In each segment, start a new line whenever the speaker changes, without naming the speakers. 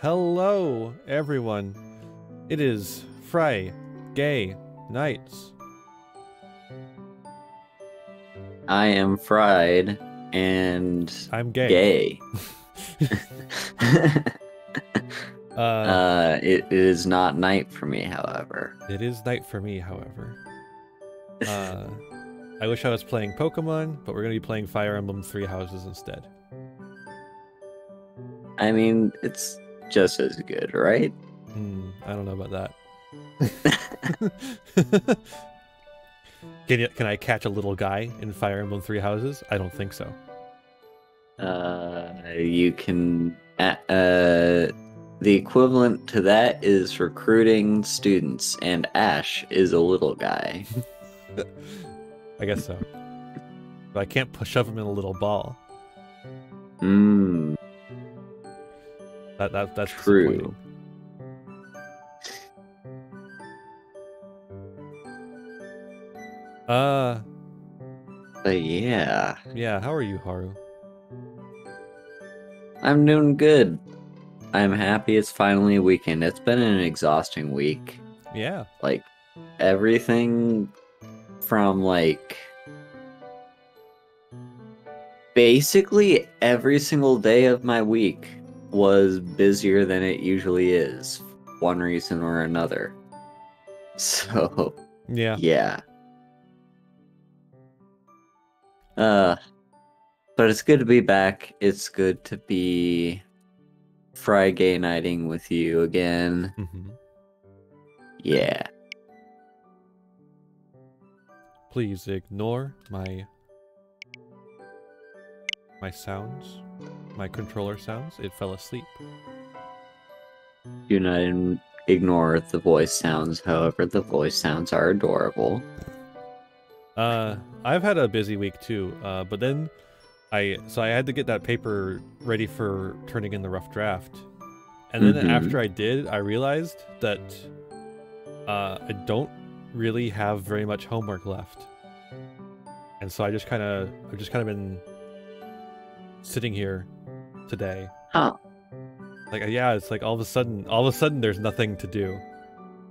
Hello, everyone. It is FriGay Nights.
I am fried and
I'm gay.
It is not night for me, however.
It is night for me, however. I wish I was playing Pokemon, but we're going to be playing Fire Emblem 3 Houses instead.
I mean, it's just as good, right?
I don't know about that. Can I catch a little guy in Fire Emblem 3 Houses? I don't think so.
You can... the equivalent to that is recruiting students, and Ash is a little guy.
I guess so. But I can't shove him in a little ball. That's
true. But yeah.
Yeah, how are you, Haru?
I'm doing good. I'm happy it's finally a weekend. It's been an exhausting week.
Yeah.
Like, everything from, like... basically every single day of my week was busier than it usually is, for one reason or another. So, yeah. But it's good to be back. It's good to be FriGay Nighting with you again. Yeah.
Please ignore my sounds, my controller sounds. It fell asleep.
Do not ignore the voice sounds, however, the voice sounds are adorable.
I've had a busy week too, but then I had to get that paper ready for turning in the rough draft. And then after I did, I realized that I don't really have very much homework left. And so I've just kind of been sitting here today.
Huh.
Like, yeah, it's like all of a sudden there's nothing to do.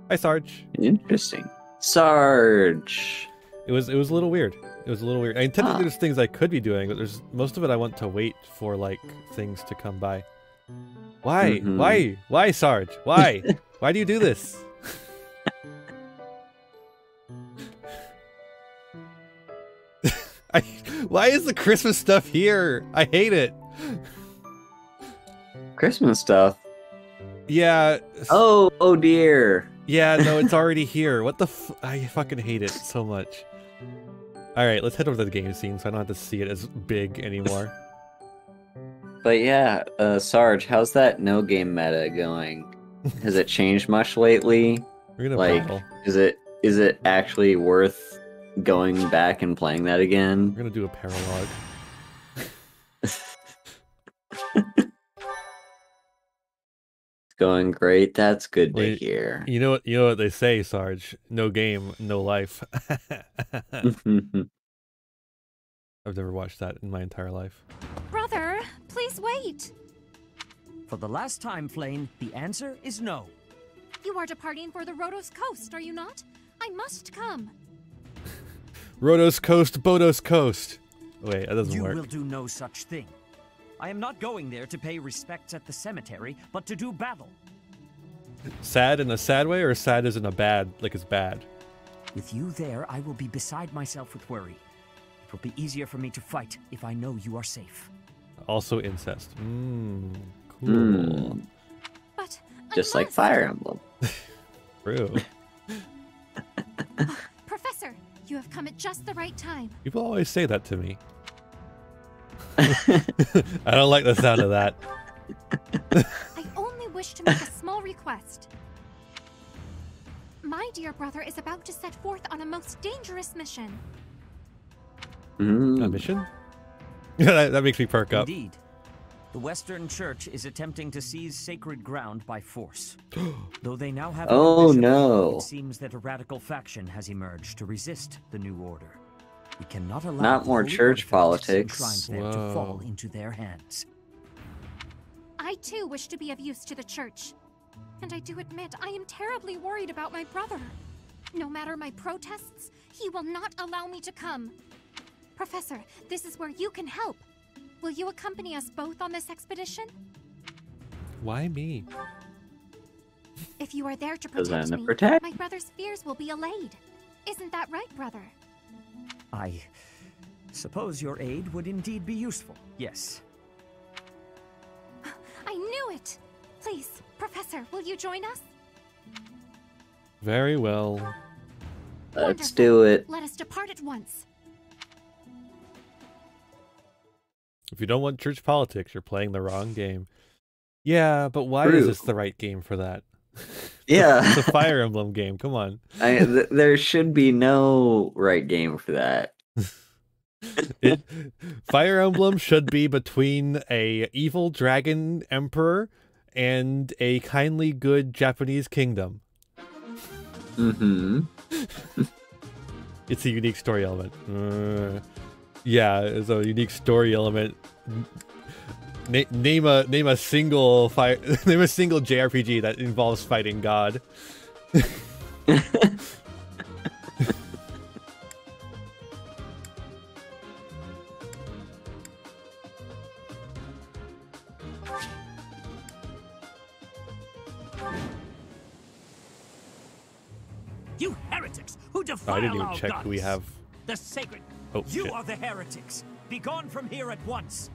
Hi, Sarge.
Interesting. Sarge.
It was a little weird. It was a little weird. I mean, technically there's things I could be doing, but there's most of it I want to wait for, like, things to come by. Why? Why, Sarge? Why? Why do you do this? Why is the Christmas stuff here? I hate it.
Christmas stuff?
Yeah.
Oh dear.
Yeah, no, it's already here. What the I fucking hate it so much. Alright, let's head over to the game scene so I don't have to see it as big anymore.
But yeah, Sarge, how's that no game meta going? Has it changed much lately?
We're gonna
like, is it actually worth going back and playing that again?
We're gonna do a paralogue.
It's going great. That's good to hear.
You know what they say, Sarge. No game, no life. I've never watched that in my entire life.
Brother, please wait.
For the last time, Flame, the answer is no.
You are departing for the Rhodos Coast, are you not? I must come.
Rhodos Coast, Bodos Coast. Wait, that doesn't work.
You will do no such thing. I am not going there to pay respects at the cemetery, but to do battle.
Sad in a sad way, or sad as in a bad, like it's bad?
With you there, I will be beside myself with worry. It will be easier for me to fight if I know you are safe.
Also incest. Cool.
But
just like Fire Emblem.
True.
Professor, you have come at just the right time.
People always say that to me. I don't like the sound of that.
I only wish to make a small request. My dear brother is about to set forth on a most dangerous mission.
A mission? that makes me perk up.
Indeed. The Western Church is attempting to seize sacred ground by force. Though they now have
no.
It seems that a radical faction has emerged to resist the new order. We cannot allow
not more church politics.
There to fall into their hands.
I too wish to be of use to the church. And I do admit I am terribly worried about my brother. No matter my protests, he will not allow me to come. Professor, this is where you can help. Will you accompany us both on this expedition?
Why me?
If you are there to
'Cause I'm
protect
the
me,
protect-
my brother's fears will be allayed. Isn't that right, brother?
I suppose your aid would indeed be useful, yes.
I knew it! Please, Professor, will you join us?
Very well.
Let's
Wonderful.
do it.
Let us depart at once.
If you don't want church politics, you're playing the wrong game. Yeah, but why
True.
is this the right game for that?
Yeah.
It's a Fire Emblem game, come on.
There should be no right game for that.
Fire Emblem should be between a evil dragon emperor and a kindly good Japanese kingdom.
Mm-hmm.
It's a unique story element. Yeah, it's a unique story element. Name a single JRPG that involves fighting God.
You heretics who defile
I didn't even
our
check who we
gods.
have.
The sacred.
Oh,
You
shit.
are the heretics. Be gone from here at once.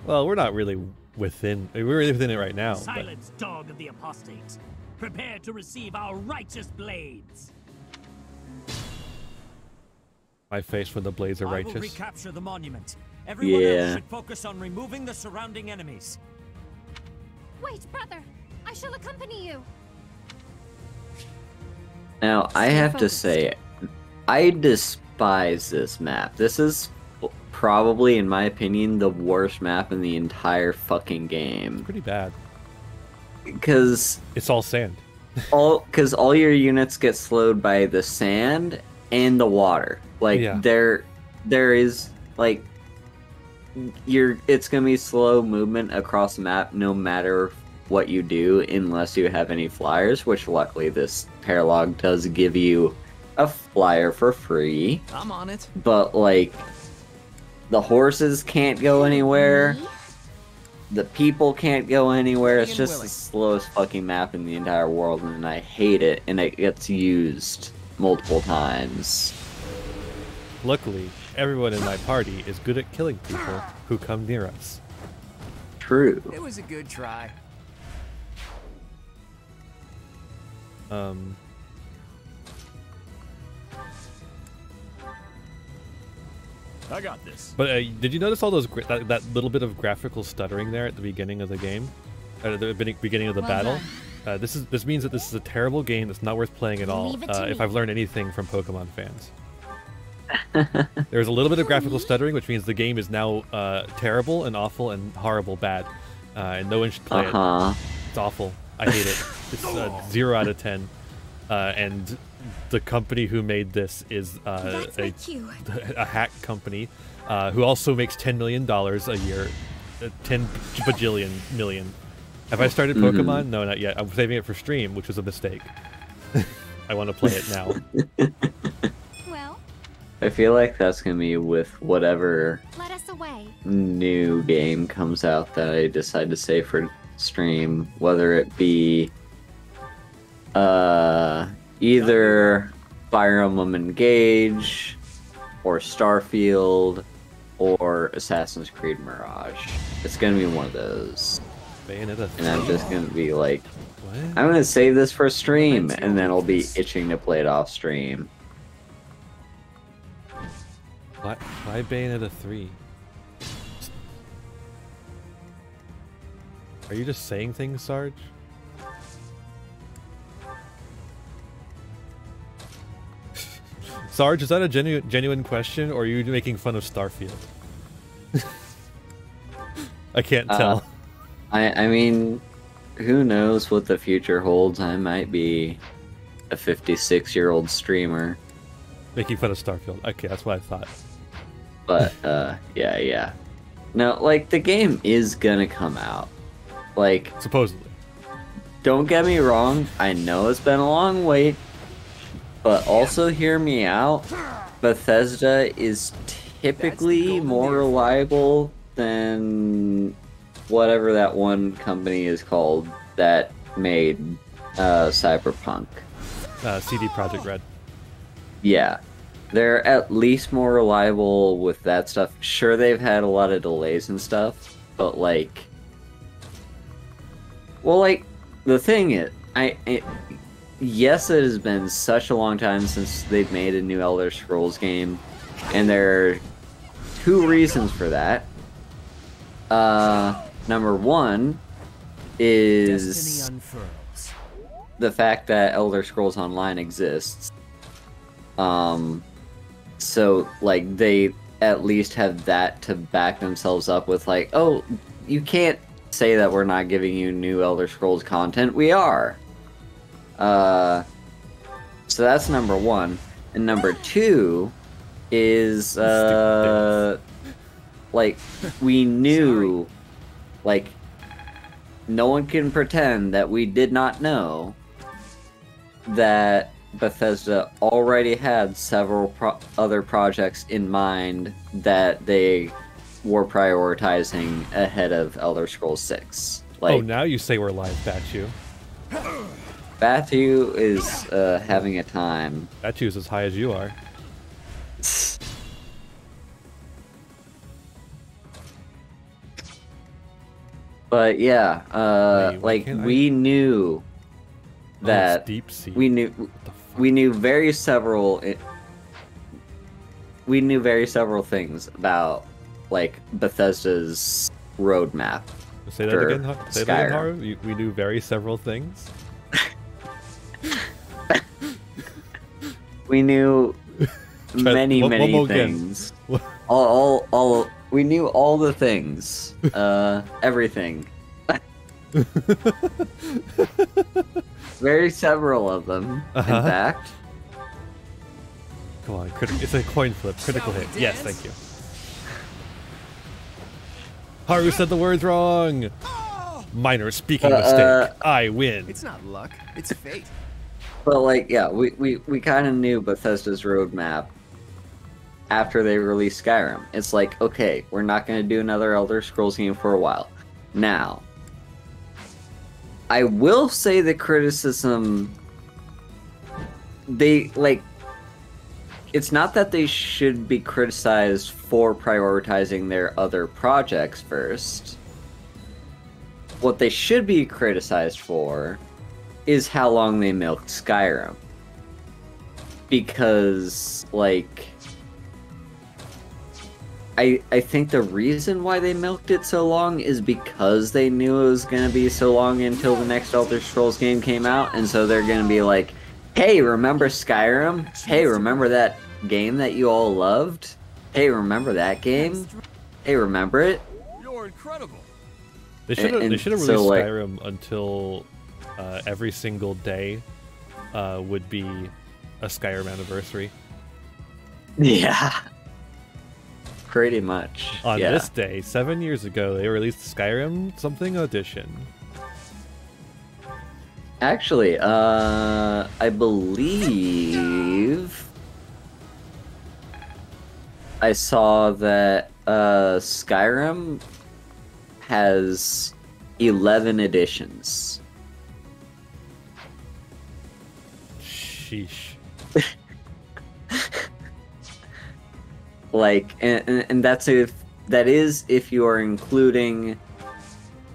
Well, we're not really within. We're within it right now. But
Silence, dog of the apostates. Prepare to receive our righteous blades.
my face when the blades are
I will
righteous.
recapture the monument. Everyone else
Yeah.
should focus on removing the surrounding enemies.
Wait, brother! I shall accompany you!
Now, I
Stay
have to
focused.
say, I despise this map. This is probably, in my opinion, the worst map in the entire fucking game.
Pretty bad.
Because
It's all sand.
all your units get slowed by the sand and the water. Like
Yeah.
there is like it's gonna be slow movement across the map no matter what you do, unless you have any flyers, which luckily this paralog does give you a flyer for free.
I'm on it.
But like the horses can't go anywhere. The people can't go anywhere. It's
Ready and
just
willing.
the slowest fucking map in the entire world, and I hate it, and it gets used multiple times.
Luckily, everyone in my party is good at killing people who come near us.
True.
It was a good try.
I got this.
But did you notice all those that little bit of graphical stuttering there at the beginning of the game, at the beginning of the
Well
battle? This means that this is a terrible game that's not worth playing at all.
Leave it to
If
me.
I've learned anything from Pokemon fans, there's a little bit of graphical stuttering, which means the game is now terrible and awful and horrible, bad, and no one should play it. It's awful. I hate it. It's 0 out of 10. And the company who made this is
That's my cue.
a hack company who also makes $10 million a year, 10 bajillion million. Have I started Pokemon? No, not yet. I'm saving it for stream, which was a mistake. I want to play it now.
Well,
I feel like that's gonna be with whatever
let us away.
new game comes out that I decide to save for stream, whether it be either Fire Emblem Engage or Starfield or Assassin's Creed Mirage. It's gonna be one of those.
Bayonetta 3.
And I'm just gonna be like,
What?
I'm gonna save this for stream, and then I'll be itching to play it off stream.
Why Bayonetta 3? Are you just saying things, Sarge? Sarge, is that a genuine question, or are you making fun of Starfield? I can't tell.
I mean, who knows what the future holds? I might be a 56-year-old streamer.
Making fun of Starfield. Okay, that's what I thought.
But, yeah. No, like, the game is gonna come out. Like,
supposedly.
Don't get me wrong, I know it's been a long wait, but also hear me out. Bethesda is typically more reliable than whatever that one company is called that made Cyberpunk.
CD Projekt Red.
Yeah. They're at least more reliable with that stuff. Sure, they've had a lot of delays and stuff, but like... Well, like, the thing is, yes, it has been such a long time since they've made a new Elder Scrolls game, and there are two reasons for that. Number one is the fact that Elder Scrolls Online exists. So, like, they at least have that to back themselves up with, like, oh, you can't say that we're not giving you new Elder Scrolls content. We are. So that's number one. And number two is, like, we knew, like, no one can pretend that we did not know that Bethesda already had several other projects in mind that they were prioritizing ahead of Elder Scrolls 6. Like,
oh, now you say we're live, Batchu.
Bathu is having a time.
Batchu's as high as you are.
But yeah, like, we knew that
deep sea.
we knew very several things about, like, Bethesda's roadmap.
Say that again. Say that again, Haru. We knew very several things.
We knew many things. All we knew all the things. Everything. Very several of them, in fact.
Come on, it's a coin flip. Critical hit. Yes, thank you. Haru said the words wrong. Minor speaking mistake. I win.
It's not luck. It's fate.
But, like, yeah, we kind of knew Bethesda's roadmap after they released Skyrim. It's like, okay, we're not going to do another Elder Scrolls game for a while. Now, I will say the criticism, they, like, it's not that they should be criticized for prioritizing their other projects first. What they should be criticized for is how long they milked Skyrim. Because, like, I think the reason why they milked it so long is because they knew it was going to be so long until the next Elder Scrolls game came out, and so they're going to be like, hey, remember Skyrim? Hey, remember that game that you all loved? Hey, remember that game? Hey, remember it?
You're incredible.
They should have released Skyrim until every single day would be a Skyrim anniversary.
Yeah. Pretty much.
On this day, 7 years ago, they released Skyrim something edition.
Actually, I believe I saw that Skyrim has 11 editions.
Sheesh.
Like, and that is if you are including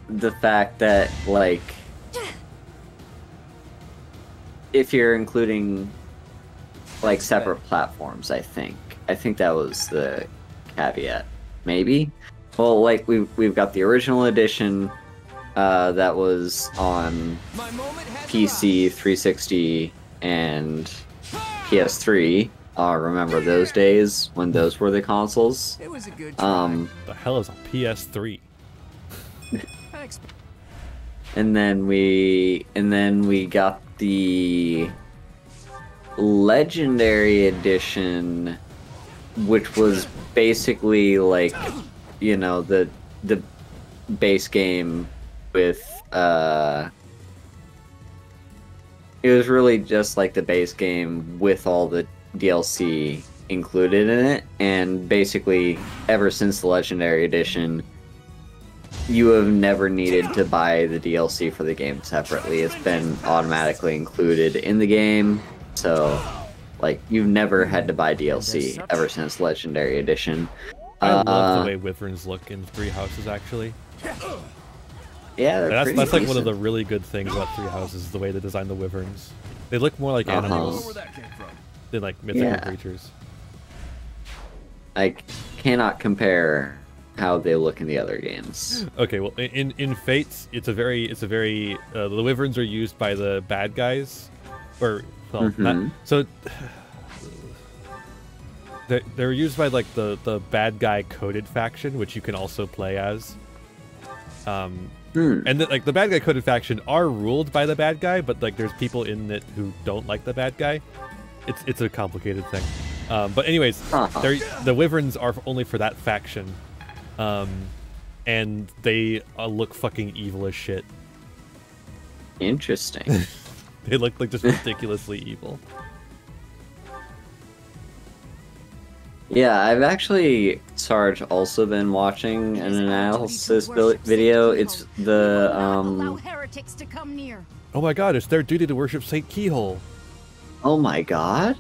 the fact that, like, if you're including, like, separate platforms, I think that was the caveat. Maybe. Well, like, we've got the original edition that was on PC, 360, and PS3. Remember those days when those were the consoles?
It was a good try.
The hell is a PS3?
Thanks.
And then we got the Legendary Edition, which was basically, like, you know, the base game with it was really just like the base game with all the DLC included in it, and basically ever since the Legendary Edition, you have never needed to buy the DLC for the game separately. It's been automatically included in the game, so like you've never had to buy DLC ever since Legendary Edition.
I love the way wyverns look in Three Houses, actually.
Yeah,
that's like one of the really good things about Three Houses, is the way they design the wyverns. They look more like animals than like mythical creatures.
I cannot compare how they look in the other games.
Okay, well, in Fates, it's a very the wyverns are used by the bad guys, or well, not, so they're used by like the bad guy coded faction, which you can also play as. And like the bad guy coded faction are ruled by the bad guy, but like there's people in it who don't like the bad guy. It's a complicated thing. But anyways, the wyverns are only for that faction. And they look fucking evil as shit.
Interesting.
They look like just ridiculously evil.
Yeah, I've actually, Sarge, also been watching an analysis video. It's the
Allow heretics to come near.
Oh my god, it's their duty to worship Saint Keyhole.
Oh my god.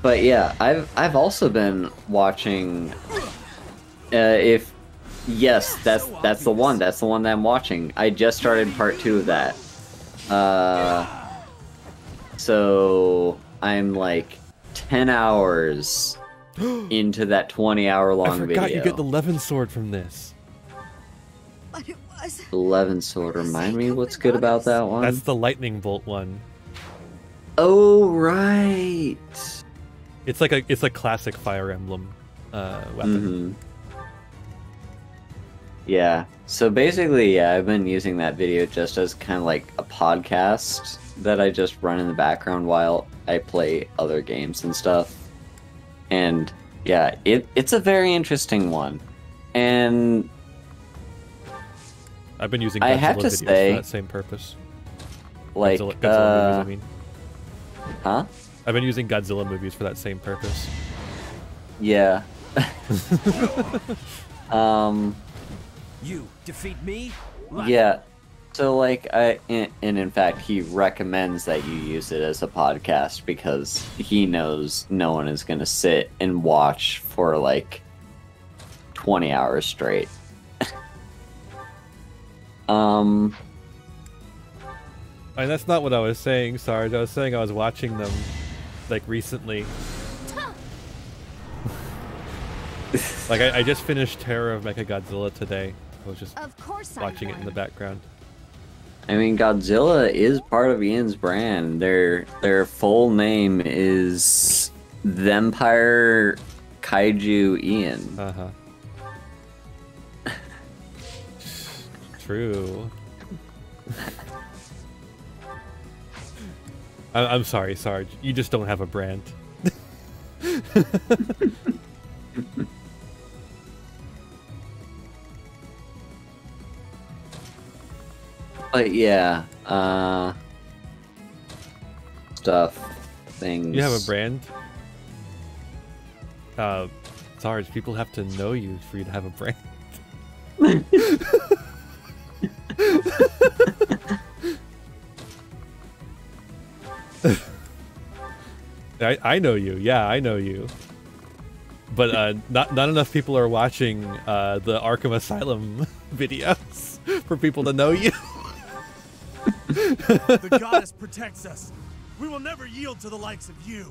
But yeah, I've also been watching. Yes, that's the one. That's the one that I'm watching. I just started part 2 of that. So I'm like 10 hours into that 20-hour-long video.
I forgot you get the Levin sword from this.
But it was
The Levin sword. Remind me what's good about that one.
That's the lightning bolt one.
Oh right.
It's a classic Fire Emblem weapon.
Yeah. So basically, yeah, I've been using that video just as kind of like a podcast that I just run in the background while I play other games and stuff. And yeah, it's a very interesting one. And
I've been using
I
Godzilla
have to
videos
say,
for that same purpose.
Like,
Godzilla movies, I mean.
Huh?
I've been using Godzilla movies for that same purpose.
Yeah.
You defeat me?
Yeah. So like and in fact he recommends that you use it as a podcast because he knows no one is going to sit and watch for like 20 hours straight.
And that's not what I was saying, Sarge. I was saying I was watching them like recently. Like I just finished Terror of Mechagodzilla today. I was just watching it in the background.
I mean, Godzilla is part of Ian's brand. Their full name is Thempire Kaiju Ian.
True. I'm sorry, Sarge. You just don't have a brand.
But yeah, stuff, things.
You have a brand? Sarge, people have to know you for you to have a brand. I know you. Yeah, I know you. But not enough people are watching the Arkham Asylum videos for people to know you.
The goddess protects us. We will never yield to the likes of you.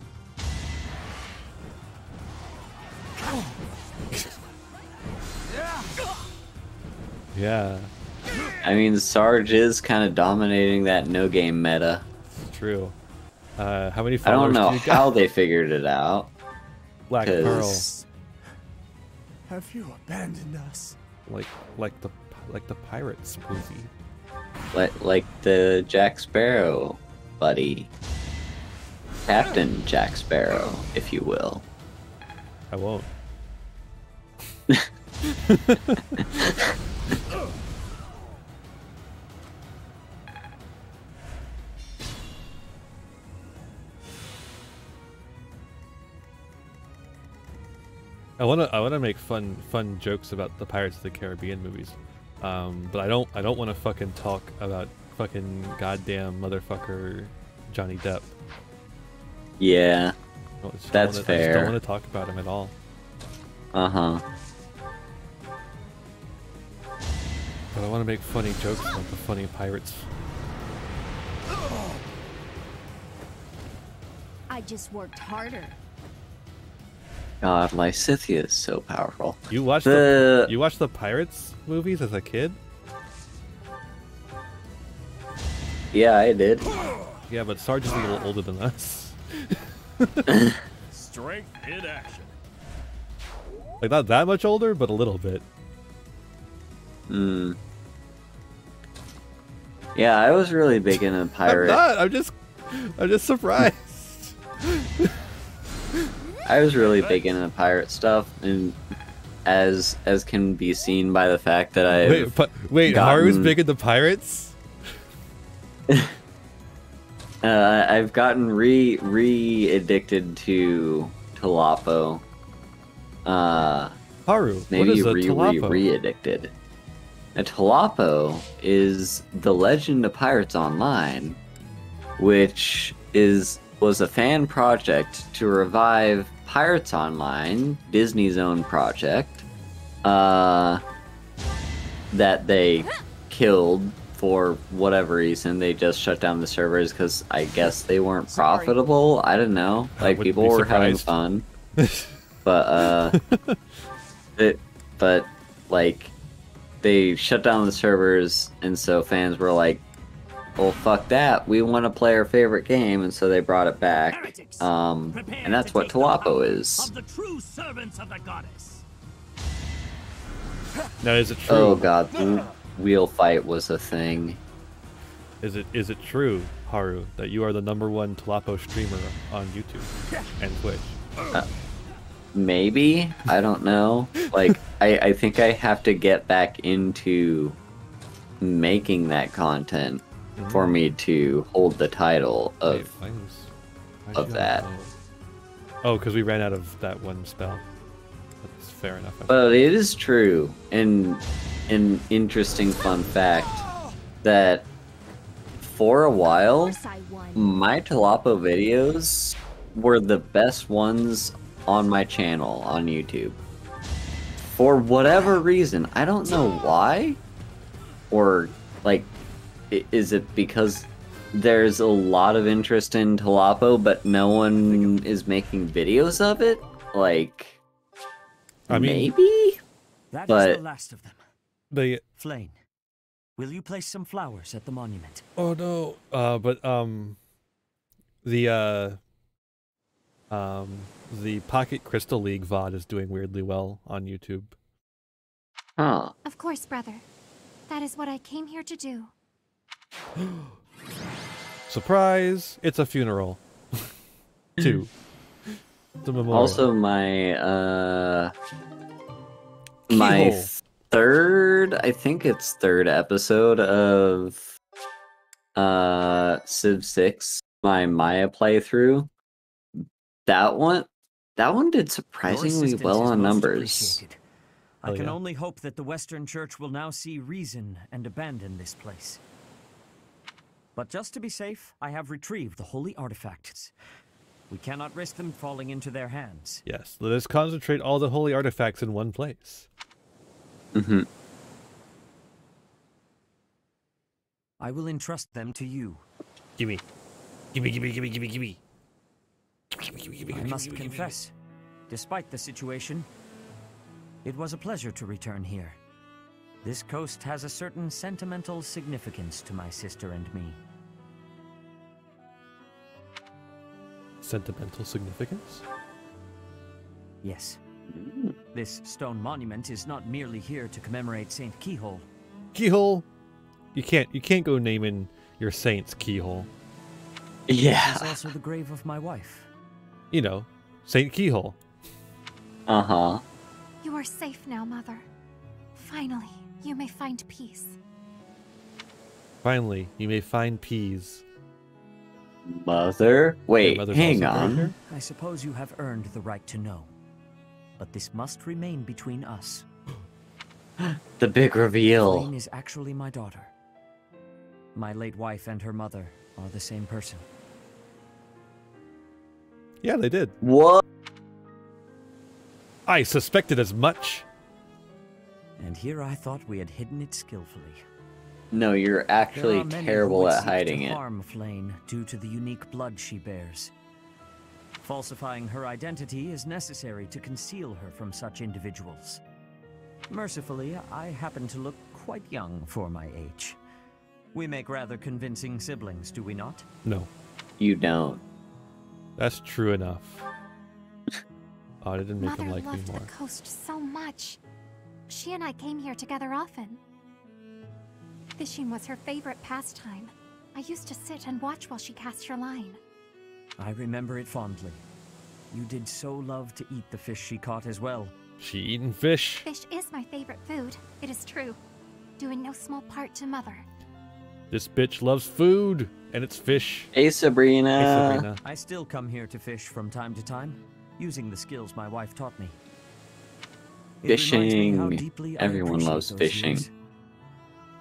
Yeah.
I mean, Sarge is kind of dominating that no game meta.
It's true. How many followers
I don't know
do you got?
how they figured it out.
Black Pearl.
Have you abandoned us?
Like the Pirates movie.
Like the Jack Sparrow buddy. Captain Jack Sparrow, if you will.
I won't. I wanna make fun jokes about the Pirates of the Caribbean movies, but I don't want to fucking talk about fucking goddamn motherfucker Johnny Depp.
Yeah, that's fair.
I just don't want to talk about him at all.
Uh-huh.
But I want to make funny jokes about the funny pirates.
I just worked harder.
God, Lysithea is so powerful.
You watched the Pirates movies as a kid?
Yeah, I did.
Yeah, but Sarge is a little older than us.
Strength in action.
Like not that much older, but a little bit.
Hmm. Yeah, I was really big into pirate.
I'm just surprised.
I was really big into pirate stuff, and as can be seen by the fact that
wait, Haru's big into pirates?
I've gotten re-addicted to Talapo.
Haru,
maybe
what is a Talapo?
Re-addicted. A Talapo is the Legend of Pirates Online, which was a fan project to revive Pirates Online, Disney's own project, that they killed for whatever reason. They just shut down the servers because I guess they weren't profitable. I don't know. Like, people were having fun. But, like, they shut down the servers, and so fans were like, well, fuck that. We want to play our favorite game, and so they brought it back. And that's what Talapo is.
Of the true servants of the goddess.
Now, is it true?
Oh god, the wheel fight was a thing.
Is it true, Haru, that you are the #1 Talapo streamer on YouTube and Twitch?
Maybe? I don't know. Like, I think I have to get back into making that content for me to hold the title of that.
Oh, because we ran out of that one spell. That's fair enough.
But it is true, and an interesting fun fact, that for a while, my Talapo videos were the best ones on my channel on YouTube. For whatever reason, I don't know why, or like, is it because there's a lot of interest in Talapo, but no one is making videos of it? Like, I mean, maybe?
That
but
is the last of them. Flane, will you place some flowers at the monument?
Oh no, the Pocket Crystal League VOD is doing weirdly well on YouTube.
Huh.
Of course, brother. That is what I came here to do.
Surprise!
It's a funeral. 2. The memorial.
Also, my third, I think it's third episode of Civ 6, my Maya playthrough. That one did surprisingly well on numbers.
I can only hope that the Western Church will now see reason and abandon this place. But just to be safe, I have retrieved the holy artifacts. We cannot risk them falling into their hands.
Yes, let us concentrate all the holy artifacts in one place.
Mm-hmm.
I will entrust them to you.
Gimme.
I must confess, despite the situation, it was a pleasure to return here. This coast has a certain sentimental significance to my sister and me.
Sentimental significance?
Yes. This stone monument is not merely here to commemorate Saint Keyhole.
Keyhole? You can't go naming your saints Keyhole.
Yeah.
It is also the grave of my wife.
You know, Saint Keyhole.
Uh-huh.
You are safe now, Mother. Finally, you may find peace.
Finally, you may find peas.
Mother? Wait, hang
on.
I suppose you have earned the right to know. but this must remain between us.
The big reveal.
Flame is actually my daughter. My late wife and her mother are the same person.
Yeah, they did.
What?
I suspected as much.
And here I thought we had hidden it skillfully.
No, you're actually terrible at hiding it.
Harm Flame due to the unique blood she bears. Falsifying her identity is necessary to conceal her from such individuals. Mercifully, I happen to look quite young for my age. We make rather convincing siblings, do we not?
No.
You don't.
That's true enough. Oh, it didn't make
Mother
him like me
loved
more.
the coast so much. She and I came here together often. Fishing was her favorite pastime. I used to sit and watch while she cast her line.
I remember it fondly. You did so love to eat the fish she caught as well.
She eating fish.
Fish is my favorite food, it is true. Due in no small part to Mother.
This bitch loves food, and it's fish.
Hey, Sabrina.
Hey, Sabrina.
I still come here to fish from time to time, using the skills my wife taught me. It reminds me how
Fishing.
deeply I
Everyone
appreciate
loves
those
fishing.
years,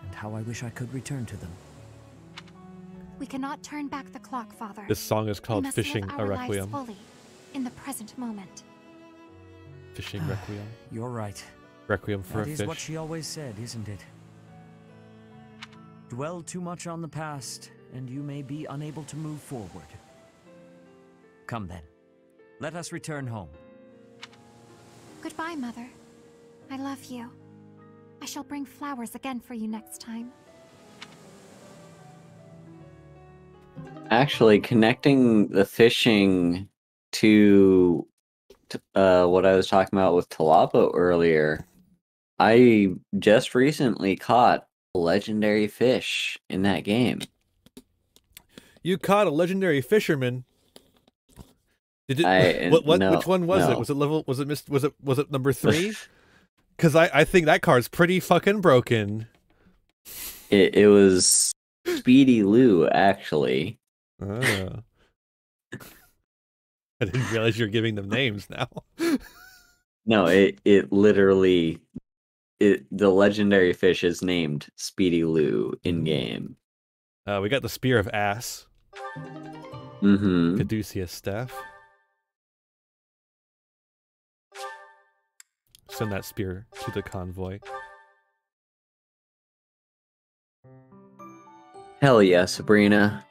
and how I wish I could return to them.
We cannot turn back the clock, Father.
This song is
We
called
must
Fishing
live
a
our lives
Requiem.
fully, in the present moment.
Fishing Requiem.
You're right.
Requiem for
That
a
is
fish.
what she always said, isn't it? Dwell too much on the past, and you may be unable to move forward. Come then. Let us return home.
Goodbye, Mother. I love you. I shall bring flowers again for you next time.
Actually, connecting the fishing to what I was talking about with Talapa earlier, I just recently caught a legendary fish in that game.
You caught a legendary fisherman. Did it?
No,
which one was
no.
it? Was it level? Was it number 3? Because I think that card's pretty fucking broken.
It was Speedy Lou, actually.
Ah. I didn't realize you were giving them names now.
No, it literally the legendary fish is named Speedy Lou in game.
We got the Spear of Ass.
Mm-hmm.
Caduceus Staff. Send that spear to the convoy.
Hell yeah, Sabrina.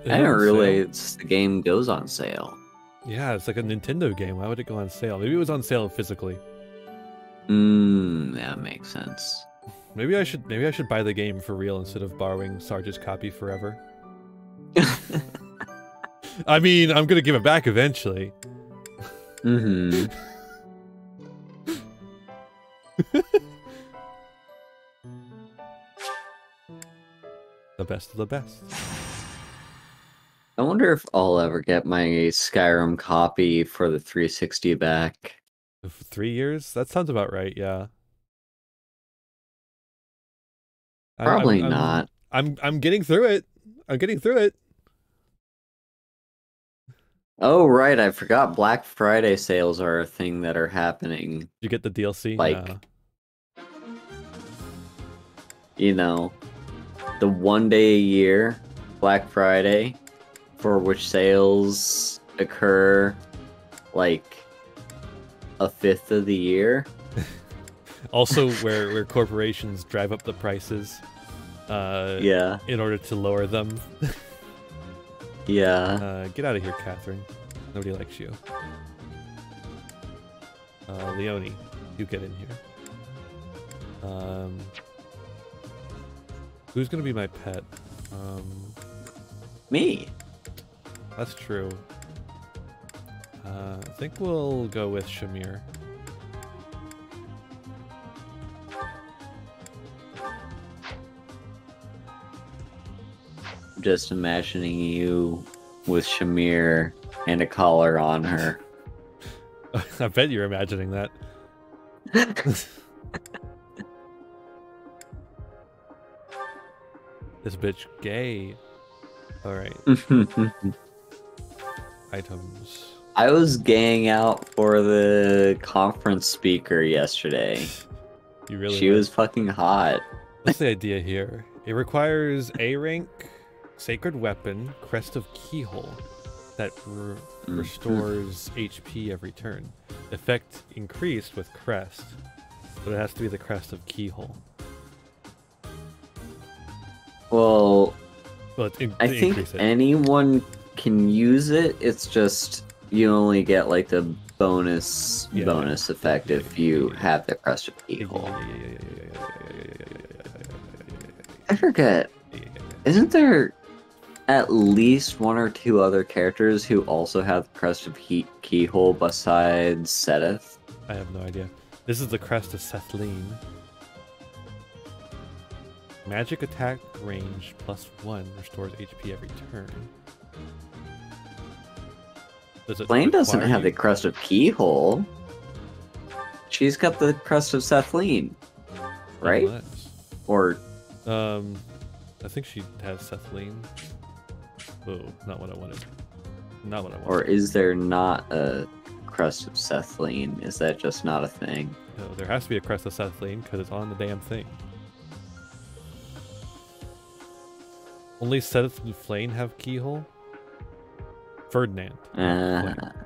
Is
I
it
didn't
on
realize the game goes on sale.
Yeah, it's like a Nintendo game. Why would it go on sale? Maybe it was on sale physically.
That makes sense.
Maybe I should buy the game for real instead of borrowing Sarge's copy forever. I mean, I'm gonna give it back eventually.
Mm-hmm.
The best of the best.
I wonder if I'll ever get my Skyrim copy for the 360 back.
3 years? That sounds about right, yeah.
Probably not.
I'm getting through it. I'm getting through it.
Oh, right. I forgot Black Friday sales are a thing that are happening.
You get the DLC?
Like,
Nah.
you know, the 1 day a year, Black Friday, for which sales occur like a fifth of the year.
Also, where corporations drive up the prices,
Yeah.
in order to lower them.
Yeah.
Get out of here, Catherine. Nobody likes you. Leonie, you get in here. Who's gonna be my pet?
Me.
That's true. I think we'll go with Shamir.
Just imagining you with Shamir and a collar on her.
I bet you're imagining that. This bitch gay. Alright. Items.
I was gaying out for the conference speaker yesterday.
You really
She was fucking hot.
What's the idea here? It requires A rank, sacred weapon, crest of keyhole that restores HP every turn. Effect increased with crest, but it has to be the crest of keyhole.
Well, I think
it.
anyone can use it. It's just you only get like the bonus effect if you have the crest of keyhole. I forget. Isn't there at least one or two other characters who also have the crest of keyhole besides Sedith?
I have no idea. This is the crest of Sethlene. Magic attack range +1 restores HP every turn.
Flame doesn't have the crest of keyhole. She's got the crest of Sethlene, right? Or
I think she has Sethlene. Oh, not what I wanted. Not what I wanted.
Or is there not a crest of Sethlene? Is that just not a thing?
No, there has to be a crest of Sethlene because it's on the damn thing. Only Sedith and Flame have keyhole? Ferdinand.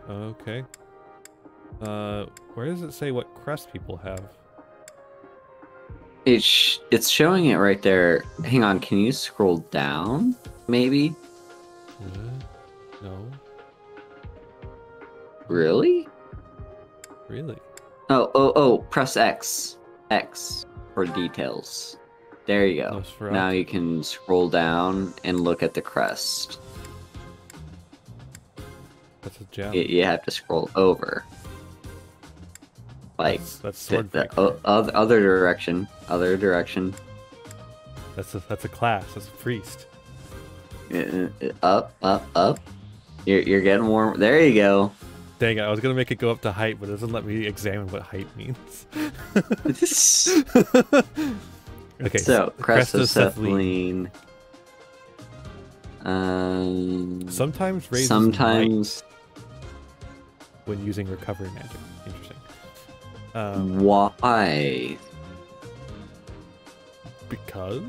Okay. Where does it say what crest people have?
It's showing it right there. Hang on, can you scroll down? Maybe?
No.
Really?
Really?
Oh, press X. X for details. There you go. Now you can scroll down and look at the crest.
That's a gem.
You have to scroll over. Like
that's sword
other direction. Other direction.
That's a class. That's a priest.
Up. You're getting warm. There you go.
Dang it! I was gonna make it go up to height, but it doesn't let me examine what height means. Okay.
So crest of Sethlene.
Sometimes raises
sometimes
when using recovery magic. Interesting.
Why?
Because.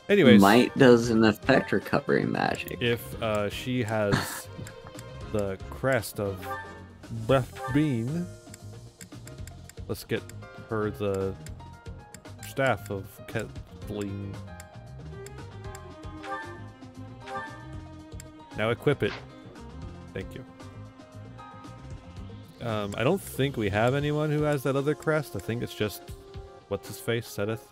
Anyways,
might doesn't affect recovery magic.
If she has the crest of Breath Bean, let's get her the staff of Kathleen. Now equip it. Thank you. I don't think we have anyone who has that other crest. I think it's just what's his face, Sedith.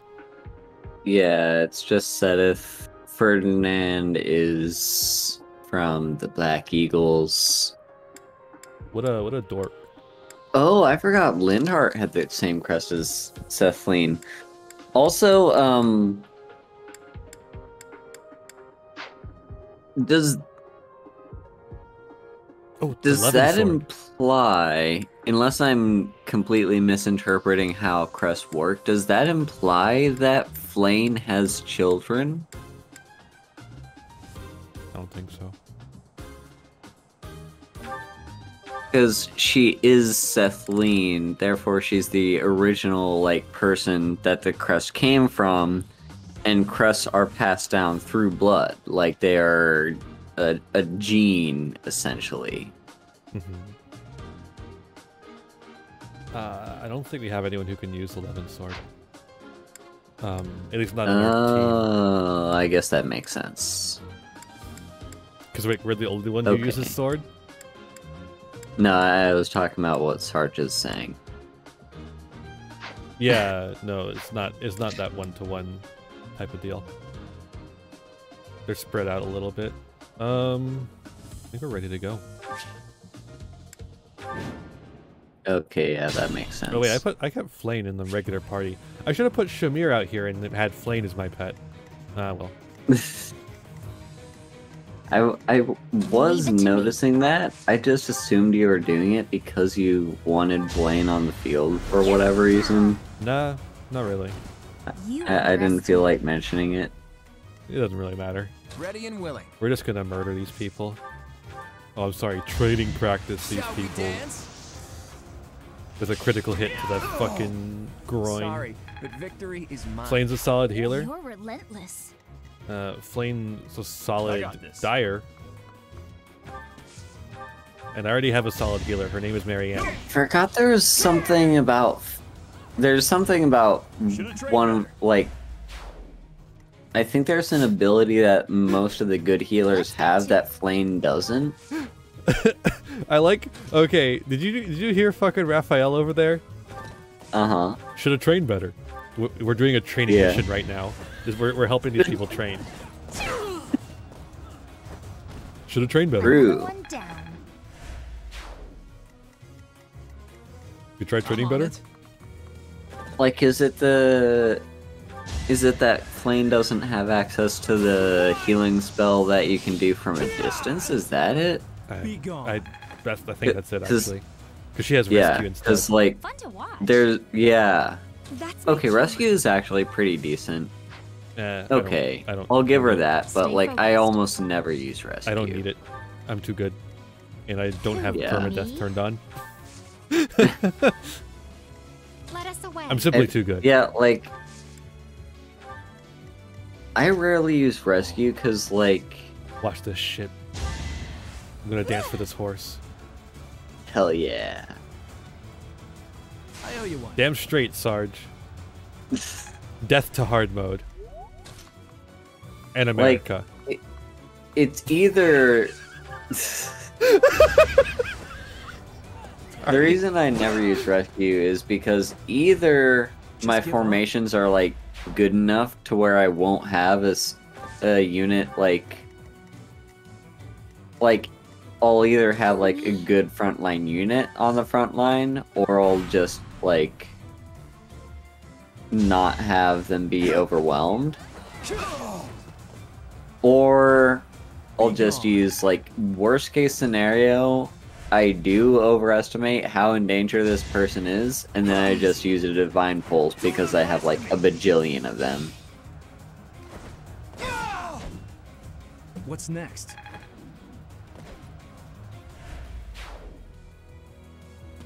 Yeah, it's just Sedith. Ferdinand is from the Black Eagles.
What a dork.
Oh, I forgot Lindhart had the same crest as Sethlene. Also, does that imply, unless I'm completely misinterpreting how crests work, does that imply that Flame has children?
I don't think so.
Because she is Sethlene, therefore she's the original person that the crest came from, and crests are passed down through blood, like they are a gene essentially.
I don't think we have anyone who can use the 11 sword. At least not in our team.
Oh, I guess that makes sense.
Because we're the only one who uses sword?
No, I was talking about what Sarge is saying.
Yeah, no, it's not that one-to-one type of deal. They're spread out a little bit. I think we're ready to go.
Okay, yeah, that makes sense.
Oh wait, I kept Flame in the regular party. I should have put Shamir out here and had Flame as my pet. Ah, well.
I was noticing that. I just assumed you were doing it because you wanted Blaine on the field for whatever reason.
Nah, not really.
I didn't feel like mentioning it.
It doesn't really matter.
Ready and willing.
We're just gonna murder these people. Oh, I'm sorry, training practice these people. With a critical hit to that fucking groin.
Sorry, but victory is mine.
Flame's a solid healer.
You're relentless.
Flame's a solid dyer. And I already have a solid healer. Her name is Marianne.
Forgot there's something about... There's something about one, like... I think there's an ability that most of the good healers have that Flame doesn't.
I like... Okay, did you hear fucking Raphael over there?
Uh-huh.
Should have trained better. We're doing a training mission right now. We're helping these people train. Should have trained better.
True.
You tried training better?
Like, is it that Flame doesn't have access to the healing spell that you can do from a distance? Is that it?
I think that's it, actually. Because she has rescue instead.
Because, like, there's... Yeah. Okay, rescue is actually pretty decent. Okay, I'll give her that, but, like, I almost never use rescue.
I don't need it. I'm too good. And I don't have permadeath turned on. I'm simply too good.
Yeah, like... I rarely use rescue, because, like...
Watch this shit. I'm gonna dance for this horse.
Hell yeah.
I owe you one.
Damn straight, Sarge. Death to hard mode. And America.
Like, it's either... The reason I never use rescue is because either my formations are, like, good enough to where I won't have a unit, like, I'll either have, like, a good frontline unit on the front line, or I'll just, like, not have them be overwhelmed. Or I'll just use, like, worst case scenario, I do overestimate how in danger this person is, and then I just use a Divine Pulse because I have, like, a bajillion of them.
What's next?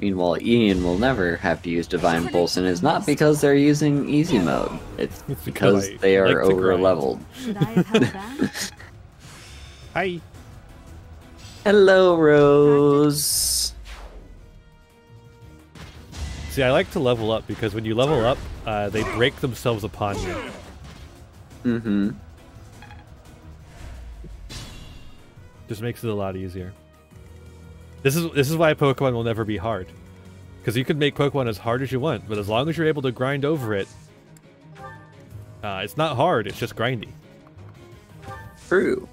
Meanwhile, Ian will never have to use Divine Pulse, and it's not because they're using easy mode. It's because they are over-leveled.
Hi.
Hello, Rose.
See, I like to level up because when you level up, they break themselves upon you.
Mm-hmm.
Just makes it a lot easier. This is why Pokemon will never be hard. Because you can make Pokemon as hard as you want, but as long as you're able to grind over it, it's not hard, it's just grindy.
True.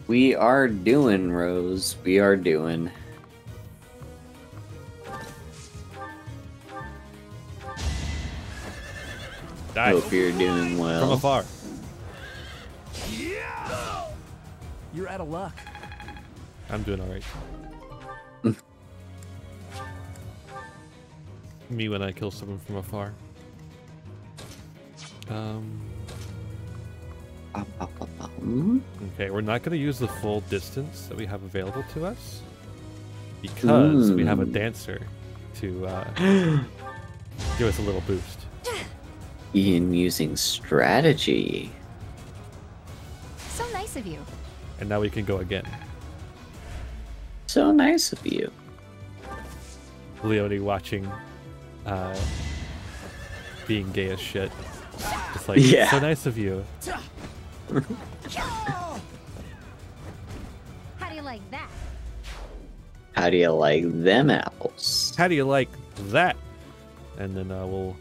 We are doing, Rose. We are doing.
Die.
Hope you're doing well.
From afar.
You're out of luck.
I'm doing alright. Me when I kill someone from afar. Okay, we're not going to use the full distance that we have available to us because we have a dancer to give us a little boost.
Ian using strategy.
So nice of you.
And now we can go again.
So nice of you.
Leonie watching, being gay as shit. Just like, so nice of you.
How do you like that?
How do you like them apples?
How do you like that? And then we'll,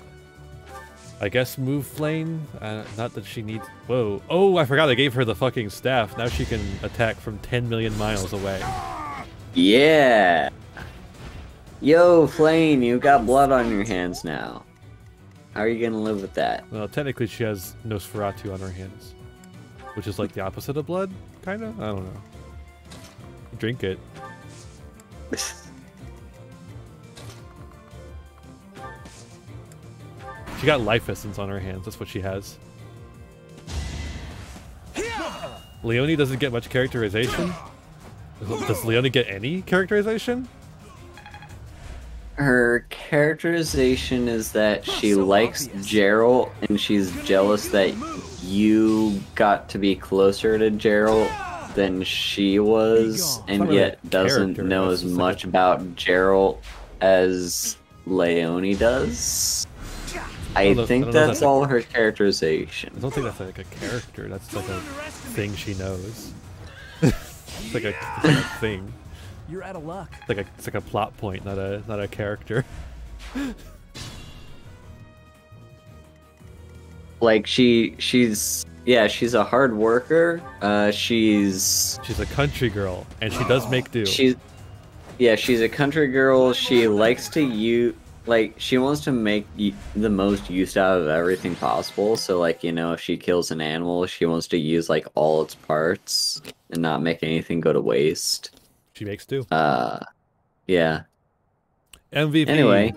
I guess, move Flame. Not that she needs... Whoa. Oh, I forgot I gave her the fucking staff. Now she can attack from 10 million miles away.
Yeah! Yo, Flame, you got blood on your hands now. How are you gonna live with that?
Well, technically she has Nosferatu on her hands. Which is like the opposite of blood, kinda? I don't know. Drink it. She got life essence on her hands, that's what she has. Leonie doesn't get much characterization. Does Leonie get any characterization?
Her characterization is that she likes Geralt and she's jealous that you got to be closer to Geralt than she was, and yet doesn't know as much about Geralt as Leonie does. I think that's all her characterization.
I don't think that's like a character. That's like a thing she knows. It's like a thing.
You're out of luck.
It's like a plot point, not a character.
Like she's a hard worker. She's
a country girl, and she does make do.
She's a country girl. She likes to she wants to make the most use out of everything possible. So like, you know, if she kills an animal, she wants to use like all its parts and not make anything go to waste.
She makes do.
Yeah.
MVP.
Anyway,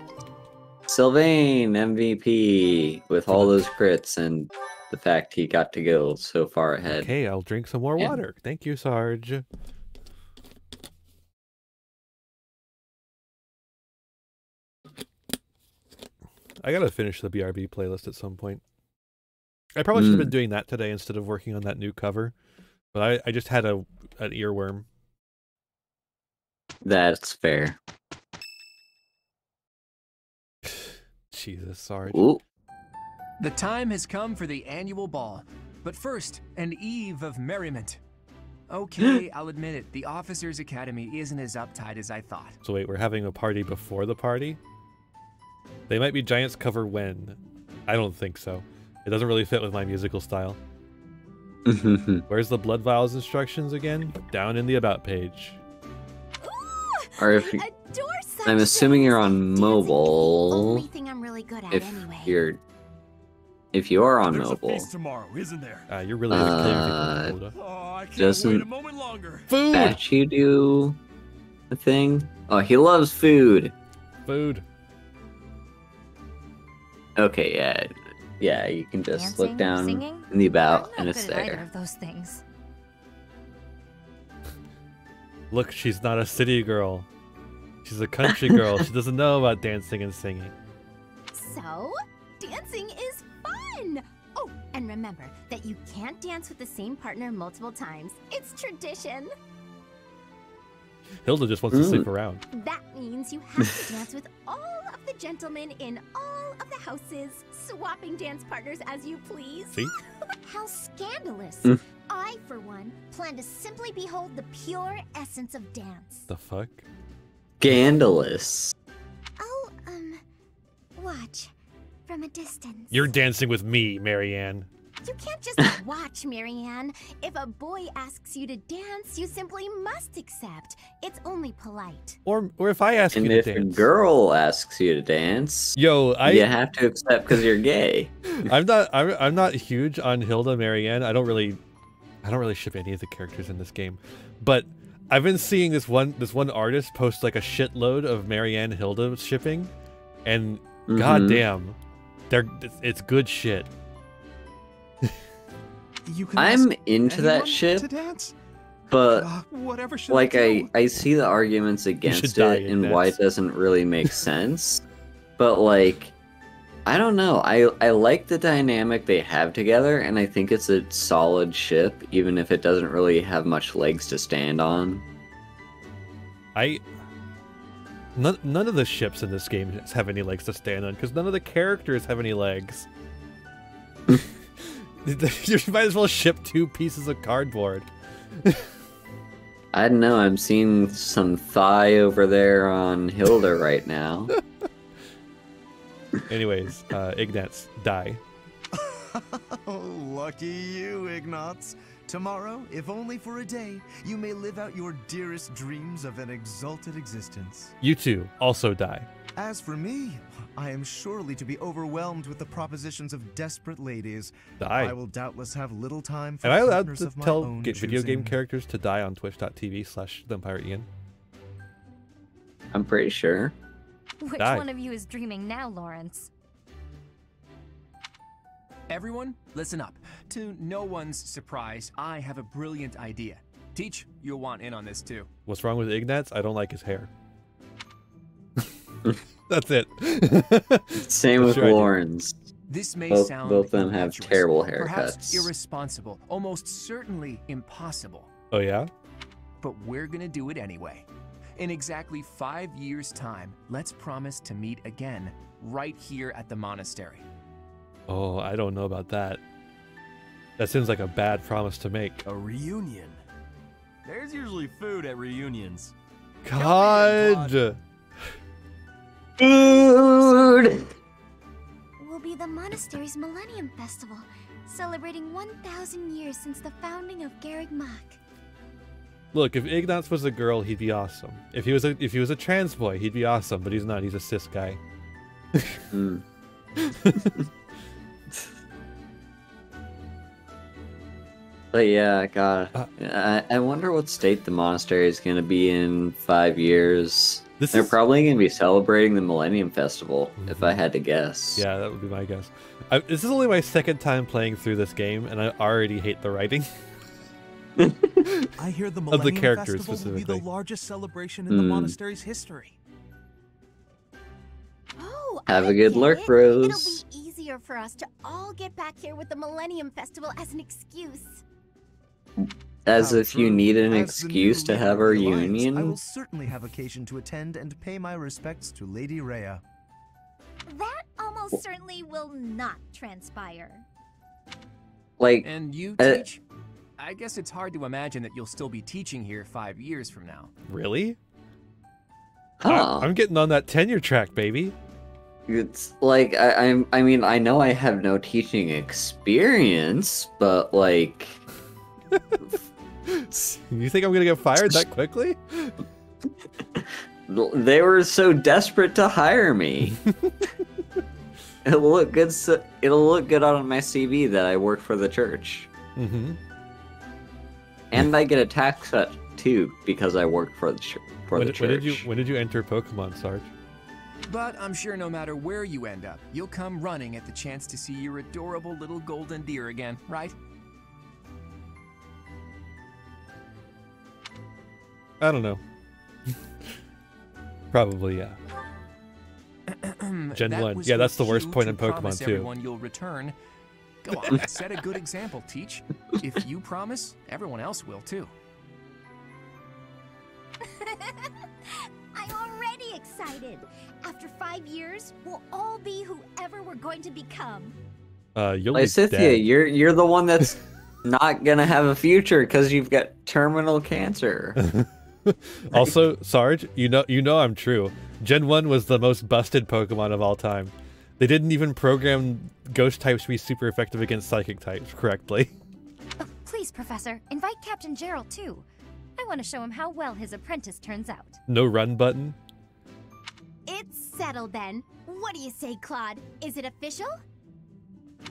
Sylvain MVP with all those crits and the fact he got to go so far ahead.
Okay, I'll drink some more water. Thank you, Sarge. I gotta finish the BRB playlist at some point. I probably should have been doing that today instead of working on that new cover, but I just had an earworm.
That's fair.
Jesus, Sarge.
Ooh.
The time has come for the annual ball, but first, an eve of merriment. Okay, I'll admit it, the Officers' Academy isn't as uptight as I thought.
So wait, we're having a party before the party? They might be Giants cover when? I don't think so. It doesn't really fit with my musical style. Where's the Blood Vials instructions again? Down in the About page.
Ooh,
Or if I'm assuming you're on mobile.
Only thing I'm really good at anyway.
If you are on
There's
mobile.
A feast tomorrow, isn't there?
You're really killing people.
Oh, I can't
Doesn't
wait a moment longer.
Food.
Batchy do a thing? Oh, he loves food.
Food.
Okay, yeah. You can just
Dancing,
look down
singing?
in the About,
I'm
and
not
it's
good at either
there.
of those things.
Look, she's not a city girl. She's a country girl. She doesn't know about dancing and singing.
So, dancing is fun! Oh, and remember that you can't dance with the same partner multiple times. It's tradition.
Hilda just wants to sleep around.
That means you have to dance with all of the gentlemen in all of the houses, swapping dance partners as you please.
See?
How scandalous. I, for one, plan to simply behold the pure essence of dance.
The fuck?
Scandalous.
I'll, watch from a distance.
You're dancing with me, Marianne.
You can't just watch, Marianne. If a boy asks you to dance, you simply must accept. It's only polite.
Or if I ask
And
you to
if
dance.
a girl asks you to dance,
you
have to accept because you're gay.
I'm not huge on Hilda Marianne. I don't really ship any of the characters in this game. But I've been seeing this one artist post like a shitload of Marianne Hilda shipping, and goddamn, it's good shit.
I'm into that ship, but like I see the arguments against it and why it doesn't really make sense. But like, I don't know. I like the dynamic they have together, and I think it's a solid ship, even if it doesn't really have much legs to stand on.
None of the ships in this game have any legs to stand on, because none of the characters have any legs. You might as well ship 2 pieces of cardboard.
I don't know. I'm seeing some thigh over there on Hilda right now.
Anyways, Ignatz, die.
Oh, lucky you, Ignatz. Tomorrow, if only for a day, you may live out your dearest dreams of an exalted existence.
You too, also die.
As for me, I am surely to be overwhelmed with the propositions of desperate ladies.
Die.
I will doubtless have little time for
Am I allowed
partners
to
of my
tell
own
video game
choosing.
characters to die on twitch.tv/TheEmpireIan?
I'm pretty sure.
Which
Die.
one of you is dreaming now, Lawrence?
Everyone, listen up. To no one's surprise, I have a brilliant idea. Teach, you'll want in on this too.
What's wrong with Ignatz? I don't like his hair. That's it.
Same with Lauren's.
This may
both
sound
of them have
impetuous,
terrible
perhaps
haircuts.
irresponsible, almost certainly impossible.
Oh yeah?
But we're gonna do it anyway. In exactly 5 years' time, let's promise to meet again, right here at the monastery.
Oh, I don't know about that. That seems like a bad promise to make.
A reunion? There's usually food at reunions.
God!
Food!
Will be the monastery's Millennium Festival, celebrating 1,000 years since the founding of Garreg Mach.
Look, if Ignatz was a girl, he'd be awesome. If he was a trans boy, he'd be awesome, but he's not. He's a cis guy.
But yeah, God, I wonder what state the monastery is going to be in 5 years. They're probably going to be celebrating the Millennium Festival, if I had to guess.
Yeah, that would be my guess. This is only my second time playing through this game, and I already hate the writing.
I hear the
Of the
Millennium
characters
Festival will be the
specifically.
largest celebration in the monastery's history.
Oh,
Have
I
a good
get
lurk,
it.
Rose.
It'll be easier for us to all get back here with the Millennium Festival as an excuse.
As if you need an
As the new
excuse to
leader
have a
of the Alliance, I
reunion.
will certainly have occasion to attend and pay my respects to Lady Rhea.
That almost certainly will not transpire.
Like,
And you teach? I guess it's hard to imagine that you'll still be teaching here 5 years from now.
Really?
huh.
I'm getting on that tenure track, baby.
It's like, I mean, I know I have no teaching experience, but like...
You think I'm gonna get fired that quickly?
They were so desperate to hire me. It'll look good. It'll look good on my CV that I work for the church,
Mm-hmm.
and I get a tax cut too because I work for the church.
When did you enter Pokemon, Sarge?
But I'm sure no matter where you end up, you'll come running at the chance to see your adorable little golden deer again, right?
I don't know. Probably, yeah. Gen
That
1.
was
Yeah,
your
that's the worst
cue
point
to
in Pokemon
promise
too.
Everyone you'll return. Go on, set a good example, Teach. If you promise, everyone else will too.
I'm already excited. After 5 years, we'll all be whoever we're going to become.
You'll be
Lysithia,
dead.
you're the one that's not gonna have a future because you've got terminal cancer.
Also, Sarge, you know I'm true. Gen 1 was the most busted Pokemon of all time. They didn't even program ghost types to be super effective against psychic types correctly.
Please, Professor, invite Captain Gerald too. I want to show him how well his apprentice turns out.
No run button.
It's settled then. What do you say, Claude? Is it official?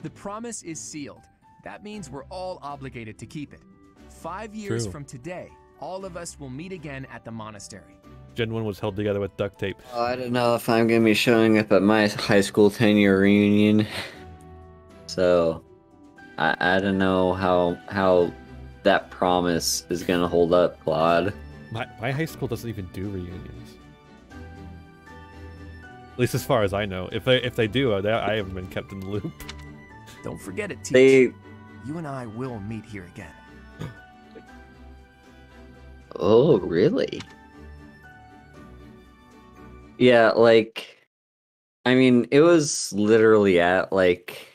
The promise is sealed. That means we're all obligated to keep it. 5 years
True.
from today, all of us will meet again at the monastery.
Gen 1 was held together with duct tape.
I don't know if I'm gonna be showing up at my high school 10-year reunion. So, I don't know how that promise is gonna hold up, Claude.
My high school doesn't even do reunions. At least as far as I know. If they do, I haven't been kept in the loop.
Don't forget it, Teach.
They...
You and I will meet here again.
Oh, really? Yeah, like, I mean, it was literally at, like,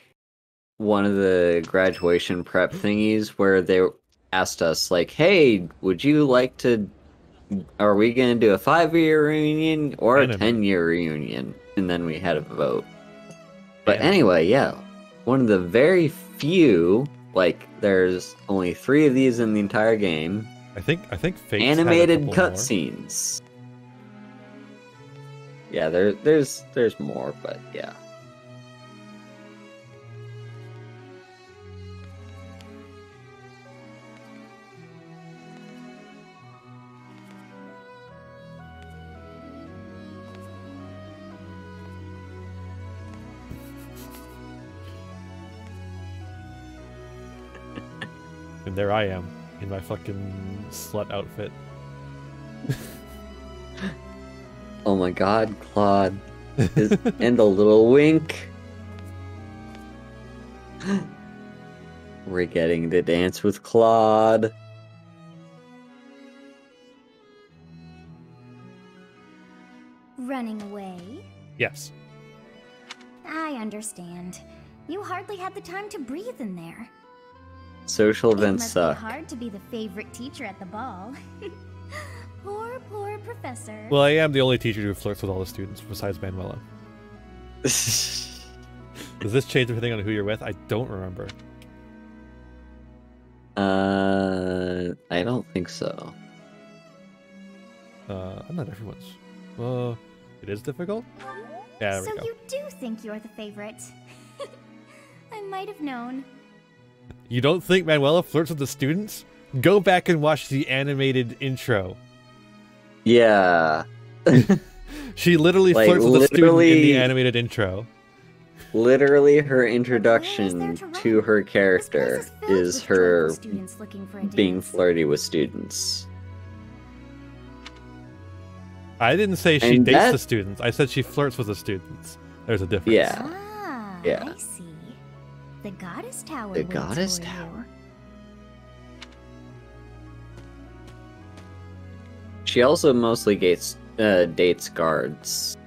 one of the graduation prep thingies where they asked us, like, hey, would you like to, are we going to do a 5-year reunion or a 10-year reunion? And then we had a vote. But anyway, yeah, one of the very few, like, there's only 3 of these in the entire game.
I think Fate's
animated
had a couple more.
cutscenes. Yeah, there's more, but yeah.
And there I am in my fucking slut outfit.
Oh my god, Claude. And a little wink. We're getting to dance with Claude.
Running away?
Yes.
I understand. You hardly had the time to breathe in there.
Social
It
events
must
suck.
be hard to be the favorite teacher at the ball. Poor professor.
Well, I am the only teacher who flirts with all the students besides Manuela. Does this change everything on who you're with? I don't remember.
I don't think so.
I'm not everyone's. Well, it is difficult? Yeah, there
So
we go.
you do think you're the favorite. I might have known.
You don't think Manuela flirts with the students? Go back and watch the animated intro.
Yeah.
She literally
Like,
flirts with the student in the
literally-
animated intro.
Literally, her
What is
introduction
there to
to her
This
character
place filled
is
with
her
joyful students looking for a
being
dance.
flirty with students.
I didn't say she
And
dates
that-
the students. I said she flirts with the students. There's a difference.
Yeah.
Ah,
Yeah.
I see. The goddess tower.
The
waits
goddess
for you.
tower. She also mostly dates guards,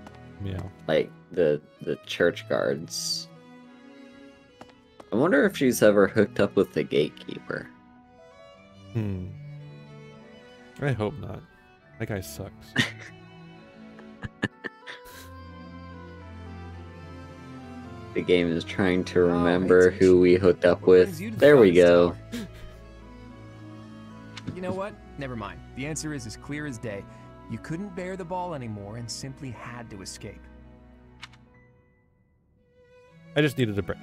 Yeah.
like the church guards. I wonder if she's ever hooked up with the gatekeeper.
I hope not. That guy sucks.
The game is trying to
Oh,
remember
hey,
who we hooked up
What brings
with.
you to the
There we
goddess
go.
tower? You know what? Never mind. The answer is as clear as day. You couldn't bear the ball anymore and simply had to escape.
I just needed a break.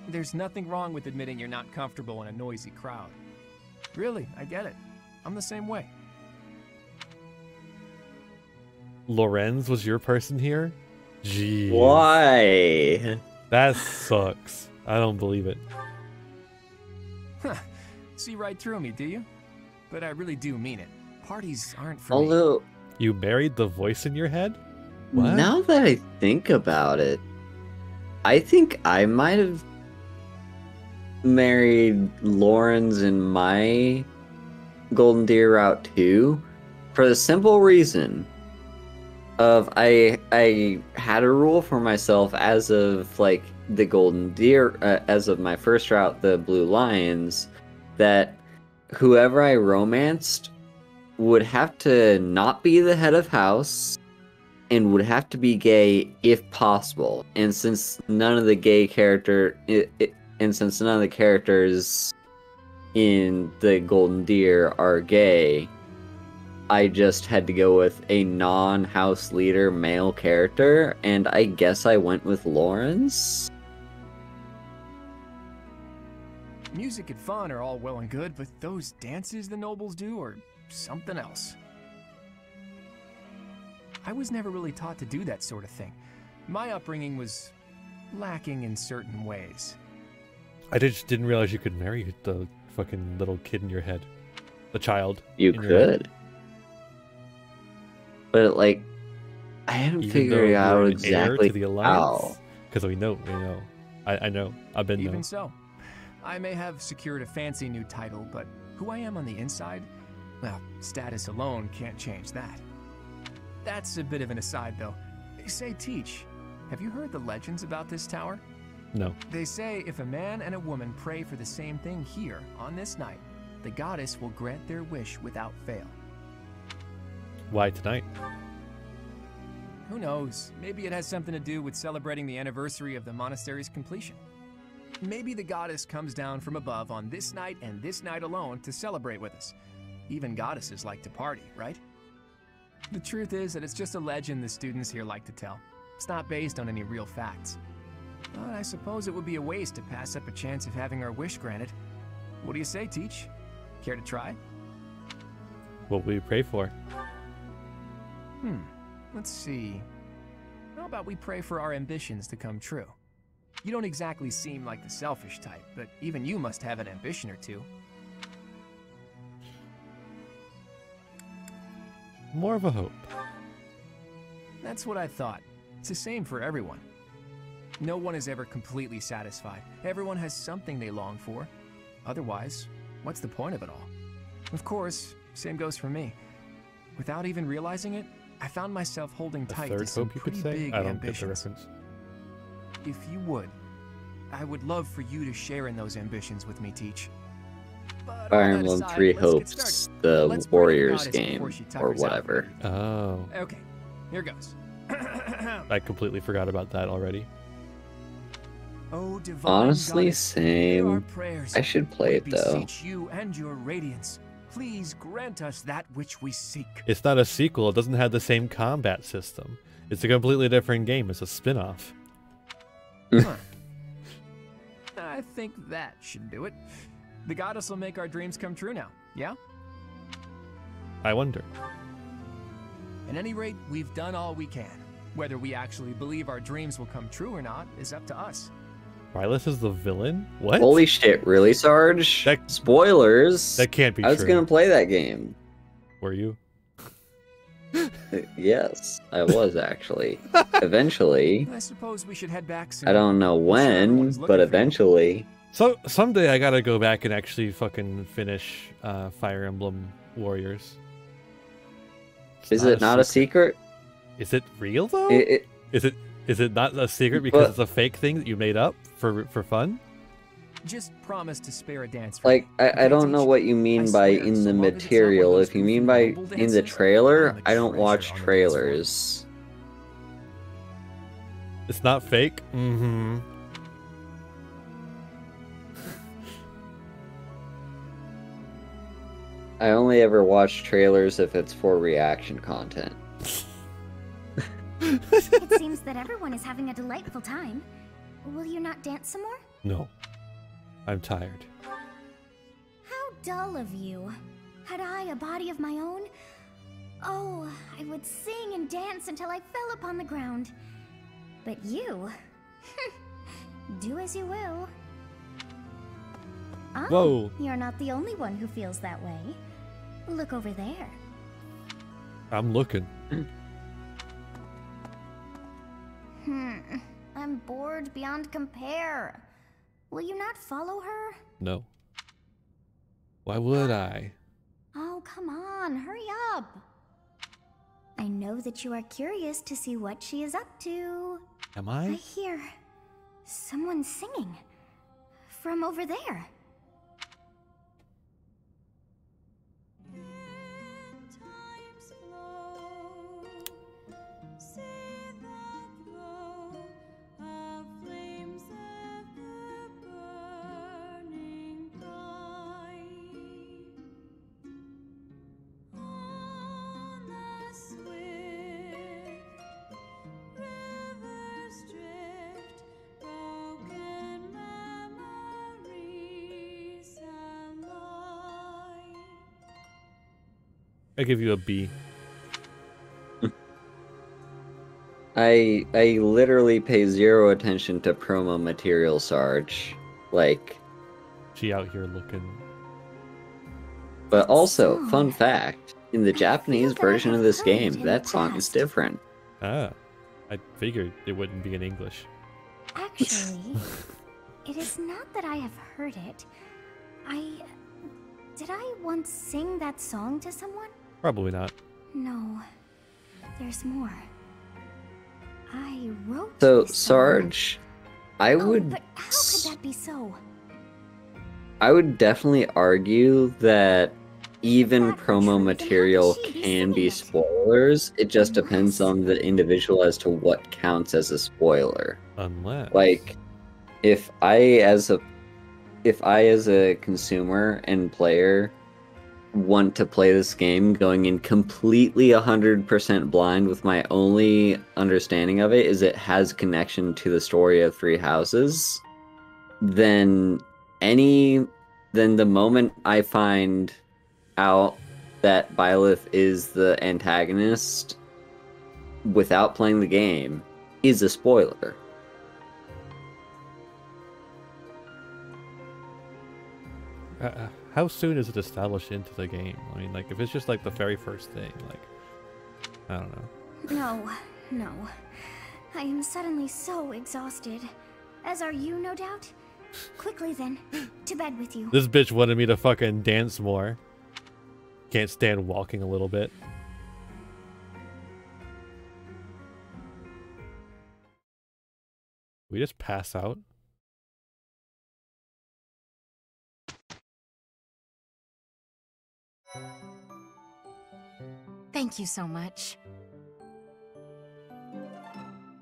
There's nothing wrong with admitting you're not comfortable in a noisy crowd. Really, I get it. I'm the same way.
Lorenz was your person here? Jeez.
Why?
That sucks. I don't believe it.
See right through me, do you? But I really do mean it. Parties aren't for me.
Although,
You married the voice in your head? What?
now that I think about it, I think I might have married Lawrence in my Golden Deer route too, for the simple reason of I had a rule for myself as of like the Golden Deer, as of my first route, the Blue Lions, that whoever I romanced would have to not be the head of house and would have to be gay if possible. And since none of the characters in the Golden Deer are gay, I just had to go with a non-house leader male character, and I guess I went with Lawrence.
Music and fun are all well and good, but those dances the nobles do are something else. I was never really taught to do that sort of thing. My upbringing was lacking in certain ways.
I just didn't realize you could marry the fucking little kid in your head. The child.
You
in your head.
could. But, like, I haven't
Even
figured
though you're
out
an heir
exactly
to the
how.
alliance. Because we know. I know. I've been
Even
there.
so, I may have secured a fancy new title, but who I am on the inside, well, status alone can't change that. That's a bit of an aside, though. Say, Teach, have you heard the legends about this tower?
No.
They say if a man and a woman pray for the same thing here on this night, the goddess will grant their wish without fail.
Why tonight?
Who knows? Maybe it has something to do with celebrating the anniversary of the monastery's completion. Maybe the goddess comes down from above on this night and this night alone to celebrate with us. Even goddesses like to party, right? The truth is that it's just a legend the students here like to tell. It's not based on any real facts. But I suppose it would be a waste to pass up a chance of having our wish granted. What do you say, Teach? Care to try?
What will you pray for?
Let's see. How about we pray for our ambitions to come true? You don't exactly seem like the selfish type, but even you must have an ambition or two.
More of a hope.
That's what I thought. It's the same for everyone. No one is ever completely satisfied. Everyone has something they long for. Otherwise, what's the point of it all? Of course, same goes for me. Without even realizing it, I found myself holding tight to some pretty big ambitions. If you would, I would love for you to share in those ambitions with me, Teach.
Fire Emblem 3 Hopes, the Warriors game, or whatever.
Oh.
Okay, here goes.
I completely forgot about that already.
Oh, divine
Honestly,
goddess,
same. I should play it though.
You and your radiance. Please grant us that which we seek.
It's not a sequel. It doesn't have the same combat system. It's a completely different game. It's a spin-off.
Huh. I think that should do it. The goddess will make our dreams come true now, yeah?
I wonder.
At any rate, we've done all we can. Whether we actually believe our dreams will come true or not is up to us.
Rylus is the villain? What?
Holy shit, really, Sarge? Spoilers!
That can't be
true. I was gonna play that game.
Were you?
Yes, I was actually. Eventually.
I suppose we should head back soon.
I don't know when, but eventually.
So someday I gotta go back and actually fucking finish Fire Emblem Warriors.
Is it not a secret?
Is it real though? Is it not a secret because it's a fake thing that you made up for fun?
Just promise to spare a dance.
Like, I don't know what you mean by in the material. If you mean by in the trailer, I don't watch trailers.
It's not fake? Mm-hmm.
I only ever watch trailers if it's for reaction content.
It seems that everyone is having a delightful time. Will you not dance some more?
No. I'm tired.
How dull of you. Had I a body of my own? Oh, I would sing and dance until I fell upon the ground. But you... do as you will. Oh,
whoa.
You're not the only one who feels that way. Look over there.
I'm looking.
I'm bored beyond compare. Will you not follow her?
No. Why would I?
Oh, come on, hurry up. I know that you are curious to see what she is up to.
Am I?
I hear someone singing from over there.
I give you a B.
I literally pay zero attention to promo material, Sarge. Like,
she out here looking.
But also, fun fact, in the Japanese version of this game, that song is different.
Ah, I figured it wouldn't be in English.
Actually, it is not that I have heard it. Did I once sing that song to someone?
Probably not.
No, there's more. I wrote
So,
this
Sarge, I would...
But how could that be so?
I would definitely argue that even promo material can be spoilers. It just depends on the individual as to what counts as a spoiler.
Unless...
Like, if I as a consumer and player want to play this game going in completely 100% blind with my only understanding of it is it has connection to the story of Three Houses, then the moment I find out that Byleth is the antagonist without playing the game is a spoiler.
how soon is it established into the game? I mean, like, if it's just like the very first thing, like, I don't know.
No. I am suddenly so exhausted. As are you, no doubt? Quickly then, to bed with you.
This bitch wanted me to fucking dance more. Can't stand walking a little bit. We just pass out?
Thank you so much.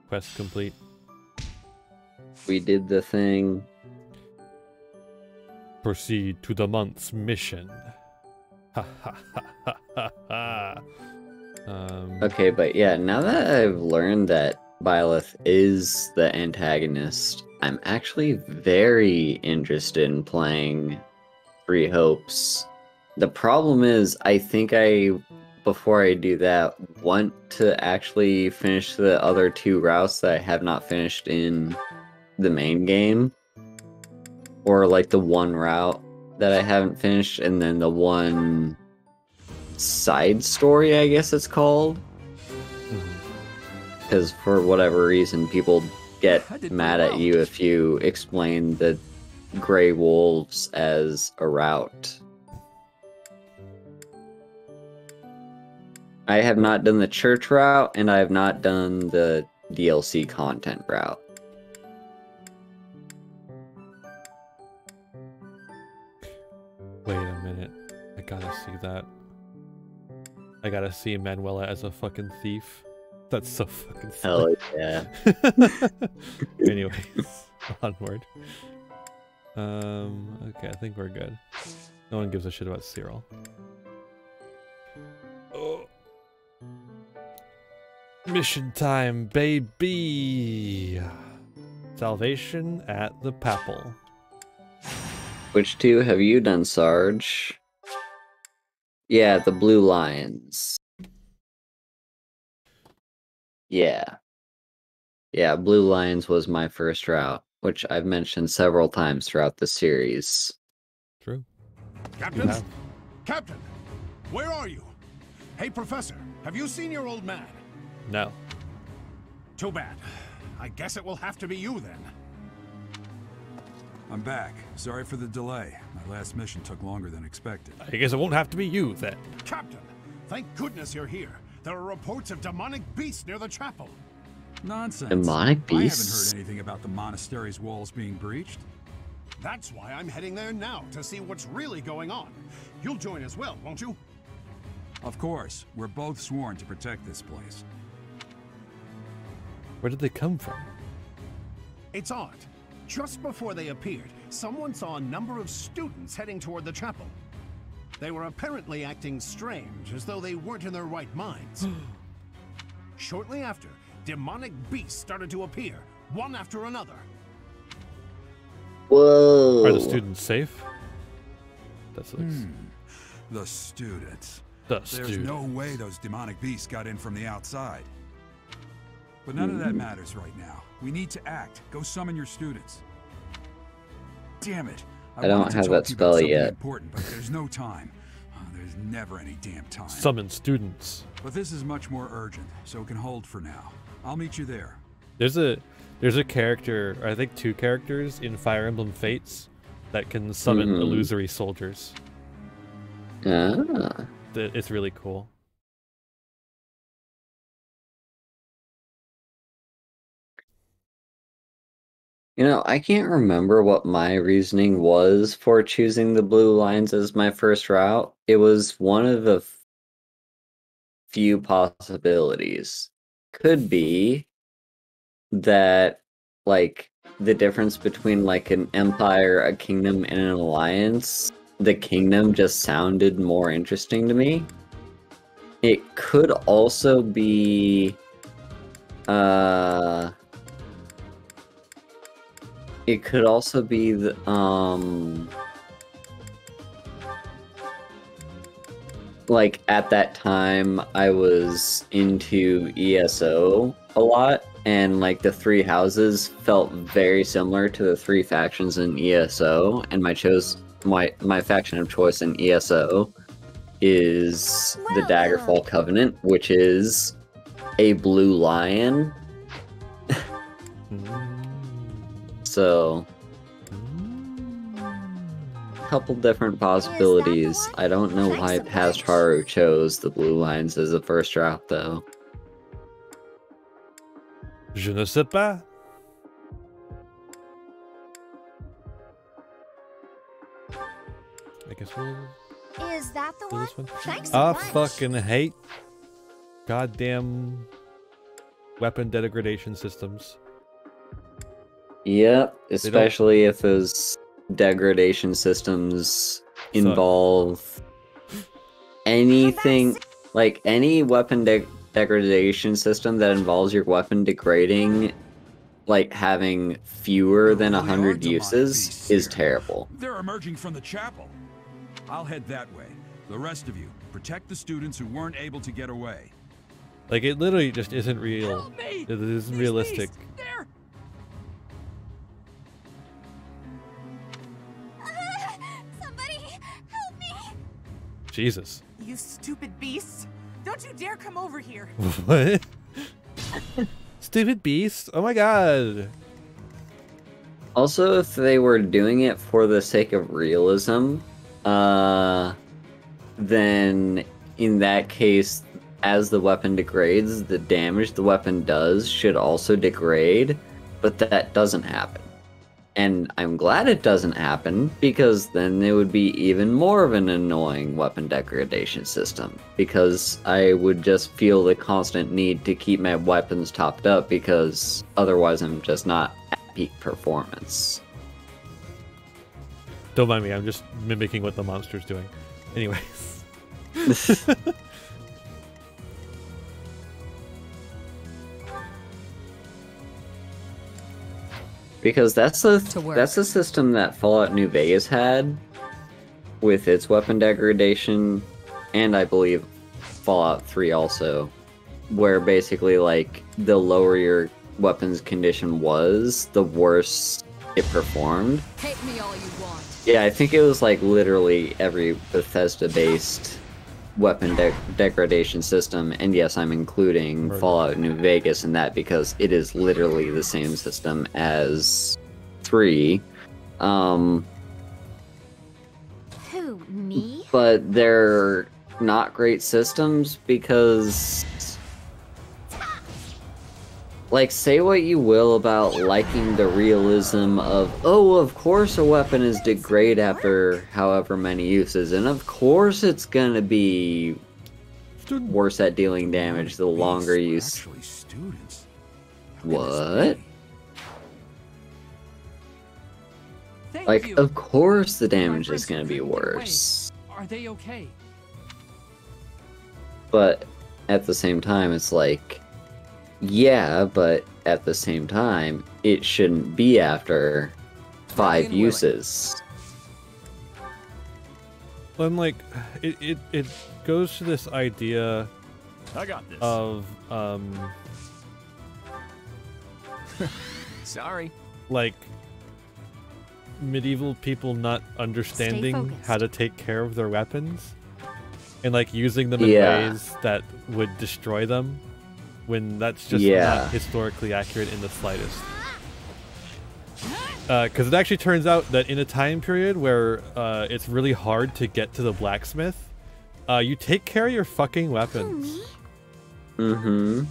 Quest complete.
We did the thing.
Proceed to the month's mission. Ha ha ha ha ha ha.
Okay, but yeah, now that I've learned that Byleth is the antagonist, I'm actually very interested in playing Three Hopes. The problem is, I think before I do that, want to actually finish the other two routes that I have not finished in the main game. Or like the one route that I haven't finished, and then the one side story, I guess it's called. Because for whatever reason, people get mad at you if you explain the Grey Wolves as a route. I have not done the church route, and I have not done the DLC content route.
Wait a minute. I gotta see that. I gotta see Manuela as a fucking thief. That's so fucking silly.
Hell yeah.
Anyways, onward. Okay, I think we're good. No one gives a shit about Cyril. Oh. Mission time, baby! Salvation at the Papal.
Which two have you done, Sarge? Yeah, the Blue Lions. Yeah. Yeah, Blue Lions was my first route, which I've mentioned several times throughout the series.
True.
Captain? Captain! Where are you? Hey, Professor, have you seen your old man?
No.
Too bad. I guess it will have to be you then.
I'm back. Sorry for the delay. My last mission took longer than expected.
I guess it won't have to be you then.
Captain, thank goodness you're here. There are reports of demonic beasts near the chapel.
Nonsense.
Demonic beasts?
I haven't heard anything about the monastery's walls being breached.
That's why I'm heading there now, to see what's really going on. You'll join as well, won't you?
Of course. We're both sworn to protect this place.
Where did they come from?
It's odd. Just before they appeared, someone saw a number of students heading toward the chapel. They were apparently acting strange, as though they weren't in their right minds. Shortly after, demonic beasts started to appear, one after another.
Whoa!
Are the students safe? That's
The students.
The
There's no way those demonic beasts got in from the outside. But none of that matters right now. We need to act. Go summon your students. Damn it.
I don't have that spell yet.
Important, but there's no time. There's never any damn time.
Summon students.
But this is much more urgent, so it can hold for now. I'll meet you there.
There's a character, or I think two characters in Fire Emblem Fates that can summon illusory soldiers.
Ah.
It's really cool.
You know, I can't remember what my reasoning was for choosing the Blue Lines as my first route. It was one of the few possibilities. Could be that, like, the difference between, like, an empire, a kingdom, and an alliance, the kingdom just sounded more interesting to me. It could also be, it could also be the, like, at that time, I was into ESO a lot, and, like, the three houses felt very similar to the three factions in ESO, and my faction of choice in ESO is the Daggerfall Covenant, which is a blue lion. So, a couple different possibilities. I don't know why past Haru chose the blue lions as the first draft, though.
Je ne sais pas. I guess we'll...
Is that the
do
one?
this one?
Thanks
I
a bunch.
fucking hate goddamn weapon degradation systems.
Yep, especially if those degradation systems involve anything, like any weapon degradation system that involves your weapon degrading, like having fewer than 100 uses, is terrible.
They're emerging from the chapel. I'll head that way. The rest of you, protect the students who weren't able to get away.
Like, it literally just isn't real. It isn't realistic.
Somebody help me!
Jesus.
You stupid beasts! Don't you dare come over here!
What? Stupid beast? Oh my god.
Also, if they were doing it for the sake of realism, then in that case, as the weapon degrades, the damage the weapon does should also degrade, but that doesn't happen. And I'm glad it doesn't happen, because then it would be even more of an annoying weapon degradation system, because I would just feel the constant need to keep my weapons topped up, because otherwise I'm just not at peak performance.
Don't mind me, I'm just mimicking what the monster's doing. Anyways.
Because that's the system that Fallout New Vegas had with its weapon degradation, and I believe Fallout 3 also, where basically like the lower your weapon's condition was, the worse it performed.
Hate me all you want.
Yeah, I think it was like literally every Bethesda-based weapon degradation system, and yes, I'm including Fallout New Vegas in that because it is literally the same system as 3.
Who, me?
But they're not great systems because, like, say what you will about liking the realism of, oh, of course a weapon is degrade after however many uses, and of course it's gonna be worse at dealing damage the longer you... What? Like, of course the damage is gonna be worse.
Are they okay?
But at the same time, it's like, yeah, but at the same time, it shouldn't be after 5 uses.
Well, I'm like, it goes to this idea
I got this.
of,
Sorry.
like, medieval people not understanding how to take care of their weapons and like using them in ways that would destroy them, when that's just not historically accurate in the slightest. Because it actually turns out that in a time period where it's really hard to get to the blacksmith, you take care of your fucking weapons.
Mm-hmm.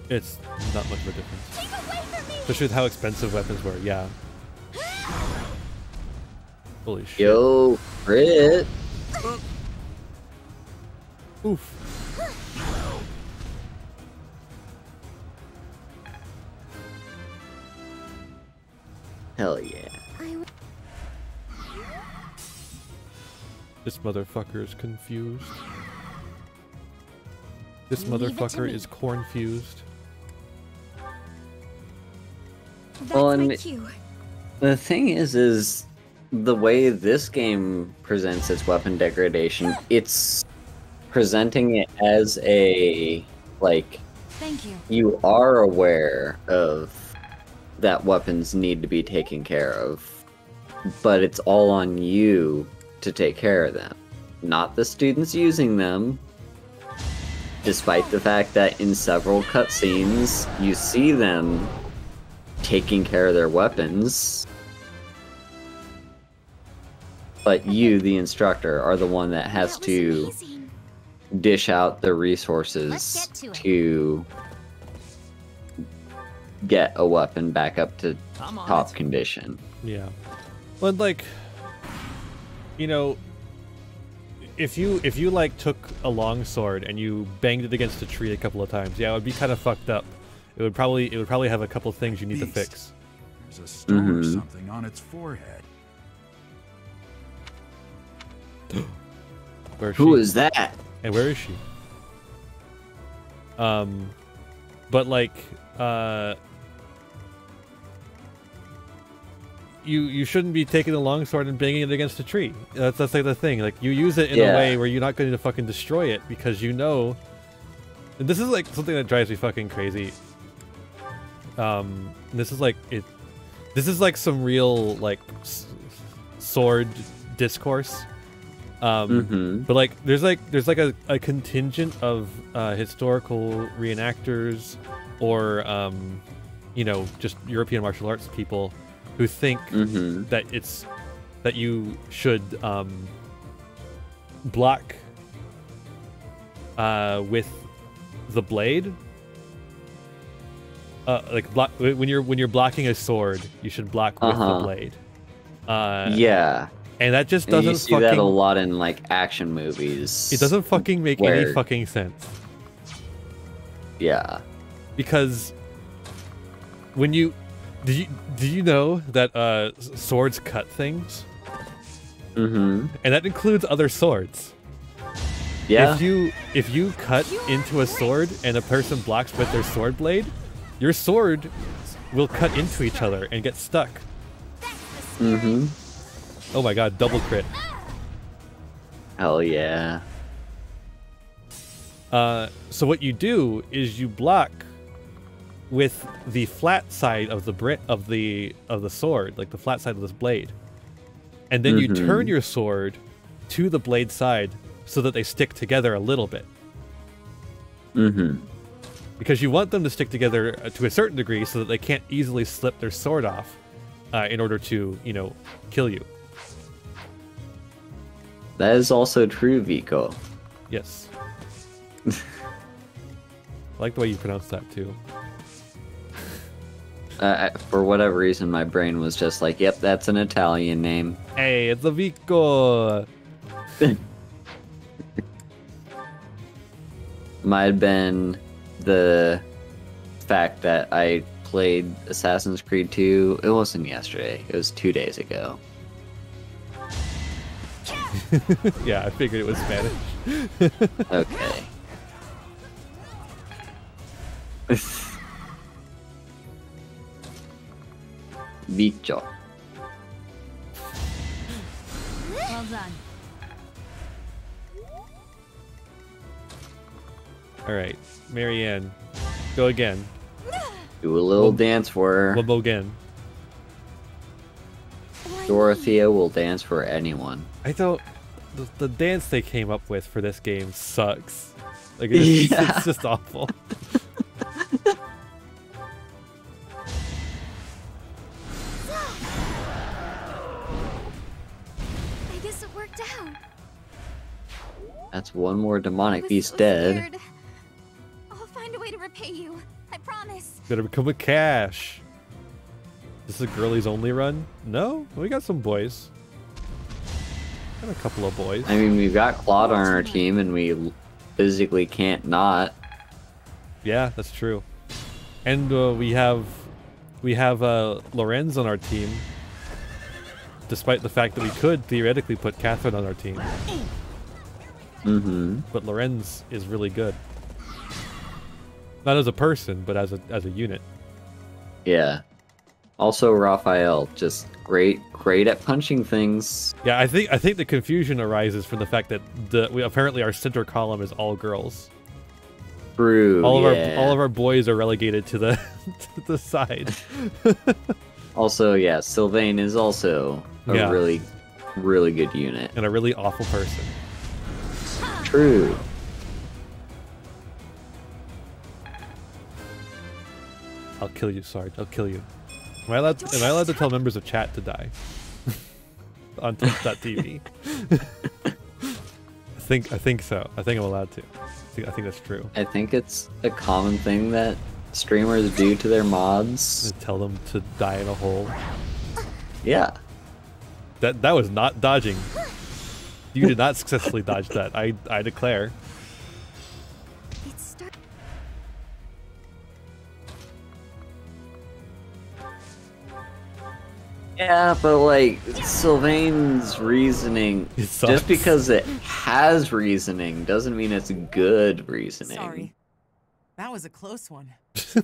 It's not much of a difference. Especially with how expensive weapons were, yeah. Holy shit.
Yo, crit.
Oof.
Hell yeah.
This motherfucker is confused. This motherfucker is cornfused.
Well, and the thing is the way this game presents its weapon degradation, it's presenting it as a, like,
Thank you.
You are aware of that weapons need to be taken care of, but it's all on you to take care of them, not the students using them. Despite the fact that in several cutscenes you see them taking care of their weapons, but you, the instructor, are the one that has to dish out the resources to get a weapon back up to top condition.
Yeah. But like, you know, if you like took a long sword and you banged it against a tree a couple of times, yeah, it would be kind of fucked up. It would probably have a couple of things you need to fix.
There's a star or something on its forehead.
Who is that?
And where is she? But like, you shouldn't be taking the longsword and banging it against a tree. That's like the thing. Like, you use it in a way where you're not going to fucking destroy it, because you know. And this is like something that drives me fucking crazy. This is like it. This is like some real like sword discourse. But like there's like a contingent of historical reenactors or you know, just European martial arts people who think that you should block with the blade. Like block when you're blocking a sword, you should block with the blade.
Yeah.
And that just doesn't.
You see that a lot in like action movies.
It doesn't fucking make any fucking sense.
Yeah.
Because when you do you know that swords cut things? And that includes other swords.
Yeah.
If you cut into a sword and a person blocks with their sword blade, your sword will cut into each other and get stuck. Oh my god, double crit.
Hell yeah.
So what you do is you block with the flat side of the sword, like the flat side of this blade. And then you turn your sword to the blade side so that they stick together a little bit. Because you want them to stick together to a certain degree so that they can't easily slip their sword off in order to, you know, kill you.
That is also true, Vico.
Yes. I like the way you pronounce that too.
For whatever reason, my brain was just like, yep, that's an Italian name.
Hey, it's a Vico!
Might have been the fact that I played Assassin's Creed 2. It wasn't yesterday. It was 2 days ago.
Yeah, I figured it was Spanish.
Okay. Bicho.
Well done.
Alright, Marianne, go again.
Do a little dance for her.
We'll go again.
Dorothea will dance for anyone.
I don't... The dance they came up with for this game sucks. Like, it's just awful.
I guess it worked out.
That's one more demonic beast dead.
Scared. I'll find a way to repay you. I promise.
Gotta become a cash. This is a girlies only run? No? We got some boys. Got a couple of boys.
I mean, we've got Claude on our team, and we physically can't not.
Yeah, that's true. And we have Lorenz on our team, despite the fact that we could theoretically put Catherine on our team. But Lorenz is really good. Not as a person, but as a unit.
Yeah. Also, Raphael, just great at punching things.
Yeah, I think the confusion arises from the fact that apparently our center column is all girls.
True.
All of our boys are relegated to the to the side.
Also, yeah, Sylvain is also a really good unit
and a really awful person.
True.
I'll kill you, Sarge. I'll kill you. Am I allowed to tell members of chat to die? On Twitch.tv. I think so. I think I'm allowed to. I think that's true.
I think it's a common thing that streamers do to their mods.
They tell them to die in a hole.
Yeah.
That was not dodging. You did not successfully dodge that. I declare.
Yeah, but like Sylvain's reasoning, just because it has reasoning doesn't mean it's good reasoning.
Sorry. That was a close one.
A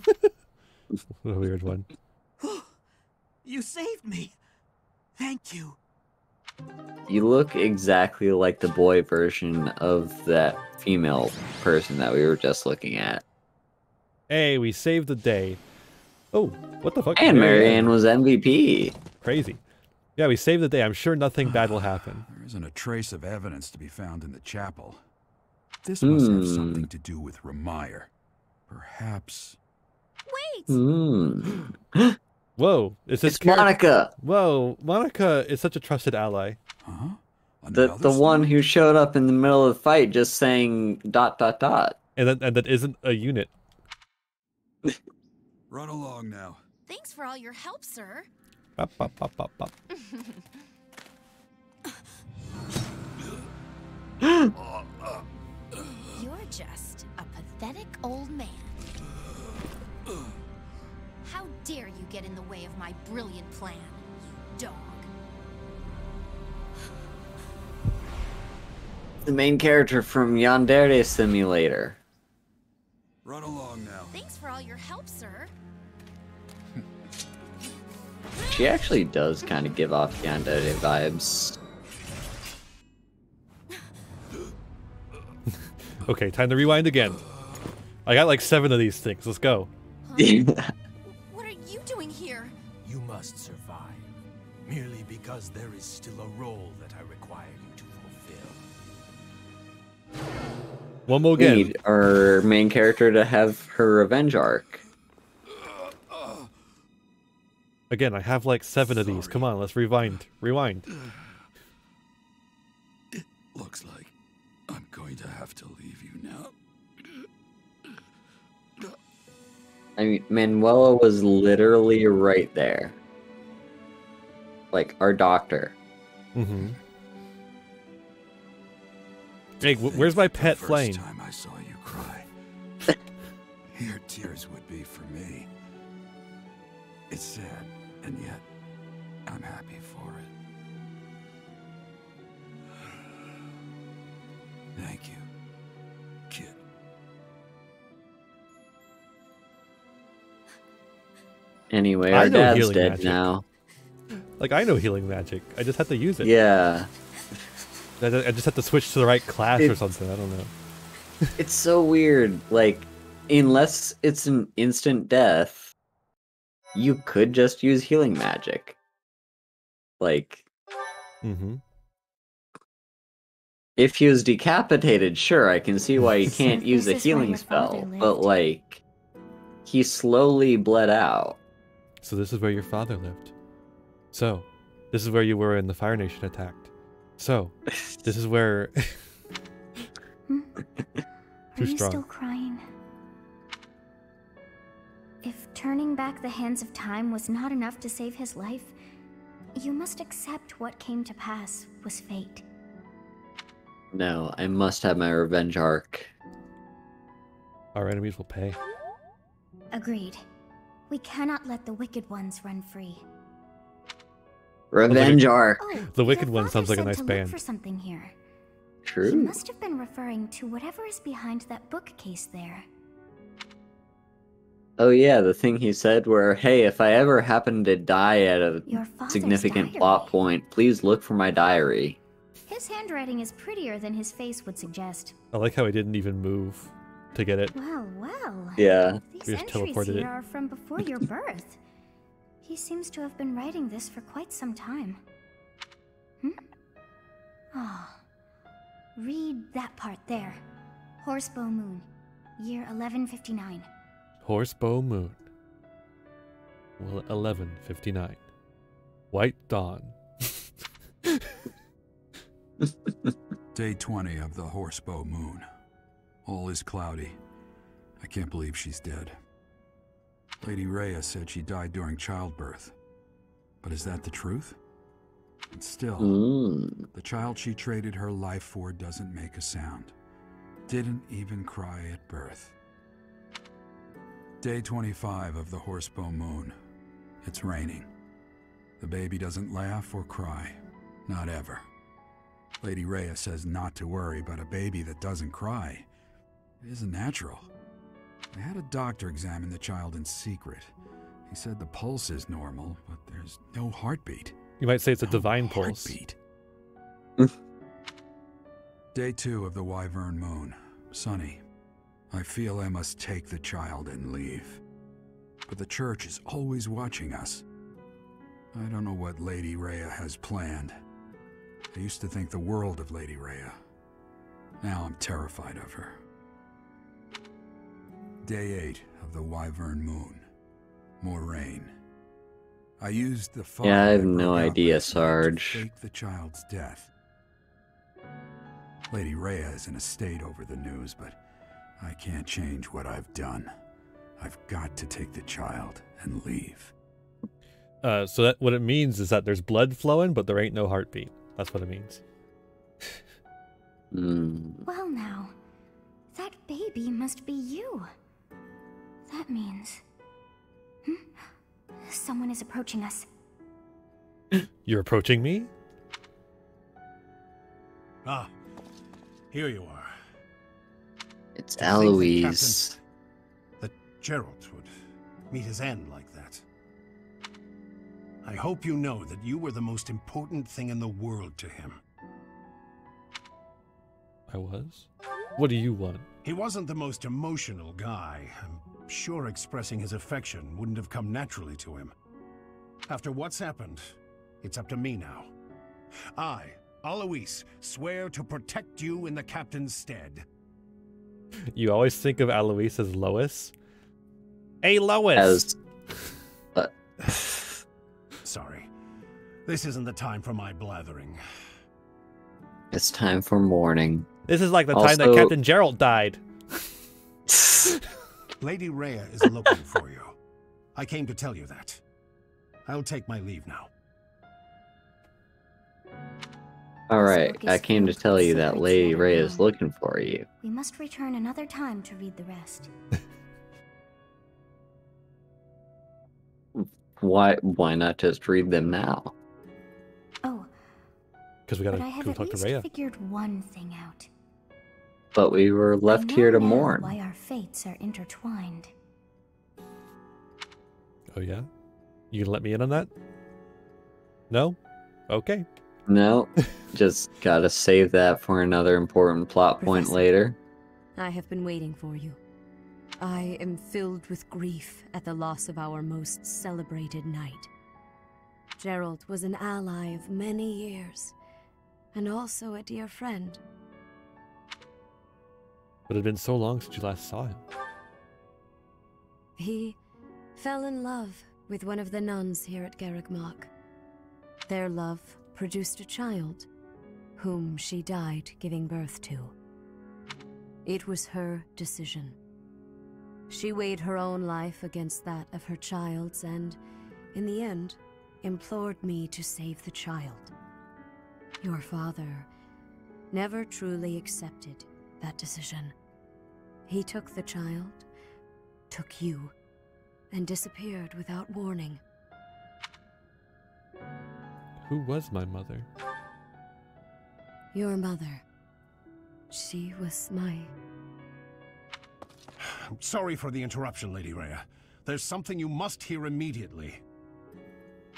weird one.
You saved me. Thank you.
You look exactly like the boy version of that female person that we were just looking at.
Hey, we saved the day. Oh, what the fuck?
And Marianne was MVP.
Crazy. Yeah, we saved the day. I'm sure nothing bad will happen.
There isn't a trace of evidence to be found in the chapel. This must have something to do with Ramire. Perhaps...
Wait!
Whoa,
it's Monica!
Whoa, Monica is such a trusted ally.
Huh?
The one who showed up in the middle of the fight just saying ... And
that isn't a unit.
Run along now.
Thanks for all your help, sir.
Bop, bop, bop, bop, bop.
You're just a pathetic old man. How dare you get in the way of my brilliant plan, you dog.
The main character from Yandere Simulator.
Run along now.
Thanks for all your help, sir.
She actually does kind of give off Yandere vibes.
Okay, time to rewind again. I got like 7 of these things. Let's go.
What are you doing here?
You must survive, merely because there is still a role that I require you to fulfill.
One more
We
again.
need our main character to have her revenge arc.
Again, I have like 7 of these. Come on, let's rewind. Rewind.
It looks like I'm going to have to leave you now.
I mean, Manuela was literally right there. Like, our doctor.
Mm-hmm. Hey, where's my pet Flame?
The first time I saw you cry, your tears would be for me. It's sad, and yet I'm happy for it. Thank you, kid.
Anyway, our dad's dead now.
Like, I know healing magic. I just have to use it.
Yeah.
I just have to switch to the right class or something. I don't know.
It's so weird. Like, unless it's an instant death, you could just use healing magic. Like, if he was decapitated, sure, I can see why he can't use a healing spell. But, like, he slowly bled out.
So this is where your father lived. So, this is where you were in the Fire Nation attacked. So, this is where...
Are you still crying? If turning back the hands of time was not enough to save his life, you must accept what came to pass was fate.
No, I must have my revenge arc.
Our enemies will pay.
Agreed. We cannot let the wicked ones run free.
Revenge arc.
Oh,
the Wicked One sounds like a nice band.
Look for something here.
True.
He must have been referring to whatever is behind that bookcase there.
Oh yeah, the thing he said where, hey, if I ever happen to die at a
Your father's
significant
diary.
plot point, please look for my diary.
His handwriting is prettier than his face would suggest.
I like how he didn't even move to get it.
Well, well.
Yeah.
These
We just
entries
teleported
here
it.
are from before your birth. He seems to have been writing this for quite some time. Oh. Read that part there. Horsebow Moon, year 1159.
Horsebow Moon. Well, 11:59. White Dawn.
Day 20 of the Horsebow Moon. All is cloudy. I can't believe she's dead. Lady Rhea said she died during childbirth. But is that the truth? And still, the child she traded her life for doesn't make a sound. Didn't even cry at birth. Day 25 of the Horsebow Moon. It's raining. The baby doesn't laugh or cry. Not ever. Lady Rhea says not to worry, but a baby that doesn't cry isn't natural. I had a doctor examine the child in secret. He said the pulse is normal, but there's no heartbeat.
You might say it's a divine pulse.
Heartbeat. Day 2 of the Wyvern Moon. Sunny. I feel I must take the child and leave. But the church is always watching us. I don't know what Lady Rhea has planned. I used to think the world of Lady Rhea. Now I'm terrified of her. Day 8 of the Wyvern Moon. More rain. I used the fire.
Yeah, I have
that
no
broke out
idea,
last night to
Sarge.
fake the child's death. Lady Rhea is in a state over the news, but I can't change what I've done. I've got to take the child and leave.
So that what it means is that there's blood flowing, but there ain't no heartbeat. That's what it means.
Well now, that baby must be you. That means... Someone is approaching us.
You're approaching me?
Ah, here you are.
It's
To think that
Eloise.
That Geralt would meet his end like that. I hope you know that you were the most important thing in the world to him.
I was? What do you want?
He wasn't the most emotional guy. I'm sure expressing his affection wouldn't have come naturally to him. After what's happened, it's up to me now. I, Alois, swear to protect you in the captain's stead.
You always think of Alois as Lois? Hey, Lois!
Sorry. This isn't the time for my blathering.
It's time for mourning.
This is like the time that Captain Geralt died.
Lady Rhea is looking for you. I came to tell you that. I'll take my leave now.
Alright, I came to tell you that Lady Rhea is looking for you.
We must return another time to read the rest.
Why not just read them now?
Oh.
Because we gotta
But I have
go
at
talk to
least
Rhea.
figured one thing out.
But we were left here to
I know now
mourn.
why our fates are intertwined.
Oh yeah? You gonna let me in on that? No? Okay.
No, just gotta save that for another important plot point
Professor.
later.
I have been waiting for you. I am filled with grief at the loss of our most celebrated knight. Gerald was an ally of many years, and also a dear friend.
But it had been so long since you last saw him.
He fell in love with one of the nuns here at Garreg-Mach. Their love produced a child, whom she died giving birth to. It was her decision. She weighed her own life against that of her child's and, in the end, implored me to save the child. Your father never truly accepted that decision. He took the child, took you, and disappeared without warning.
Who was my mother?
Your mother. She was my...
I'm sorry for the interruption, Lady Rhea. there's something you must hear immediately.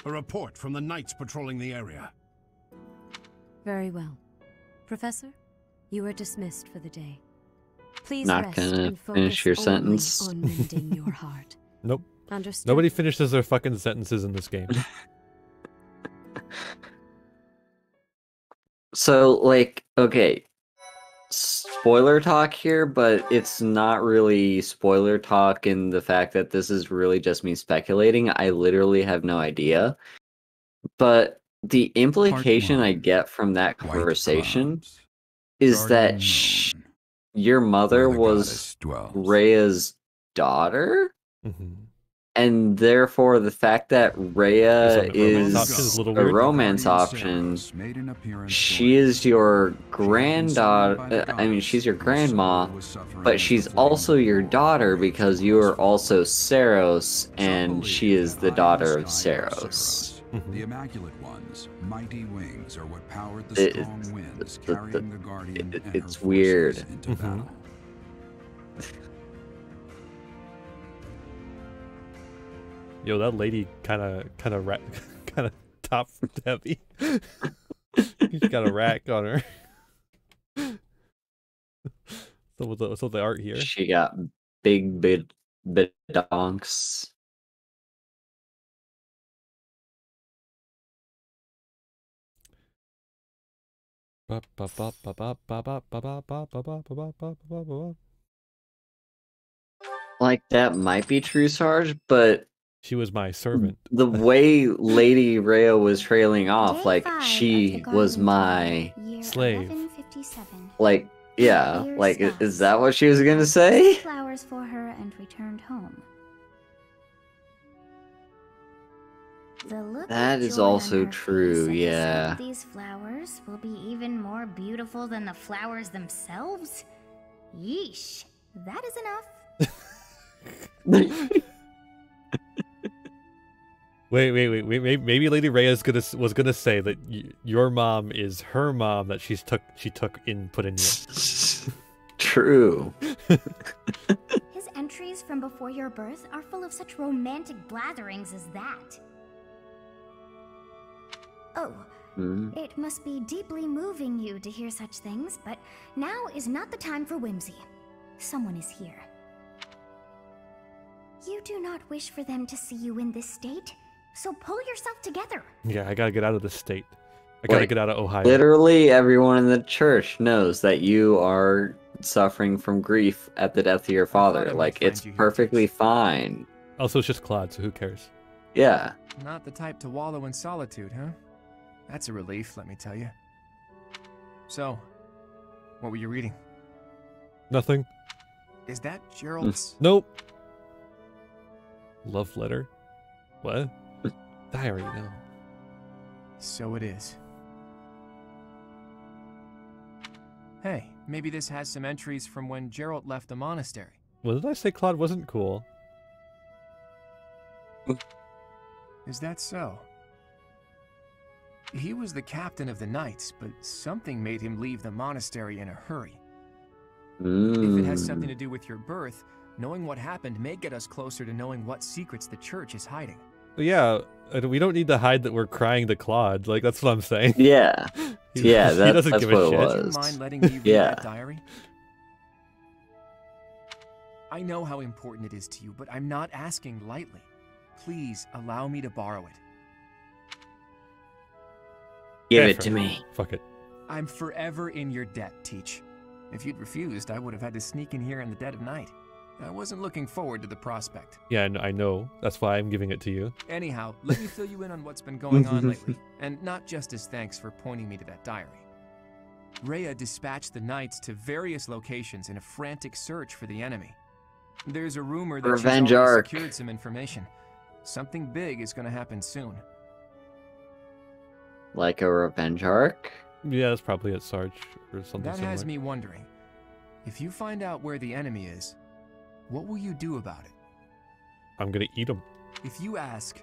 A report from the knights patrolling the area.
Very well. Professor, you are dismissed for the day. Please
Not
rest
gonna
and focus
finish your
only
sentence.
on mending your heart.
Nope.
Understood?
Nobody finishes their fucking sentences in this game.
So, like, okay, spoiler talk here, but it's not really spoiler talk in the fact that this is really just me speculating. I literally have no idea. But the implication I get from that conversation is that your mother was Rhea's daughter? And therefore, the fact that Rhea is a romance option, she is your granddaughter. I mean, she's your grandma, but she's also your daughter because you are also Saros, and she is the daughter of Saros.
The Immaculate One's mighty wings are what powered the strong winds carrying the Guardian and
it's
her
weird.
forces into battle.
Yo, that lady kind of top heavy. She's got a rack on her. So the art here.
She got big donks. Like, that might be true, Sarge, but
she was my servant.
The way Lady Rhea was trailing off, like, she was my
slave.
Like, yeah, like, is that what she was gonna say?
Flowers for her and returned home. The look
That
of
is
joy on
also
her
true,
face at the sight
yeah.
of these flowers will be even more beautiful than the flowers themselves. Yeesh, that is enough.
Wait. Maybe Lady Rhea was gonna say that your mom is her mom that she took in put in you.
True.
His entries from before your birth are full of such romantic blatherings as that. Oh, it must be deeply moving you to hear such things, but now is not the time for whimsy. Someone is here. You do not wish for them to see you in this state, so pull yourself together.
Yeah, I gotta get out of this state. I gotta get out of Ohio.
Literally everyone in the church knows that you are suffering from grief at the death of your father. Like, it's perfectly fine.
Also, it's just Claude, so who cares?
Yeah.
Not the type to wallow in solitude, huh? That's a relief, let me tell you. So, what were you reading?
Nothing.
Is that Gerald's?
Nope. Love letter? What? Diary, no.
So it is. Hey, maybe this has some entries from when Gerald left the monastery.
Well, did I say Claude wasn't cool?
Is that so? He was the captain of the knights, but something made him leave the monastery in a hurry. If it has something to do with your birth, knowing what happened may get us closer to knowing what secrets the church is hiding.
Yeah, we don't need to hide that we're crying to Claude. Like, that's what I'm saying.
Yeah. Yeah,
he doesn't
that's
give
what
a shit.
it was.
Would you mind letting me read that diary? I know how important it is to you, but I'm not asking lightly. Please allow me to borrow it.
Give it to me.
Fuck it.
I'm forever in your debt, Teach. If you'd refused, I would have had to sneak in here in the dead of night. I wasn't looking forward to the prospect.
Yeah, I know. That's why I'm giving it to you.
Anyhow, let me fill you in on what's been going on lately, and not just as thanks for pointing me to that diary. Rhea dispatched the knights to various locations in a frantic search for the enemy. There's a rumor that
Revenge
she's already
arc.
secured some information. Something big is going to happen soon.
Like a revenge arc?
Yeah, that's probably it, Sarge, or something
That
similar.
has me wondering, if you find out where the enemy is, what will you do about it?
I'm gonna eat him.
If you ask,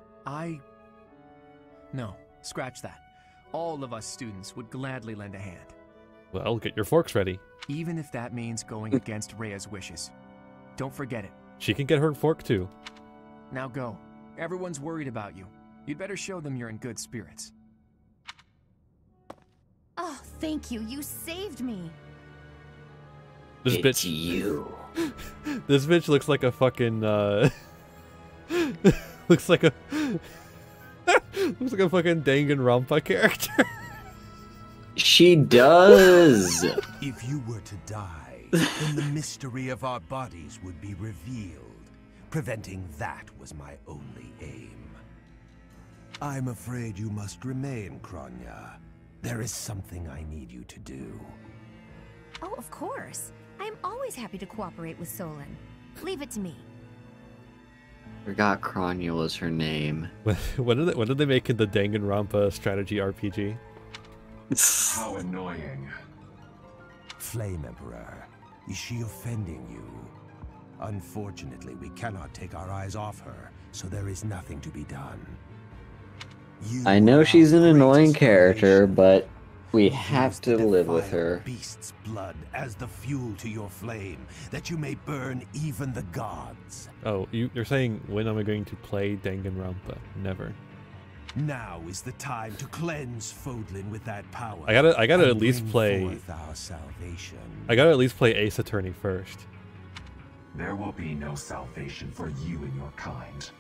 No, scratch that. All of us students would gladly lend a hand.
Well, get your forks ready.
Even if that means going against Rhea's wishes. Don't forget it.
She can get her fork too.
Now go. Everyone's worried about you. You'd better show them you're in good spirits.
Oh, thank you. You saved me.
This
It's
bitch.
you.
This bitch looks like a fucking. Looks like a. Looks like a fucking Danganronpa character.
She does.
If you were to die, then the mystery of our bodies would be revealed. Preventing that was my only aim. I'm afraid you must remain, Kronya. There is something I need you to do.
Oh, of course. I'm always happy to cooperate with Solon. Leave it to me.
Forgot Kronya was her name.
When did they make it the Danganronpa strategy RPG?
How annoying. Flame Emperor, is she offending you? Unfortunately, we cannot take our eyes off her, so there is nothing to be done.
I know she's an annoying character, but we have to live with her.
Beast's blood as the fuel to your flame, that you may burn even the gods.
Oh, you're saying when am I going to play Danganronpa? Never.
Now is the time to cleanse Fodlan with that power.
I gotta at least play.
Our salvation.
I gotta at least play Ace Attorney first.
There will be no salvation for you and your kind.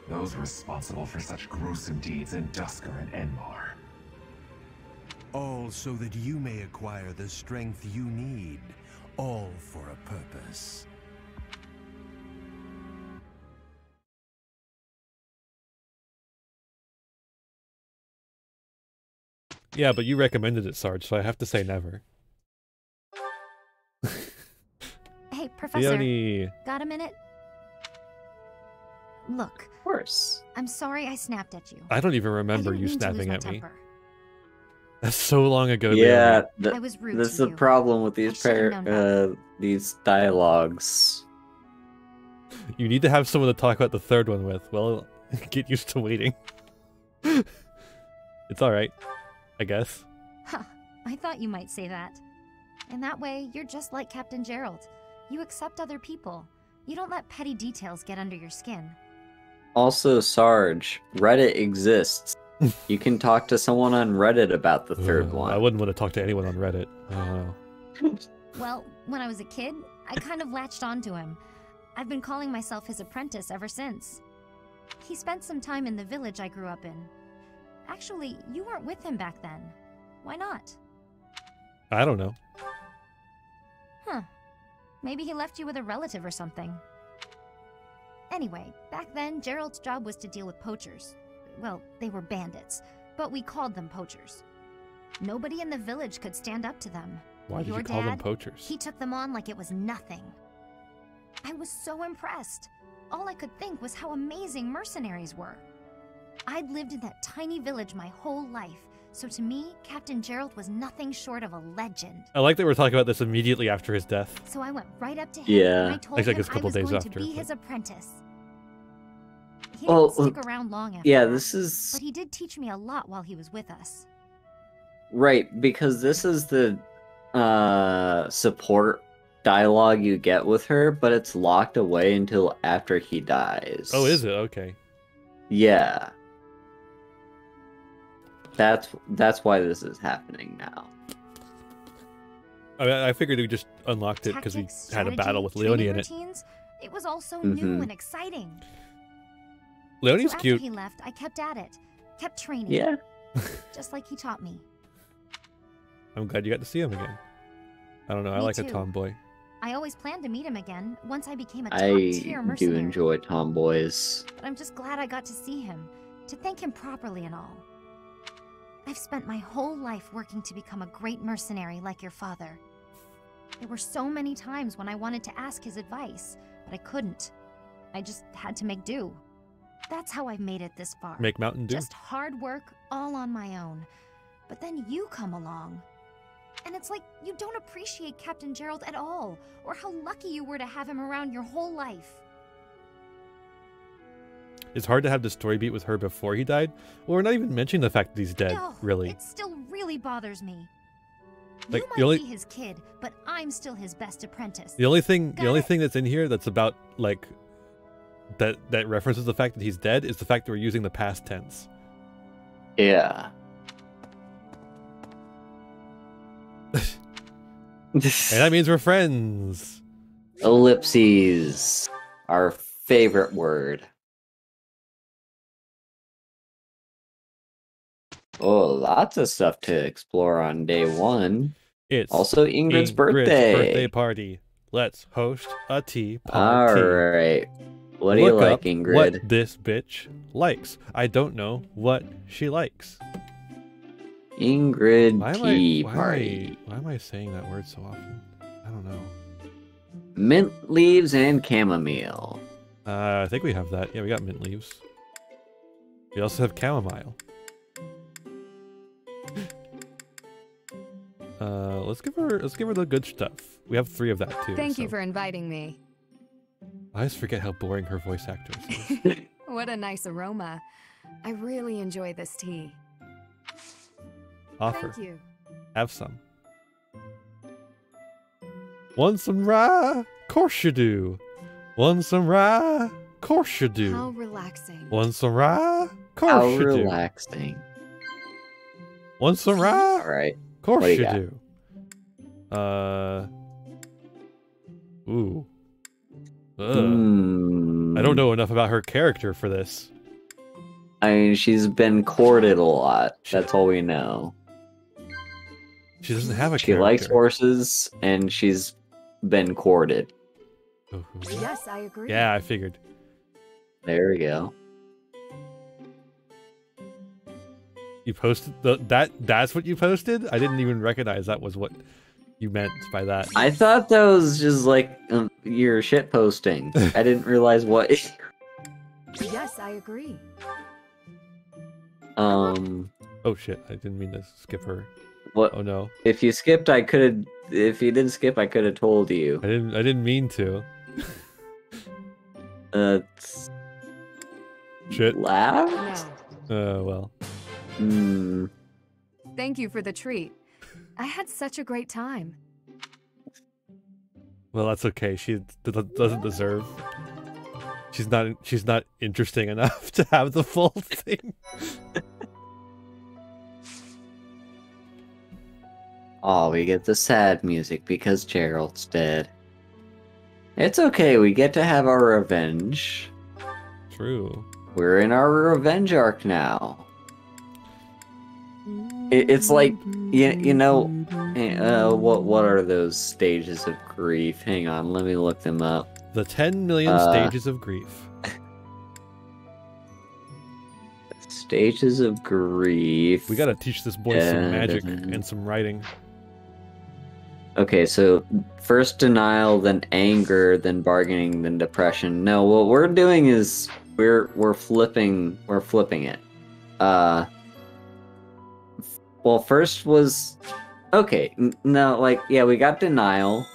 Those responsible for such gruesome deeds in Dusker and Enmar.
All so that you may acquire the strength you need. All for a purpose.
Yeah, but you recommended it, Sarge, so I have to say never.
Hey, Professor.
Leonie.
Got a minute? Look.
Of course.
I'm sorry I snapped at you.
I don't even remember you
I didn't mean to lose
snapping
my
at me.
temper.
That's so long ago.
Yeah,
I was rude
that's
to
the
you.
problem with these
I should've known
these dialogues.
You need to have someone to talk about the third one with. Well, get used to waiting. It's alright, I guess.
Huh. I thought you might say that. In that way, you're just like Captain Gerald. You accept other people. You don't let petty details get under your skin.
Also, Sarge, Reddit exists. You can talk to someone on Reddit about the third one.
I wouldn't want to talk to anyone on Reddit.
Well, when I was a kid, I kind of latched onto him. I've been calling myself his apprentice ever since. He spent some time in the village I grew up in. Actually, you weren't with him back then. Why not?
I don't know.
Huh. Maybe he left you with a relative or something. Anyway, back then, Gerald's job was to deal with poachers. Well, they were bandits, but we called them poachers. Nobody in the village could stand up to them.
Why did
Your
you call them
dad,
poachers?
He took them on like it was nothing. I was so impressed. All I could think was how amazing mercenaries were. I'd lived in that tiny village my whole life, so to me, Captain Gerald was nothing short of a legend.
I like that we're talking about this immediately after his death.
So I went right up to him
Yeah.
and I told
Like
him
it's a couple
I was
days
going
after,
to be
but-
his apprentice. He
Well,
didn't stick around long after
yeah,
that,
this is
but he did teach me a lot while he was with us.
right, because this is the support dialogue you get with her, but it's locked away until after he dies.
Oh, is it? Okay.
Yeah. That's why this is happening now.
I figured we just unlocked it because we
Tactics,
had a battle with
strategy,
Leonie in
training
it.
routines, it was all so new
Mhm.
and exciting.
Leonie's
So after
cute.
he left, I kept at it, kept training.
Yeah.
Just like he taught me.
I'm glad you got to see him again. I don't know. I
Me
like a
too.
tomboy.
I always planned to meet him again once I became a
I
top-tier
do
mercenary.
enjoy tomboys.
But I'm just glad I got to see him, to thank him properly and all. I've spent my whole life working to become a great mercenary like your father. There were so many times when I wanted to ask his advice, but I couldn't. I just had to make do. That's how I've made it this far.
Make Mountain Dew.
Just hard work, all on my own. But then you come along. And it's like you don't appreciate Captain Gerald at all, or how lucky you were to have him around your whole life.
It's hard to have the story beat with her before he died. Well, we're not even mentioning the fact that he's dead,
No,
really.
It still really bothers me.
Like,
You
the
might
only-
be his kid, but I'm still his best apprentice.
The only thing
Got it?
that's in here that's about like that references the fact that he's dead is the fact that we're using the past tense.
Yeah.
And that means we're friends.
Ellipses. Our favorite word. Oh, lots of stuff to explore on day 1.
It's
also Ingrid's birthday
party. Let's host a tea party.
Alright. What do you like, Ingrid?
What this bitch likes. I don't know what she likes.
Ingrid tea party.
Why am I saying that word so often? I don't know.
Mint leaves and chamomile.
I think we have that. Yeah, we got mint leaves. We also have chamomile. Let's give her the good stuff. We have 3 of that too.
Thank you for inviting me.
I always forget how boring her voice actor is.
What a nice aroma. I really enjoy this tea.
Offer.
Thank you.
Have some. Want some rye? Course you do. Want some rye? Course you do.
How relaxing.
Want some rye? Course you do.
How relaxing.
Want some rye?
Alright.
Course you do. Ooh. I don't know enough about her character for this.
I mean, she's been courted a lot. That's all we know.
She doesn't have a character.
She likes horses, and she's been courted.
Yes, I agree.
Yeah, I figured.
There we go.
You posted that's what you posted? I didn't even recognize that was what you meant by that.
I thought that was just like your shit posting. I didn't realize what.
Yes, I agree.
Oh shit! I didn't mean to skip her.
What?
Oh no!
If you skipped, I could have. If you didn't skip, I could have told you.
I didn't mean to. Shit.
Laughed?
Well.
Thank you for the treat. I had such a great time.
Well, that's okay. She doesn't deserve. She's not interesting enough to have the full thing.
Oh, we get the sad music because Gerald's dead. It's okay, we get to have our revenge.
True.
We're in our revenge arc now. It's like, you know, what are those stages of grief? Hang on, let me look them up.
The 10 million stages of grief.
Stages of grief.
We gotta teach this boy some magic and some writing.
Okay, so first denial, then anger, then bargaining, then depression. No, what we're doing is we're flipping it. Well, first was okay. No, like yeah, we got denial,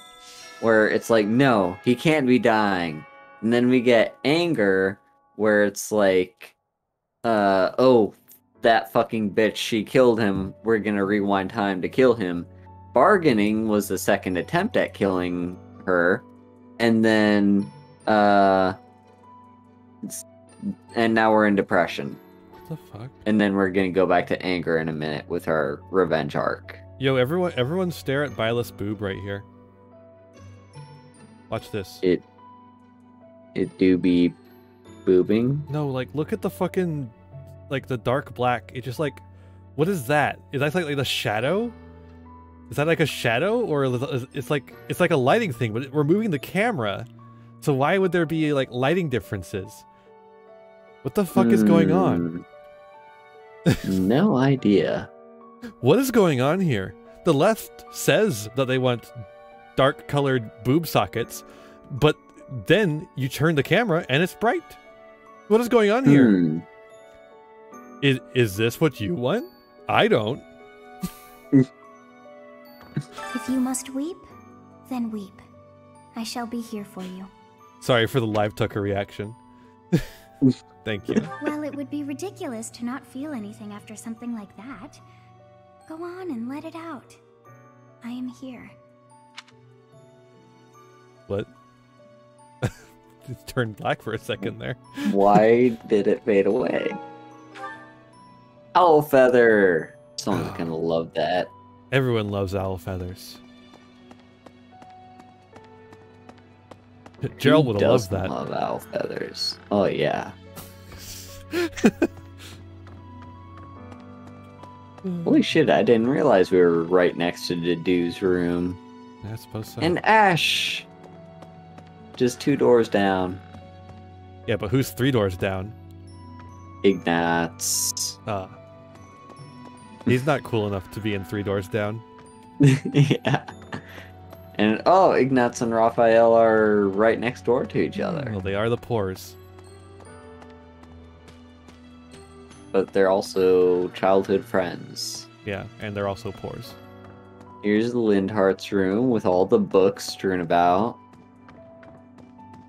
where it's like no, he can't be dying, and then we get anger, where it's like, oh, that fucking bitch, she killed him. We're gonna rewind time to kill him. Bargaining was the second attempt at killing her, and then and now we're in depression.
What the fuck?
And then we're gonna go back to anger in a minute with our revenge arc.
Yo, everyone stare at Byleth's boob right here. Watch this.
It do be boobing?
No, like look at the fucking like the dark black. It just like, what is that? Is that like the shadow? Is that like a shadow, or it's like a lighting thing? But we're moving the camera, so why would there be like lighting differences? What the fuck is going on?
No idea.
What is going on here? The left says that they want dark colored boob sockets, but then you turn the camera and it's bright. What is going on here? Is this what you want? I don't.
If you must weep, then weep. I shall be here for you.
Sorry for the live Tucker reaction. Thank you.
Well, it would be ridiculous to not feel anything after something like that. Go on and let it out. I am here.
What? it turned black for a second there.
Why did it fade away? Owl feather. Someone's gonna love that.
Everyone loves owl feathers. Gerald would have loved that.
Love owl feathers. Oh yeah. Holy shit! I didn't realize we were right next to Dedue's room.
Yeah, I suppose so.
And Ash. Just 2 doors down.
Yeah, but who's 3 doors down?
Ignatz.
He's not cool enough to be in 3 doors down.
Yeah. And Ignatz and Raphael are right next door to each other.
Well, they are the pores.
But they're also childhood friends.
Yeah, and they're also pores.
Here's Lindhart's room with all the books strewn about.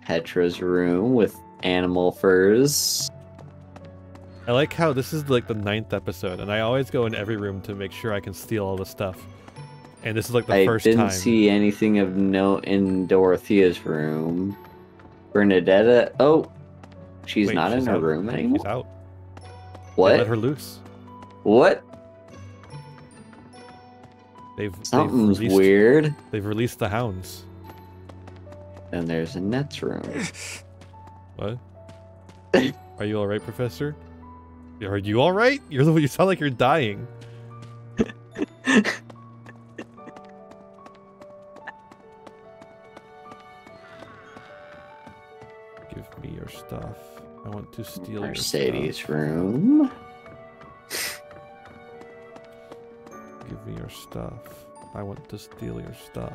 Petra's room with animal furs.
I like how this is like the 9th episode, and I always go in every room to make sure I can steal all the stuff. And this is like the first time.
I didn't see anything of note in Dorothea's room. Bernadetta. Oh, she's not in her room anymore.
She's out.
What?
They let her loose.
What?
Something's
weird.
They've released the hounds.
Then there's Annette's room.
What? Are you all right, Professor? Are you all right? You sound like you're dying. Give me your stuff. I want to steal
Mercedes'
your stuff.
room.
Give me your stuff. I want to steal your stuff.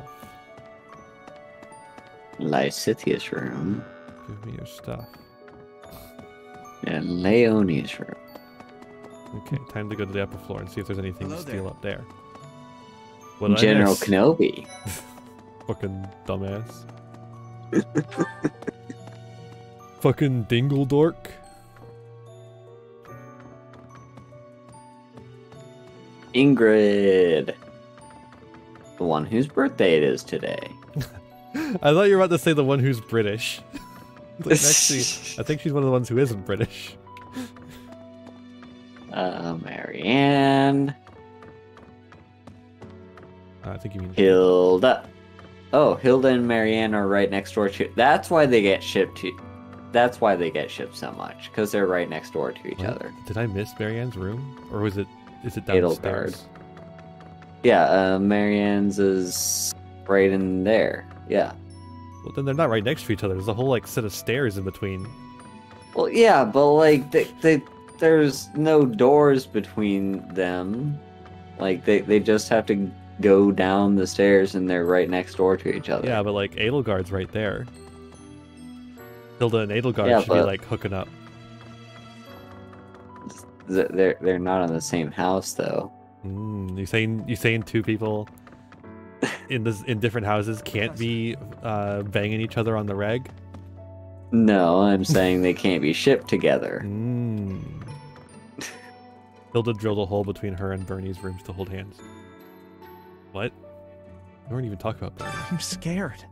Lysithia's room.
Give me your stuff.
And Leonie's room.
Okay, time to go to the upper floor and see if there's anything to steal up there.
General Kenobi.
Fucking dumbass. Fucking dingle dork.
Ingrid. The one whose birthday it is today.
I thought you were about to say the one who's British. Actually, I think she's one of the ones who isn't British.
Marianne.
I think you mean
Hilda. Oh, Hilda and Marianne are right next door to. That's why they get shipped. That's why they get shipped so much, because they're right next door to each other.
Did I miss Marianne's room, or is it downstairs?
Yeah, Marianne's is right in there. Yeah.
Well, then they're not right next to each other. There's a whole like set of stairs in between.
Well, yeah, but like there's no doors between them. Like they just have to go down the stairs, and they're right next door to each other.
Yeah, but like Edelgard's right there. Hilda and Edelgard should be like hooking up.
They're not in the same house though.
You saying 2 people in different houses can't be banging each other on the reg?
No, I'm saying they can't be shipped together.
Hilda drilled a hole between her and Bernie's rooms to hold hands. What? We weren't even talking about Bernie.
I'm scared.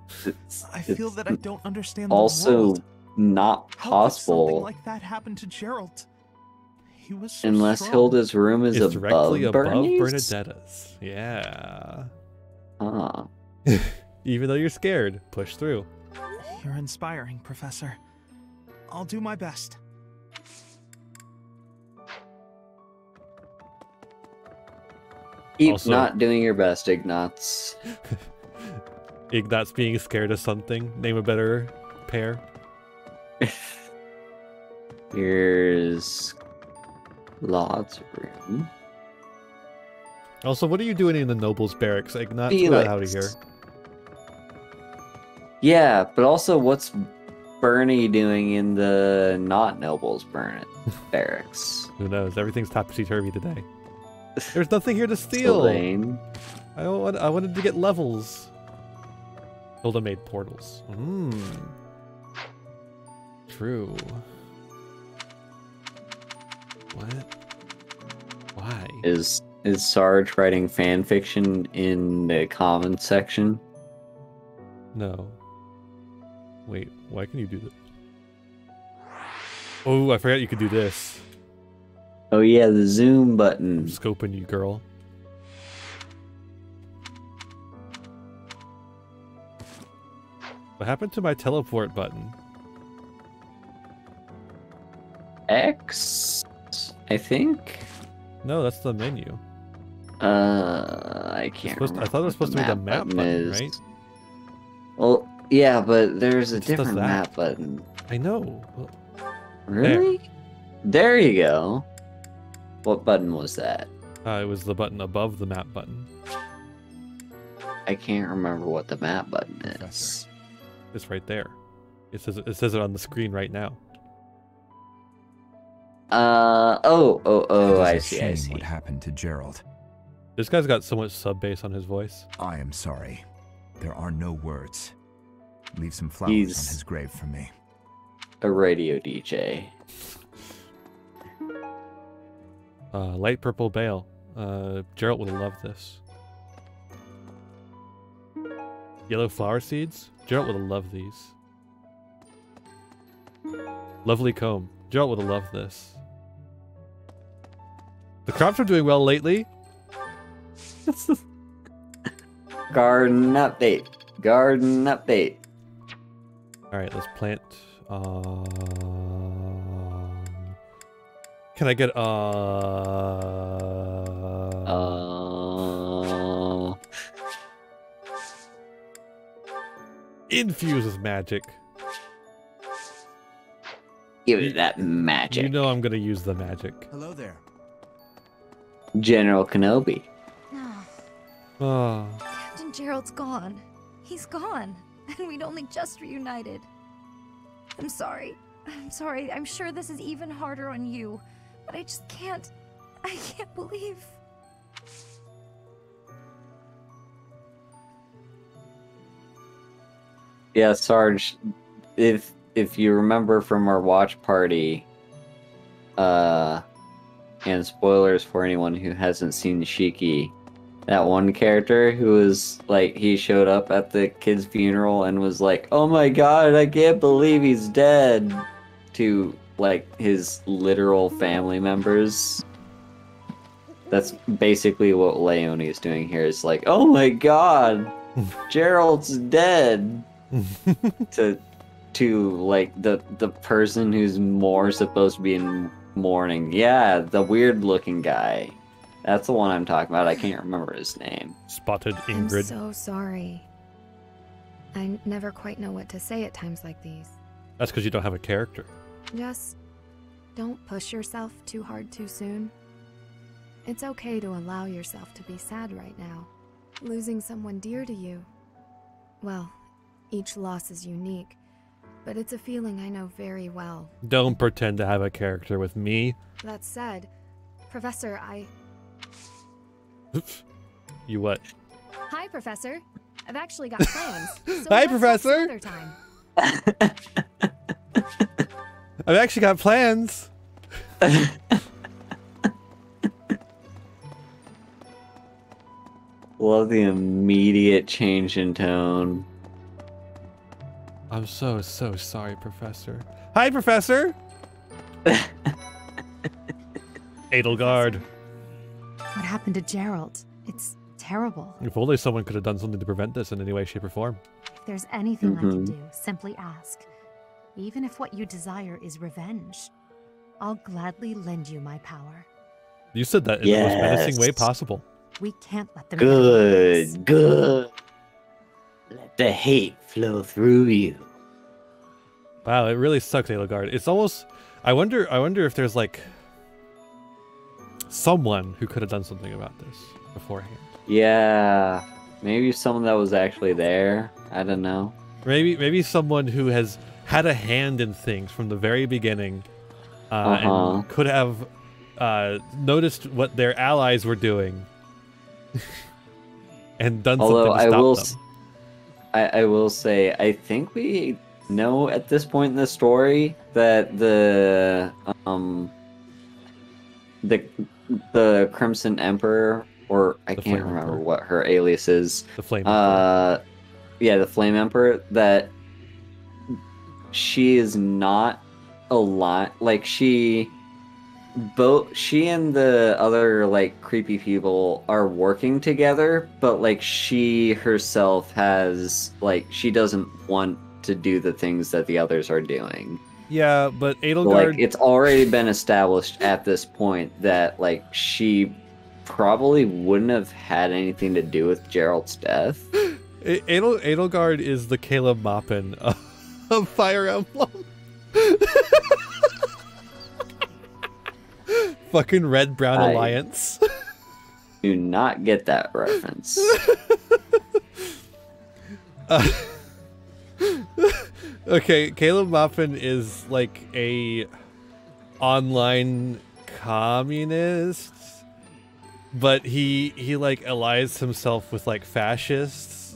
I feel that I don't understand the
also
world.
Not
How could something
possible
like that happen to Gerald? He was so
unless
strong.
Hilda's room is
It's
above
directly above
Bernie's?
Bernadetta's. Yeah.
Huh.
Even though you're scared, push through.
You're inspiring, Professor. I'll do my best.
Keep not doing your best, Ignatz.
Ignatz being scared of something. Name a better pair.
Here's Laud's room.
Also, what are you doing in the nobles' barracks, Ignatz?
Felix.
Get out of here.
Yeah, but also what's Bernie doing in the not nobles barracks?
Who knows? Everything's topsy-turvy today. There's nothing here to steal.
Sylvain.
I wanted to get levels. Hilda made portals. True. What? Why?
Is Sarge writing fan fiction in the comments section?
No. Wait, why can you do this? Oh, I forgot you could do this.
Oh yeah, the zoom button.
I'm scoping you, girl. What happened to my teleport button?
X, I think.
No, that's the menu.
I can't remember.
I thought it was supposed to be the map button, right?
Well, yeah, but there's a
It just
different
does that.
map button.
I know. Well,
Really? There you go. What button was that?
it was the button above the map button.
I can't remember what the map button is.
It's right there. It says it on the screen right now.
Oh, I see.
What happened to Gerald?
This guy's got so much sub bass on his voice.
I am sorry. There are no words. Leave some flowers
He's
on his grave for me.
a radio DJ.
Light purple bale. Gerald would have loved this. Yellow flower seeds. Gerald would have loved these. Lovely comb. Gerald would have loved this. The crops are doing well lately.
Garden update. Garden update.
Alright, let's plant. Can I get infuse with magic.
Give it that magic.
You know I'm gonna use the magic.
Hello there.
General Kenobi.
Oh.
Captain Gerald's gone. He's gone. And we'd only just reunited. I'm sorry. I'm sorry. I'm sure this is even harder on you. But I just can't. I can't believe.
Yeah, Sarge, if you remember from our watch party, and spoilers for anyone who hasn't seen Shiki, that one character who was like, he showed up at the kid's funeral and was like, "Oh my god, I can't believe he's dead," to like his literal family members. That's basically what Leone is doing here. It's like, "Oh my god, Gerald's dead." to like the person who's more supposed to be in mourning. Yeah, the weird looking guy. That's the one I'm talking about. I can't remember his name.
Spotted Ingrid.
I'm so sorry. I never quite know what to say at times like these.
That's because you don't have a character.
Just don't push yourself too hard too soon. It's okay to allow yourself to be sad right now. Losing someone dear to you. Well, each loss is unique, but it's a feeling I know very well.
Don't pretend to have a character with me.
That said, Professor,
You what?
Hi, Professor. I've actually got plans. So
Hi,
let's
Professor.
talk some other time.
I've actually got plans.
Love the immediate change in tone.
I'm so sorry, Professor. Hi, Professor. Edelgard.
What happened to Gerald? It's terrible.
If only someone could have done something to prevent this in any way, shape, or form.
If there's anything I can do, simply ask. Even if what you desire is revenge, I'll gladly lend you my power.
You said that in the most menacing way possible.
We can't let them.
Good. Let the hate flow through you.
Wow, it really sucks, Edelgard. It's almost. I wonder if there's like someone who could have done something about this beforehand.
Yeah, maybe someone that was actually there. I don't know.
Maybe someone who has had a hand in things from the very beginning, and could have noticed what their allies were doing, and done something to stop them.
I will say, I think we know at this point in the story that the Crimson Emperor, or I can't remember what her alias is.
The Flame Emperor.
Yeah, the Flame Emperor, that she is not aligned. Like she and the other like creepy people are working together, but like she herself has like she doesn't want to do the things that the others are doing.
Yeah, but Edelgard...
Like it's already been established at this point that like she probably wouldn't have had anything to do with Gerald's death.
Edelgard is the Caleb Maupin of Fire Emblem. Fucking Red-Brown Alliance.
Do not get that reference.
Okay, Caleb Maupin is like a online communist, but he like allies himself with like fascists.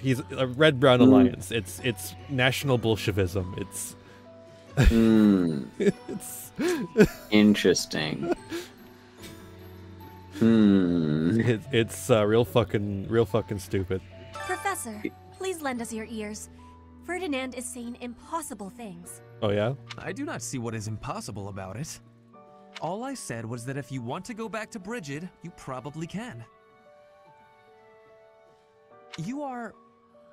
He's a Red-Brown Alliance. It's national Bolshevism. It's it's
interesting.
It's real fucking stupid.
Professor, please lend us your ears. Ferdinand is saying impossible things.
Oh yeah?
I do not see what is impossible about it. All I said was that if you want to go back to Brigid, you probably can. You are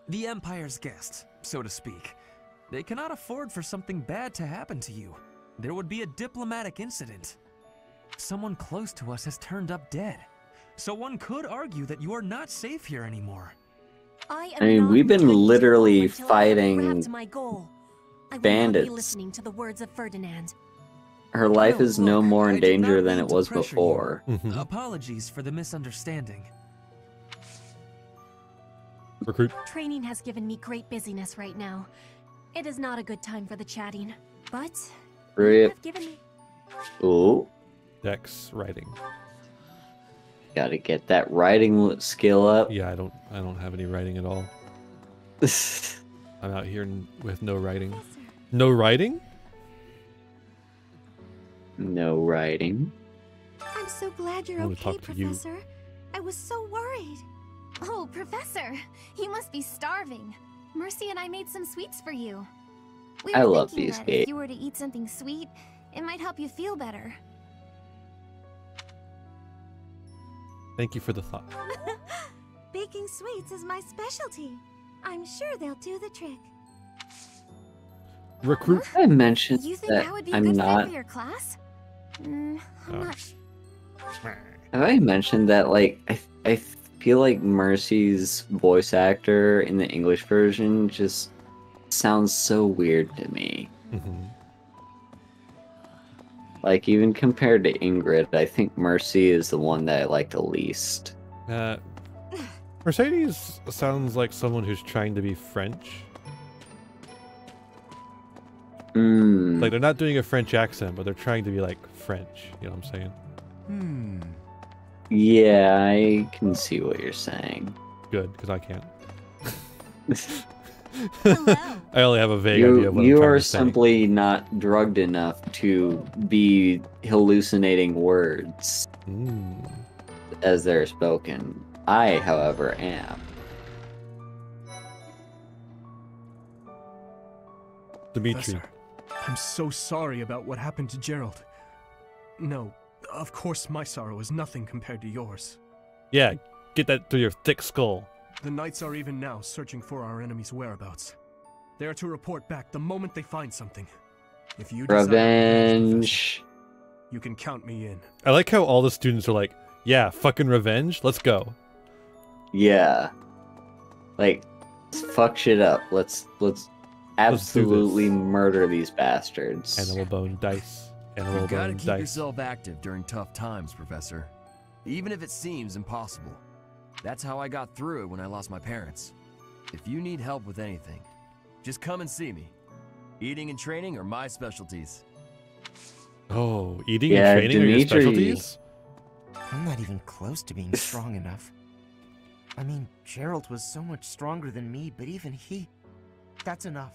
the Empire's guest, so to speak. They cannot afford for something bad to happen to you. There would be a diplomatic incident. Someone close to us has turned up dead. So one could argue that you are not safe here anymore.
I mean, we've been literally fighting bandits.
Listening to the words of Ferdinand.
Her life is no more in danger than it was before.
Apologies for the misunderstanding.
Recruit.
Training has given me great busyness right now. It is not a good time for the chatting, but you have given me...
Ooh.
Dex writing.
Gotta get that writing skill up.
Yeah, I don't have any writing at all. I'm out here with no writing. No writing?
No writing.
I'm so glad you're okay, Professor. I was so worried.
Oh, Professor, you must be starving. Mercy and I made some sweets for you. We were
love
thinking
these
that
games.
if you were to eat something sweet, it might help you feel better.
Thank you for the thought.
Baking sweets is my specialty. I'm sure they'll do the trick.
Recruit.
I mentioned
You think
that
I would be a
I'm
good fit
not.
for your class? I'm not.
Have I mentioned that like I feel like Mercy's voice actor in the English version just sounds so weird to me. Like even compared to Ingrid, I think Mercy is the one that I like the least.
Mercedes sounds like someone who's trying to be French. Like they're not doing a French accent, but they're trying to be like French. You know what I'm saying?
Yeah, I can see what you're saying.
Good, because I can't. I only have a vague idea of what
you
I'm trying
are
to say.
simply not drugged enough to be hallucinating words as they're spoken. I, however, am.
Dimitri.
Professor, I'm so sorry about what happened to Gerald. No, of course my sorrow is nothing compared to yours.
Yeah, get that through your thick skull.
The Knights are even now searching for our enemy's whereabouts. They are to report back the moment they find something. If you desire
Revenge.
you can count me in.
I like how all the students are like, yeah, fucking revenge, let's go.
Yeah. Like, let's fuck shit up. Let's absolutely murder these bastards.
Animal bone dice. Animal
You gotta
bone
keep
dice.
yourself active during tough times, Professor. Even if it seems impossible. That's how I got through it when I lost my parents. If you need help with anything, just come and see me. Eating and training are my specialties.
Oh, eating and training are your specialties?
I'm not even close to being strong enough. I mean, Gerald was so much stronger than me, but even he... That's enough.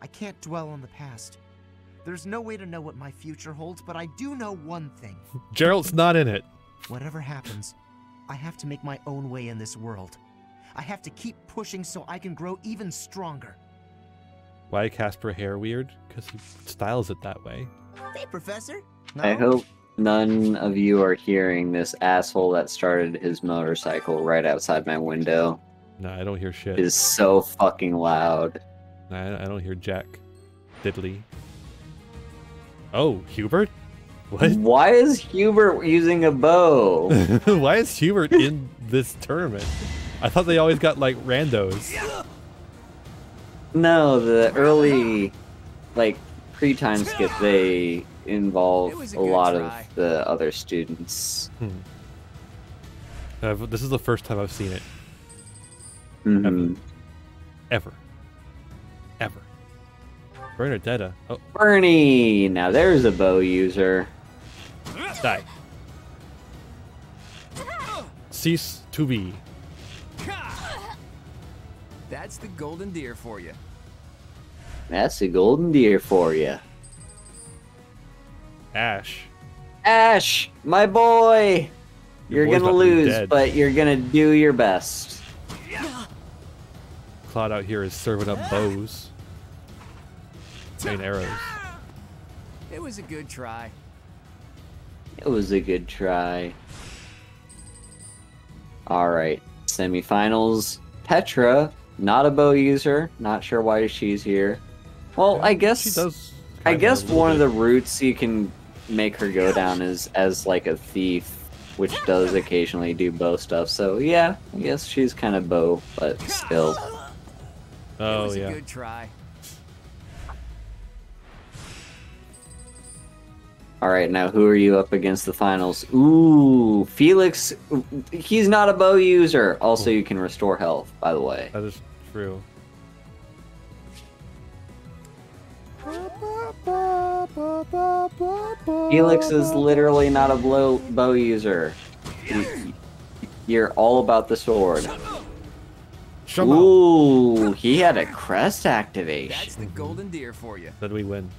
I can't dwell on the past. There's no way to know what my future holds, but I do know one thing.
Gerald's not in it.
Whatever happens, I have to make my own way in this world. I have to keep pushing so I can grow even stronger.
Why Casper hair weird? Because he styles it that way.
Hey, Professor. No?
I hope none of you are hearing this asshole that started his motorcycle right outside my window.
No, I don't hear shit.
It is so fucking loud.
I don't hear Jack Diddley. Oh, Hubert? What?
Why is Hubert using a bow?
Why is Hubert in this tournament? I thought they always got like randos.
No, the early, like, pre-time skip, they involve a lot of the other students.
This is the first time I've seen it.
Mm-hmm.
Ever. Bernadetta. Oh.
Bernie! Now there's a bow user.
Die. Cease to be.
That's the golden deer for you.
That's a golden deer for you.
Ash.
Ash, my boy! You're
boy's
gonna
about to be
lose,
dead.
but you're gonna do your best.
Claude out here is serving up bows. And arrows.
It was a good try.
It was a good try. Alright, semifinals. Petra, not a bow user. Not sure why she's here. Well, I guess
she does.
I guess one of the routes you can make her go down is as like a thief, which does occasionally do bow stuff. So yeah, I guess she's kind of bow, but still.
Oh
it was
yeah.
a good try.
Alright, now who are you up against the finals? Ooh, Felix, he's not a bow user. Also, you can restore health, by the way.
That is true.
Felix is literally not a bow user. You're all about the sword. Ooh, he had a crest activation.
That's the golden deer for you.
Then we win.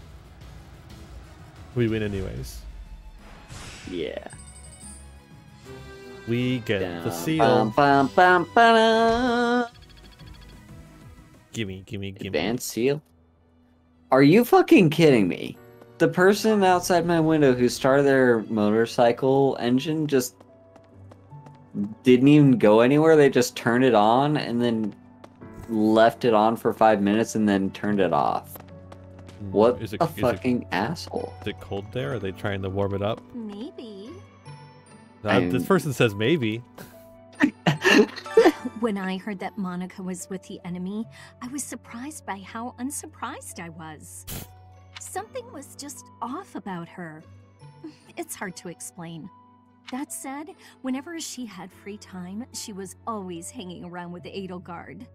We win anyways.
Yeah.
We get the seal. Gimme.
Advanced seal? Are you fucking kidding me? The person outside my window who started their motorcycle engine just didn't even go anywhere. They just turned it on and then left it on for 5 minutes and then turned it off. What a fucking asshole.
Is it cold there? Are they trying to warm it up?
Maybe.
This person says maybe.
When I heard that Monica was with the enemy, I was surprised by how unsurprised I was. Something was just off about her. It's hard to explain. That said, whenever she had free time, she was always hanging around with the Edelgard.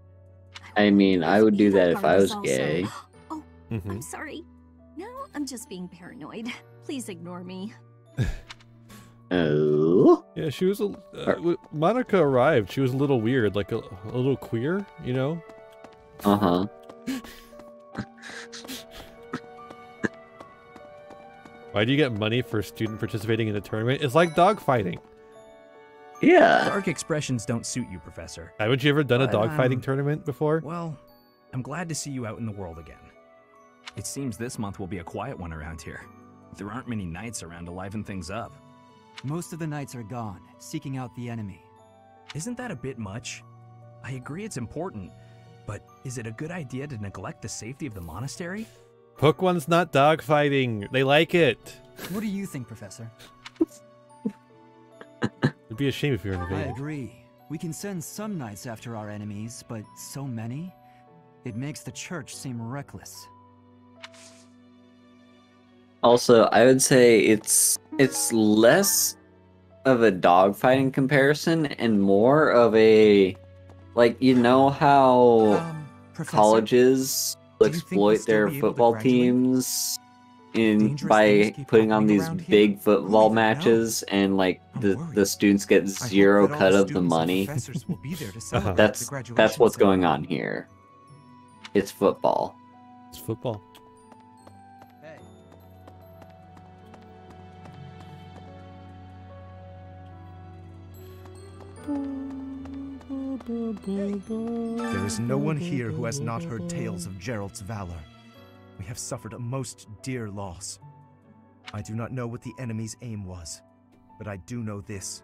I mean, I would do that if I was gay.
Oh, I'm sorry. No, I'm just being paranoid. Please ignore me.
Oh?
Yeah, she was Monica arrived. She was a little weird, like a little queer, you know?
Uh-huh.
Why do you get money for a student participating in a tournament? It's like dogfighting.
Yeah.
Dark expressions don't suit you, Professor.
Haven't you ever done a dogfighting tournament before?
Well, I'm glad to see you out in the world again. It seems this month will be a quiet one around here. There aren't many knights around to liven things up.
Most of the knights are gone, seeking out the enemy.
Isn't that a bit much? I agree it's important, but is it a good idea to neglect the safety of the monastery?
Hook one's not dogfighting. They like it.
What do you think, Professor?
It'd be a shame if you were invaded.
I agree. We can send some knights after our enemies, but so many? It makes the church seem reckless.
Also, I would say it's less of a dogfighting comparison and more of a, like, you know how colleges exploit their football teams by putting on these big football matches and like the students get zero cut of the money. That's what's going on here. It's football.
It's football.
There is no one here who has not heard tales of Gerald's valor. We have suffered a most dear loss. I do not know what the enemy's aim was, but I do know this.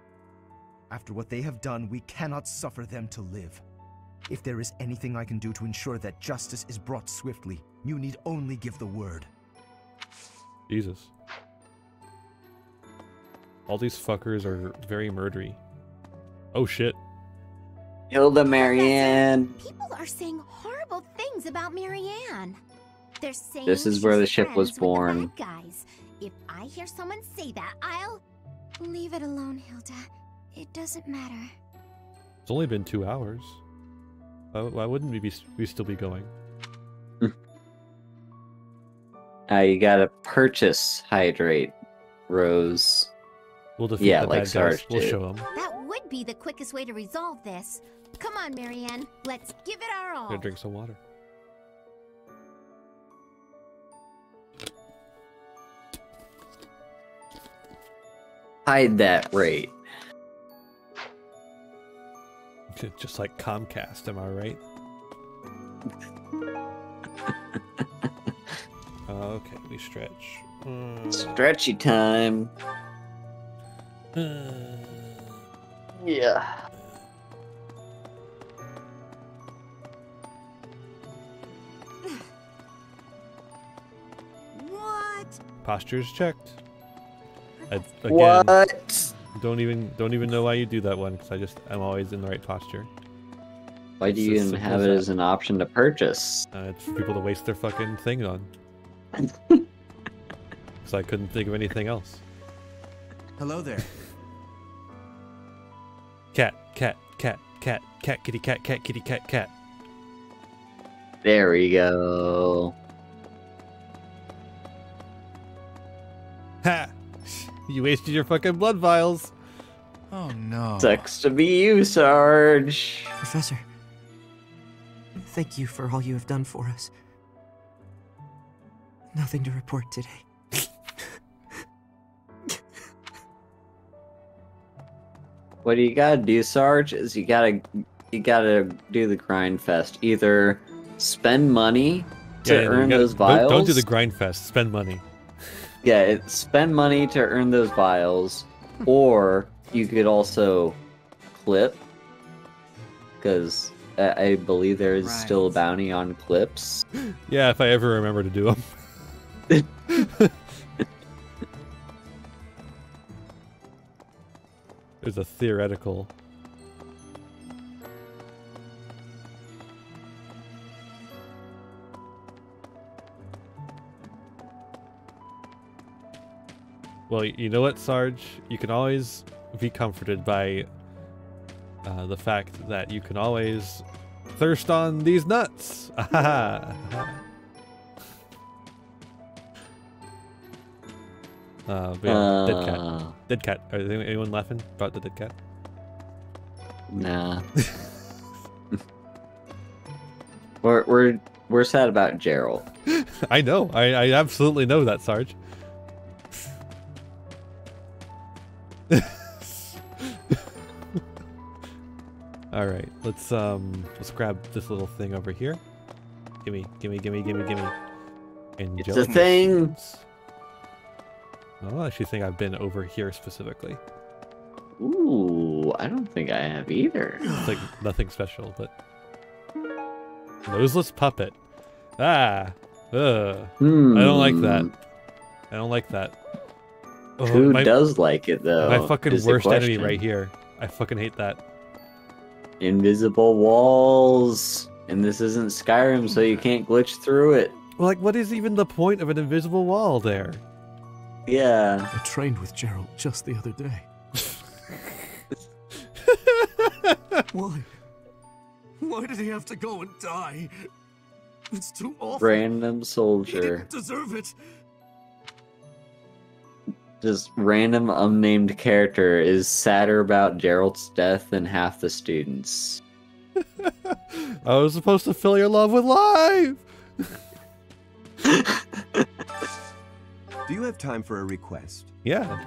After what they have done, we cannot suffer them to live. If there is anything I can do to ensure that justice is brought swiftly, you need only give the word.
Jesus. All these fuckers are very murdery. Oh shit.
Hilda Marianne.
People are saying horrible things about Marianne. They're saying
This is where the
she's
ship was
friends with the
born.
bad guys. If I hear someone say that, I'll... Leave it alone, Hilda. It doesn't matter.
It's only been 2 hours. Why wouldn't we still be going?
You gotta purchase hydrate, Rose.
We'll defeat the bad guys.
Sarge
We'll
did.
show them.
That would be the quickest way to resolve this. Come on, Marianne. Let's give it our all.
Gonna drink some water.
Hide that rate.
Just like Comcast, am I right? Okay, we stretch.
Stretchy time. Yeah.
What?
Posture's checked. Again,
What?
Don't even know why you do that one, because I'm always in the right posture.
Why do you even have it as an option to purchase?
It's for people to waste their fucking thing on. Because I couldn't think of anything else.
Hello there.
Cat, kitty, cat, kitty, cat.
There we go.
Ha! You wasted your fucking blood vials.
Oh no.
Sucks to be you, Sarge.
Professor, thank you for all you have done for us. Nothing to report today.
What you gotta do, Sarge, is you gotta do the grind fest. Either spend money to earn those vials.
Don't do the grind fest. Spend money.
Yeah, spend money to earn those vials, or you could also clip, because I believe there is still a bounty on clips.
Yeah, if I ever remember to do them. There's a theoretical. Well, you know what, Sarge? You can always be comforted by the fact that you can always thirst on these nuts. But yeah, dead cat. Dead cat. Are there anyone laughing about the dead cat?
Nah. We're sad about Gerald.
I know. I absolutely know that, Sarge. All right, let's grab this little thing over here. Gimme. And
It's a thing.
I don't actually think I've been over here specifically.
Ooh, I don't think I have either.
It's like nothing special, but noseless puppet. I don't like that. I don't like that. Oh,
Who does like it though?
My fucking worst enemy right here. I fucking hate that.
Invisible walls, and this isn't Skyrim, so you can't glitch through it.
Well, like, what is even the point of an invisible wall there?
Yeah.
I trained with Gerald just the other day. Why? Why did he have to go and die? It's too awful.
Random soldier.
He didn't deserve it.
Just random unnamed character is sadder about Gerald's death than half the students.
I was supposed to fill your love with life.
Do you have time for a request?
Yeah.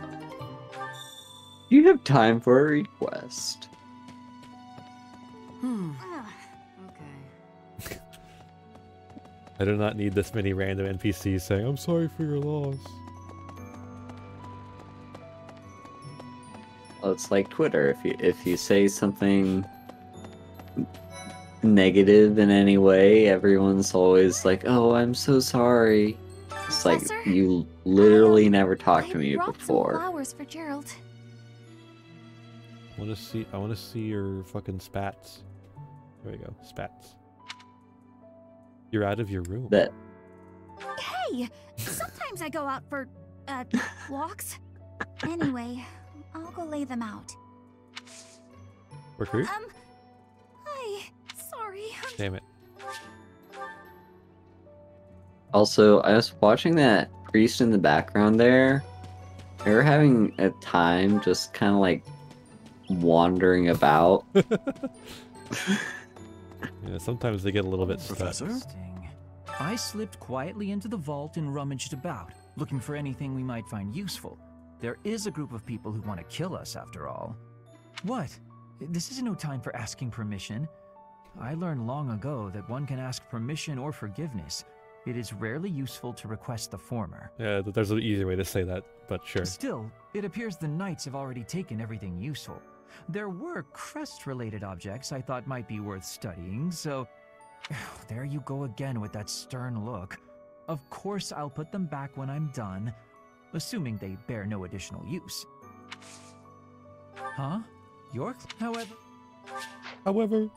You have time for a request.
Okay.
I do not need this many random NPCs saying, I'm sorry for your loss.
Well, it's like Twitter. If you say something negative in any way, everyone's always like, "Oh, I'm so sorry." It's
Professor,
like you literally never talked to me
brought
before.
some flowers for Gerald.
I want to see your fucking spats. There we go, spats. You're out of your room.
That.
Hey, sometimes I go out for walks. Anyway, I'll go lay them out.
Recruit?
Hi. Sorry.
Damn it.
Also, I was watching that priest in the background there. They were having a time just kind of like wandering about.
Yeah, sometimes they get a little bit stuck.
Professor? I slipped quietly into the vault and rummaged about, looking for anything we might find useful. There is a group of people who want to kill us, after all. What? This is no time for asking permission. I learned long ago that one can ask permission or forgiveness. It is rarely useful to request the former.
Yeah, there's an easier way to say that, but sure.
Still, it appears the knights have already taken everything useful. There were crest-related objects I thought might be worth studying, so... There you go again with that stern look. Of course I'll put them back when I'm done, assuming they bear no additional use. Huh? York, however...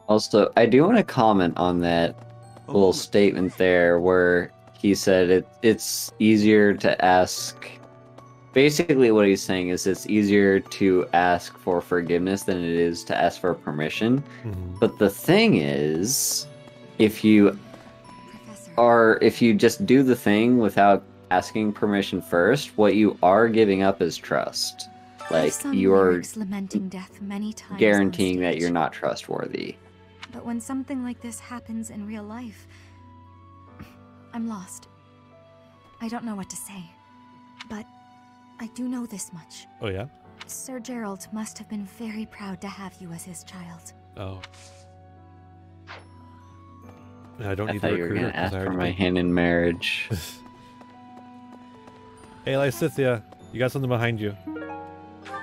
Also, I do want to comment on that little statement there where he said it's easier to ask. Basically, what he's saying is it's easier to ask for forgiveness than it is to ask for permission. But the thing is, if you just do the thing without asking permission first, what you are giving up is trust. Like, you're
lamenting death many times
guaranteeing that you're not trustworthy.
But when something like this happens in real life, I'm lost. I don't know what to say, but I do know this much.
Oh, yeah?
Sir Gerald must have been very proud to have you as his child.
Oh. I don't
I
need
thought
to
you were
recruit
going to
her, 'cause
ask
I
for
already
my
did.
hand in marriage.
Hey, Lysithia, you got something behind you.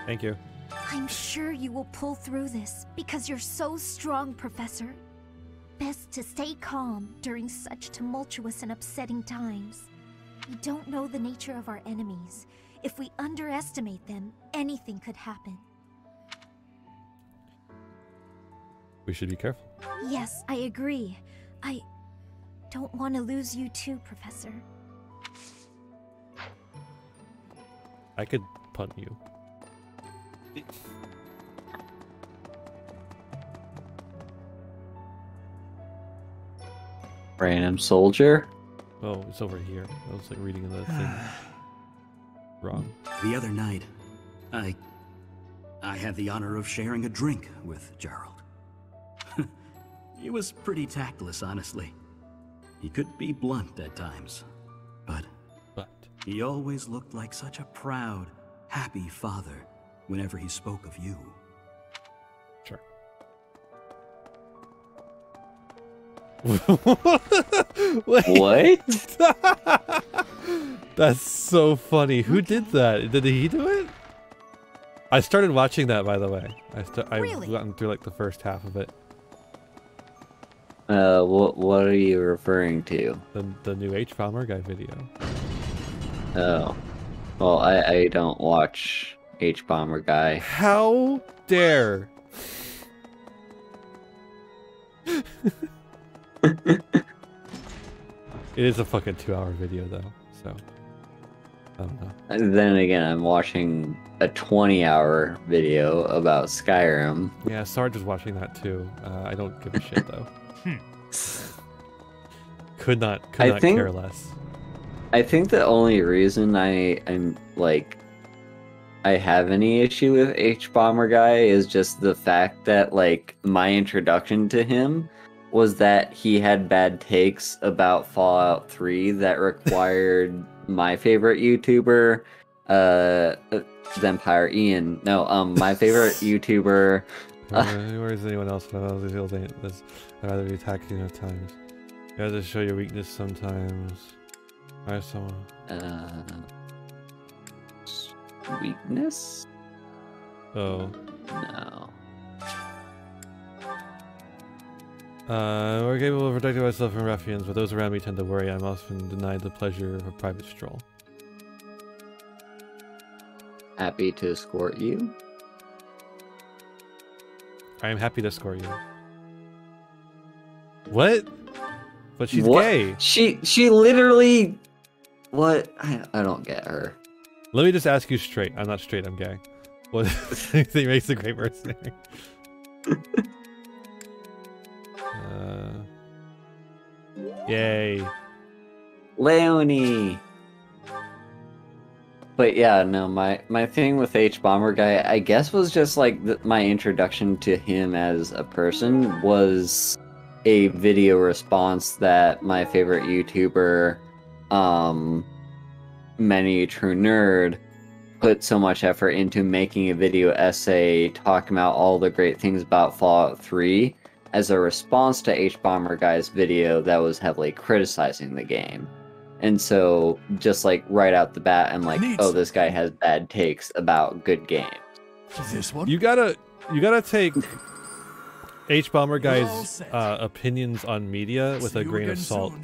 Thank you.
I'm sure you will pull through this because you're so strong, Professor. Best to stay calm during such tumultuous and upsetting times. We don't know the nature of our enemies. If we underestimate them, anything could happen.
We should be careful.
Yes, I agree. I don't want to lose you too, Professor.
I could punt you.
Random soldier?
Oh, it's over here. I was like reading the thing wrong.
The other night, I had the honor of sharing a drink with Gerald. He was pretty tactless, honestly. He could be blunt at times, but he always looked like such a proud, happy father whenever he spoke of you.
Sure.
What?
That's so funny. Who did that? Did he do it? I started watching that, by the way. I've gotten through like the first half of it.
What are you referring to?
The new H-Bomber guy video.
Oh. Well, I don't watch H-Bomber guy.
How dare! It is a fucking 2-hour video though, so I don't know.
And then again, I'm watching a 20-hour video about Skyrim.
Yeah, Sarge was watching that too. I don't give a shit though. Could not care less.
I think the only reason I'm like I have any issue with H-Bomber guy is just the fact that like my introduction to him was that he had bad takes about Fallout 3 that required my favorite YouTuber, Vampire Ian. No, my favorite YouTuber,
Where is anyone else? I'd rather be attacking at times. You have to show your weakness sometimes. Why someone?
Weakness?
Oh.
No.
We're capable of protecting myself from ruffians, but those around me tend to worry. I'm often denied the pleasure of a private stroll.
Happy to escort you?
I am happy to escort you. What? But she's
what?
gay.
She literally... What? I don't get her.
Let me just ask you straight. I'm not straight, I'm gay. What he makes a great person. Yay.
Leonie! But yeah, no, my thing with H-Bomber guy, I guess was just like my introduction to him as a person was a video response that my favorite YouTuber, Many True Nerd, put so much effort into making a video essay talking about all the great things about Fallout 3 as a response to H-Bomber guy's video that was heavily criticizing the game. And so, just like right out the bat, I'm like, oh, this guy has bad takes about good games.
This one? You gotta take H-Bomber guy's opinions on media with a grain of salt.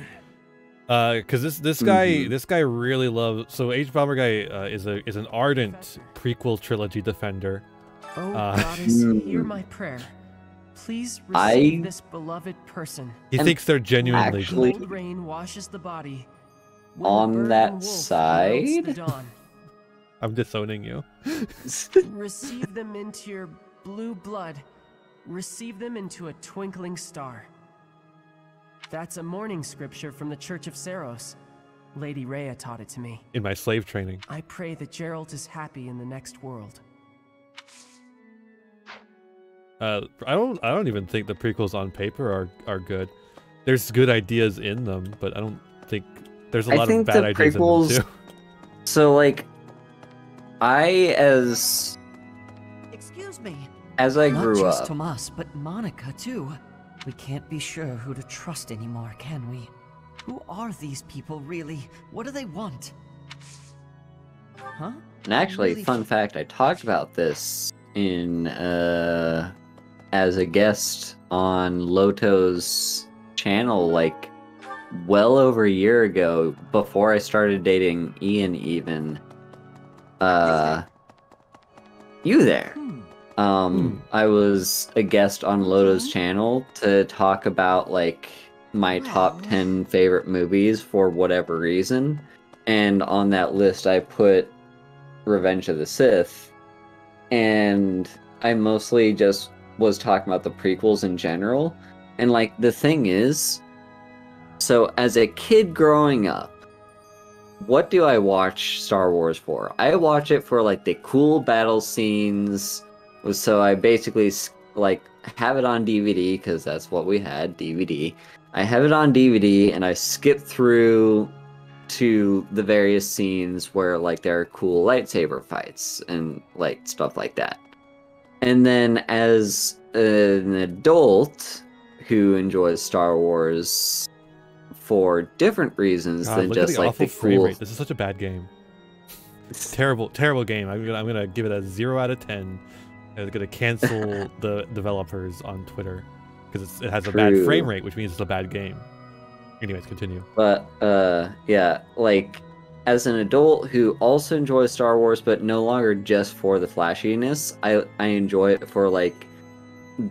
Because this guy really loves. So H-Bomber guy is an ardent prequel trilogy defender.
Oh goddess, hear my prayer. Please receive this beloved person.
He thinks they're genuinely
actually
Cold rain washes the body.
on that side.
I'm disowning you.
Receive them into your blue blood. Receive them into a twinkling star. That's a morning scripture from the Church of Saros. Lady Rhea taught it to me.
In my slave training.
I pray that Geralt is happy in the next world.
I don't even think the prequels on paper are good. There's good ideas in them, but I don't think there's a lot of bad ideas in them too.
So like,
Excuse me.
As I
Not
grew
just
up,
Tomas, but Monica too. We can't be sure who to trust anymore, can we? Who are these people really? What do they want? Huh?
and actually,
Really?
fun fact, I talked about this in as a guest on Loto's channel like well over a year ago, before I started dating Ian even. You there. I was a guest on Loto's channel to talk about like my top 10 favorite movies for whatever reason. And on that list I put Revenge of the Sith. And I mostly just was talking about the prequels in general. And like the thing is, so as a kid growing up, what do I watch Star Wars for? I watch it for like the cool battle scenes. So I basically like have it on DVD because that's what we had, DVD. I have it on DVD and I skip through to the various scenes where like there are cool lightsaber fights and like stuff like that. And then as an adult who enjoys Star Wars for different reasons than just like the
frame
cool.
rate. This is such a bad game. It's terrible game. I'm gonna give it a 0 out of 10. I'm gonna cancel the developers on Twitter because it has a bad frame rate, which means it's a bad game. Anyways, continue.
But yeah, like as an adult who also enjoys Star Wars, but no longer just for the flashiness, I enjoy it for like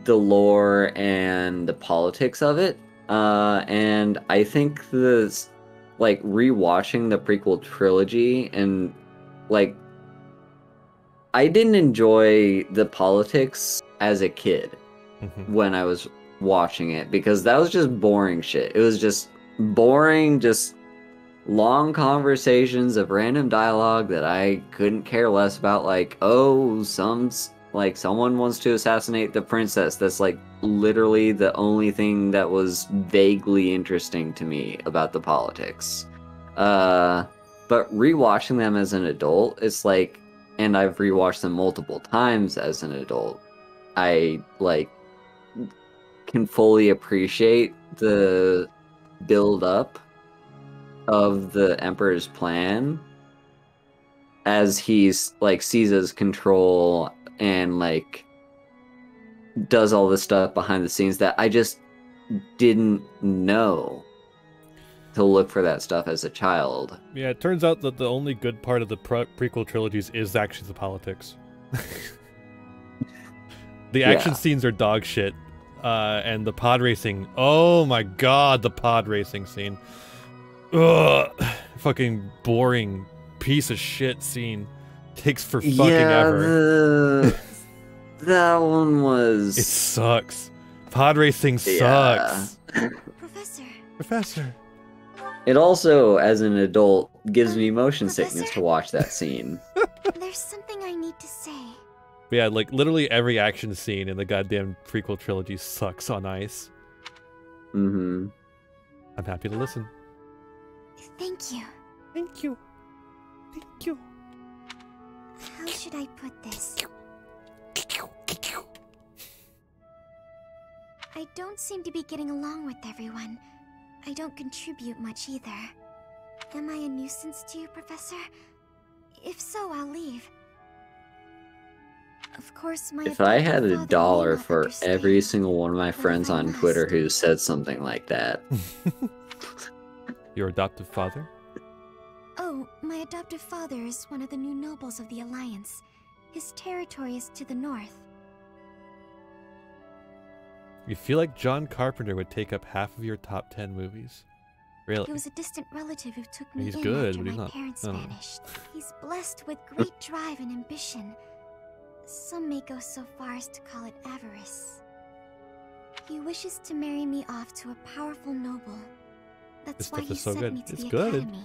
the lore and the politics of it. And I think this, like rewatching the prequel trilogy and like, I didn't enjoy the politics as a kid when I was watching it because that was just boring shit. It was just boring, just long conversations of random dialogue that I couldn't care less about. Like, oh, someone wants to assassinate the princess. That's like literally the only thing that was vaguely interesting to me about the politics. But rewatching them as an adult, it's like, and I've rewatched them multiple times as an adult, I like can fully appreciate the build up of the Emperor's plan as he's like seizes control and like does all this stuff behind the scenes that I just didn't know to look for that stuff as a child.
Yeah, it turns out that the only good part of the prequel trilogies is actually the politics. The action scenes are dog shit. And the pod racing, oh my god, the pod racing scene. Ugh, fucking boring piece of shit scene. Takes for fucking ever.
That one was...
It sucks. Pod racing sucks. Professor.
It also, as an adult, gives me motion sickness to watch that scene.
There's something I need to say.
But yeah, like literally every action scene in the goddamn prequel trilogy sucks on ice.
Mm-hmm.
I'm happy to listen.
Thank you.
Thank you. Thank you.
How should I put this? I don't seem to be getting along with everyone. I don't contribute much either. Am I a nuisance to you, Professor? If so, I'll leave. Of course, my
if I had $1 for every single one of my friends on Twitter who said something like that.
Your adoptive father?
Oh, my adoptive father is one of the new nobles of the Alliance. His territory is to the north.
You feel like John Carpenter would take up half of your top 10 movies. Really?
He was a distant relative who took me
he's
in
good,
after
but he's
my
not,
parents vanished. He's blessed with great drive and ambition. Some may go so far as to call it avarice. He wishes to marry me off to a powerful noble. That's why he sent me to the academy.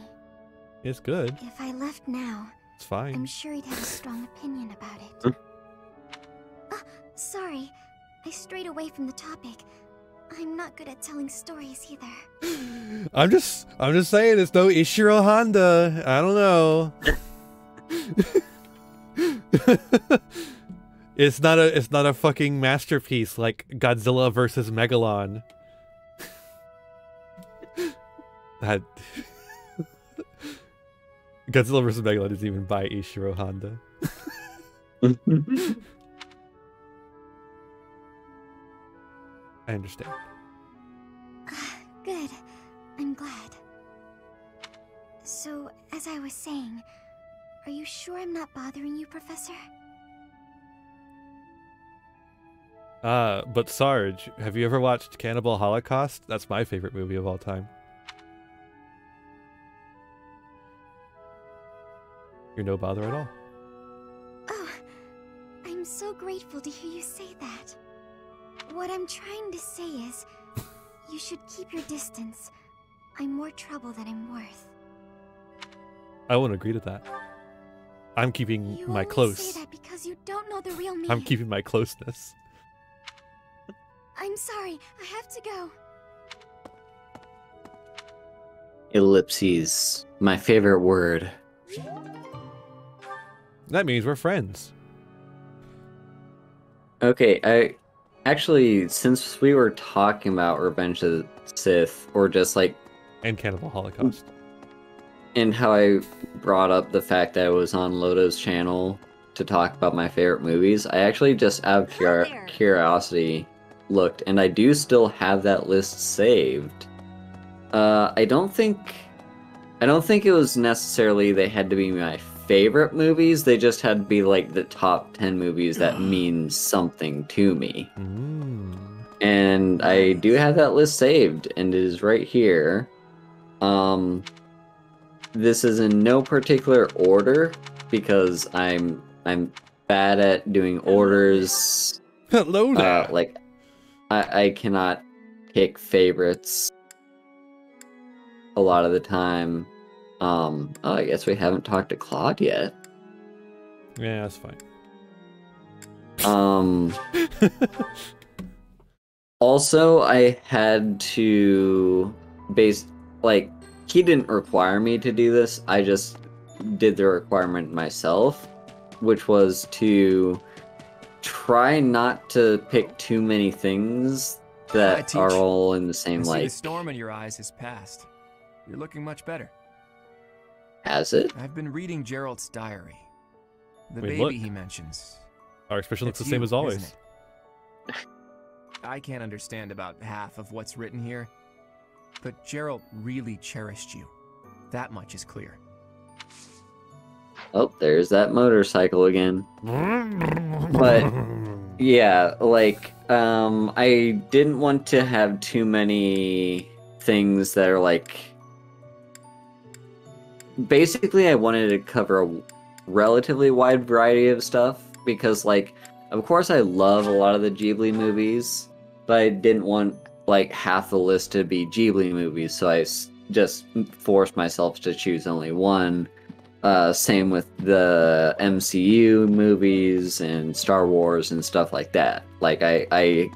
It's good.
If I left now,
it's fine.
I'm sure he'd have a strong opinion about it. Sorry, I strayed away from the topic. I'm not good at telling stories either.
I'm just saying, it's no Ishiro Honda. I don't know. It's not a fucking masterpiece like Godzilla versus Megalon. Godzilla vs. Megalon isn't even by Ishiro Honda. I understand.
Good. I'm glad. So, as I was saying, are you sure I'm not bothering you, Professor?
But Sarge, have you ever watched Cannibal Holocaust? That's my favorite movie of all time. You're no bother at all.
Oh, I'm so grateful to hear you say that. What I'm trying to say is, you should keep your distance. I'm more trouble than I'm worth.
I won't agree to that. I'm keeping my close.
You only say that because you don't know the real me.
I'm keeping my closeness.
I'm sorry, I have to go.
Ellipses. My favorite word.
That means we're friends.
Okay, actually, since we were talking about Revenge of the Sith, or just like...
And Cannibal Holocaust.
And how I brought up the fact that I was on Lodo's channel to talk about my favorite movies, I actually just out of curiosity looked, and I do still have that list saved. I don't think it was necessarily they had to be my favorite movies, they just had to be like the top 10 movies that mean something to me. And I do have that list saved, and it is right here. This is in no particular order because I'm bad at doing orders.
Hello there.
Like I cannot pick favorites a lot of the time. Oh, I guess we haven't talked to Claude yet.
Yeah, that's fine.
Also, I had to he didn't require me to do this. I just did the requirement myself, which was to try not to pick too many things that are all in the same
I see
light.
the storm in your eyes has passed. You're looking much better.
Has it?
I've been reading Gerald's diary. The
Wait,
baby
look.
he mentions.
Our expression looks
It's
the same
you,
as always.
isn't it? I can't understand about half of what's written here, but Gerald really cherished you. That much is clear.
Oh, there's that motorcycle again. But yeah, like I didn't want to have too many things that are like. Basically, I wanted to cover a relatively wide variety of stuff because, like, of course, I love a lot of the Ghibli movies, but I didn't want like half the list to be Ghibli movies, so I just forced myself to choose only one. Same with the MCU movies and Star Wars and stuff like that. Like I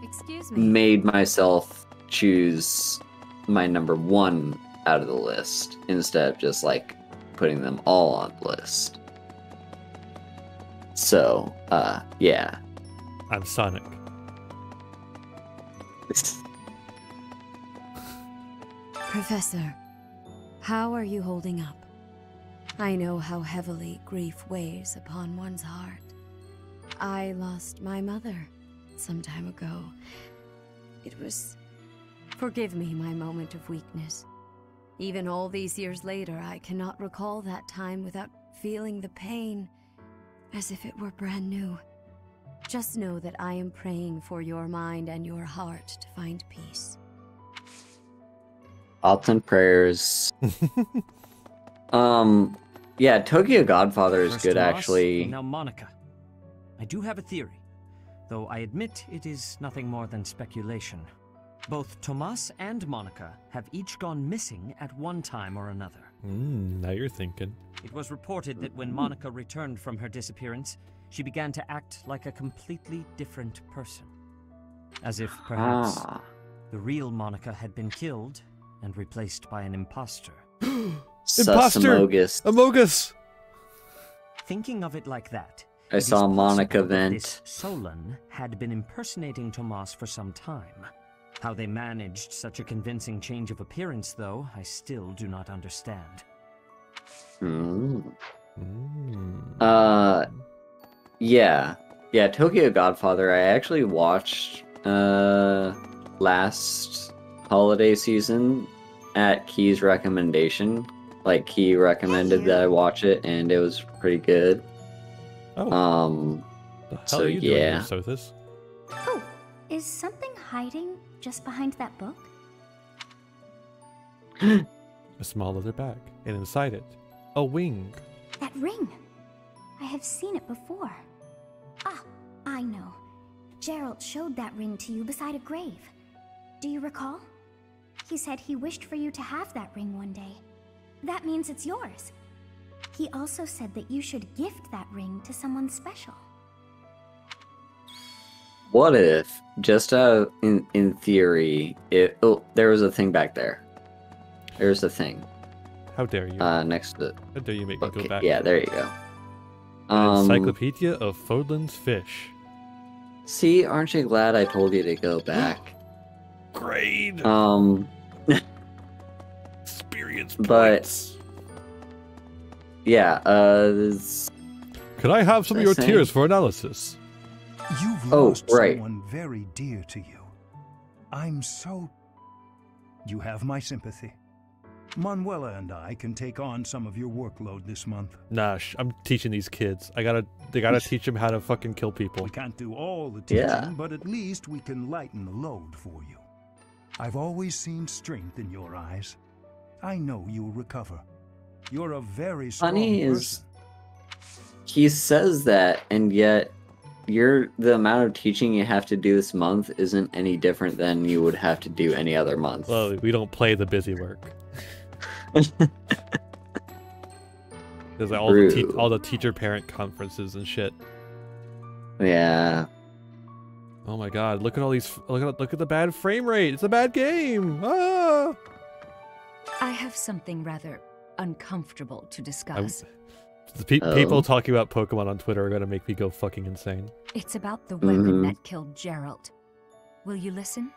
made myself choose my number one out of the list instead of just like putting them all on the list. So, yeah.
I'm Sonic.
Professor, how are you holding up? I know how heavily grief weighs upon one's heart. I lost my mother some time ago. It was... Forgive me my moment of weakness. Even all these years later, I cannot recall that time without feeling the pain as if it were brand new. Just know that I am praying for your mind and your heart to find peace.
Thoughts and prayers. Yeah, Tokyo Godfather is
First
good,
Tomas,
actually.
Now Monica. I do have a theory, though I admit it is nothing more than speculation. Both Tomas and Monica have each gone missing at one time or another.
Now you're thinking.
It was reported that when Monica returned from her disappearance, she began to act like a completely different person. As if, perhaps, the real Monica had been killed and replaced by an imposter.
Imposter! Amogus!
Thinking of it like that,
I saw Monica
possible that
vent.
this Solon had been impersonating Tomas for some time. How they managed such a convincing change of appearance, though, I still do not understand.
Yeah. Yeah, Tokyo Godfather, I actually watched last holiday season at Key's recommendation. Like, Key recommended that I watch it, and it was pretty good.
Oh. The hell
So
are you doing
yeah.
here, Sothis?
Oh, is something hiding just behind that book?
A small leather bag, and inside it, a wing.
That ring! I have seen it before. Ah, I know. Gerald showed that ring to you beside a grave. Do you recall? He said he wished for you to have that ring one day. That means it's yours. He also said that you should gift that ring to someone special.
What if, just in theory, there was a thing back there. There's a thing.
How dare you?
Next to it.
How dare you make me go back?
Yeah, there you go.
An Encyclopedia of Fodlan's Fish.
See, aren't you glad I told you to go back?
Great. Experience
But
points.
yeah,
Could I have some of your tears for analysis?
You've
Oh,
lost
right.
someone very dear to you. I'm so... You have my sympathy. Manuela and I can take on some of your workload this month.
Nah, I'm teaching these kids. They gotta teach them how to fucking kill people.
We can't do all the teaching,
Yeah.
but at least we can lighten the load for you. I've always seen strength in your eyes. I know you'll recover. You're a very strong
funny
person.
is he says that, and yet the amount of teaching you have to do this month isn't any different than you would have to do any other month.
Well, we don't play the busy work. There's like all the teacher parent conferences and shit.
Yeah.
Oh my god! Look at all these. Look at the bad frame rate. It's a bad game. Ah!
I have something rather uncomfortable to discuss.
People talking about Pokemon on Twitter are gonna make me go fucking insane.
It's about the weapon that killed Gerald. Will you listen?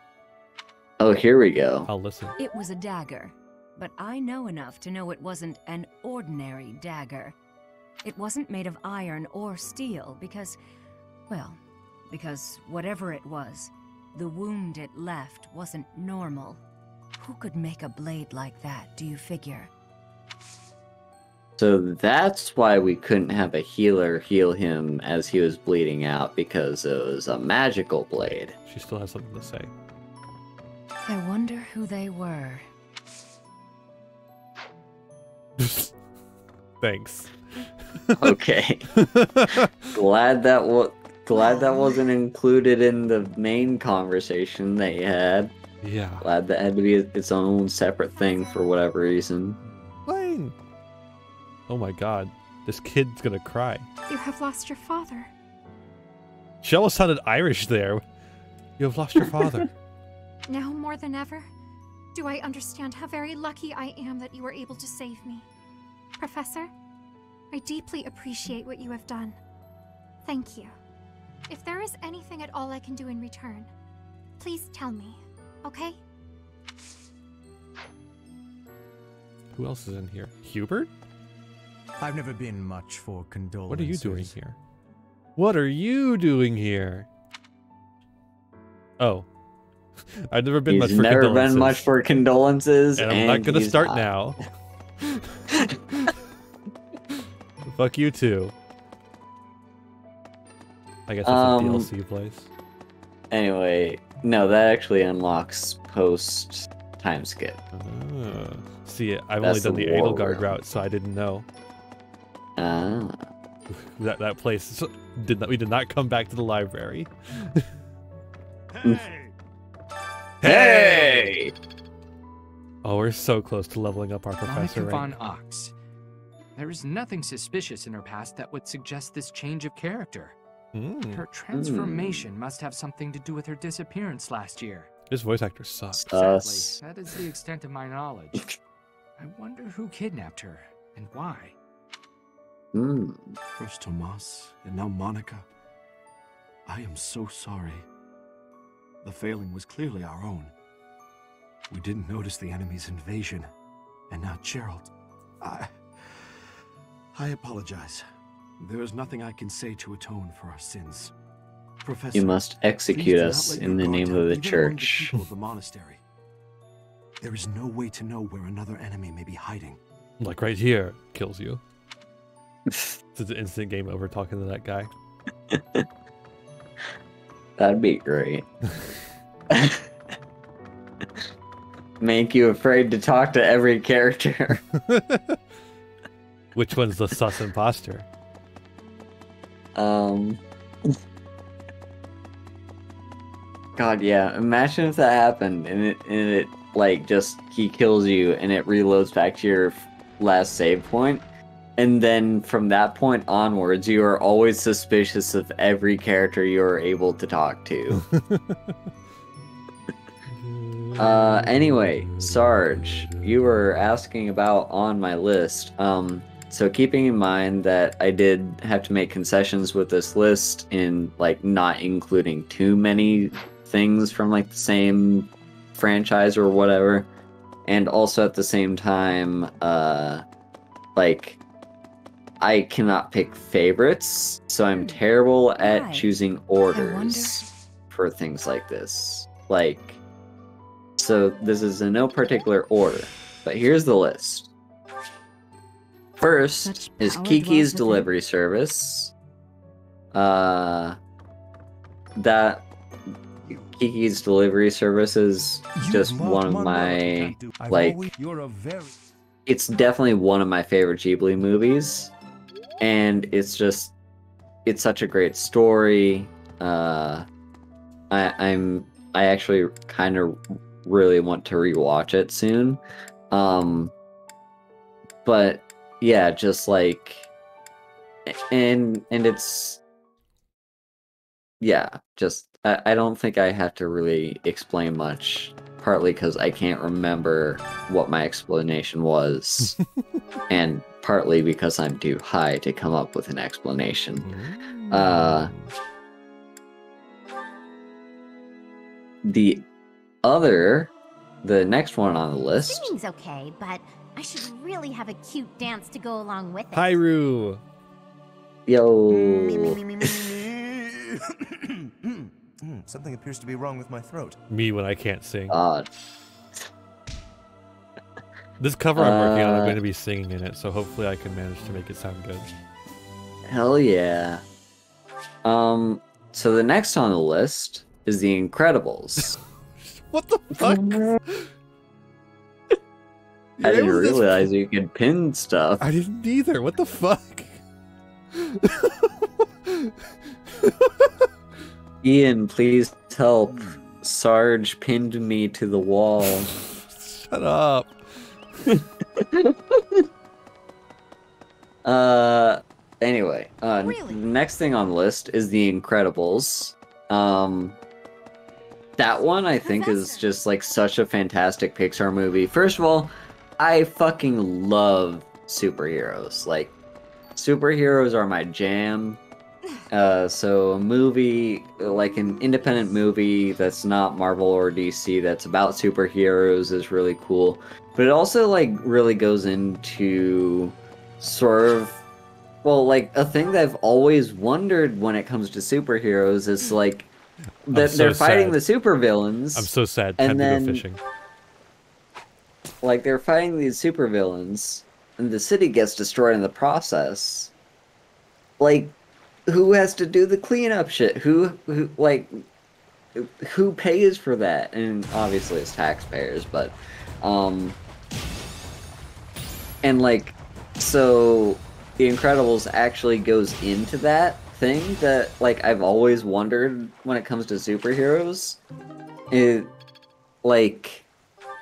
Oh, here we go.
I'll listen.
It was a dagger, but I know enough to know it wasn't an ordinary dagger. It wasn't made of iron or steel because, well, because whatever it was, the wound it left wasn't normal. Who could make a blade like that, do you figure?
So that's why we couldn't have a healer heal him as he was bleeding out, because it was a magical blade.
She still has something to say.
I wonder who they were.
Thanks.
Okay. Glad that wasn't included in the main conversation they had.
Yeah.
Glad that had to be its own separate thing for whatever reason.
Lane. Oh my god, this kid's gonna cry.
You have lost your father.
She almost sounded Irish there. You have lost your father.
Now more than ever, do I understand how very lucky I am that you were able to save me. Professor, I deeply appreciate what you have done. Thank you. If there is anything at all I can do in return, please tell me, okay?
Who else is in here? Hubert?
I've never been much for condolences.
What are you doing here? What are you doing here? Oh. I've never been much for condolences.
He's never been much for condolences.
And I'm not gonna start now. Fuck you too. I guess it's a DLC place.
Anyway, no, that actually unlocks post time skip.
See, I've only done the Edelgard route, so I didn't know. That place we did not come back to the library.
Hey!
Oh, we're so close to leveling up our professor
Monica
rank.
von Ox. There is nothing suspicious in her past that would suggest this change of character. Her transformation must have something to do with her disappearance last year.
This voice actor sucks.
Sadly, that is the extent of my knowledge. I wonder who kidnapped her and why.
First Tomas, and now Monica. I am so sorry. The failing was clearly our own. We didn't notice the enemy's invasion, and now Gerald. I apologize. There is nothing I can say to atone for our sins. Professor,
you must execute us in the name of the church.
People of the monastery. There is no way to know where another enemy may be hiding.
Like right here, kills you. It's an instant game over talking to that guy.
That'd be great. Make you afraid to talk to every character.
Which one's the sus imposter?
God, yeah. Imagine if that happened and it like just he kills you and it reloads back to your last save point, and then from that point onwards, you are always suspicious of every character you are able to talk to. Anyway, Sarge, you were asking about on my list. So keeping in mind that I did have to make concessions with this list in like not including too many things from like the same franchise or whatever, and also at the same time, like I cannot pick favorites, so I'm terrible at choosing orders for things like this. Like, so this is in no particular order, but here's the list. First is Kiki's Delivery Service. That Kiki's Delivery Service is just one of my, like, it's definitely one of my favorite Ghibli movies. And it's just, it's such a great story. I actually kind of really want to rewatch it soon. But yeah, just like, and it's, yeah, just, I don't think I have to really explain much partly because I can't remember what my explanation was, and partly because I'm too high to come up with an explanation. The next one on the list.
Singing's okay, but I should really have a cute dance to go along with it.
Haru.
Yo.
Something appears to be wrong with my throat.
Me when I can't sing.
God.
This cover I'm working on, I'm going to be singing in it, so hopefully I can manage to make it sound good.
Hell yeah. So the next on the list is The Incredibles.
What the fuck?
I didn't realize you could pin stuff.
I didn't either. What the fuck?
Ian, please help. Sarge pinned me to the wall.
Shut up.
Anyway, next thing on the list is The Incredibles. That one I think is just like such a fantastic Pixar movie. First of all, I fucking love superheroes. Like, superheroes are my jam. So a movie, like an independent movie that's not Marvel or DC that's about superheroes is really cool. But it also like really goes into sort of, well, like a thing that I've always wondered when it comes to superheroes is like that they're fighting the supervillains.
I'm so sad.
And
Time
then,
to go fishing.
Like they're fighting these supervillains, and the city gets destroyed in the process. Like, who has to do the cleanup shit? Who pays for that? And obviously it's taxpayers, but and like, so The Incredibles actually goes into that thing that like I've always wondered when it comes to superheroes. It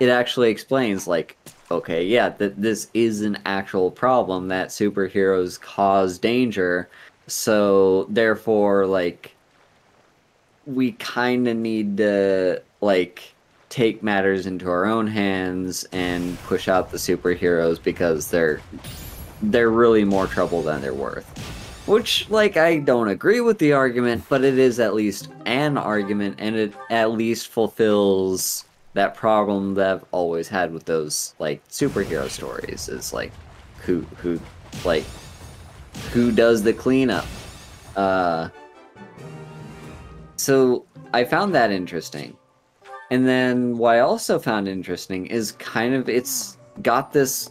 actually explains like, okay, yeah, that this is an actual problem, that superheroes cause danger, so therefore like we kind of need to like take matters into our own hands and push out the superheroes because they're really more trouble than they're worth. Which, like, I don't agree with the argument, but it is at least an argument, and it at least fulfills that problem that I've always had with those, like, superhero stories, is, like, who does the cleanup? So, I found that interesting. And then, what I also found interesting is kind of, it's got this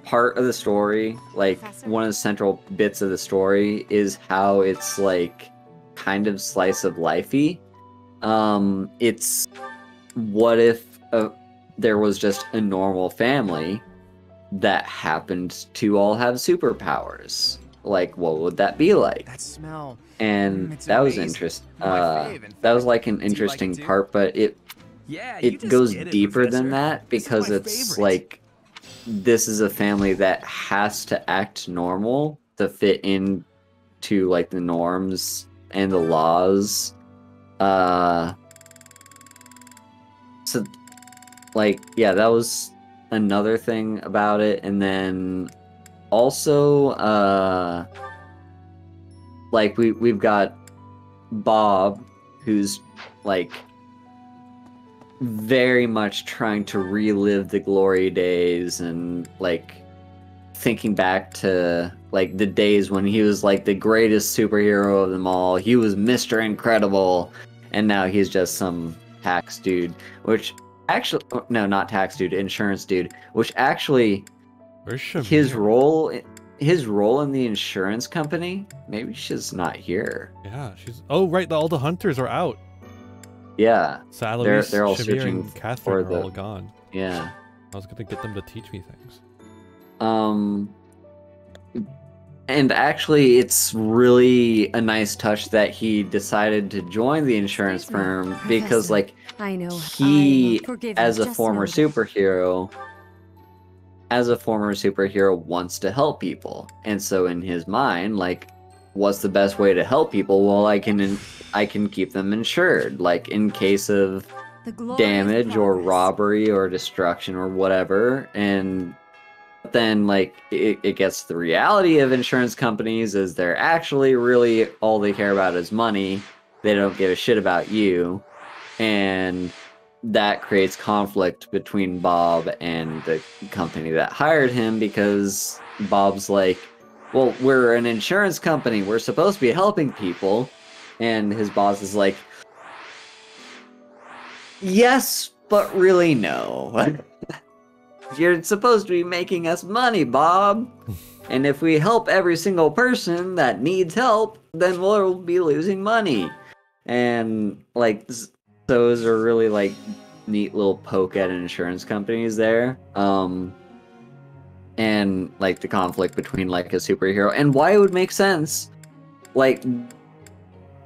part of the story, like one of the central bits of the story is how it's like kind of slice of lifey. It's what if there was just a normal family that happened to all have superpowers? Like, what would that be like?
That smell.
And that was interesting. That was like an interesting part, but it goes deeper than that because it's like, this is a family that has to act normal to fit into like the norms and the laws. So like, yeah, that was another thing about it. And then also like we've got Bob, who's like very much trying to relive the glory days and like thinking back to like the days when he was like the greatest superhero of them all. He was Mr. Incredible, and now he's just some tax dude, which actually, no, not tax dude, insurance dude, which actually his role in the insurance company, maybe she's not here.
Yeah, she's, oh right, all the hunters are out.
Yeah,
so
they're all
Shamir
searching
and Catherine
for
are all gone.
Yeah,
I was gonna get them to teach me things.
And actually, it's really a nice touch that he decided to join the insurance firm because, like, he, as a former superhero, wants to help people, and so in his mind, like, what's the best way to help people? Well, I can keep them insured, like in case of damage or robbery or destruction or whatever. And then like it gets the reality of insurance companies is they're actually really all they care about is money. They don't give a shit about you. And that creates conflict between Bob and the company that hired him, because Bob's like, well, we're an insurance company, we're supposed to be helping people. And his boss is like, yes, but really no. You're supposed to be making us money, Bob. And if we help every single person that needs help, then we'll be losing money. And like, those are really like neat little poke at insurance companies there. And like the conflict between like a superhero and why it would make sense, like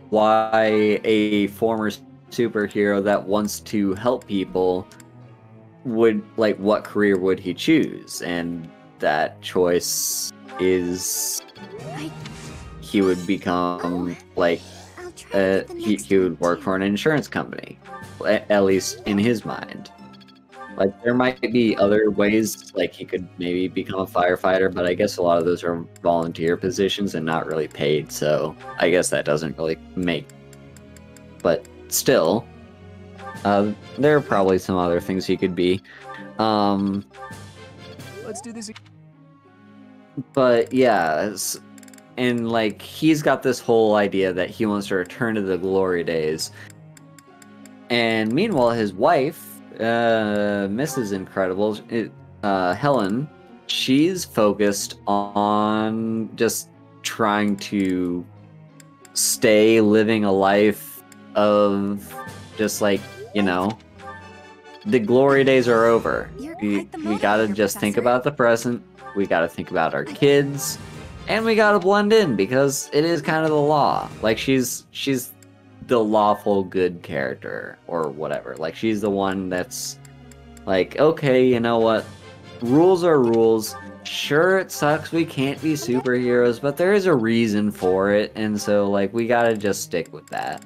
why a former superhero that wants to help people would, like, what career would he choose? And that choice is he would become like he would work for an insurance company, at least in his mind. Like, there might be other ways, like he could maybe become a firefighter, but I guess a lot of those are volunteer positions and not really paid, so I guess that doesn't really make. But still, there are probably some other things he could be.
Let's do this.
But yeah, and like he's got this whole idea that he wants to return to the glory days. And meanwhile, his wife, Mrs. Incredible, Helen, she's focused on just trying to stay living a life of just like, you know, the glory days are over. We gotta just think about the present. We gotta think about our kids, and we gotta blend in because it is kind of the law. Like she's the lawful good character or whatever. Like she's the one that's like, okay, you know what? Rules are rules. Sure, it sucks we can't be superheroes, but there is a reason for it, and so like we gotta just stick with that.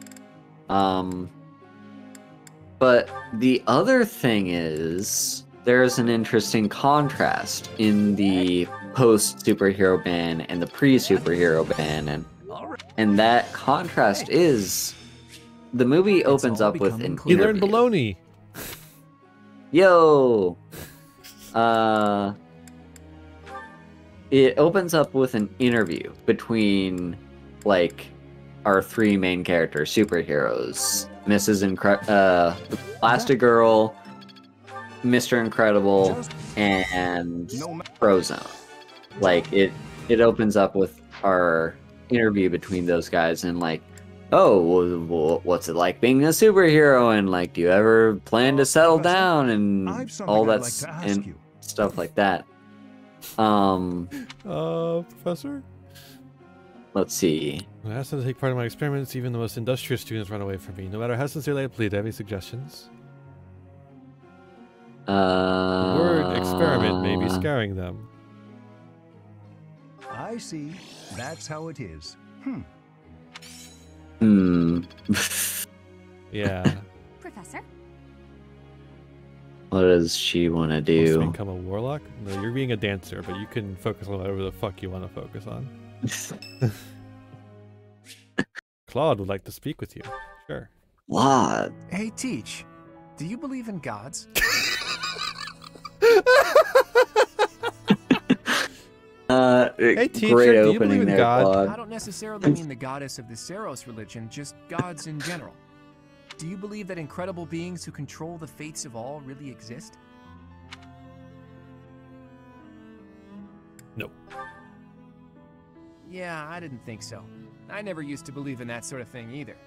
But the other thing is, there's an interesting contrast in the post-superhero ban and the pre-superhero ban, and that contrast is the movie opens up with an
You learned baloney.
Yo! It opens up with an interview between, like, our three main characters, superheroes. Mrs. Plastic Girl, Mr. Incredible, and Frozone. Like, it opens up with our interview between those guys, and like, oh, what's it like being a superhero, and like, do you ever plan to settle down, and all that and stuff like that.
Professor?
Let's see.
When I asked them to take part in my experiments, even the most industrious students run away from me. No matter how sincerely I plead, any suggestions? The word experiment may be scaring them.
I see. That's how it is.
Yeah.
Professor?
What does she want to do?
Wants to become a warlock? No, you're being a dancer, but you can focus on whatever the fuck you want to focus on. Claude would like to speak with you. Sure.
Claude.
Hey, Teach. Do you believe in gods?
Hey, teacher,
great
do you
opening
believe in
there,
God?
Claude.
I don't necessarily mean the goddess of the Saros religion, just gods in general. Do you believe that incredible beings who control the fates of all really exist?
No.
Yeah, I didn't think so. I never used to believe in that sort of thing either.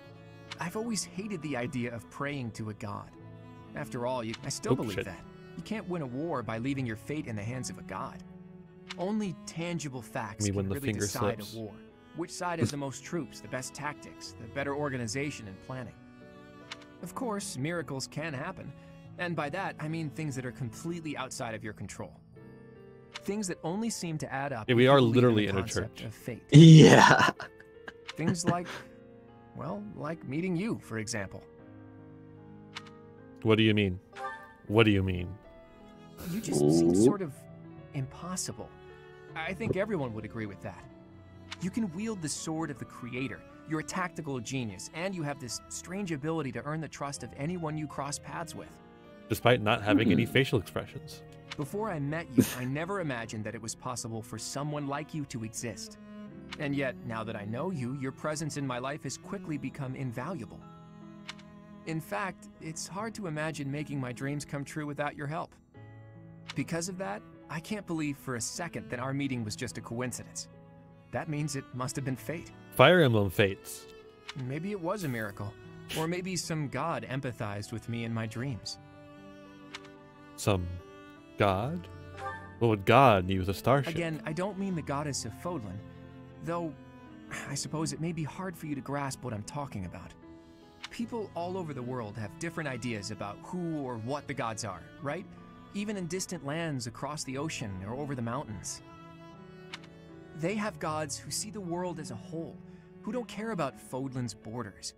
I've always hated the idea of praying to a god. After all, I still believe that. You can't win a war by leaving your fate in the hands of a god. Only tangible facts can really decide a war. Which side has the most troops, the best tactics, the better organization and planning. Of course, miracles can happen, and by that, I mean things that are completely outside of your control. Things that only seem to add up.
Yeah, we are literally in a church.
Of fate.
Yeah.
Things like, well, like meeting you, for example.
What do you mean? What do you mean?
You just seem sort of impossible. I think everyone would agree with that. You can wield the sword of the Creator. You're a tactical genius, and you have this strange ability to earn the trust of anyone you cross paths with.
Despite not having any facial expressions.
Before I met you, I never imagined that it was possible for someone like you to exist. And yet, now that I know you, your presence in my life has quickly become invaluable. In fact, it's hard to imagine making my dreams come true without your help. Because of that, I can't believe for a second that our meeting was just a coincidence. That means it must have been fate.
Fire Emblem fates.
Maybe it was a miracle. Or maybe some god empathized with me in my dreams.
Some god? What would God need with a starship?
Again, I don't mean the goddess of Fodlan. Though, I suppose it may be hard for you to grasp what I'm talking about. People all over the world have different ideas about who or what the gods are, right? Even in distant lands across the ocean or over the mountains. They have gods who see the world as a whole, who don't care about Fodlan's borders,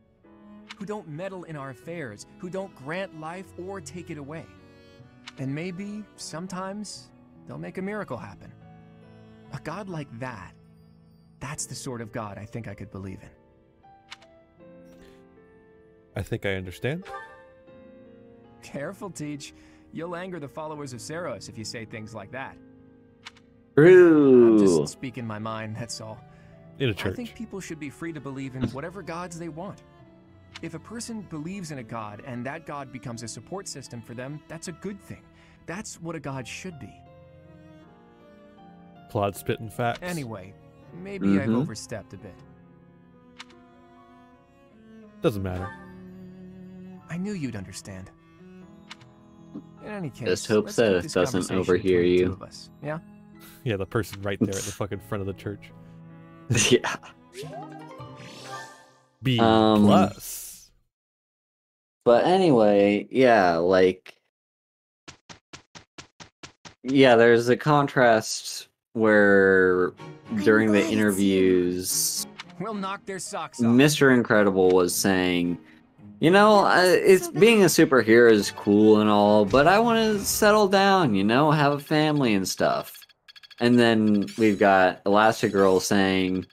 who don't meddle in our affairs, who don't grant life or take it away. And maybe, sometimes, they'll make a miracle happen. A god like that, that's the sort of god I think I could believe in.
I think I understand.
Careful, Teach. You'll anger the followers of Seros if you say things like that.
True.
I'm just speaking my mind, that's all.
In a church.
I think people should be free to believe in whatever gods they want. If a person believes in a god and that god becomes a support system for them, that's a good thing. That's what a god should be.
Plot spitting facts.
Anyway, maybe I've overstepped a bit.
Doesn't matter.
I knew you'd understand. In any case,
just hope
let's keep
Seth
this
doesn't
conversation
overhear
between the two
you.
of us, yeah?
Yeah, the person right there at the fucking front of the church.
Yeah.
B plus.
But anyway, yeah, like, yeah, there's a contrast where during the interviews,
We'll knock their socks off.
Mr. Incredible was saying, you know, it's being a superhero is cool and all, but I want to settle down, you know, have a family and stuff. And then we've got Elastigirl saying,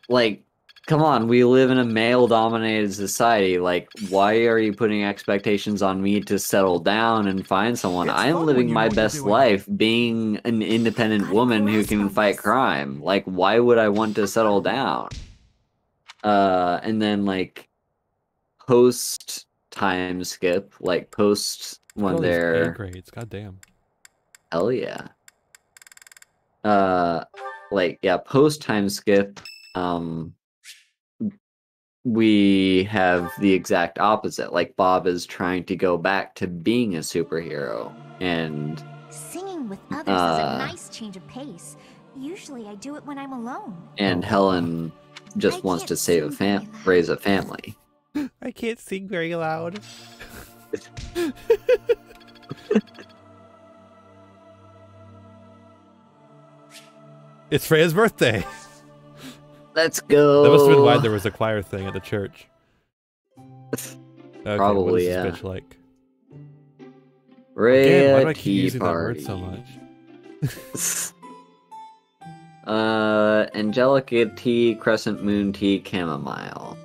like, come on, we live in a male-dominated society. Like, why are you putting expectations on me to settle down and find someone? I am living my best life being an independent woman who can fight crime. Like, why would I want to settle down? And then, like, post-time skip, like, post when they're...
grades, goddamn.
Hell yeah. Like, yeah, post-time skip, we have the exact opposite. Like, Bob is trying to go back to being a superhero, and
Singing with others is a nice change of pace. Usually I do it when I'm alone.
and Helen just wants to save raise a family.
I can't sing very loud. It's Freya's birthday.
Let's go.
That must have been why there was a choir thing at the church. Okay,
Probably,
what is
yeah.
this bitch like?
Rhea
Again, why do I keep
Tea
using that word
Party.
so much?
Angelica Tea, Crescent Moon Tea, Chamomile.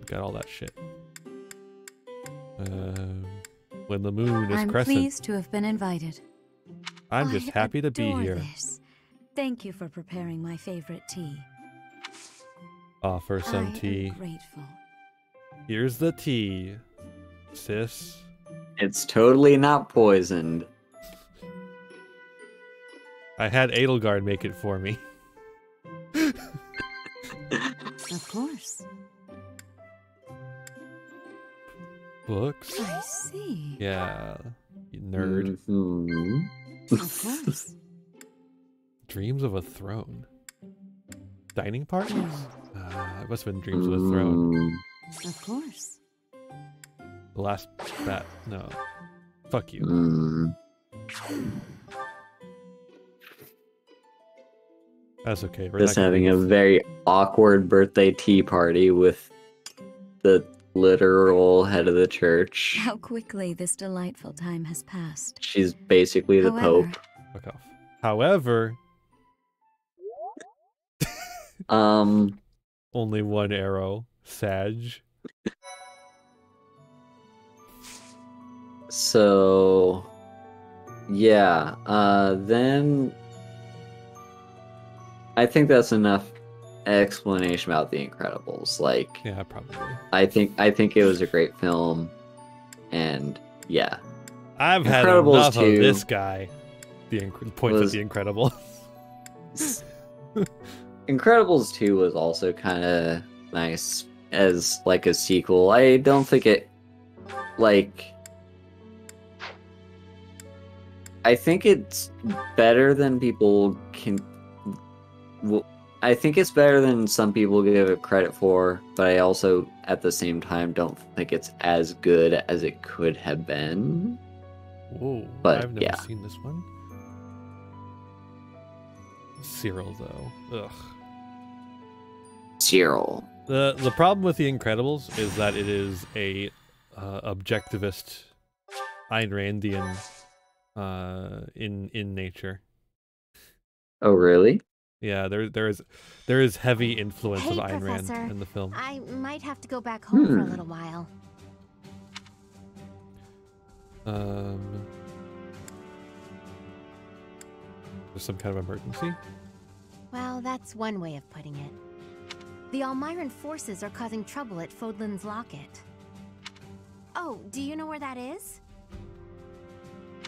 Got all that shit. When the moon is
I'm
crescent.
pleased to have been invited.
I'm just happy to be
adore
here.
This. Thank you for preparing my favorite tea.
Offer some
I
tea.
am grateful.
Here's the tea, sis.
It's totally not poisoned.
I had Edelgard make it for me.
Of course.
Books?
I see.
Yeah, you nerd.
Of course.
Dreams of a Throne. Dining partners? It must have been Dreams of a Throne.
Of course.
The last bat. No. Fuck you. That's okay. We're
Just
not gonna
having a
leave.
very awkward birthday tea party with the literal head of the church.
How quickly this delightful time has passed.
She's basically the
However,
Pope.
Fuck off. However, only one arrow. Sag.
So, yeah. Then I think that's enough explanation about The Incredibles. Like,
yeah, probably.
I think it was a great film, and yeah.
I've had
Incredibles
enough
2
of this guy. The points of The Incredible.
Incredibles 2 was also kind of nice as like a sequel. I don't think it like. I think it's better than people can. I think it's better than some people give it credit for, but I also, at the same time, don't think it's as good as it could have been.
Whoa,
But
I've never
yeah.
seen this one. Cyril, though. Ugh.
Cyril.
The problem with The Incredibles is that it is a objectivist Ayn Randian in nature.
Oh, really?
Yeah, there is heavy influence
Hey,
of Ayn
Professor.
Rand in the film.
I might have to go back home for a little while.
There's some kind of emergency?
Well, that's one way of putting it. The Almiran forces are causing trouble at Fodlan's Locket. Oh, do you know where that is?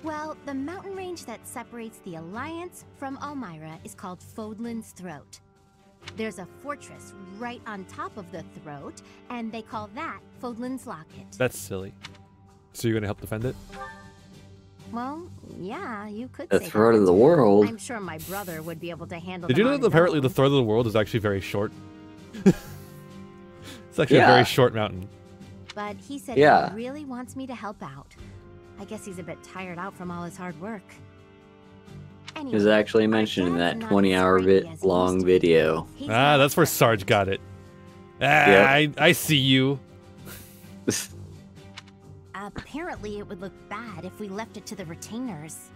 Well, the mountain range that separates the Alliance from Almyra is called Fodlan's Throat. There's a fortress right on top of the throat, and they call that Fodlan's Locket.
That's silly. So you're gonna help defend it?
Well, yeah, you could
The
say
throat
that.
of the world.
I'm sure my brother would be able to handle
Did you
them
know
on
that
his
apparently
own.
the throat of the world is actually very short? It's actually a
Yeah.
very short mountain.
But he said
Yeah.
he really wants me to help out. I guess he's a bit tired out from all his hard work.
It was actually mentioned in that 20-hour long video.
Ah, that's where Sarge got it. Ah,
Yep.
I see you.
Apparently it would look bad if we left it to the retainers.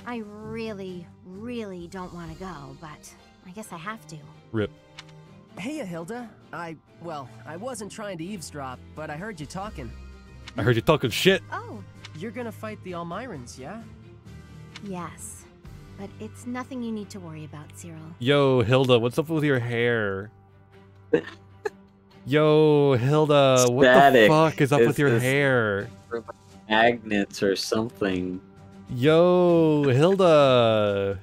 I really, really don't want to go, but I guess I have to.
Rip.
Hey, Hilda. I wasn't trying to eavesdrop, but I heard you talking.
I heard you talking shit.
Oh.
You're gonna fight the Almirans, yeah?
Yes, but it's nothing you need to worry about, Cyril.
Yo, Hilda, what's up with your hair? Yo, Hilda, what the
Static.
fuck is up with your
It's
hair?
Magnets or something.
Yo, Hilda.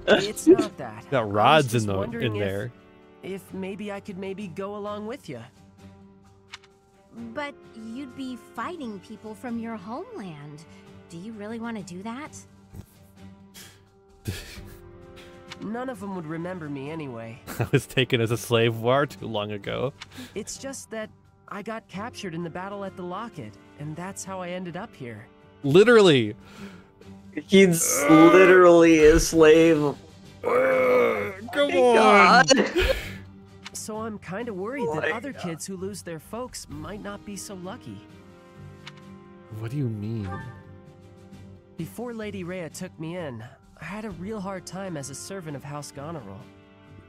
It's not that.
Got
I was
rods
just
in
wondering
there.
If maybe I could go along with you.
But you'd be fighting people from your homeland. Do you really want to do that?
None of them would remember me anyway.
I was taken as a slave far too long ago.
It's just that I got captured in the battle at the Locket, and that's how I ended up here.
Literally.
He's literally a slave.
Come
on.
So I'm kind of worried that other kids who lose their folks might not be so lucky.
What do you mean?
Before Lady Rhea took me in, I had a real hard time as a servant of House Goneril.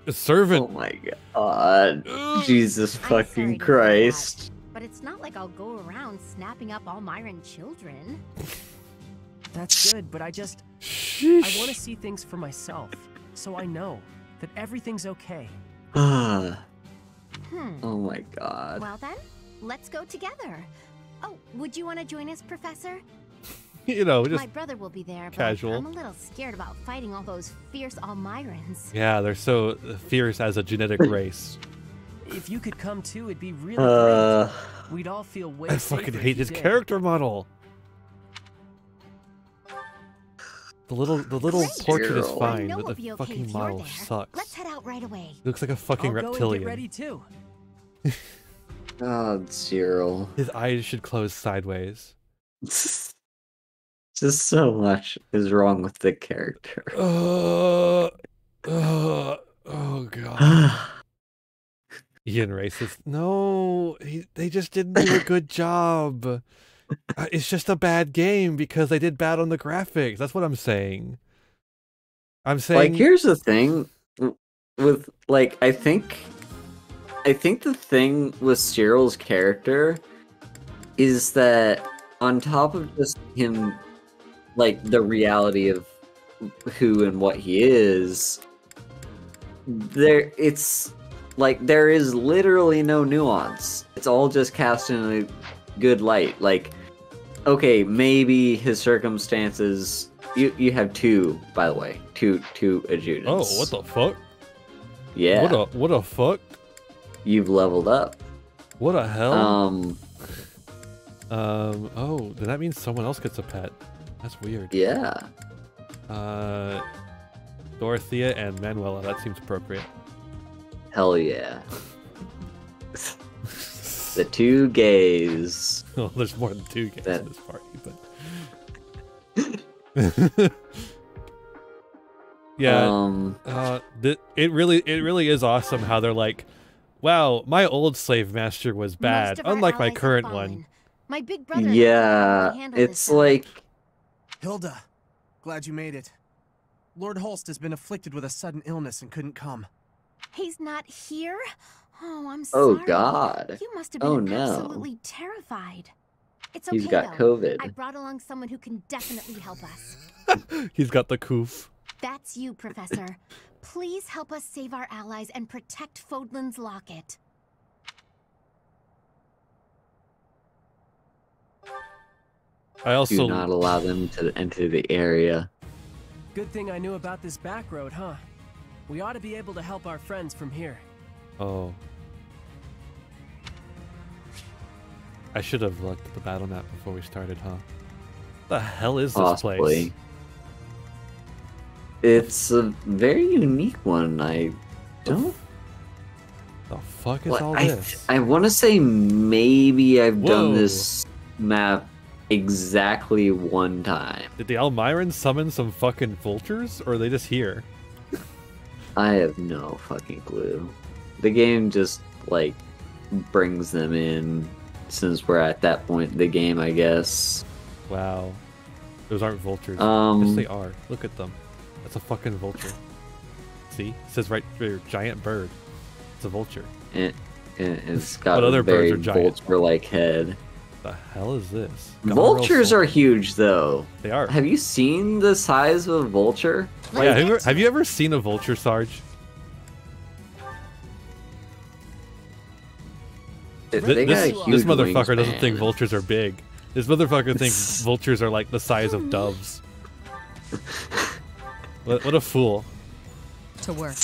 A servant?
Oh my god. Jesus fucking Christ.
But it's not like I'll go around snapping up Almiran children.
That's good, but I want to see things for myself, so I know that everything's okay.
Oh my god.
Well then, let's go together. Oh, would you want to join us, Professor?
You know, just
My brother will be there,
casual.
but I'm a little scared about fighting all those fierce Almirans.
Yeah, they're so fierce as a genetic race.
If you could come too, it'd be really great. We'd all feel way
I
safer
fucking
if
hate
you
his
did.
character model. The little portrait is
I
fine,
know
but
we'll
the
be okay
fucking
if you're
model
there.
sucks.
Let's head out right away.
He looks like a fucking
I'll go and
reptilian.
get ready too.
God, Cyril.
His eyes should close sideways.
Just so much is wrong with the character.
Oh god. Ian racist. No, they just didn't do a good job. It's just a bad game because they did bad on the graphics. That's what I'm saying. I'm saying,
like, here's the thing with, like, I think the thing with Cyril's character is that on top of just him, like, the reality of who and what he is, it's like there is literally no nuance. It's all just cast in a good light. Like, okay, maybe his circumstances. You have two, by the way, two adjutants.
oh, what the fuck?
Yeah.
What a fuck?
You've leveled up.
What a hell? Oh, then that means someone else gets a pet. That's weird.
Yeah.
Dorothea and Manuela. That seems appropriate.
Hell yeah. The two gays.
Well, there's more than two gays in this party, but. Yeah. It really is awesome how they're like, wow, my old slave master was bad, unlike my current one.
My big brother.
Yeah, it's like.
Hilda, glad you made it. Lord Holst has been afflicted with a sudden illness and couldn't come.
He's not here? Oh, I'm sorry.
Oh God.
You must have been
no.
absolutely terrified. It's okay,
He's got
though.
COVID.
I brought along someone who can definitely help us.
He's got the coof.
That's you, Professor. Please help us save our allies and protect Fodlan's locket.
I also
do not allow them to enter the area.
Good thing I knew about this back road, huh? We ought to be able to help our friends from here.
Oh. I should have looked at the battle map before we started, huh? What the hell is this place?
It's a very unique one. I don't.
The fuck is all this?
I want to say maybe I've
Whoa.
done this map exactly one time.
Did the Almirans summon some fucking vultures, or are they just here?
I have no fucking clue. The game just, like, brings them in since we're at that point in the game, I guess.
Wow. Those aren't vultures. Yes, they are. Look at them. That's a fucking vulture. See? It says right there, giant bird. It's a vulture.
And it's got
what other
a very
birds are giant?
vulture-like head.
The hell is this?
Vultures are huge, though.
They are.
Have you seen the size of a vulture?
Yeah, have you ever seen a vulture, Sarge?
This
motherfucker doesn't think vultures are big. This motherfucker thinks vultures are like the size of doves. What a fool.
To work.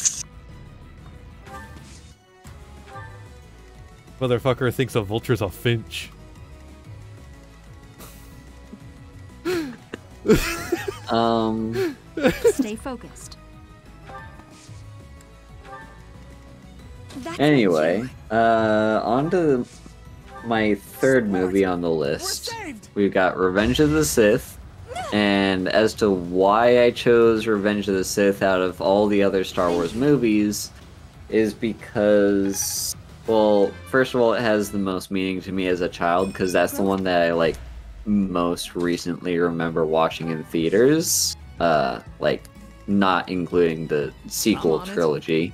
Motherfucker thinks a vulture's a finch.
Stay focused.
Anyway, on to my third movie on the list. We've got Revenge of the Sith. And as to why I chose Revenge of the Sith out of all the other Star Wars movies is because, well, first of all, it has the most meaning to me as a child because that's the one that I, like, most recently remember watching in theaters. Like, not including the sequel trilogy.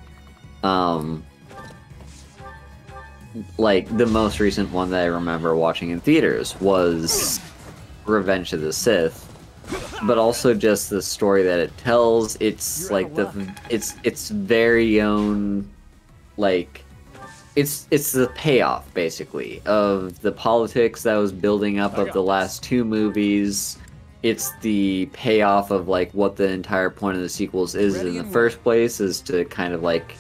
Like, the most recent one that I remember watching in theaters was Revenge of the Sith. But also just the story that it tells. It's like its very own, like, it's the payoff basically of the politics that was building up of the last two movies. It's the payoff of like what the entire point of the sequels is in the first place, is to kind of like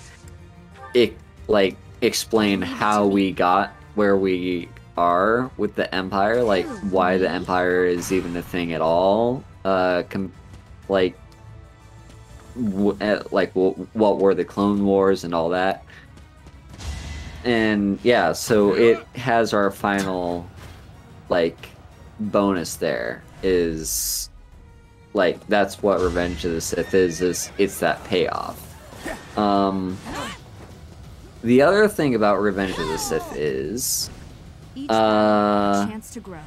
explain how we got where we are with the Empire, like why the Empire is even a thing at all. What were the Clone Wars and all that. And yeah, so it has our final like bonus there. is like that's what Revenge of the Sith is it's that payoff. The other thing about Revenge of the Sith is
chance to grow.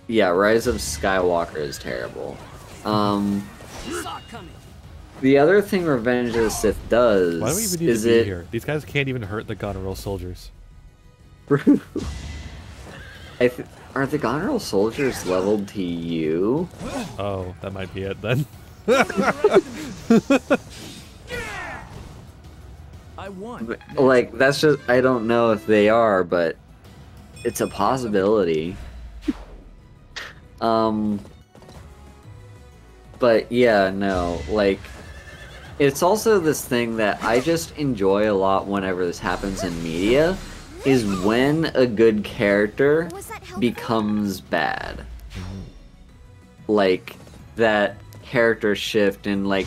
Yeah, Rise of Skywalker is terrible. The other thing Revenge of the Sith does
Why do we even need to be here? These guys can't even hurt the Goneril soldiers.
Are the Goneril soldiers leveled to you?
Oh, that might be it then.
I won. Like, that's just, I don't know if they are, but it's a possibility. But yeah, no, like, it's also this thing that I just enjoy a lot whenever this happens in media, is when a good character becomes bad. Like, that character shift and, like,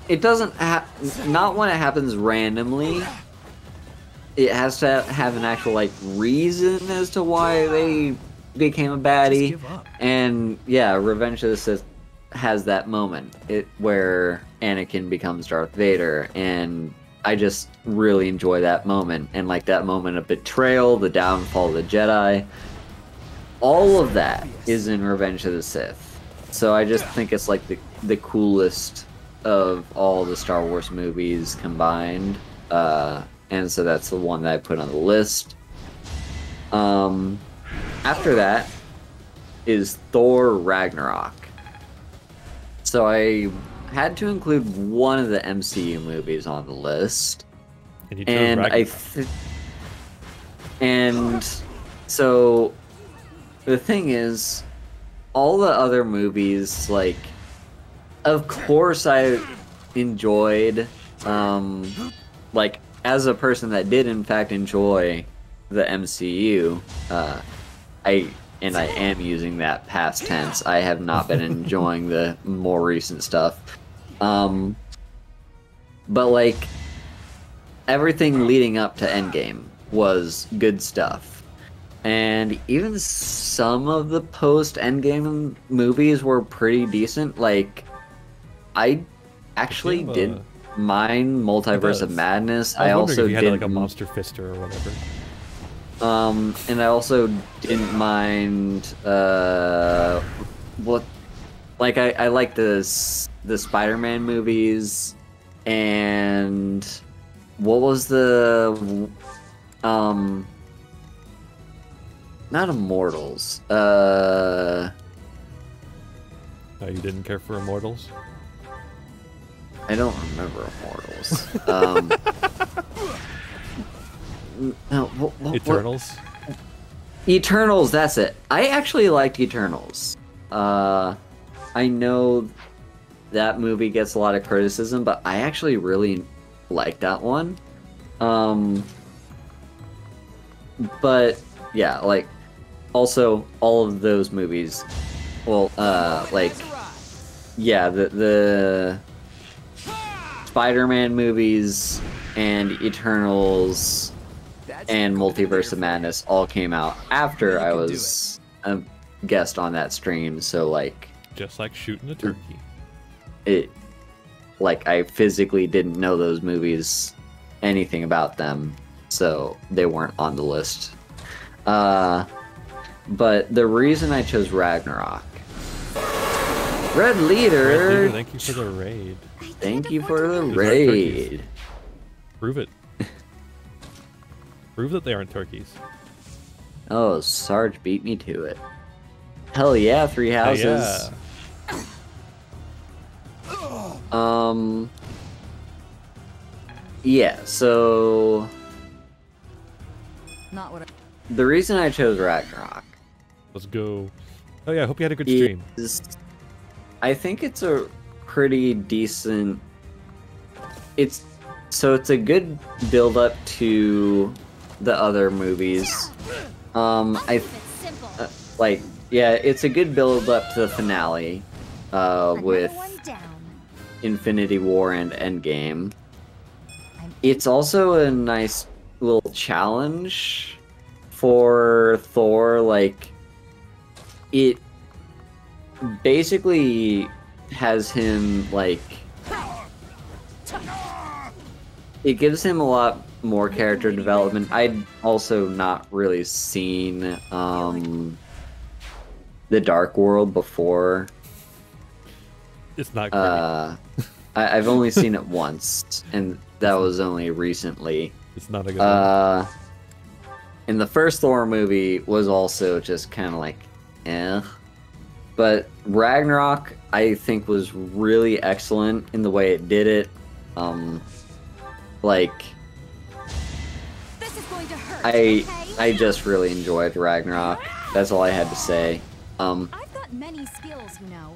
it doesn't not when it happens randomly. It has to have an actual, like, reason as to why they became a baddie. And yeah, Revenge of the Sith has that moment where Anakin becomes Darth Vader, and I just really enjoy that moment. And like that moment of betrayal, the downfall of the Jedi, all of that is in Revenge of the Sith. So I just think it's like the coolest of all the Star Wars movies combined. And so that's the one that I put on the list. After that is Thor Ragnarok. So I had to include one of the MCU movies on the list.
And you chose Ragnarok.
And so the thing is, all the other movies, like, of course I enjoyed, like, as a person that did in fact enjoy the MCU, I am using that past tense. I have not been enjoying the more recent stuff. But like, everything leading up to Endgame was good stuff. And even some of the post-Endgame movies were pretty decent. Like, I actually didn't mind Multiverse of Madness.
I also if you had like a Monster Fister or whatever.
And I also didn't mind what, like, I like the Spider-Man movies, and what was the not Immortals.
Oh, you didn't care for Immortals?
I don't remember Immortals. No, what,
Eternals?
Eternals, that's it. I actually liked Eternals. I know that movie gets a lot of criticism, but I actually really liked that one. But yeah, like, also all of those movies, well, like, yeah, the Spider-Man movies and Eternals and Multiverse of Madness all came out after I was a guest on that stream, so like...
Just like shooting a turkey.
Like, I physically didn't know those movies, anything about them, so they weren't on the list. But the reason I chose Ragnarok... Red Leader,
thank you for the raid.
Thank you for the raid.
Prove it. Prove that they aren't turkeys.
Oh, Sarge beat me to it. Hell yeah, 3 houses.
Yeah.
Yeah, so
Not what
the reason I chose Ragnarok.
Let's go. Oh yeah, I hope you had a good stream.
I think it's a pretty decent... It's a good build up to the other movies. Like, yeah, it's a good build up to the finale with Infinity War and Endgame. It's also a nice little challenge for Thor, like, it basically has him like it gives him a lot more character development. I'd also not really seen the Dark World before.
It's not great.
I've only seen it once, and that was only recently.
It's not a good one.
And the first Thor movie was also just kind of like, eh. But Ragnarok, I think, was really excellent in the way it did it. Like,
This is going to hurt,
I just really enjoyed Ragnarok. That's all I had to say.
I've got many skills, you know.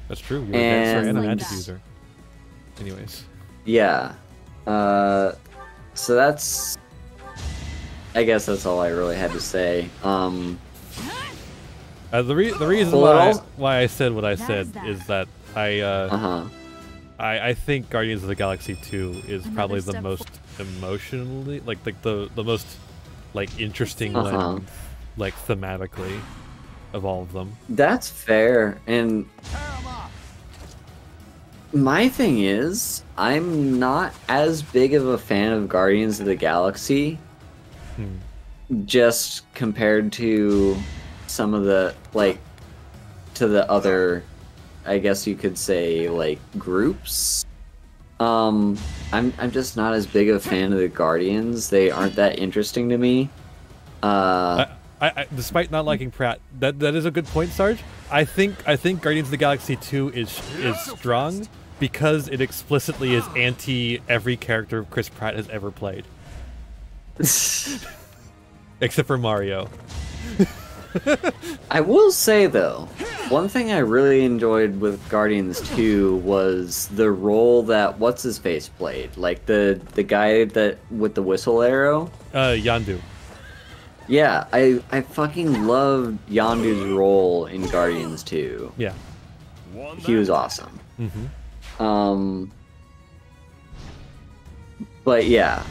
That's true. You're a dancer and a
and
magic user. Anyways.
yeah, so that's. I guess that's all I really had to say.
The reason why I said what I said is that I think Guardians of the Galaxy 2 is probably the most emotionally like the most like interesting one, like thematically, of all of them.
That's fair, and my thing is, I'm not as big of a fan of Guardians of the Galaxy, just compared to some of the, like, to the other, I guess you could say, like, groups. I'm just not as big of a fan of the Guardians. They aren't that interesting to me.
I despite not liking Pratt, that is a good point, Sarge. I think Guardians of the Galaxy 2 is strong because it explicitly is anti every character Chris Pratt has ever played. Except for Mario.
I will say, though, one thing I really enjoyed with Guardians 2 was the role that What's-His-Face played. Like, the guy that with the whistle arrow.
Yondu.
Yeah, I fucking loved Yondu's role in Guardians 2.
Yeah.
He was awesome.
Mm-hmm.
But yeah,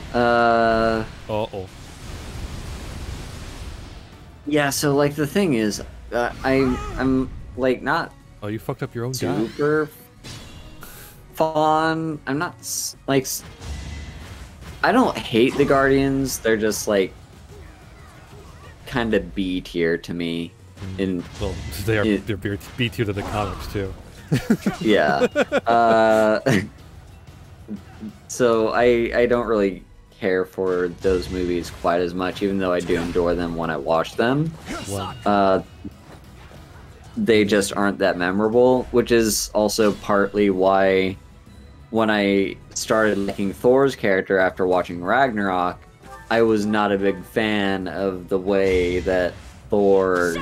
yeah, so like the thing is, I'm like not.
Oh, you fucked up your own
super fun. I'm not like. I don't hate the Guardians. They're just like kind of B tier to me. In
well, they're B tier to the comics too.
Yeah. So I don't really care for those movies quite as much, even though I do enjoy them when I watch them. They just aren't that memorable, which is also partly why when I started liking Thor's character after watching Ragnarok, I was not a big fan of the way that Thor,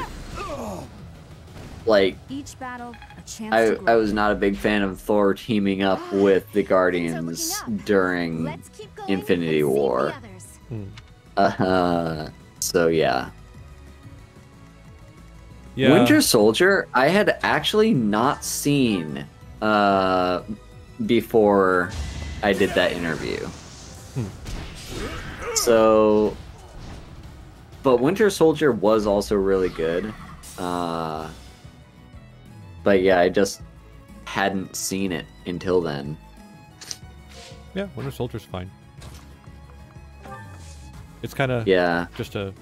like,
Each battle, a chance to
I was not a big fan of Thor teaming up with the Guardians during Infinity War. So yeah.
Yeah.
Winter Soldier, I had actually not seen before I did that interview. So, but Winter Soldier was also really good. But yeah, I just hadn't seen it until then.
Yeah, Winter Soldier's fine. It's kind of just a.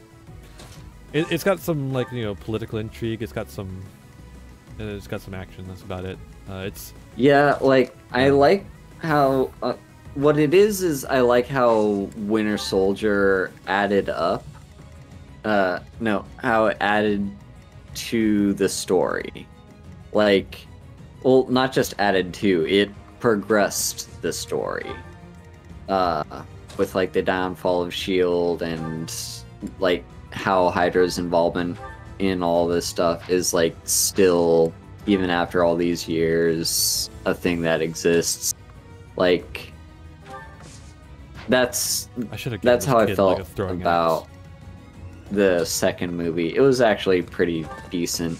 It's got some, like, you know, political intrigue. It's got some action. That's about it. It's
like I like how what it is I like how Winter Soldier added up. How it added to the story. Like, well, not just added to, it progressed the story. With like the downfall of S.H.I.E.L.D. and like how Hydra's involvement in all this stuff is like still, even after all these years, a thing that exists. Like, that's how I felt about the second movie. It was actually pretty decent.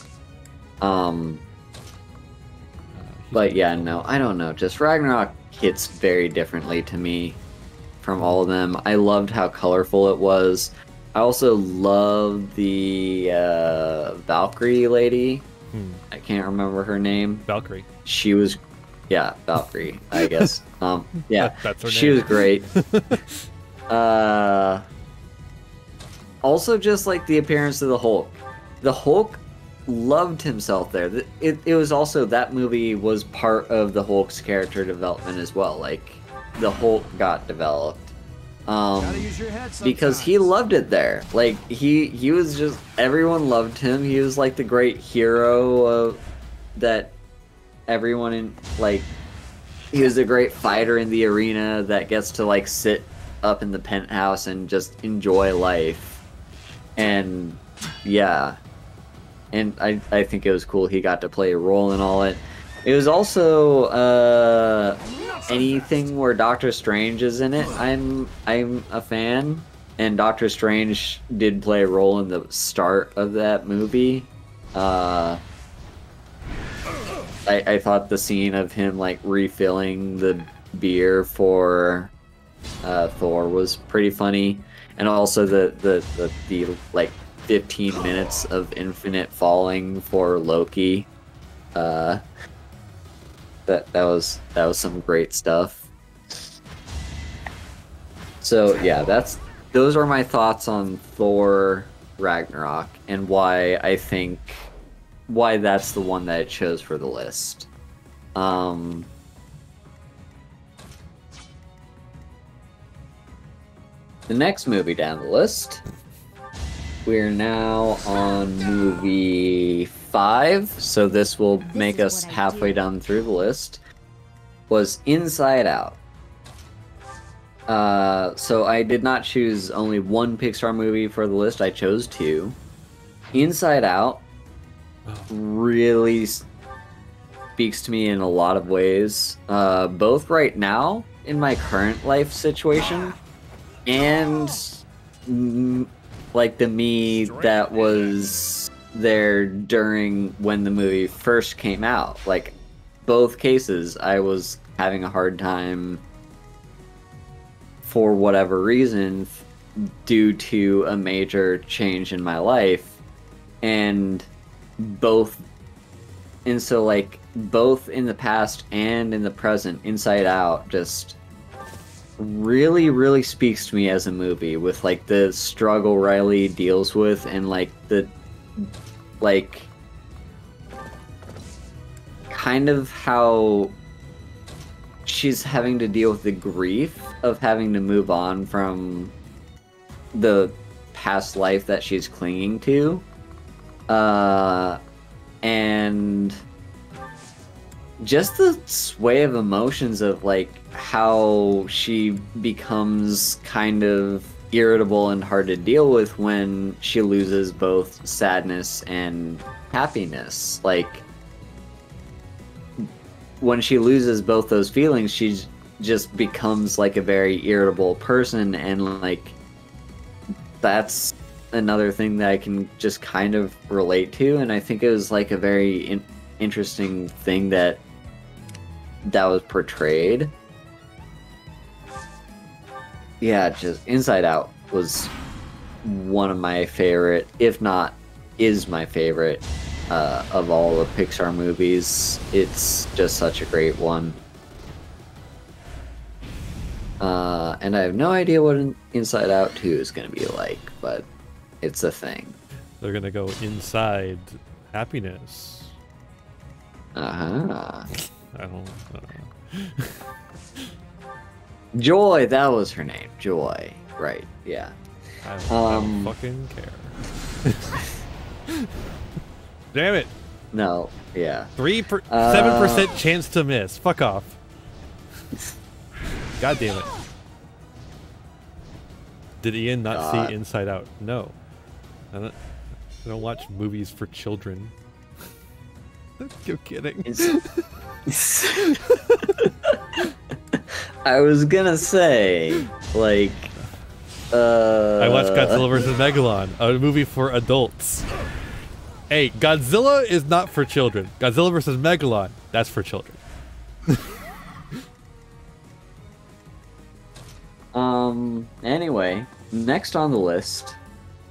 But yeah, no, I don't know. Just Ragnarok hits very differently to me from all of them. I loved how colorful it was. I also love the Valkyrie lady. I can't remember her name.
Valkyrie.
She was, yeah, Valkyrie, I guess. Yeah,
That's her
she
name.
was great. Also, just like the appearance of the Hulk. The Hulk loved himself there. It was also, that movie was part of the Hulk's character development as well. Like, the Hulk got developed. Because he loved it there. Like, he was just, everyone loved him. He was like the great hero of that everyone in, like, he was a great fighter in the arena that gets to like sit up in the penthouse and just enjoy life. And yeah, and I think it was cool he got to play a role in all it. It was also anything where Doctor Strange is in it, I'm a fan, and Doctor Strange did play a role in the start of that movie. I thought the scene of him like refilling the beer for Thor was pretty funny, and also the like 15 minutes of infinite falling for Loki. That was some great stuff. So yeah, those are my thoughts on Thor Ragnarok and why that's the one that it chose for the list. The next movie down the list, we're now on movie 5, so this will make us halfway down through the list, was Inside Out. So I did not choose only one Pixar movie for the list, I chose 2. Inside Out really speaks to me in a lot of ways, both right now in my current life situation and like the me that was there during when the movie first came out. Like, both cases I was having a hard time for whatever reason due to a major change in my life, and so like both in the past and in the present, Inside Out just really speaks to me as a movie, with like the struggle Riley deals with and like the like kind of how she's having to deal with the grief of having to move on from the past life that she's clinging to, and just the sway of emotions of like how she becomes kind of irritable and hard to deal with when she loses both sadness and happiness. Like, when she loses both those feelings, she just becomes like a very irritable person, and like that's another thing that I can just kind of relate to, and I think it was like a very interesting thing that was portrayed. Yeah, just Inside Out was one of my favorite, if not is my favorite, of all the Pixar movies. It's just such a great one. And I have no idea what Inside Out 2 is going to be like, but it's a thing.
They're going to go inside happiness.
Uh-huh.
I don't
Joy, that was her name. Joy. Right, yeah.
I don't fucking care. Damn it.
No, yeah.
7% chance to miss. Fuck off. God damn it. Did Ian not see Inside Out? No. I don't watch movies for children. You're kidding.
I was gonna say, like,
I watched Godzilla vs. Megalon, a movie for adults. Hey, Godzilla is not for children. Godzilla vs. Megalon, that's for children.
Anyway, next on the list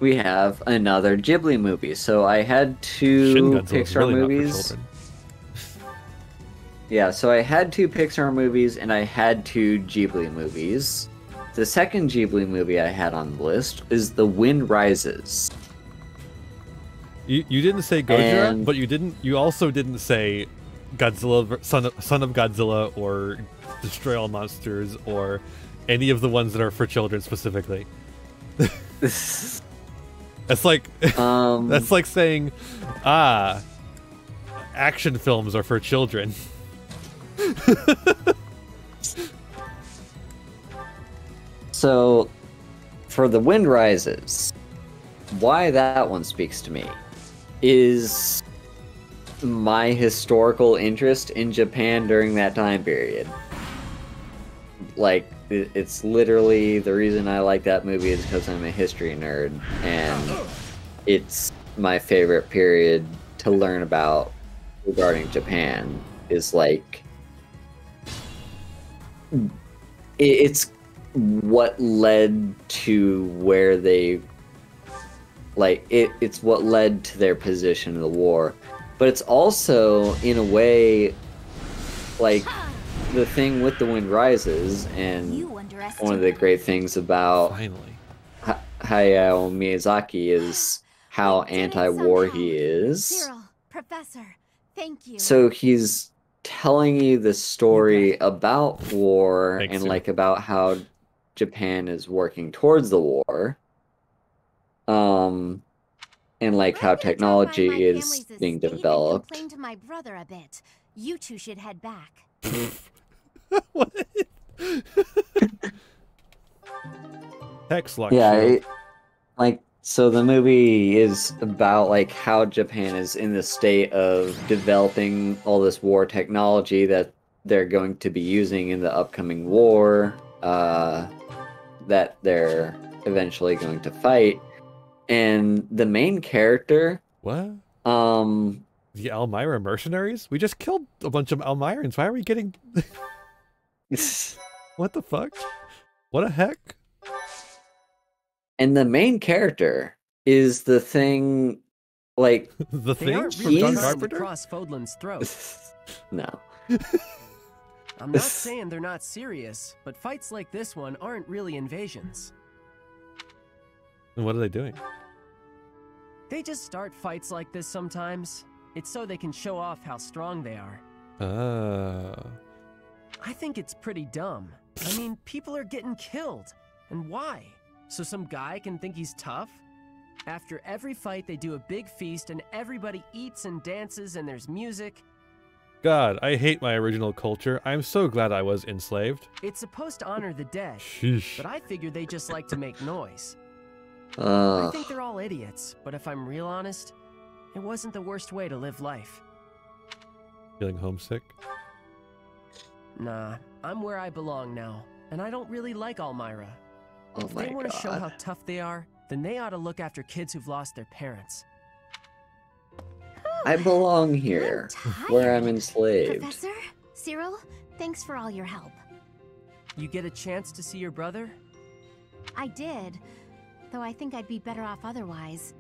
we have another Ghibli movie. So I had two
Shin Godzilla's
Pixar
really not for
movies.
children.
Yeah, so I had two Pixar movies and I had two Ghibli movies. The second Ghibli movie I had on the list is The Wind Rises.
You didn't say Gojira, but you also didn't say Godzilla, Son of Godzilla, or Destroy All Monsters, or any of the ones that are for children specifically. That's like that's like saying, action films are for children.
So, for The Wind Rises, why that one speaks to me is my historical interest in Japan during that time period. Like, it's literally the reason I like that movie is because I'm a history nerd, and it's my favorite period to learn about regarding Japan. Is like, it's what led to where they, like, it's what led to their position in the war. But it's also, in a way, like, the thing with The Wind Rises, and one of the great things about Hayao Miyazaki is how anti-war he is.
Cyril, Professor, thank you.
So he's telling you the story about war and like about how Japan is working towards the war, and like how technology is being developed.
Complain to my brother a bit. You two should head back.
Hex lock.
Yeah, so the movie is about like how Japan is in the state of developing all this war technology that they're going to be using in the upcoming war, that they're eventually going to fight. And the main character,
what? The Elmira mercenaries? We just killed a bunch of Elmirans. Why are we getting? What the fuck? What the heck?
And the main character is the thing, like
the
They aren't really trying to cross Fodlan's throat.
No.
I'm not saying they're not serious, but fights like this one aren't really invasions.
And what are they doing?
They just start fights like this sometimes. It's so they can show off how strong they are. I think it's pretty dumb. I mean, people are getting killed. And why? So some guy can think he's tough? After every fight, they do a big feast and everybody eats and dances and there's music.
God, I hate my original culture. I'm so glad I was enslaved.
It's supposed to honor the dead,
Sheesh.
but I figure they just like to make noise. I think they're all idiots, but if I'm real honest, it wasn't the worst way to live life.
Feeling homesick?
Nah, I'm where I belong now, and I don't really like Elmira.
Oh
If they want to show how tough they are, then they ought to look after kids who've lost their parents.
I belong here, where I'm enslaved.
Professor, Cyril, thanks for all your help.
You get a chance to see your brother?
I did, though I think I'd be better off otherwise.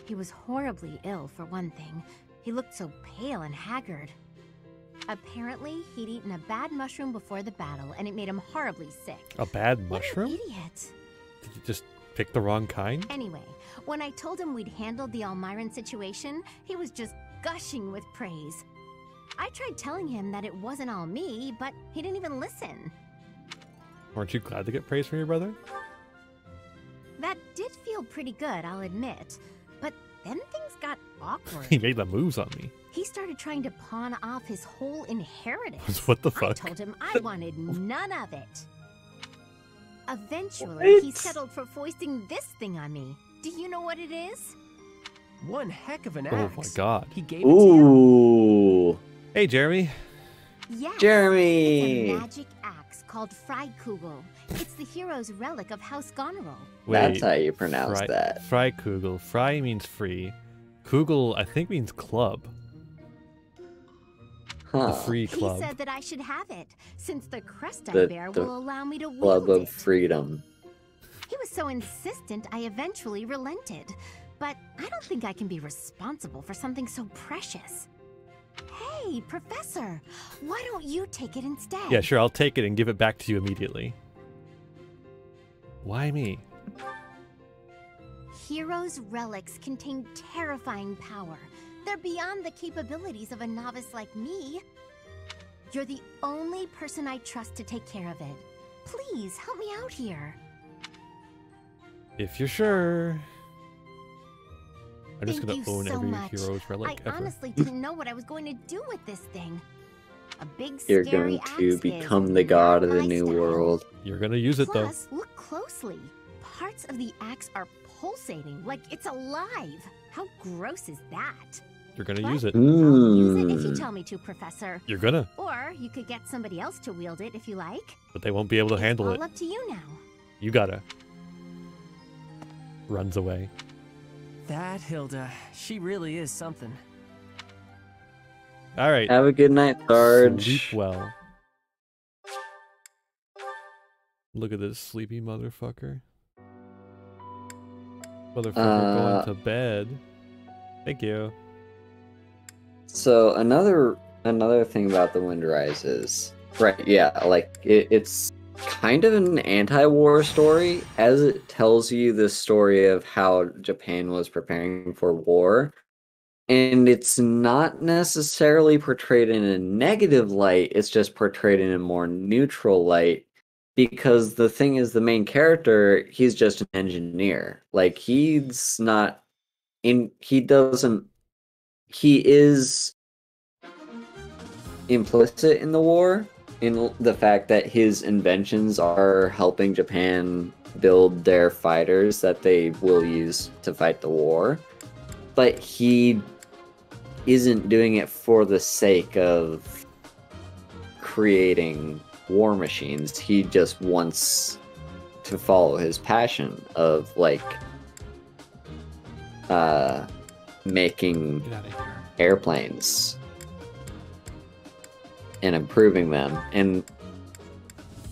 He was horribly ill, for one thing. He looked so pale and haggard. Apparently, he'd eaten a bad mushroom before the battle, and it made him horribly sick.
A bad mushroom?
What an idiot.
Did you just pick the wrong kind?
Anyway, when I told him we'd handled the Elmiran situation, he was just gushing with praise. I tried telling him that it wasn't all me, but he didn't even listen.
Aren't you glad to get praise from your brother?
That did feel pretty good, I'll admit. But then things got awkward.
He made the moves on me.
He started trying to pawn off his whole inheritance.
What the fuck?
I told him I wanted none of it. Eventually, he settled for foisting this thing on me. Do you know what it is?
One heck of an
Oh
axe.
my god.
He gave it to you?
Ooh.
Hey, Jeremy.
Yes.
Jeremy.
It's a magic axe called FriGay. It's the hero's relic of House Goneril.
That's how you pronounce that.
FriGay. Fry means free. Kugel, I think, means club. The free club.
He said that I should have it, since the crest I
The-
bear
the
will allow me to
Club
wield
of
it.
Freedom.
He
was so insistent, I eventually relented. But I don't think I can be responsible for something so precious. Hey, Professor, why don't you take it instead?
Yeah, sure, I'll take it and give it back to you immediately. Why me?
Heroes' relics contain terrifying power. They're beyond the capabilities of a novice like me. You're the only person I trust to take care of it. Please, help me out here.
If you're sure. I'm just
Thank
gonna
you
own
so
every
much.
hero's relic
I
ever.
honestly didn't know what I was going to do with this thing. A big
You're
scary
going to
axe
become
is
the god
not
of the
my
new
style.
world.
You're gonna use it though.
Plus, look closely. Parts of the axe are pulsating like it's alive. How gross is that?
You're gonna use it.
I'll use it if you tell me to, Professor.
You're gonna.
Or you could get somebody else to wield it if you like.
But they won't be able to handle
All
it.
up to you now.
You gotta. Runs away.
That Hilda, she really is something.
Alright.
Have a good night, Sarge.
Sleep well. Look at this sleepy motherfucker. Motherfucker going to bed. Thank you.
So another thing about The Wind Rises, right? Yeah, like it's kind of an anti-war story, as it tells you the story of how Japan was preparing for war, and it's not necessarily portrayed in a negative light. It's just portrayed in a more neutral light, because the thing is, the main character, he's just an engineer. Like he's not in. He is implicit in the war, in the fact that his inventions are helping Japan build their fighters that they will use to fight the war. But he isn't doing it for the sake of creating war machines. He just wants to follow his passion of, like, making airplanes and improving them.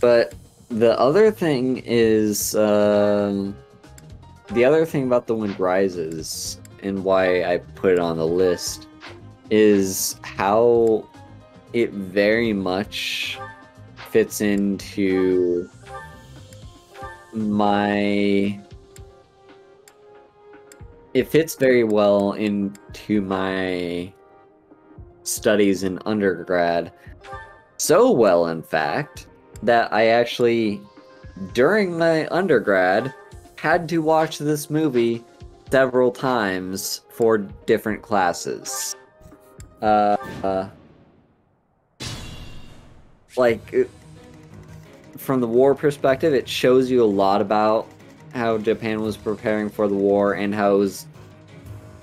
But the other thing is, the other thing about The Wind Rises, and why I put it on the list, is how it very much fits into it fits very well into my studies in undergrad. So well, in fact, that I actually, during my undergrad, had to watch this movie several times for different classes. Like, from the war perspective, it shows you a lot about how Japan was preparing for the war, and how it was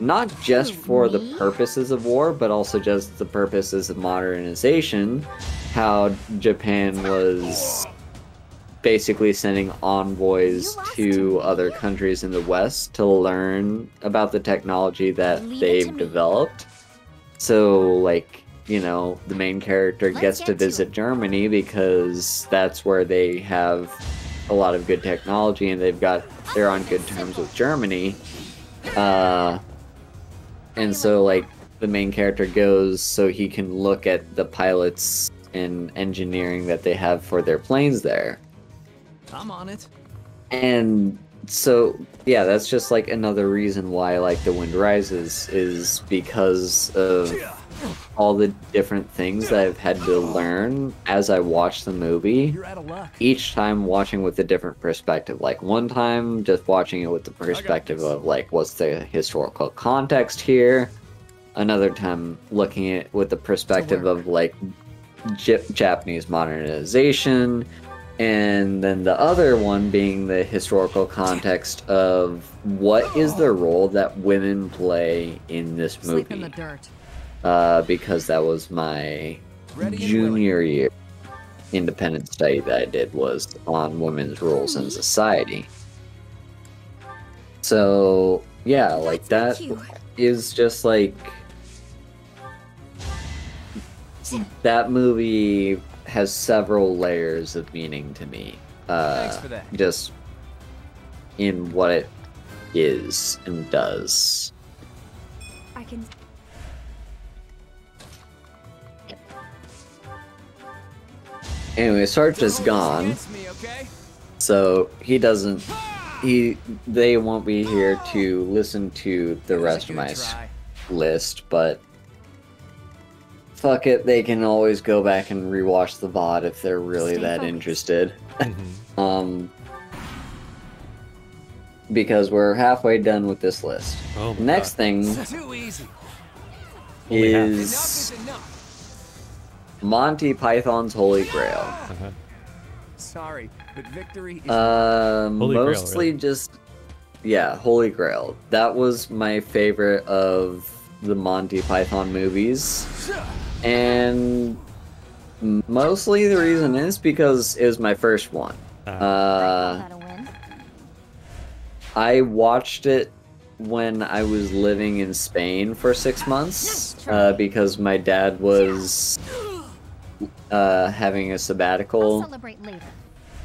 not just for the purposes of war, but also just the purposes of modernization. How Japan was basically sending envoys to other countries in the West to learn about the technology that they've developed. So, like, you know, the main character gets to visit Germany because that's where they have a lot of good technology, and they're on good terms with Germany. And so, like, the main character goes so he can look at the pilots and engineering that they have for their planes there.
I'm on it.
And so, yeah, that's just, like, another reason why I like The Wind Rises, is because of all the different things that I've had to learn as I watch the movie. Each time watching with a different perspective. Like, one time just watching it with the perspective of, like, what's the historical context here? Another time looking at it with the perspective of, like, Japanese modernization. And then the other one being the historical context of what is the role that women play in this movie.
Sleep in the dirt.
Because that was my junior year independent study that I did, was on women's roles in society. So, yeah, like, that is just, like, that movie has several layers of meaning to me.
Thanks for that.
Just in what it is and does.
I can.
Anyway, Sarge is gone, so they won't be here to listen to the rest of my list, but fuck it, they can always go back and rewatch the VOD if they're really that interested. Because we're halfway done with this list.
Oh my
Next
God.
thing
Too easy.
is Monty Python's Holy Grail.
Sorry, but victory is
Mostly just, yeah, Holy Grail. That was my favorite of the Monty Python movies. And mostly the reason is because it was my first one. I watched it when I was living in Spain for 6 months because my dad was having a sabbatical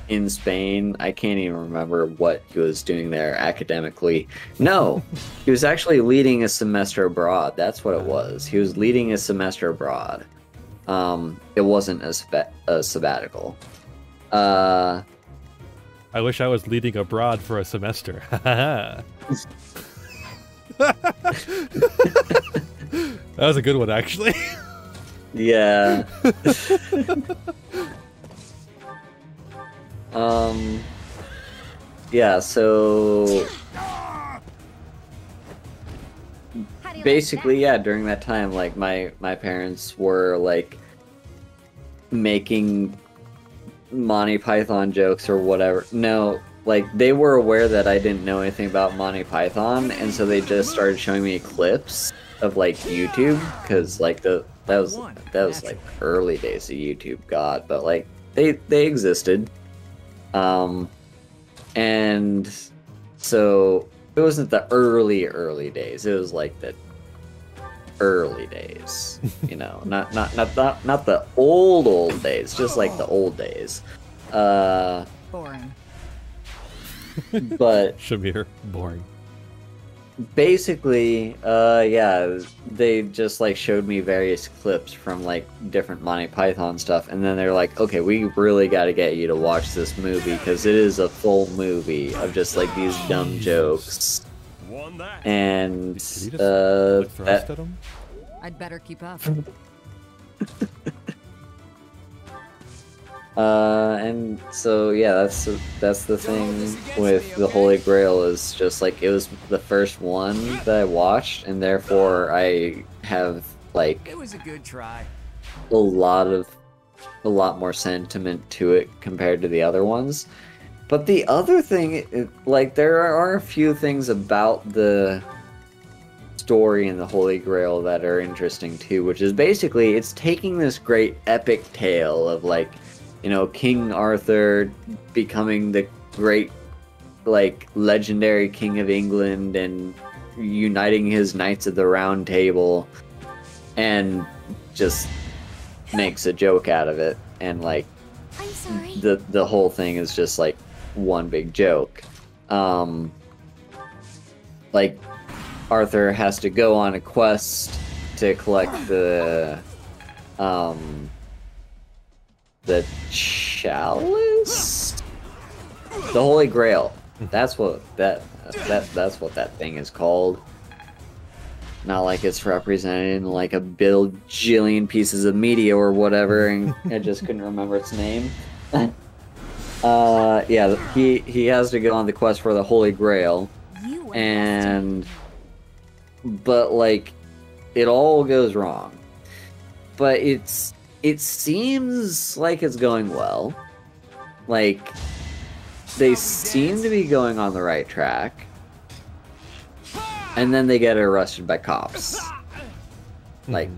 in Spain. I can't even remember what he was doing there academically. No, he was actually leading a semester abroad. That's what it was. He was leading a semester abroad. It wasn't a sabbatical.
I wish I was leading abroad for a semester. That was a good one, actually.
Yeah. Yeah, so basically, yeah, during that time, like my parents were like making Monty Python jokes or whatever. No, like they were aware that I didn't know anything about Monty Python, and so they just started showing me clips of like YouTube, because like that was like early days of YouTube, God, but like they existed. And so it wasn't the early days. It was like the early days, you know, not the old days, just like the old days.
Boring.
But
Shamir, boring.
Basically, yeah, they just like showed me various clips from like different Monty Python stuff, and then they're like, okay, we really got to get you to watch this movie because it is a full movie of just like these dumb jokes. And
I'd better keep up.
And so yeah, that's the thing with the Holy Grail, is just like it was the first one that I watched, and therefore I have like
It was a good try.
a lot more sentiment to it compared to the other ones. But the other thing, like there are a few things about the story in the Holy Grail that are interesting too, which is basically it's taking this great epic tale of like, you know, King Arthur becoming the great, like, legendary king of England and uniting his knights of the Round Table, and just makes a joke out of it, and like the whole thing is just like one big joke. Like Arthur has to go on a quest to collect the chalice, the Holy Grail. That's what that's what that thing is called. Not like it's represented in like a bajillion pieces of media or whatever, and I just couldn't remember its name. Yeah, he has to go on the quest for the Holy Grail, but like it all goes wrong. But it seems like it's going well. Like they seem to be going on the right track. And then they get arrested by cops. Like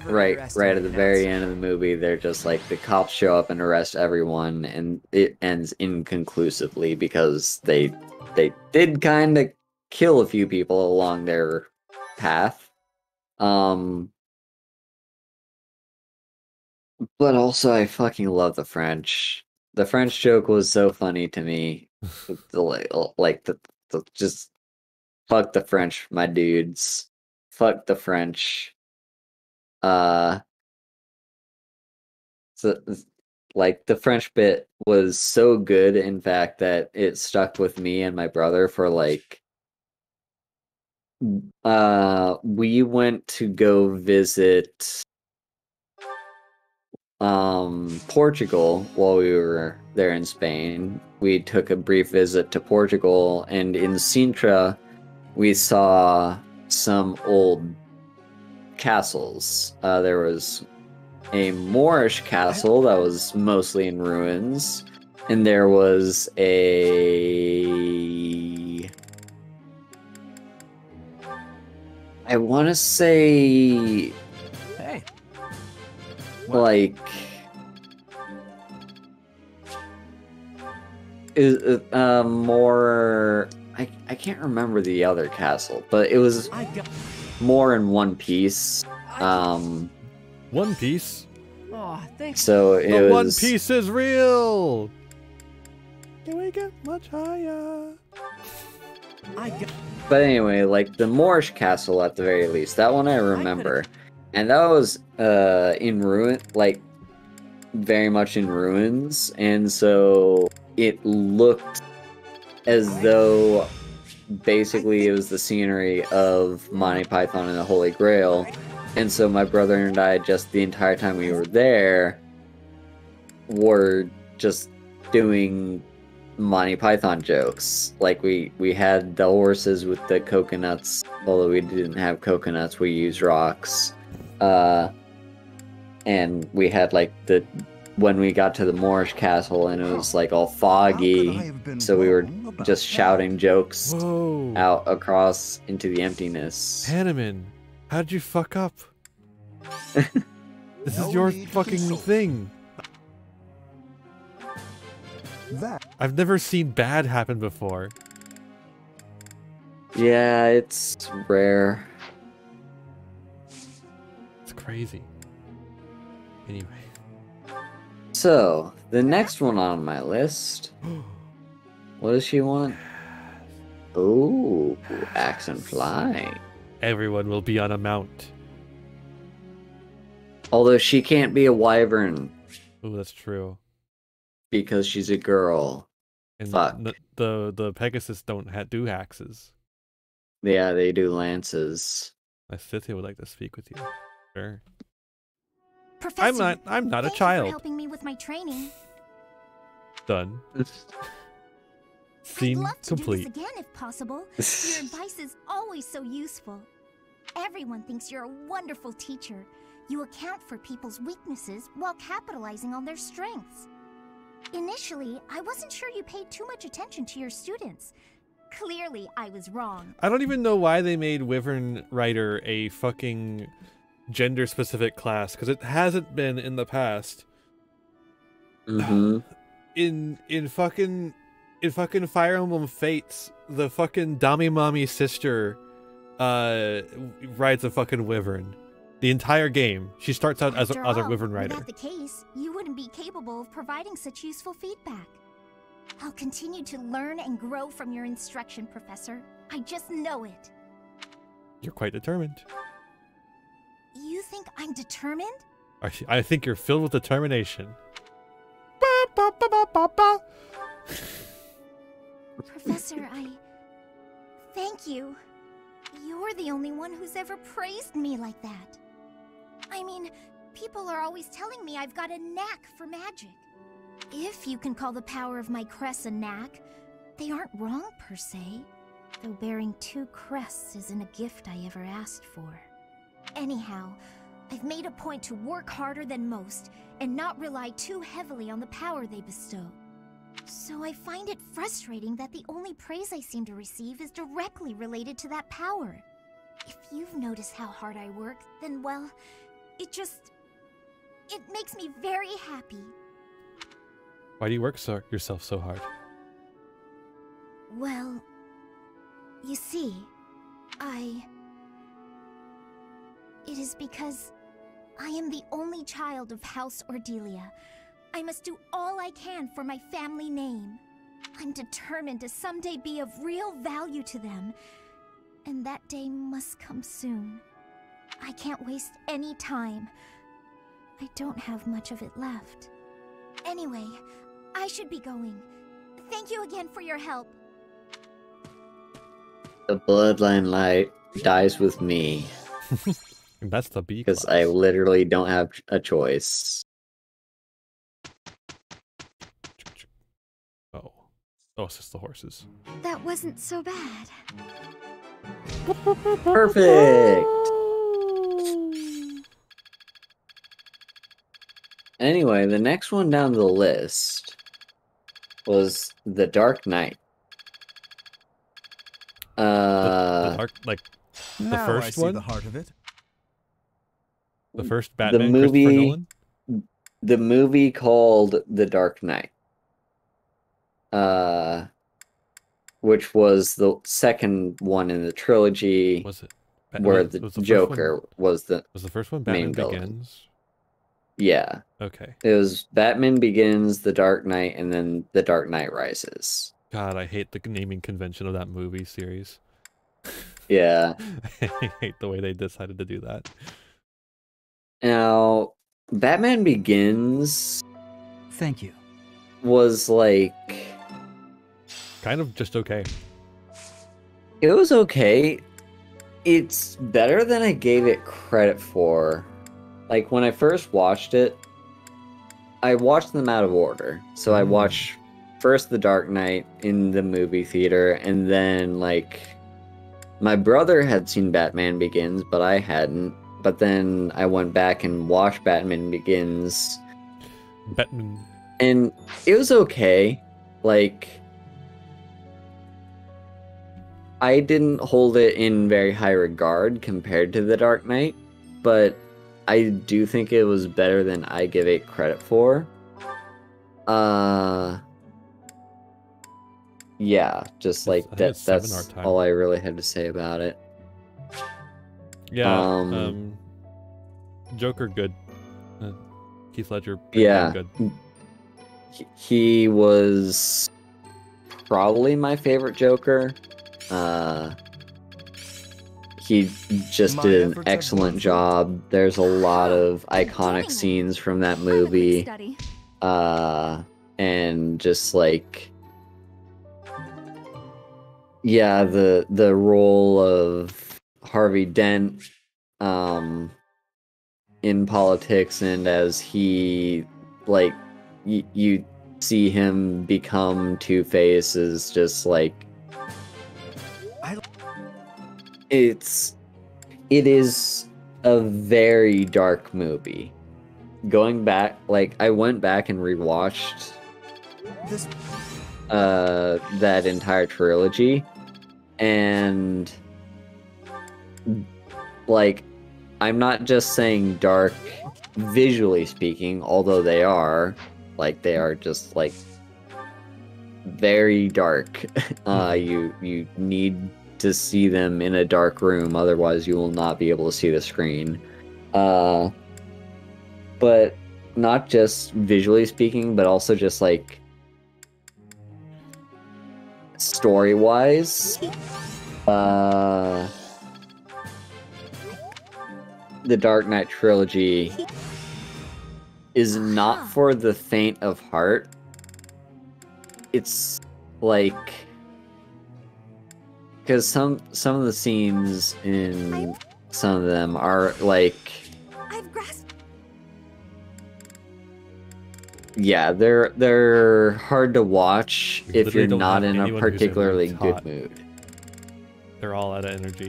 right at the very end of the movie, they're just like the cops show up and arrest everyone, and it ends inconclusively because they did kind of kill a few people along their path. But also I fucking love the French. The French joke was so funny to me. Just fuck the French, my dudes. Fuck the French. So, like, the French bit was so good, in fact, that it stuck with me and my brother for like. We went to go visit Portugal while we were there in Spain. We took a brief visit to Portugal, and in Sintra we saw some old castles. There was a Moorish castle that was mostly in ruins, and there was I want to say,
hey,
like, more. I can't remember the other castle, but it was more in one piece.
One Piece.
Oh, thanks.
So it
the
was.
One Piece is real. Can we get much higher?
But anyway, like the Moorish castle at the very least, that one I remember, and that was in ruin, like very much in ruins, and so it looked as though basically it was the scenery of Monty Python and the Holy Grail. And so my brother and I, just the entire time we were there, were just doing Monty Python jokes. Like we had the horses with the coconuts, although we didn't have coconuts, we used rocks. And we had like when we got to the Moorish castle and it was like all foggy, so we were just shouting jokes out across into the emptiness.
Hanneman, how'd you fuck up? This is your fucking thing. I've never seen bad happen before.
Yeah, it's rare.
It's crazy. Anyway.
So, the next one on my list. What does she want? Oh, axe and fly.
Everyone will be on a mount.
Although she can't be a wyvern.
Ooh, that's true.
Because she's a girl.
And
Fuck.
The Pegasus don't do axes.
Yeah, they do lances.
My Scythia would like to speak with you. Sure.
Professor,
I'm not a
thank you
child.
for helping me with my training.
Done.
I'd
Scene
love to
complete.
do this again if possible. Your advice is always so useful. Everyone thinks you're a wonderful teacher. You account for people's weaknesses while capitalizing on their strengths. Initially, I wasn't sure you paid too much attention to your students. Clearly, I was wrong.
I don't even know why they made Wyvern Rider a fucking gender-specific class, because it hasn't been in the past.
Mm-hmm.
In fucking Fire Emblem Fates, the fucking Damimami sister rides a fucking wyvern. The entire game, she starts out as a wyvern rider.
Without the case, you wouldn't be capable of providing such useful feedback. I'll continue to learn and grow from your instruction, Professor. I just know it.
You're quite determined.
You think I'm determined?
I think you're filled with determination.
Professor, thank you. You're the only one who's ever praised me like that. I mean, people are always telling me I've got a knack for magic. If you can call the power of my crest a knack, they aren't wrong per se. Though bearing 2 crests isn't a gift I ever asked for. Anyhow, I've made a point to work harder than most and not rely too heavily on the power they bestow. So I find it frustrating that the only praise I seem to receive is directly related to that power. If you've noticed how hard I work, then well, it makes me very happy.
Why do you work yourself so hard?
Well, you see, it is because I am the only child of House Ordelia. I must do all I can for my family name.
I'm determined to someday be of real value to them. And that day must come soon. I can't waste any time. I don't have much of it left. Anyway, I should be going. Thank you again for your help.
The bloodline light dies with me.
That's the B
because I literally don't have a choice.
Oh, it's just the horses.
That wasn't so bad.
Perfect. Anyway, the next one down the list was The Dark Knight.
The dark, like the
now
first
I see
one.
the heart of it.
The first Batman,
the movie,
Christopher Nolan?
The movie called The Dark Knight, which was the second one in the trilogy.
Was it?
Where
was
the
the
Joker was the
first one Batman
main villain.
Begins?
Yeah.
Okay.
It was Batman Begins, The Dark Knight, and then The Dark Knight Rises.
God, I hate the naming convention of that movie series.
Yeah.
I hate the way they decided to do that.
Now, Batman Begins...
Thank you.
...was like...
kind of just okay.
It was okay. It's better than I gave it credit for. Like, when I first watched it, I watched them out of order. So I watched first The Dark Knight in the movie theater, and then, like, my brother had seen Batman Begins, but I hadn't. But then I went back and watched Batman Begins. And it was okay. Like, I didn't hold it in very high regard compared to The Dark Knight, but I do think it was better than I give it credit for. Yeah, just like that's all I really had to say about it.
Yeah, Joker good. Heath Ledger
yeah,
good.
He was probably my favorite Joker. He just did an excellent job. There's a lot of iconic scenes from that movie. And just like, yeah, the role of Harvey Dent in politics, and as he, like, you see him become Two-Face is just like, it is a very dark movie. Going back, like, I went back and rewatched that entire trilogy, and like, I'm not just saying dark visually speaking, although they are just like very dark. You need to see them in a dark room, otherwise you will not be able to see the screen. But not just visually speaking, but also just like story-wise. The Dark Knight trilogy is not for the faint of heart. It's like, because some of the scenes in some of them are like, yeah, they're hard to watch if you're not in a particularly good mood.
They're all out of energy.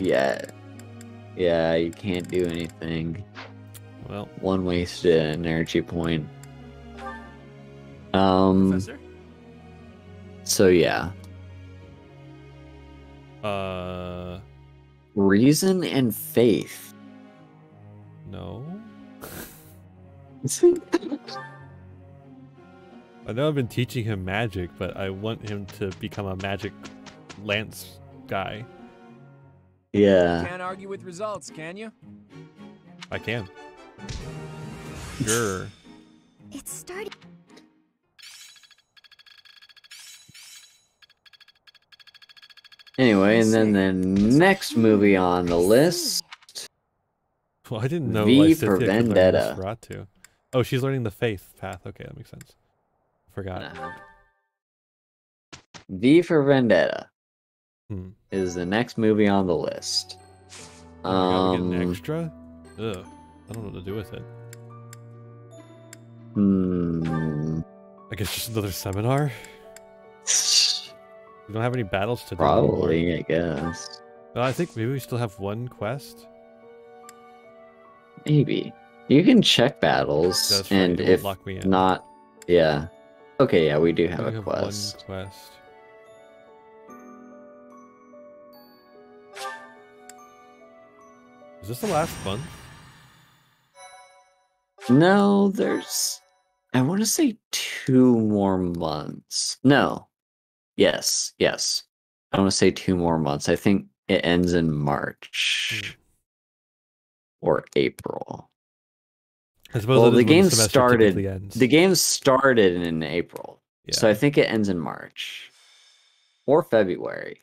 Yeah, you can't do anything.
Well,
one wasted energy point.
Professor?
So yeah. Reason and faith.
No. I know I've been teaching him magic, but I want him to become a magic lance guy.
Yeah.
You can't argue with results, can you?
I can. Sure.
It started.
Anyway, and then the next movie on the list.
Well, I didn't know
V
Lysithea
for
could learn
Vendetta.
Nosferatu. Oh, she's learning the faith path. Okay, that makes sense. Forgot.
V for Vendetta
Hmm.
is the next movie on the list.
Oh my God, we get an extra? Ugh. I don't know what to do with it. I guess just another seminar? We don't have any battles to do anymore.
Probably, I guess.
Well, I think maybe we still have one quest.
Maybe. You can check battles,
That's right,
and
it won't
if
lock me in.
not, yeah. Okay, yeah, we do have
We
a
have
quest.
one quest. Is this the last month?
No, there's... I want to say 2 more months. No. Yes. I want to say 2 more months. I think it ends in March. Or April.
I suppose
Well,
that is
the
when
game
semester
started.
typically ends.
The game started in April, so
Yeah.
I think it ends in March or February.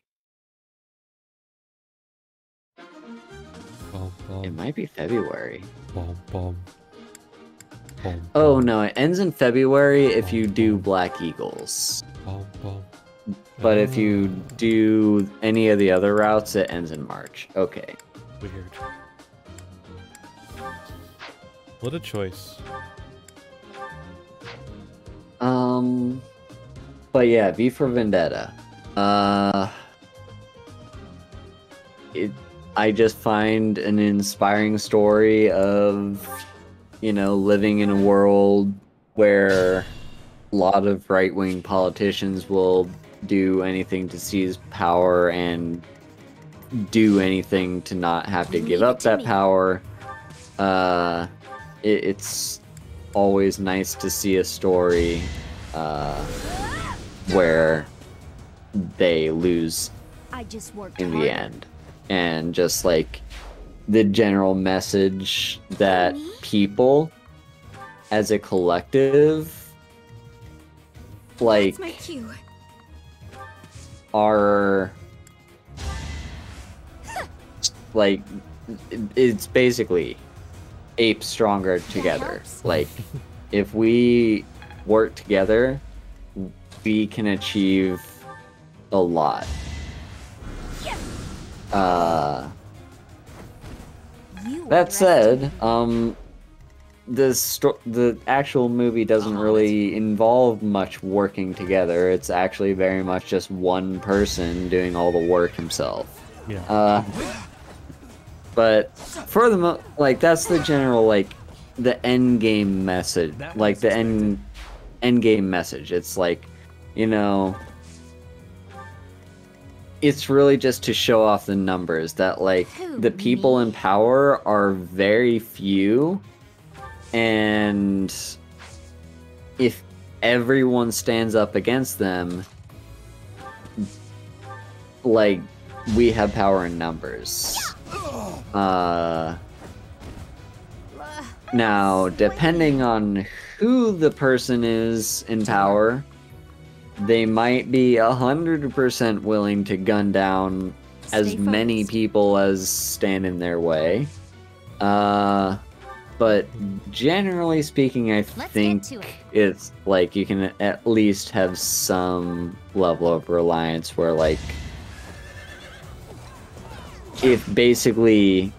Bum, bum,
It might be February.
bum, bum, bum,
Oh no, it ends in February if you do Black Eagles.
bum, bum.
But if you do any of the other routes, it ends in March. Okay.
Weird. What a choice.
But yeah, V for Vendetta. I just find an inspiring story of, living in a world where a lot of right-wing politicians will do anything to seize power and do anything to not have to give up that power. It's always nice to see a story where they lose in the end. And just like the general message that people as a collective are like, it's basically ape stronger together. Like, if we work together, we can achieve a lot. That said, the actual movie doesn't really involve much working together. It's actually very much just one person doing all the work himself.
Yeah.
But for the that's the general the end game message, the end game message. It's it's really just to show off the numbers that the people in power are very few, and if everyone stands up against them, we have power in numbers. Now, depending on who the person is in power, they might be 100% willing to gun down as many people as stand in their way. But generally speaking, I think it's you can at least have some level of reliance where if basically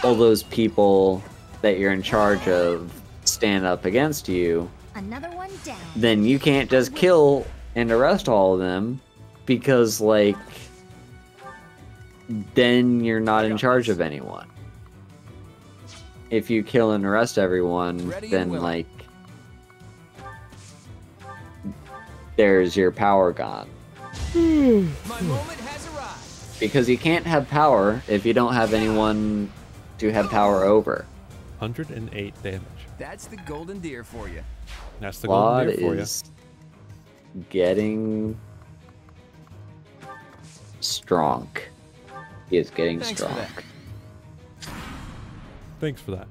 all those people that you're in charge of stand up against you, then you can't just kill and arrest all of them, because then you're not in charge of anyone. If you kill and arrest everyone, then there's your power gone.
My moment has arrived.
Because you can't have power if you don't have anyone to have power over.
108 damage.
That's the golden deer for you.
That's the golden deer for you.
Getting strong. He is getting
Thanks
strong.
for that.
Thanks for that.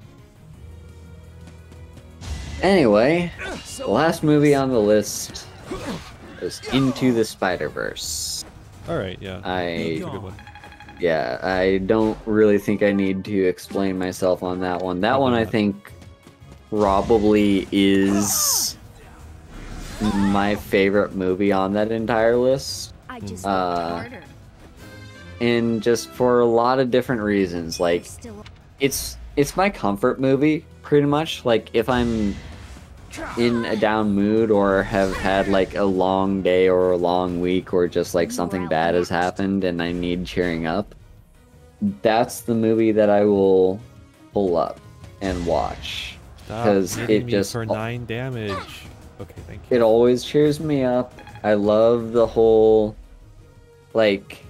Anyway, the last movie on the list is Into the Spider-Verse.
All right, yeah.
I
That's a good one.
Yeah, I don't really think I need to explain myself on that one. That one I think probably is my favorite movie on that entire list.
I just
and just for a lot of different reasons. Like, it's my comfort movie, pretty much. Like, if I'm in a down mood or have had like a long day or a long week or just like something bad has happened and I need cheering up, that's the movie that I will pull up and watch, because it just
for 9 damage. Okay, thank you.
It always cheers me up. I love the whole life's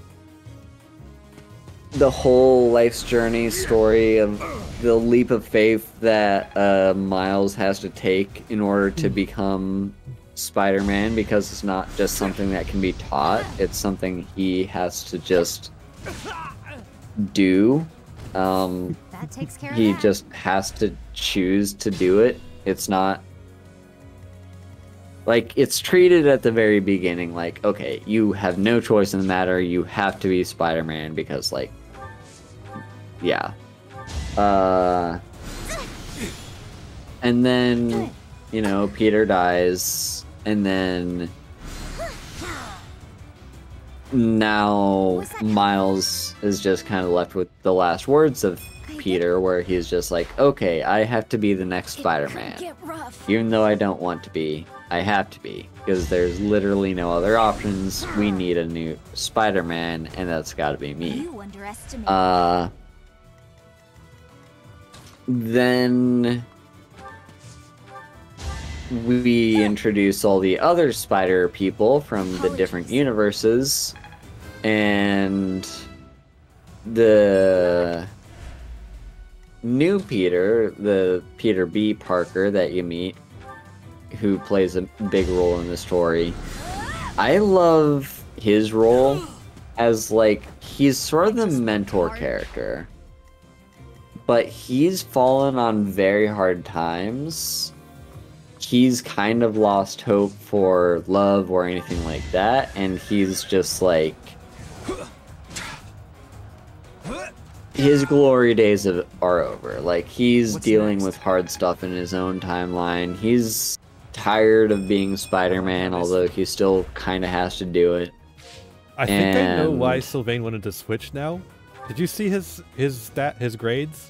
journey story of the leap of faith that Miles has to take in order to become Spider-Man, because it's not just something that can be taught, it's something he has to just do.
That takes care of
He
that.
just has to choose to do it. It's not like it's treated at the very beginning like, okay, you have no choice in the matter, you have to be Spider-Man, because like, yeah. And then, you know, Peter dies, and then now Miles is just kind of left with the last words of Peter, where he's just like, okay, I have to be the next Spider-Man. Even though I don't want to be, I have to be, because there's literally no other options. We need a new Spider-Man, and that's gotta be me.
You underestimate.
Then we introduce all the other spider people from the different universes, and the new Peter, the Peter B. Parker that you meet, who plays a big role in the story. I love his role as, like, he's sort of the mentor character, but he's fallen on very hard times. He's kind of lost hope for love or anything like that, and he's just like, his glory days are over. Like, he's dealing with hard stuff in his own timeline. He's tired of being Spider-Man, although he still kind of has to do it.
I think I know why Sylvain wanted to switch now. Did you see his grades?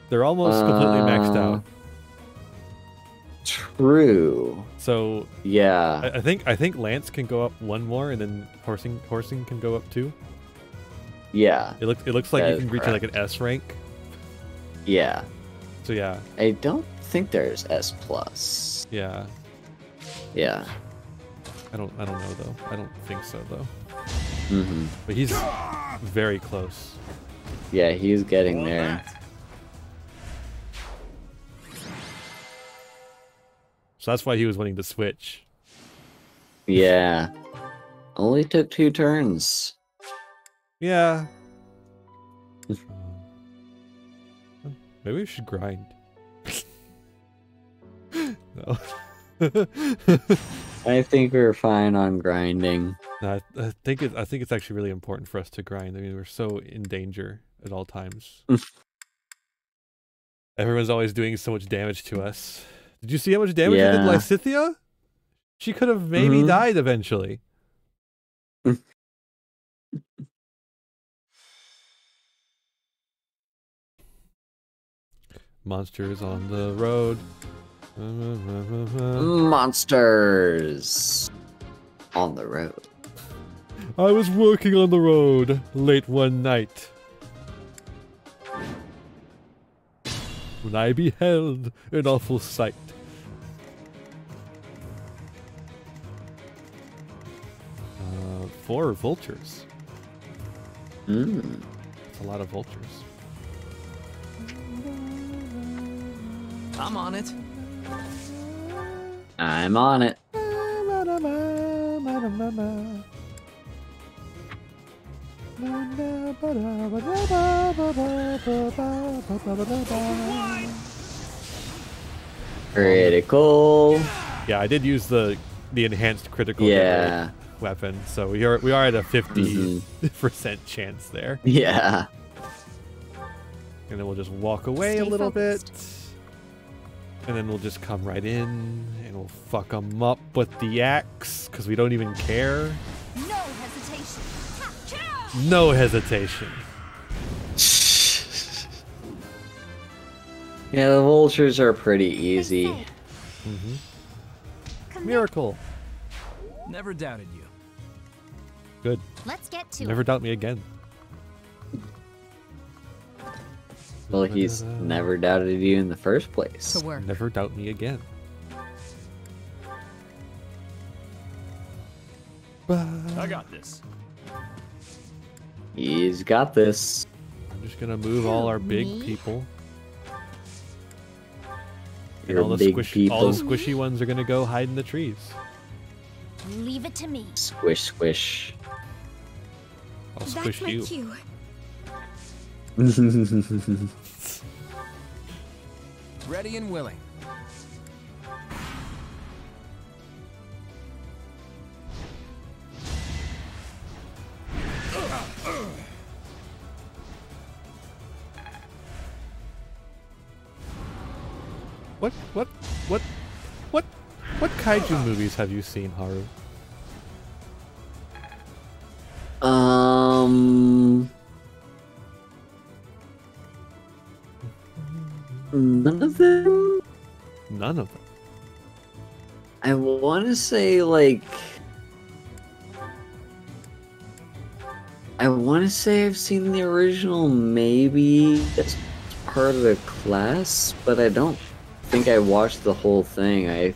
They're almost completely maxed out.
True.
So
yeah,
I think Lance can go up 1 more, and then Horsing can go up 2.
Yeah.
It looks like you can reach like an S rank.
Yeah.
So yeah.
I don't think there's S plus.
Yeah.
Yeah.
I don't know though. I don't think so though.
Mm-hmm.
But he's very close.
Yeah, he's getting there.
So that's why he was wanting to switch.
Yeah. Only took 2 turns.
Yeah. Maybe we should grind. No.
I think we're fine on grinding.
No, I think it's actually really important for us to grind. I mean, we're so in danger at all times. Everyone's always doing so much damage to us. Did you see how much damage we did Lysithia? She could have maybe died eventually. Monsters on the road.
Monsters on the road.
I was working on the road late one night when I beheld an awful sight. 4 vultures. That's a lot of vultures.
I'm on it.
I'm on it. Critical.
Yeah, I did use the enhanced critical.
Yeah.
weapon, so we are at a 50% chance there.
Yeah.
And then we'll just walk away a little bit, and then we'll just come right in and we'll fuck them up with the axe because we don't even care.
No hesitation.
No hesitation.
Yeah, the vultures are pretty easy.
Miracle.
Never doubted you.
Good.
Let's get to
Never
it.
doubt me again.
Well, he's never doubted you in the first place.
To work.
Never doubt me again.
I got this.
He's got this.
I'm just gonna move all our big people. And
Your
all the
big
all the
people.
squishy ones are gonna go hide in the trees.
Leave it to me.
Squish, squish.
I'll squish you.
cue.
Ready and willing.
What kaiju movies have you seen, Haru?
None of them?
None of them.
I want to say, like... I want to say I've seen the original maybe as part of the class, but I don't think I watched the whole thing. I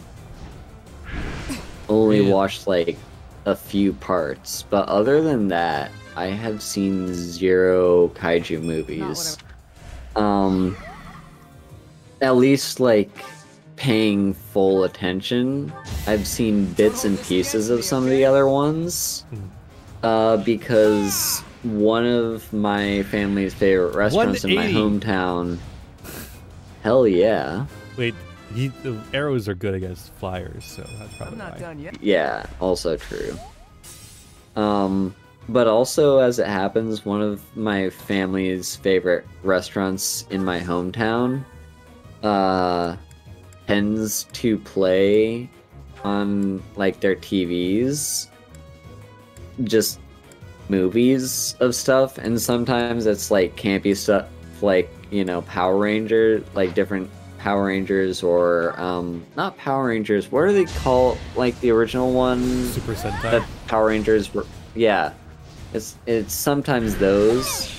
only watched, like, a few parts. But other than that, I have seen 0 kaiju movies. At least, like, paying full attention. I've seen bits and pieces of some of the other ones. Because one of my family's favorite restaurants in my
180.
hometown... Hell yeah.
Wait, the arrows are good against flyers, so that's probably
I'm not
why.
done yet.
Yeah, also true. But also, as it happens, one of my family's favorite restaurants in my hometown tends to play on, like, their TVs just movies of stuff, and sometimes it's like campy stuff, like, you know, Power Rangers, like different Power Rangers, or not Power Rangers, what do they call, like, the original one?
Super Sentai.
That Power Rangers were, yeah, it's sometimes those,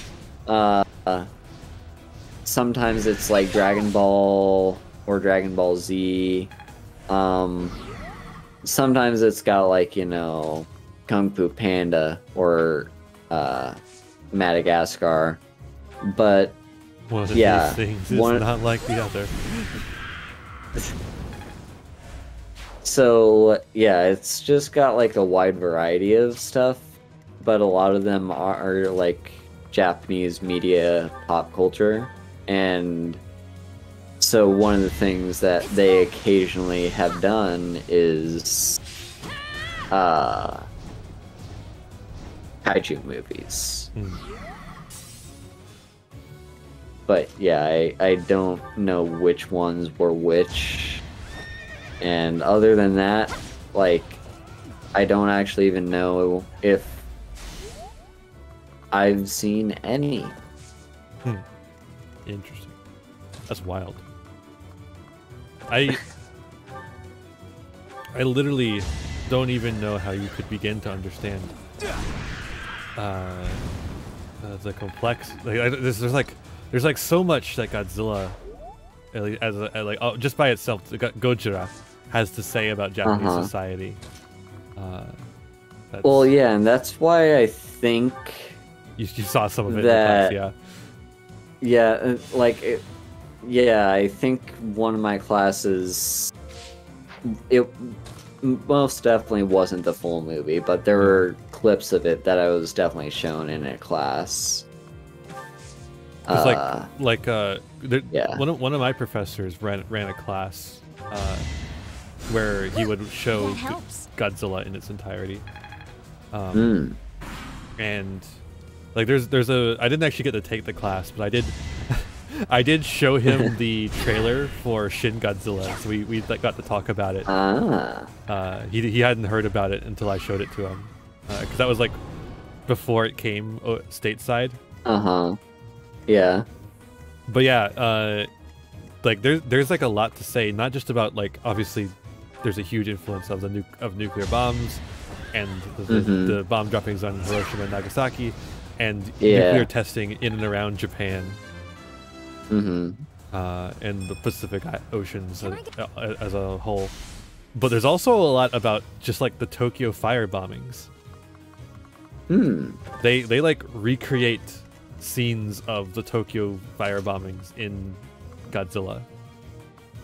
sometimes it's like Dragon Ball or Dragon Ball Z, sometimes it's got, like, you know, Kung Fu Panda or Madagascar, but
One of
yeah,
these things is not like the other.
So yeah, it's just got, like, a wide variety of stuff, but a lot of them are like Japanese media pop culture, and so one of the things that they occasionally have done is kaiju movies. But yeah, I don't know which ones were which. And other than that, like, I don't actually even know if I've seen any.
Interesting. That's wild. I literally don't even know how you could begin to understand the complex. Like, there's like so much that Godzilla, just by itself, Gojira has to say about Japanese society.
Well, yeah, and that's why I think
you saw some of it in the class, yeah.
Yeah, like, yeah, I think one of my classes, it most definitely wasn't the full movie, but there were clips of it that I was definitely shown in a class.
It's one of my professors ran a class where he would show Godzilla in its entirety. And like there's a I didn't actually get to take the class, but I did I did show him the trailer for Shin Godzilla, so we got to talk about it. He hadn't heard about it until I showed it to him, because that was like before it came stateside.
Yeah.
But yeah, like there's like a lot to say, not just about like obviously there's a huge influence of nuclear bombs and the bomb droppings on Hiroshima and Nagasaki, and nuclear testing in and around Japan. And the Pacific Oceans as a whole. But there's also a lot about just like the Tokyo fire bombings. They like recreate scenes of the Tokyo fire bombings in Godzilla.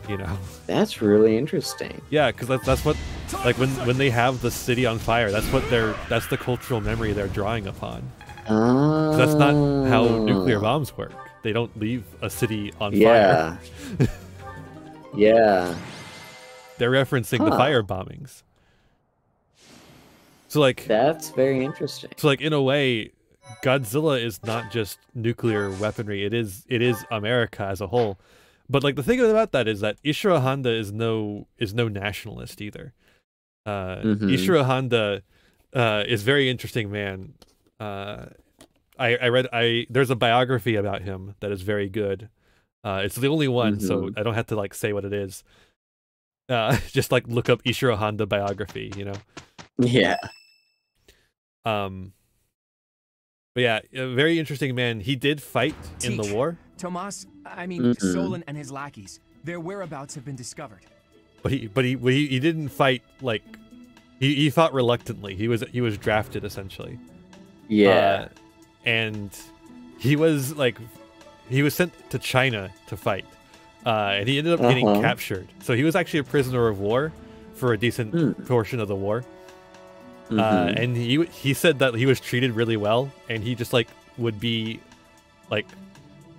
You know,
that's really interesting.
Yeah, because that's what, like when they have the city on fire, that's the cultural memory they're drawing upon. That's not how nuclear bombs work. They don't leave a city on fire.
Yeah.
They're referencing the fire bombings. So like
that's very interesting.
So like in a way, Godzilla is not just nuclear weaponry. It is America as a whole. But like the thing about that is that Ishiro Honda is no nationalist either. Ishiro Honda is a very interesting man. There's a biography about him that is very good. It's the only one, so I don't have to like say what it is. Just like look up Ishiro Honda biography, you know.
Yeah.
But yeah, a very interesting man. He did fight in the war.
Tomas, I mean Solon and his lackeys. Their whereabouts have been discovered.
But he didn't fight like he fought reluctantly. He was drafted essentially.
Yeah.
And he was sent to China to fight. And he ended up getting captured. So he was actually a prisoner of war for a decent portion of the war. And he said that he was treated really well, and he just like would be like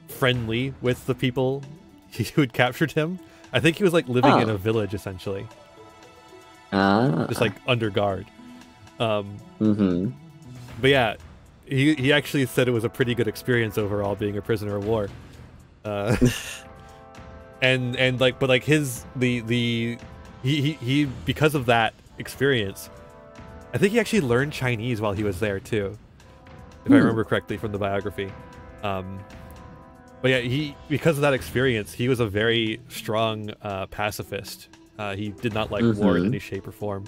friendly with the people who had captured him. I think he was like living in a village essentially. Just like under guard. But yeah, he actually said it was a pretty good experience overall being a prisoner of war. And like, but like he because of that experience, I think he actually learned Chinese while he was there too, if I remember correctly from the biography. But yeah, because of that experience, he was a very strong pacifist. He did not like war in any shape or form.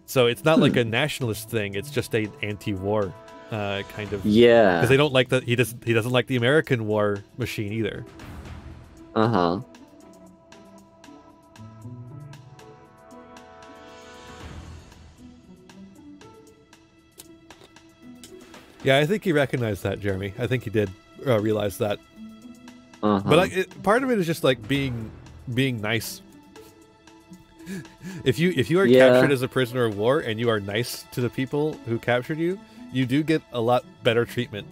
So it's not like a nationalist thing. It's just an anti-war kind of.
Yeah.
Because they don't like he doesn't like the American war machine either. Yeah, I think he recognized that, Jeremy. I think he did realize that. But part of it is just like being nice. If you are captured as a prisoner of war and you are nice to the people who captured you, you do get a lot better treatment.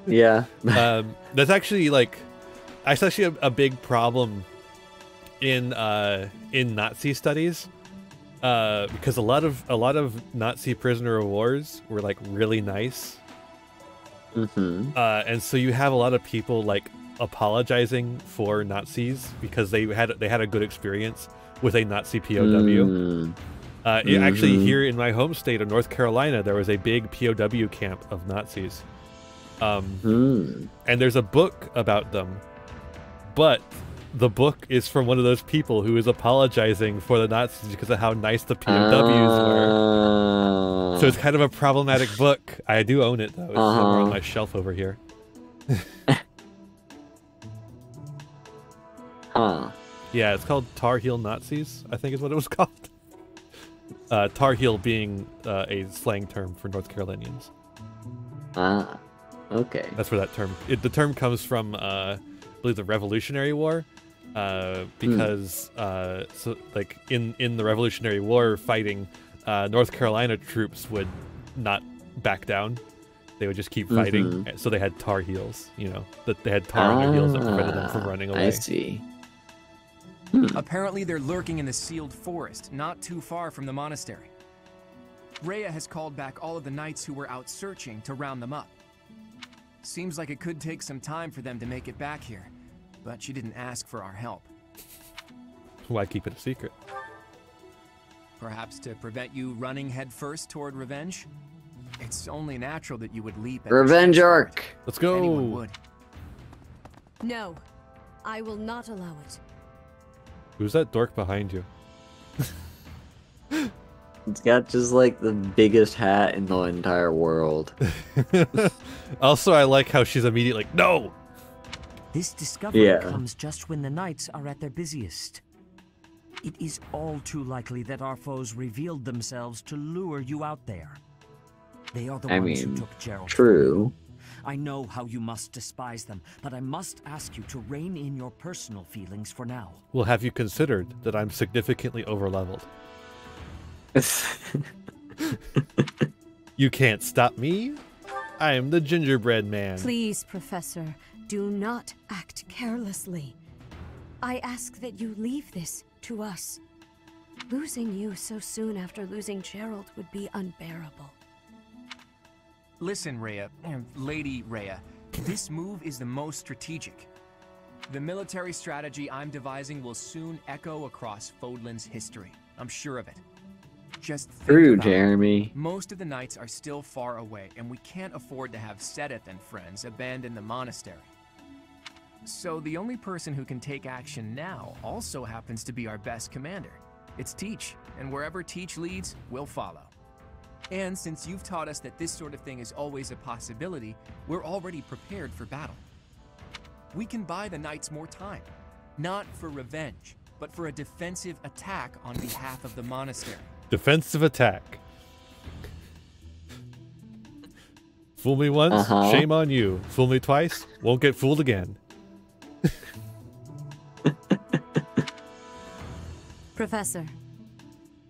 Yeah.
That's actually a big problem in Nazi studies. Because a lot of Nazi prisoner of wars were like really nice, and so you have a lot of people like apologizing for Nazis because they had a good experience with a Nazi POW. Actually, here in my home state of North Carolina, there was a big POW camp of Nazis, and there's a book about them, but the book is from one of those people who is apologizing for the Nazis because of how nice the POWs were. So it's kind of a problematic book. I do own it, though. It's somewhere on my shelf over here. Yeah, it's called Tar Heel Nazis, I think is what it was called. Tar Heel being a slang term for North Carolinians.
Okay.
That's where that term... the term comes from, I believe, the Revolutionary War. Because so like in the Revolutionary War fighting, North Carolina troops would not back down. They would just keep fighting. So they had tar heels, you know, that they had tar on their heels that prevented them from running away.
I see.
Apparently they're lurking in the sealed forest, not too far from the monastery. Rhea has called back all of the knights who were out searching to round them up. Seems like it could take some time for them to make it back here, but she didn't ask for our help.
Why keep it a secret?
Perhaps to prevent you running headfirst toward revenge? It's only natural that you would leap at
Revenge arc.
Let's go.
Anyone would.
No, I will not allow it.
Who's that dork behind you?
It's got just like the biggest hat in the entire world.
Also, I like how she's immediately like, no!
This discovery
Yeah.
comes just when the knights are at their busiest. It is all too likely that our foes revealed themselves to lure you out there. They are the ones who took Gerald.
True.
I know how you must despise them, but I must ask you to rein in your personal feelings for now.
Well, have you considered that I'm significantly overleveled? You can't stop me. I am the gingerbread man.
Please, Professor, do not act carelessly. I ask that you leave this to us. Losing you so soon after losing Gerald would be unbearable.
Listen, Rhea, Lady Rhea, this move is the most strategic. The military strategy I'm devising will soon echo across Fodlan's history. I'm sure of it. Just think
True,
about
Jeremy.
it. Most of the knights are still far away, and we can't afford to have Sedith and friends abandon the monastery. So the only person who can take action now also happens to be our best commander. It's Teach, and wherever Teach leads, we'll follow. And since you've taught us that this sort of thing is always a possibility, we're already prepared for battle. We can buy the knights more time, not for revenge, but for a defensive attack on behalf of the monastery.
Defensive attack. Fool me once, shame on you. Fool me twice, won't get fooled again.
Professor,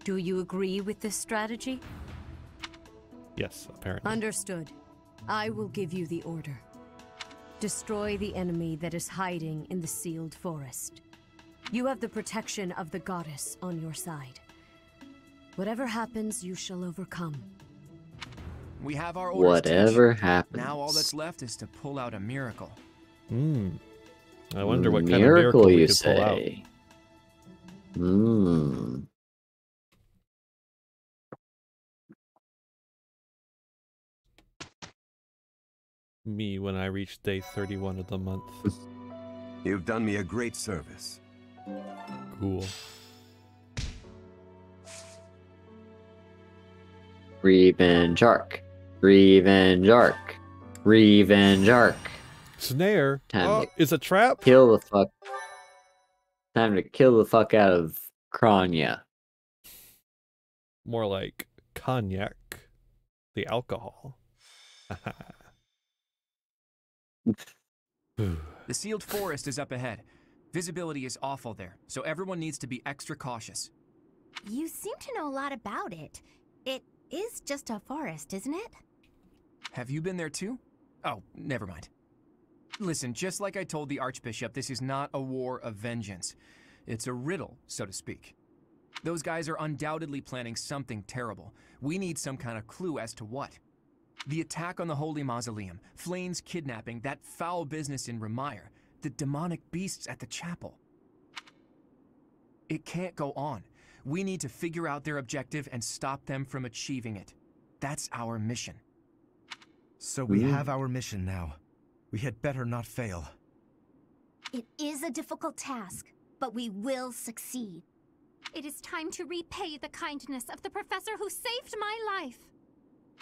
do you agree with this strategy?
Yes, apparently.
Understood. I will give you the order. Destroy the enemy that is hiding in the sealed forest. You have the protection of the goddess on your side. Whatever happens, you shall overcome.
We have our orders.
Whatever happens.
Now all that's left is to pull out a miracle.
I wonder what kind of miracle we could pull out. Me when I reach day 31 of the month.
You've done me a great service.
Cool.
Revenge arc. Revenge arc. Revenge arc.
Snare.
Time to
is a trap.
Kill the fuck. Time to kill the fuck out of Kranya.
More like cognac, the alcohol.
The sealed forest is up ahead. Visibility is awful there, so everyone needs to be extra cautious.
You seem to know a lot about it. It is just a forest, isn't it?
Have you been there too? Oh, never mind. Listen, just like I told the Archbishop, this is not a war of vengeance. It's a riddle, so to speak. Those guys are undoubtedly planning something terrible. We need some kind of clue as to what. The attack on the Holy Mausoleum, Flayn's kidnapping, that foul business in Remire, the demonic beasts at the chapel. It can't go on. We need to figure out their objective and stop them from achieving it. That's our mission.
So we have our mission now. We had better not fail.
It is a difficult task, but we will succeed.
It is time to repay the kindness of the professor who saved my life.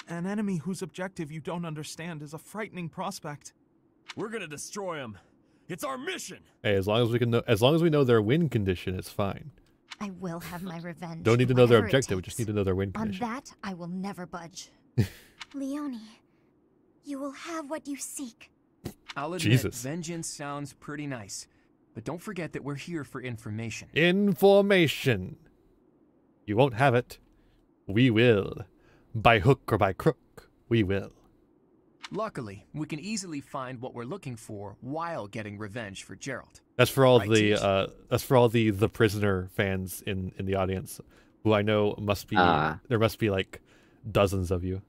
An enemy whose objective you don't understand is a frightening prospect.
We're gonna destroy him. It's our mission.
Hey, as long as we know their win condition, it's fine.
I will have my revenge.
Don't need to know their
whatever it
objective. We just need to know their win
On
condition.
that, I will never budge. Leonie, you will have what you seek.
I'll admit,
Jesus.
vengeance sounds pretty nice, but don't forget that we're here for information.
Information. You won't have it. We will. By hook or by crook, we will.
Luckily, we can easily find what we're looking for while getting revenge for Gerald.
That's for all
Right,
the prisoner fans in the audience, who I know must be there must be like dozens of you.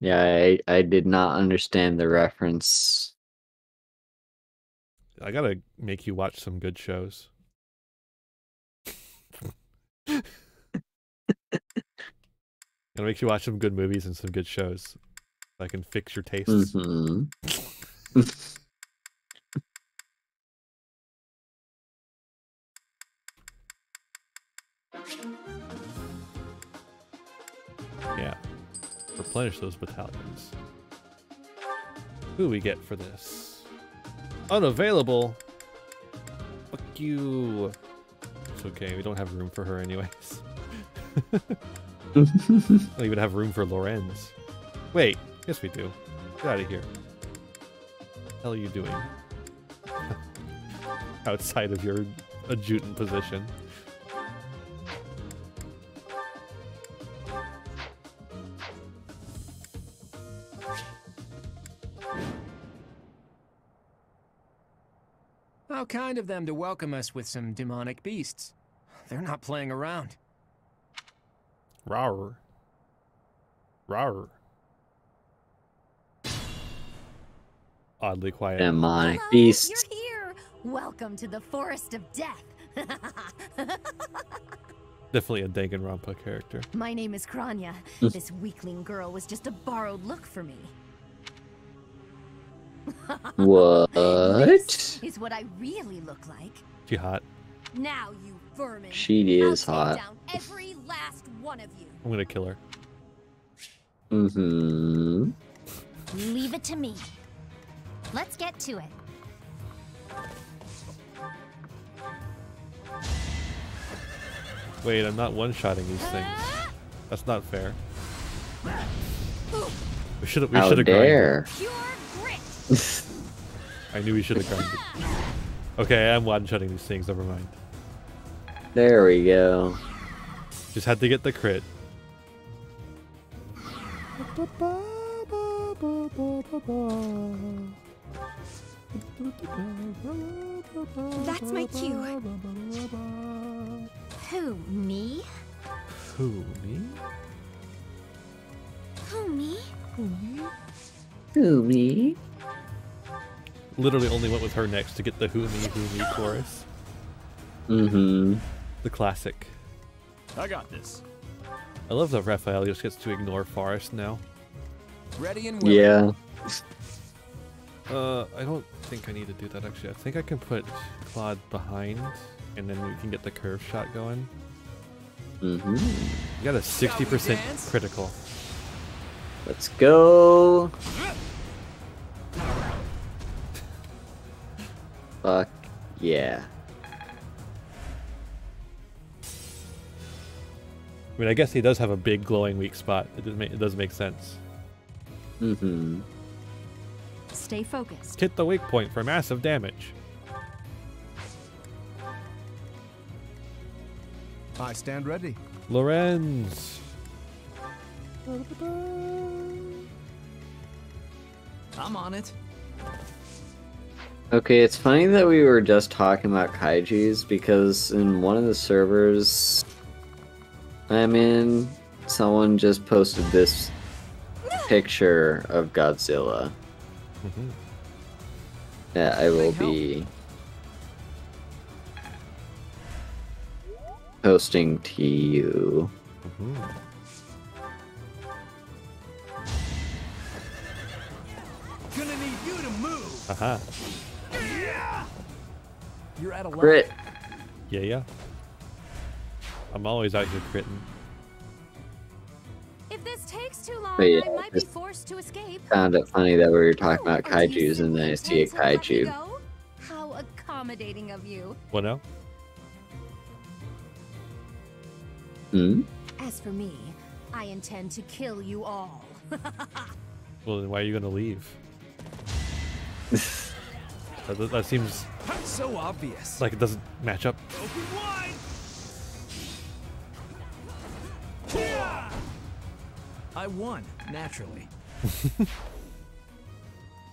Yeah, I did not understand the reference.
I gotta make you watch some good shows. Gotta make you watch some good movies and some good shows. So I can fix your tastes. Yeah. Replenish those battalions. Who we get for this? Unavailable. Fuck you. It's okay, we don't have room for her anyways. Don't even have room for Lorenz. Wait, yes we do. Get out of here. What the hell are you doing? Outside of your adjutant position.
How kind of them to welcome us with some demonic beasts. They're not playing around.
Rawr. Rawr. Oddly quiet.
Demonic beasts.
You're here. Welcome to the Forest of Death.
Definitely a Danganronpa character.
My name is Kranya. This weakling girl was just a borrowed look for me.
What?
This is what I really look like.
She hot.
Now, you vermin.
She is hot.
Down every last one of you.
I'm gonna kill her.
Mm-hmm.
Leave it to me. Let's get to it.
Wait, I'm not one-shotting these things. That's not fair. We should have grinded. I knew we should have grinded. Okay, I'm one-shotting these things, never mind.
There we go.
Just had to get the crit.
That's my cue. Who, me?
Who, me?
Who, me?
Who, me?
Who, me?
Literally only went with her next to get the who me chorus.
Mm-hmm.
The classic.
I got this.
I love that Raphael just gets to ignore Forest now.
Ready and willing.
Yeah.
I don't think I need to do that actually. I think I can put Claude behind and then we can get the curve shot going.
Mm-hmm.
You got a 60% critical.
Let's go. Fuck yeah.
I mean, I guess he does have a big glowing weak spot. It does make sense.
Mm-hmm.
Stay focused.
Hit the weak point for massive damage.
I stand ready.
Lorenz.
I'm on it.
Okay, it's funny that we were just talking about kaijus because in one of the servers I'm in, someone just posted this picture of Godzilla. That I will be posting to you.
Gonna need you to move.
Haha.
You're at a
Crit.
Yeah. I'm always out here critting.
If this takes too long,
But yeah,
I might be
just
forced to escape.
found it funny that we were talking about kaijus and then I see a kaiju.
How accommodating of you.
What now?
Hmm?
As for me, I intend to kill you all.
Well, then why are you gonna leave? that seems
so obvious.
like it doesn't match up.
Open wide.
I won, naturally.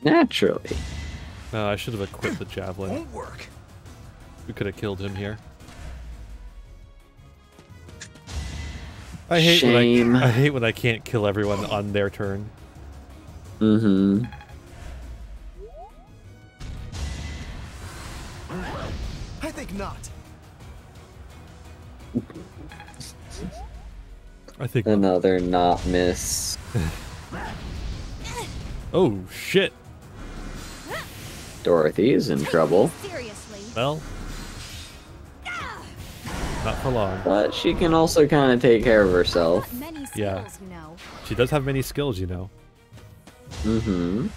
Naturally.
I should have equipped the javelin.
Won't work.
We could have killed him here. I hate
Shame.
I hate when I can't kill everyone on their turn.
Mm-hmm.
I think not.
I think
another not miss.
Oh shit.
Dorothy's in trouble.
Seriously.
Well, not for long.
But she can also kind of take care of herself.
Many skills,
Yeah.
you know.
She does have many skills, you know.
Mm-hmm.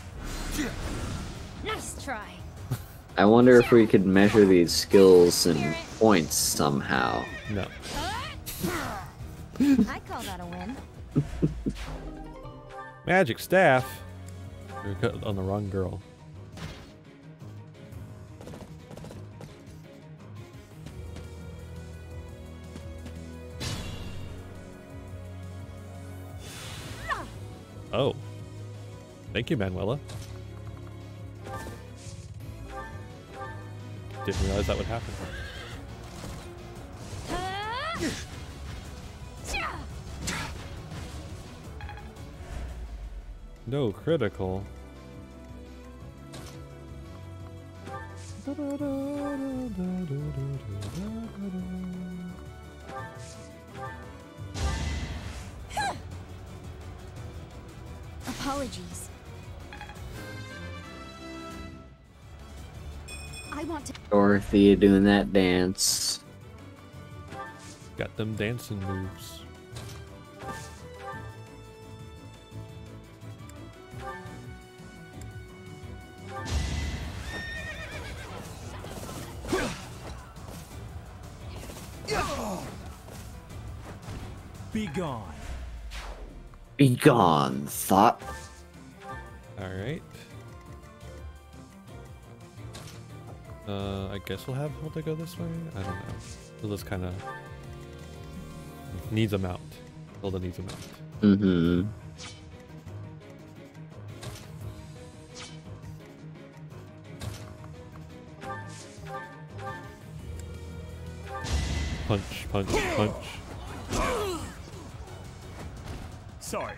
Nice try.
I wonder if we could measure these skills in points somehow.
No.
I call that a win.
Magic staff. You're cut on the wrong girl. Oh. Thank you, Manuela. Didn't realize that would happen. No critical.
Apologies. I want to.
Dorothy doing that dance.
Got them dancing moves.
Be gone.
Be gone, thought.
Alright. I guess we'll have Hilda go this way? I don't know. Hilda's kind of needs a mount. Hilda needs a mount.
Mm-hmm.
Punch, punch, punch.
Sorry,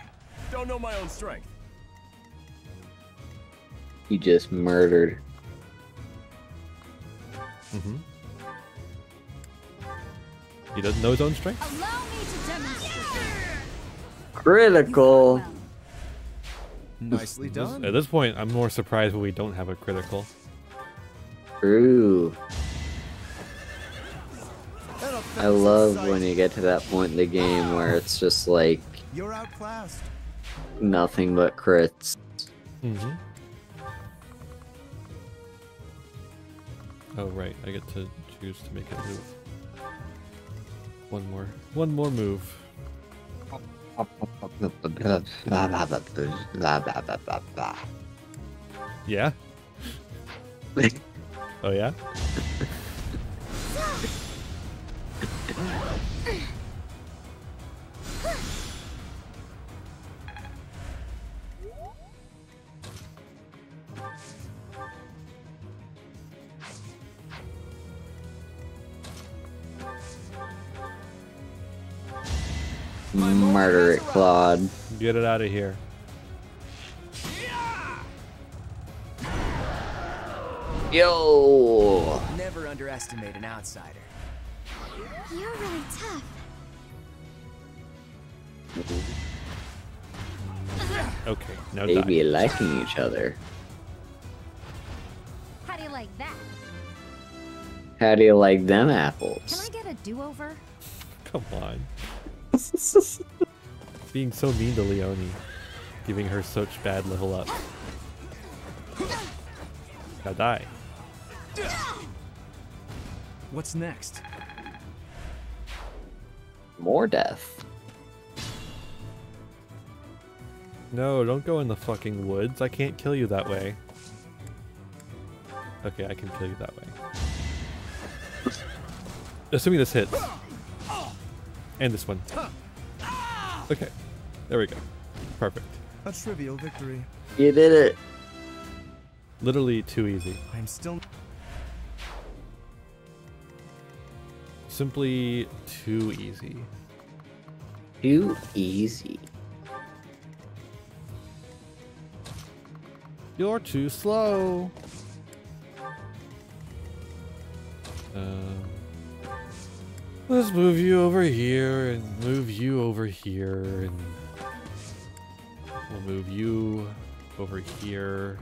don't know my own strength.
He just murdered.
Mm-hmm. He doesn't know his own strength?
Allow me to demonstrate.
Critical.
Nicely done.
At this point, I'm more surprised when we don't have a critical.
True. I love when you get to that point in the game where it's just like
You're outclassed.
nothing but crits.
Mm-hmm. Oh right, I get to choose to make it move. One more move. Yeah? Oh yeah?
Murder it, Claude.
Get it out of here.
Yo!
Never underestimate an outsider.
You're really tough.
Okay, now
They
die.
be liking each other.
How do you like that?
How do you like them
Can
apples?
I get a do-over?
Come on. Being so mean to Leonie. Giving her such bad level up. Now die.
What's next?
More death.
No, don't go in the fucking woods. I can't kill you that way. Okay, I can kill you that way. Assuming this hits. And this one. Okay. There we go. Perfect.
A trivial victory.
You did it.
Literally too easy.
I'm still.
Simply too easy.
Too easy.
You're too slow. Let's move you over here and move you over here, and we'll move you over here.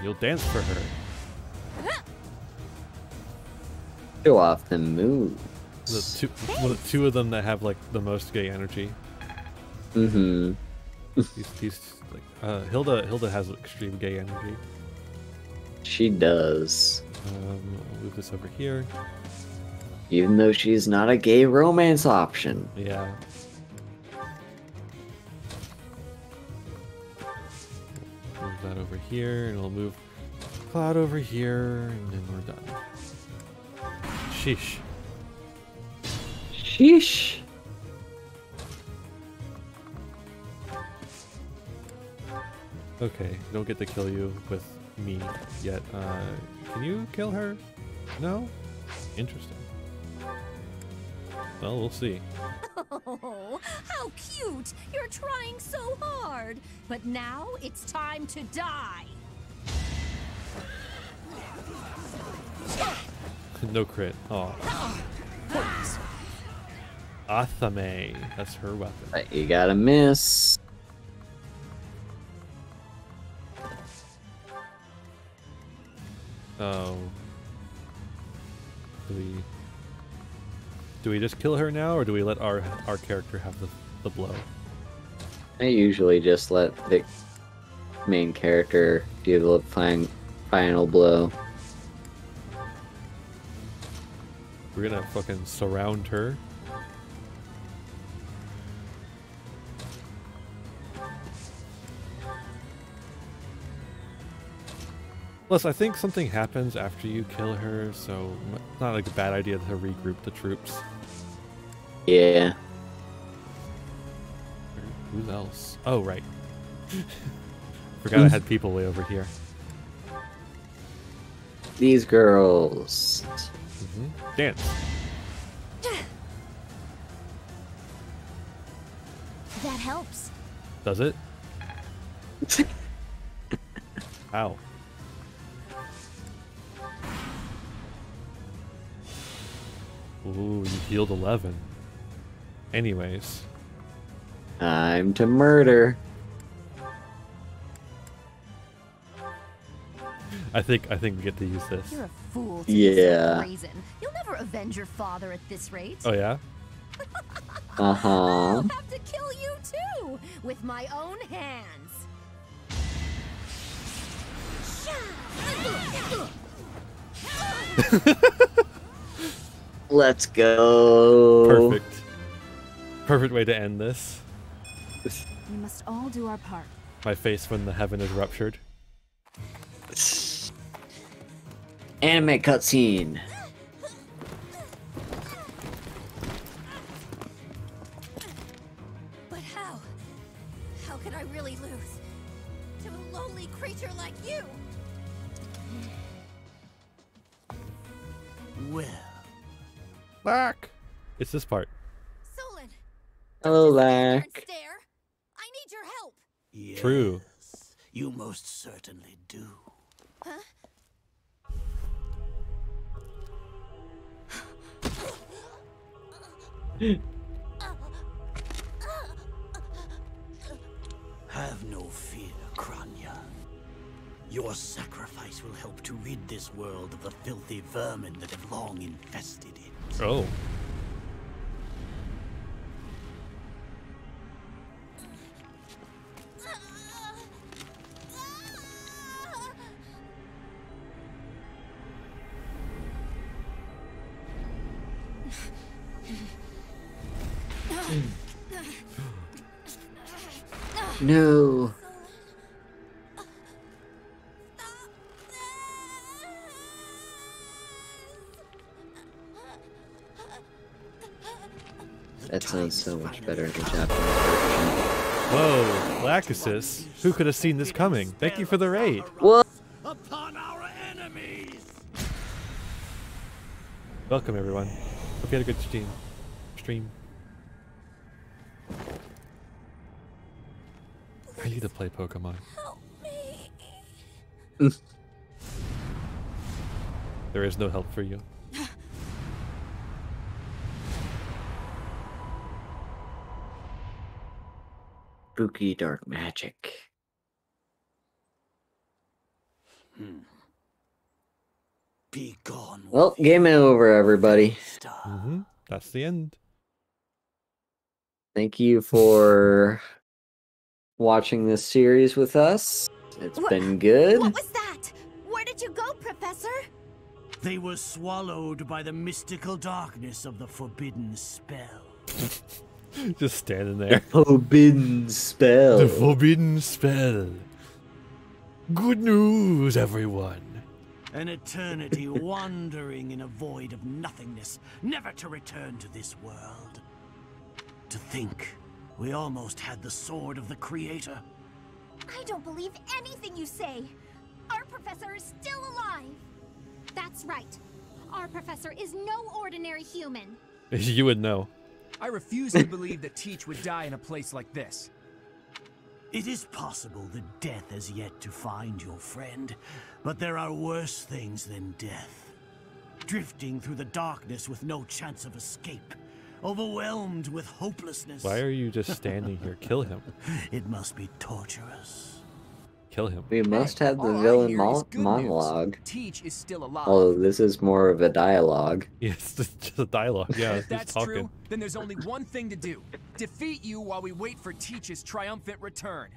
You'll dance for her.
Show off the moves.
The two of them that have like the most gay energy.
Mm-hmm.
He's like Hilda has extreme gay energy.
She does.
I'll move this over here.
Even though she's not a gay romance option.
Yeah. Move that over here, and we'll move Cloud over here, and then we're done. Sheesh.
Sheesh.
Okay, don't get to kill you with me yet. Can you kill her? No? Interesting. Well, we'll see.
Oh, how cute! You're trying so hard. But now it's time to die.
No crit. Oh. Athame. That's her weapon.
But you gotta miss.
Oh. Do we just kill her now, or do we let our character have the blow?
I usually just let the main character do the final blow.
We're gonna fucking surround her. Plus, I think something happens after you kill her, so it's not like a bad idea to regroup the troops.
Yeah.
Who else? Oh, right. Forgot I had people way over here.
These girls.
Mm-hmm. Dance.
That helps.
Does it? Ow. Ooh, you healed 11. Anyways.
Time to murder.
I think we get to use this.
You're a fool to
yeah.
be so brazen. You'll never avenge your father at this rate.
Oh yeah?
Uh-huh.
I'll have to kill you too, with my own hands.
Let's go.
Perfect. Perfect way to end this.
We must all do our part.
My face when the heaven is ruptured.
Anime cutscene.
But how? How could I really lose to a lowly creature like you?
Well.
Lack. It's this part.
Solon.
Hello, Lack.
I need your help.
Yes,
True.
You most certainly do.
Huh?
Have no fear, Kranya. Your sacrifice will help to rid this world of the filthy vermin that have long infested it.
Oh.
No. That sounds so much better in the Japanese version.
Whoa, Lacussus. Who could have seen this coming? Thank you for the raid.
What?
Upon our enemies.
Welcome everyone. Hope you had a good stream. stream. I need to play Pokemon.
Help me.
There is no help for you.
Spooky dark magic.
Be gone.
Well, game over, everybody.
That's the end.
Thank you for watching this series with us. It's been good.
What was that? Where did you go, Professor?
They were swallowed by the mystical darkness of the forbidden spell.
Just standing there.
Forbidden spell.
The forbidden spell. Good news, everyone.
An eternity wandering in a void of nothingness, never to return to this world. To think, we almost had the sword of the Creator.
I don't believe anything you say. Our professor is still alive.
That's right. Our professor is no ordinary human.
You would know.
I refuse to believe that Teach would die in a place like this.
It is possible that death has yet to find your friend, but there are worse things than death. Drifting through the darkness with no chance of escape, overwhelmed with hopelessness.
Why are you just standing here? Kill him.
It must be torturous.
Kill him.
We must have the villain monologue.
Teach is still alive.
Although this is more of a dialogue.
Yes, it's just a dialogue. Yeah,
If that's true, then there's only one thing to do. Defeat you while we wait for Teach's triumphant return.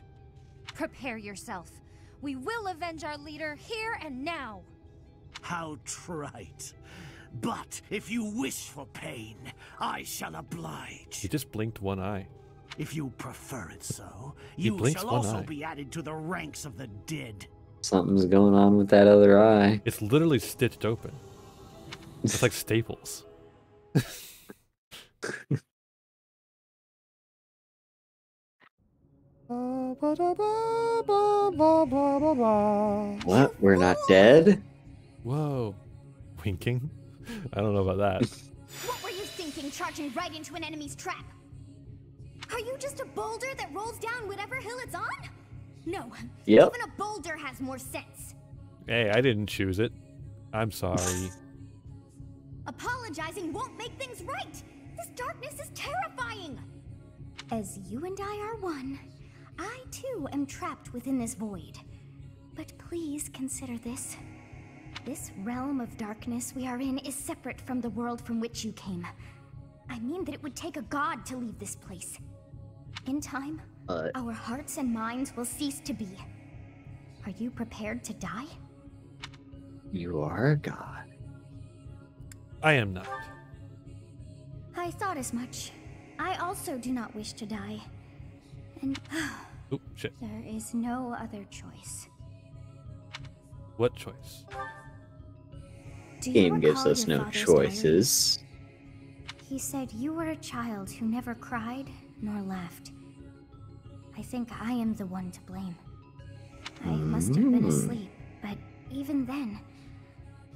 Prepare yourself. We will avenge our leader here and now.
How trite. But if you wish for pain, I shall oblige.
He just blinked one eye.
If you prefer it so,
He
you
blinks
shall
one
also
eye.
be added to the ranks of the dead.
Something's going on with that other eye.
It's literally stitched open. It's like staples.
What? We're not dead?
Whoa. Winking? I don't know about that.
What were you thinking, charging right into an enemy's trap? Are you just a boulder that rolls down whatever hill it's on? No.
Yep.
Even a boulder has more sense.
Hey, I didn't choose it. I'm sorry.
Apologizing won't make things right. This darkness is terrifying. As you and I are one, I too am trapped within this void. But please consider this. This realm of darkness we are in is separate from the world from which you came. I mean that it would take a god to leave this place. In time, our hearts and minds will cease to be. Are you prepared to die?
You are a god.
I am not.
I thought as much. I also do not wish to die. And
Oop, shit.
there is no other choice.
What choice?
Do you
Game gives
recall
us
your
no
father's
choices.
diary? He said you were a child who never cried nor laughed. I think I am the one to blame. I must have been asleep, but even then,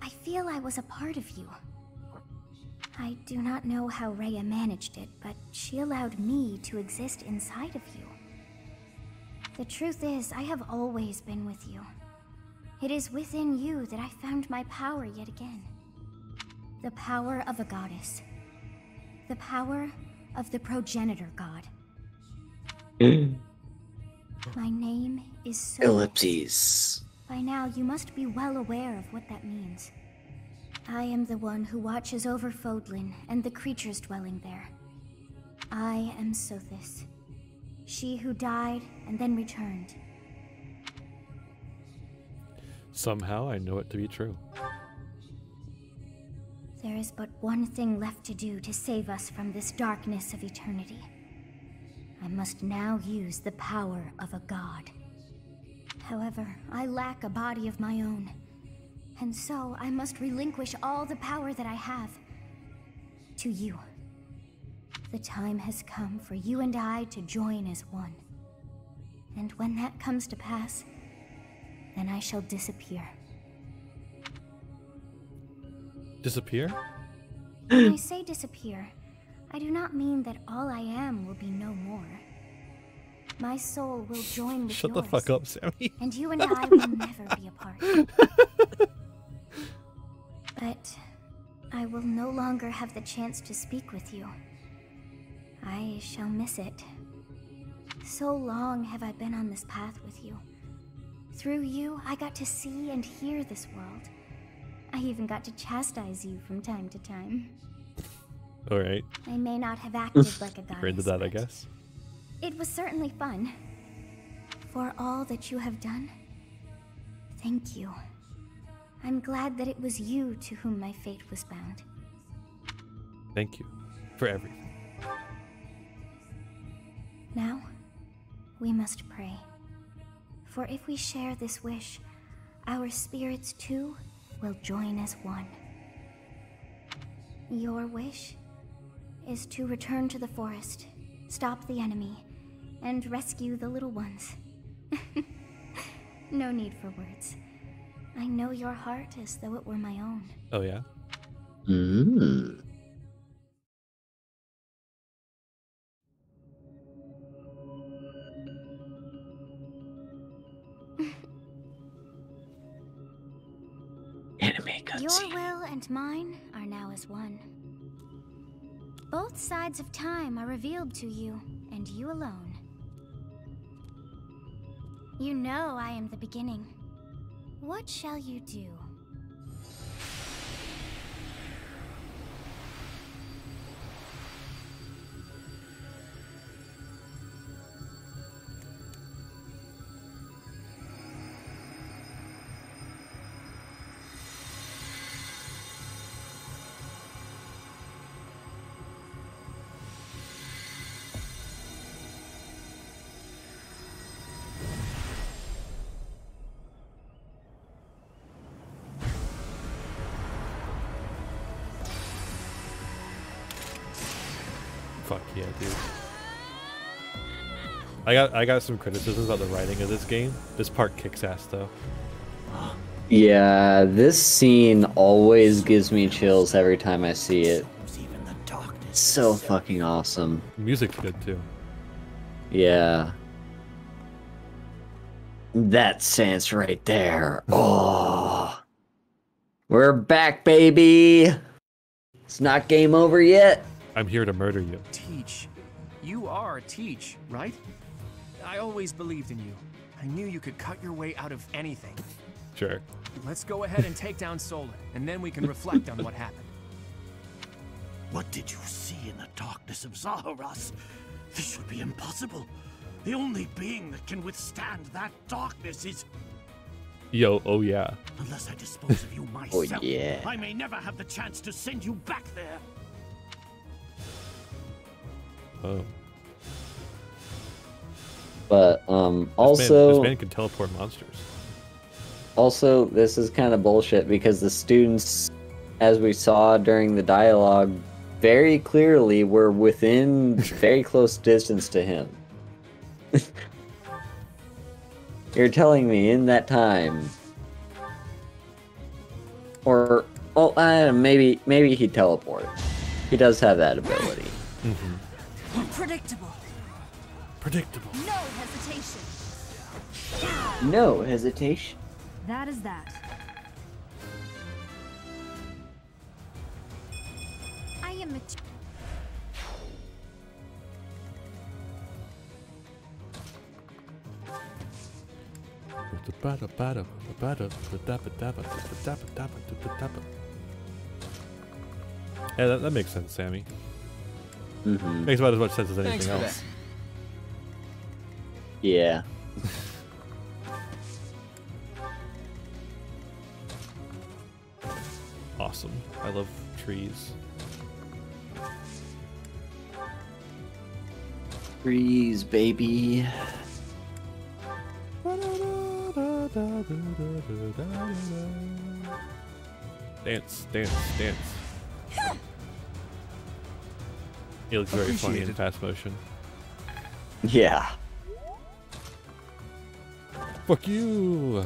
I feel I was a part of you. I do not know how Rhea managed it, but she allowed me to exist inside of you. The truth is, I have always been with you. It is within you that I found my power yet again. The power of a goddess. The power of the progenitor god. My name is Soul.
Ellipses.
By now, you must be well aware of what that means. I am the one who watches over Fodlin and the creatures dwelling there. I am Sothis, she who died and then returned.
Somehow I know it to be true.
There is but one thing left to do to save us from this darkness of eternity. I must now use the power of a god. However, I lack a body of my own, and so I must relinquish all the power that I have to you. The time has come for you and I to join as one. And when that comes to pass, then I shall disappear.
Disappear?
When I say disappear, I do not mean that all I am will be no more. My soul will join with
Shut
yours.
the fuck up, Sammy.
And you and I will never be apart. But I will no longer have the chance to speak with you. I shall miss it. So long have I been on this path with you. Through you, I got to see and hear this world. I even got to chastise you from time to time.
Alright.
I may not have acted like a goddess.
Granted that, I guess.
It was certainly fun. For all that you have done, thank you. I'm glad that it was you to whom my fate was bound.
Thank you for everything.
Now, we must pray. For if we share this wish, our spirits too will join as one. Your wish is to return to the forest, stop the enemy, and rescue the little ones. No need for words. I know your heart as though it were my own.
Oh, yeah?
Mm. Anime cutscene.
Your will and mine are now as one. Both sides of time are revealed to you, and you alone. You know I am the beginning. What shall you do?
Fuck yeah, dude. I got some criticisms about the writing of this game. This part kicks ass though.
Yeah, this scene always gives me chills every time I see it. It's so fucking awesome.
The music's good too.
Yeah. That sense right there. Oh. We're back, baby. It's not game over yet.
I'm here to murder you.
Teach. You are Teach, right? I always believed in you. I knew you could cut your way out of anything.
Sure.
Let's go ahead and take down Solar, and then we can reflect on what happened.
What did you see in the darkness of Zaharas? This should be impossible. The only being that can withstand that darkness is...
Yo, oh yeah.
Unless I dispose of you myself,
Oh yeah.
I may never have the chance to send you back there.
Oh.
But also
this man can teleport monsters.
Also, this is kind of bullshit because the students, as we saw during the dialogue, very clearly were within very close distance to him. You're telling me in that time, or maybe he teleported. He does have that ability.
Predictable.
Predictable.
No hesitation.
No hesitation.
That is that.
I am a
Yeah, that makes sense, Sammy.
Mm-hmm.
Makes about as much sense as anything
Thanks for
else.
that.
Yeah.
Awesome. I love trees.
Trees, baby.
Dance, dance, dance. It looks very funny in fast motion.
Yeah.
Fuck you.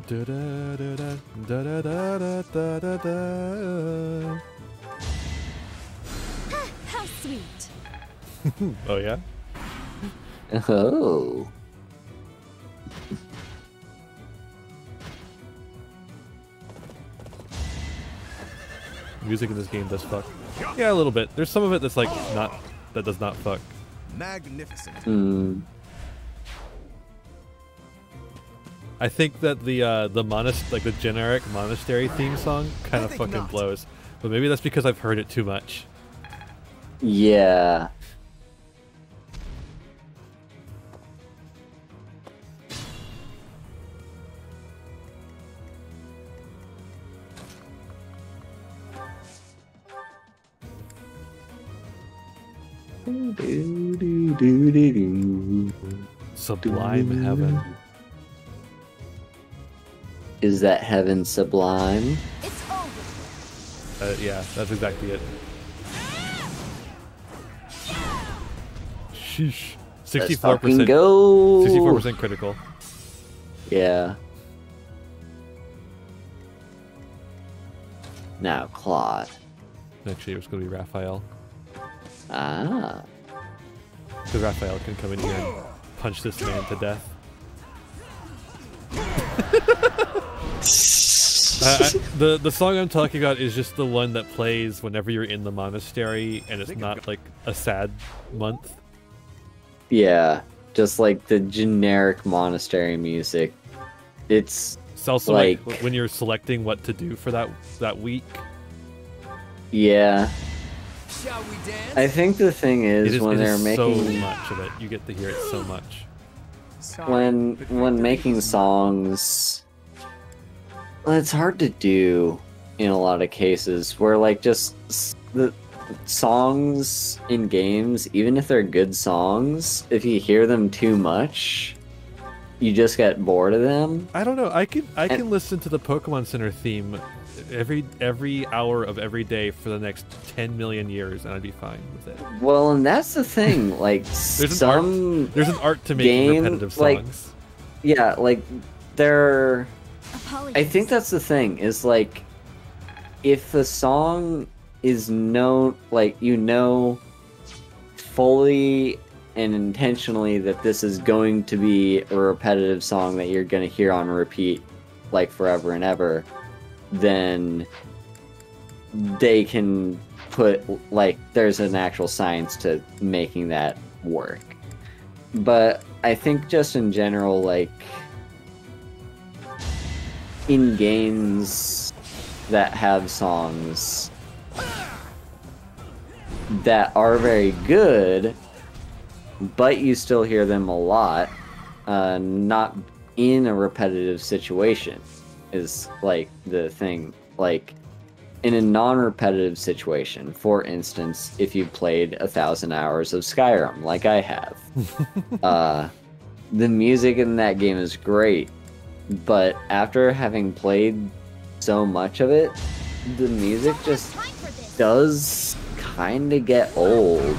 Da da da da da da da da da da.
sweet.
Oh yeah?
Oh.
Music in this game does fuck. Yeah, a little bit. There's some of it that's like that does not fuck.
Magnificent.
I think that the generic monastery theme song kind of fucking blows. But maybe that's because I've heard it too much.
Yeah.
Sublime heaven.
Is that heaven sublime?
Yeah, that's exactly it. Sheesh. 64%.
Go.
64% critical.
Yeah. Now, Claude.
Actually, it was going to be Raphael.
Ah.
Because Raphael can come in here and punch this man to death. The song I'm talking about is just the one that plays whenever you're in the monastery and it's not like a sad month.
Yeah, just like the generic monastery music. It's
also like when you're selecting what to do for that week.
Yeah.
Shall we dance?
I think the thing is when they're making
so much of it, you get to hear it so much.
When making songs, well, it's hard to do in a lot of cases where like just the songs in games, even if they're good songs, if you hear them too much, you just get bored of them.
I don't know. I can listen to the Pokemon Center theme every hour of every day for the next 10 million years and I'd be fine with it.
Well, and that's the thing, like
there's an art to making repetitive songs.
Yeah, like they're I think that's the thing, is like if the song is known, like you know fully and intentionally that this is going to be a repetitive song that you're going to hear on repeat like forever and ever, then they can put like there's an actual science to making that work. But I think just in general, like in games that have songs that are very good, but you still hear them a lot, not in a repetitive situation, is like the thing. Like in a non-repetitive situation, for instance, if you played 1,000 hours of Skyrim like I have, the music in that game is great, but after having played so much of it, the music just does kind of get old.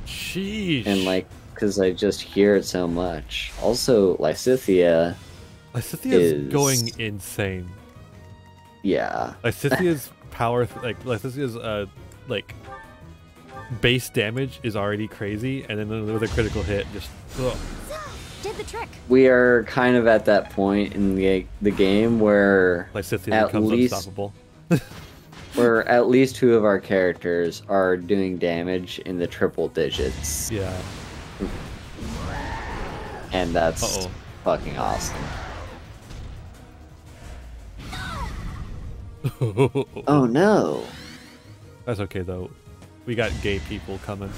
Sheesh.
And like, because I just hear it so much. Also, Lysithea
is going insane.
Yeah.
Lysithia's Lysithia's like base damage is already crazy, and then with a critical hit, just
did the trick.
We are kind of at that point in the game where
Lysithea becomes unstoppable.
Where at least 2 of our characters are doing damage in the triple digits.
Yeah.
And that's fucking awesome. Oh no.
That's okay though. We got gay people coming.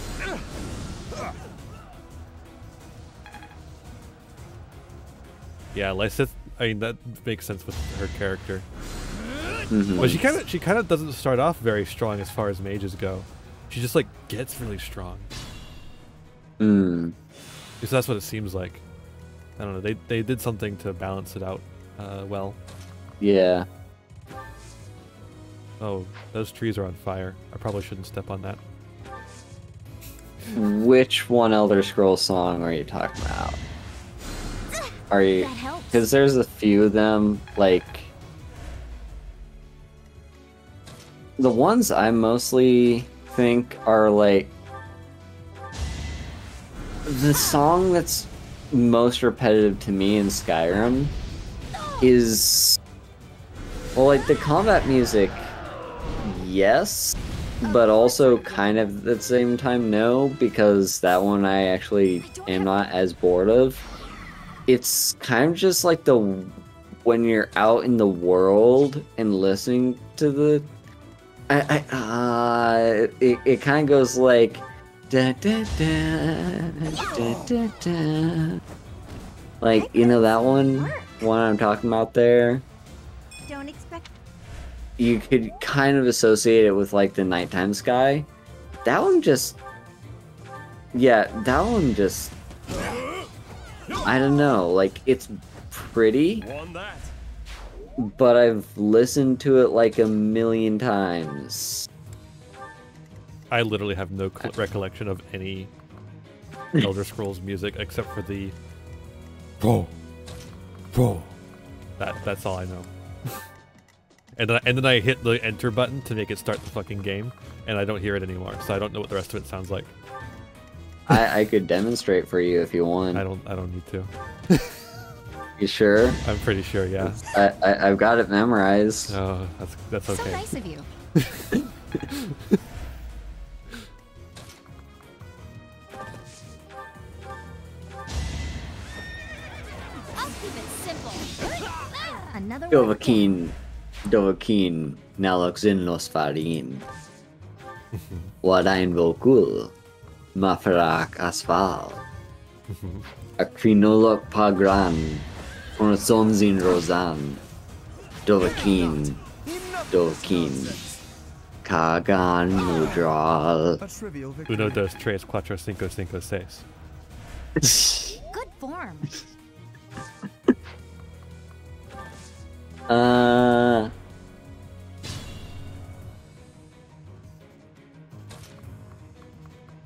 Yeah, Lysith, I mean that makes sense with her character.
Mm-hmm.
But she kind of doesn't start off very strong as far as mages go. She just like gets really strong.
Mm.
So that's what it seems like. I don't know. They did something to balance it out well.
Yeah.
Oh, those trees are on fire. I probably shouldn't step on that.
Which one Elder Scrolls song are you talking about? Are you? Because there's a few of them, like the ones I mostly think are like the song that's most repetitive to me in Skyrim is, well, like the combat music, yes, but also kind of at the same time no, because that one I actually am not as bored of. It's kind of just like when you're out in the world and listening to the, it kind of goes like, da, da, da, da, da, da. Like, you know that one I'm talking about there?
Don't expect.
You could kind of associate it with like the nighttime sky. That one just, yeah, that one just, I don't know, like it's pretty, but I've listened to it like a million times.
I literally have no recollection of any Elder Scrolls music except for the bro. That's all I know. and then I hit the enter button to make it start the fucking game, and I don't hear it anymore, so I don't know what the rest of it sounds like.
I could demonstrate for you if you want.
I don't need to.
You sure?
I'm pretty sure, yeah.
I've got it memorized.
Oh, that's okay.
So nice of you. Another
Dovahkiin naloxin nos farin. Wadain vokul. Mafarak asfal. Acrinolok pagran. Onosonzin rosan. Dovahkiin. Kagan mudral.
1, 2, 3, 4, 5, 5, 6.
Good form.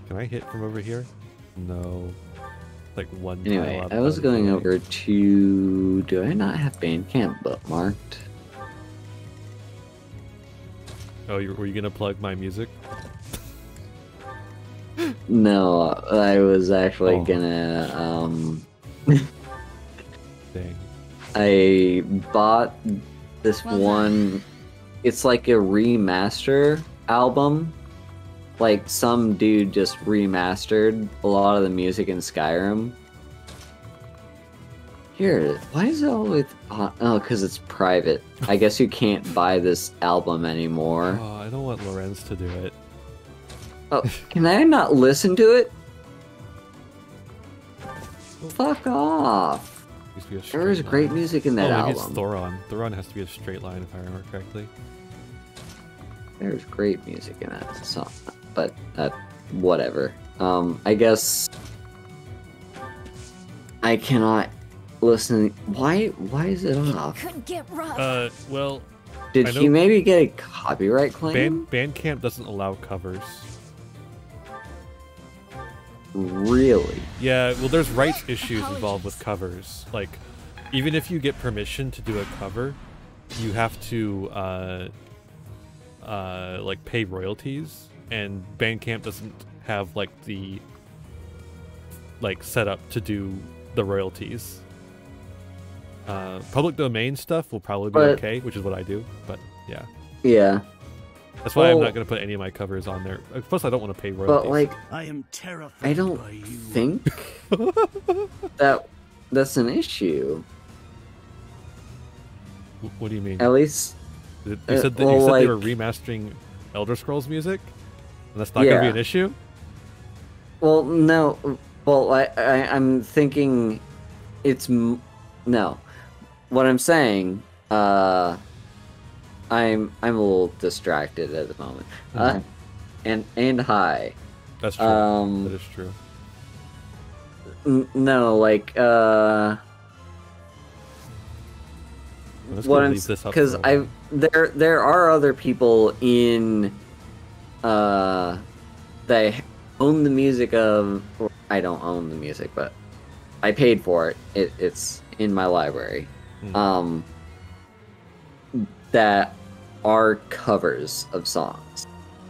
Can I hit from over here? No. Like one.
Anyway, I was going over to. Do I not have Bandcamp bookmarked?
Oh, were you gonna plug my music?
No, I was actually gonna.
Dang.
I bought this one. It's like a remaster album. Like some dude just remastered a lot of the music in Skyrim. Here, why is it all with? Oh, because it's private. I guess you can't buy this album anymore.
Oh, I don't want Lorenz to do it.
Oh, can I not listen to it? Fuck off. There is great music in that
maybe
album.
It's Thoron. Thoron has to be a straight line if I remember correctly.
There's great music in that song, but whatever. I guess I cannot listen. Why is it off?
Could get rough.
Well,
did he maybe get a copyright claim?
Bandcamp doesn't allow covers.
Really?
Yeah, well, there's rights issues involved with covers. Like, even if you get permission to do a cover, you have to like pay royalties, and Bandcamp doesn't have like the setup to do the royalties. Public domain stuff will probably be okay, which is what I do. But yeah.
Yeah.
That's why I'm not gonna put any of my covers on there. Plus, I don't want to pay royalties.
But like,
I am terrified.
I don't think that's an issue.
What do you mean?
At least
you said they were remastering Elder Scrolls music, and that's not gonna be an issue.
Well, no. Well, I'm thinking it's no. What I'm saying, I'm a little distracted at the moment. And high.
That's true. That is true.
No, like what I'm because there are other people in that own the music of. Or I don't own the music, but I paid for it. It's in my library. That are covers of songs.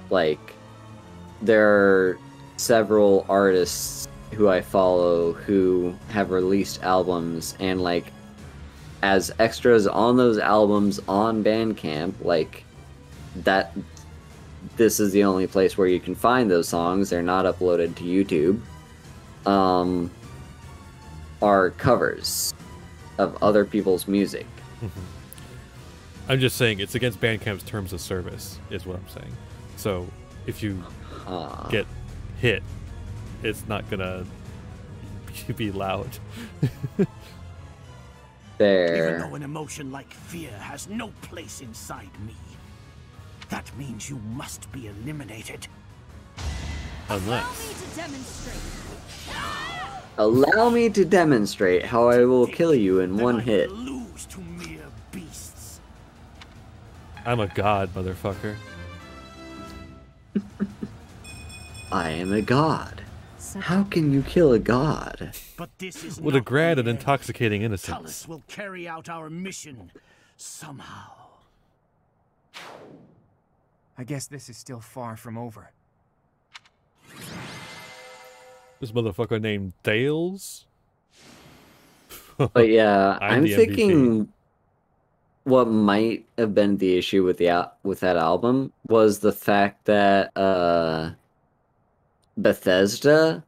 Like, there are several artists who I follow who have released albums, and like as extras on those albums on Bandcamp, like that. This is the only place where you can find those songs. They're not uploaded to YouTube. Are covers of other people's music.
I'm just saying it's against Bandcamp's terms of service, is what I'm saying. So if you get hit, it's not gonna be loud.
There.
Even though an emotion like fear has no place inside me, that means you must be eliminated.
Unless.
Allow me to demonstrate how I will kill you in one hit.
Lose to mere beasts.
I'm a god, motherfucker.
I am a god. How can you kill a god?
But this is
With a grand and intoxicating innocence.
Tullus will carry out our mission somehow.
I guess this is still far from over.
This motherfucker named Tails?
But yeah, I'm
the
thinking what might have been the issue with that album was the fact that Bethesda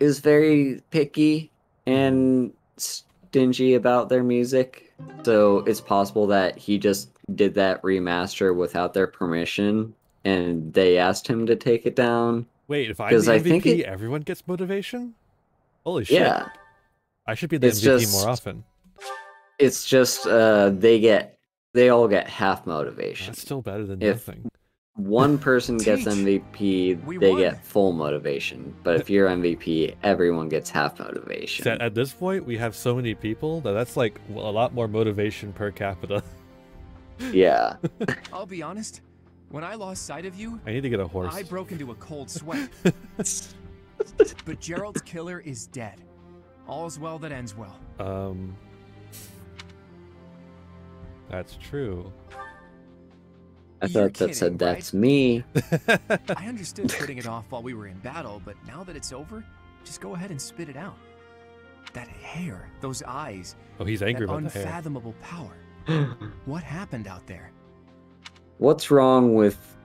is very picky and stingy about their music. So it's possible that he just did that remaster without their permission and they asked him to take it down.
Wait, if I'm the MVP, everyone gets motivation? Holy shit. Yeah. I should be the MVP more often.
It's just they all get half motivation.
That's still better than nothing.
One person gets MVP, they get full motivation. But if you're MVP, everyone gets half motivation.
So at this point, we have so many people that's like a lot more motivation per capita.
Yeah.
I'll be honest. When I lost sight of you,
I need to get a horse.
I broke into a cold sweat. But Gerald's killer is dead. All's well that ends well.
That's true.
I thought that said that's me.
I understood putting it off while we were in battle, but now that it's over, just go ahead and spit it out. That hair, those eyes.
Oh, he's angry about the hair.
Unfathomable power. What happened out there?
What's wrong with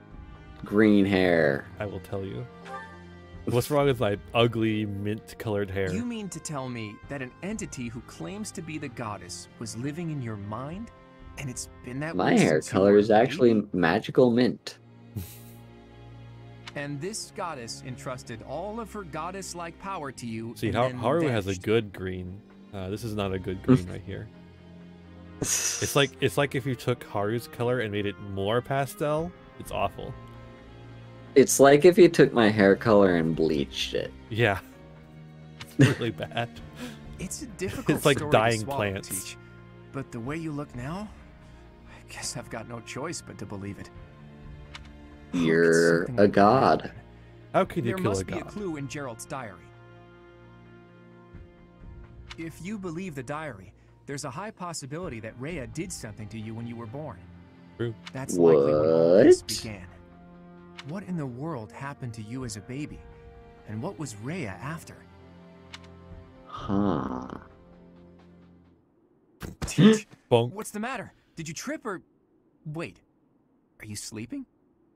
green hair?
I will tell you. What's wrong with my ugly mint-colored hair?
You mean to tell me that an entity who claims to be the goddess was living in your mind? And it's been that way
My hair color is actually magical mint.
And this goddess entrusted all of her goddess-like power to you.
See, Haru has a good green. This is not a good green right here. It's like if you took Haru's color and made it more pastel. It's awful.
It's like if you took my hair color and bleached it.
Yeah, it's really bad.
It's a difficult.
It's like
story
dying
to swallow,
plants.
Teach. But the way you look now, I guess I've got no choice but to believe it.
You're a god.
How can you
there
kill
must
a
be a
god?
clue in Gerald's diary. If you believe the diary, there's a high possibility that Rhea did something to you when you were born.
True.
That's likely when all this began. What in the world happened to you as a baby? And what was Rhea after?
Huh.
Teach, what's the matter? Did you trip or... Wait, are you sleeping?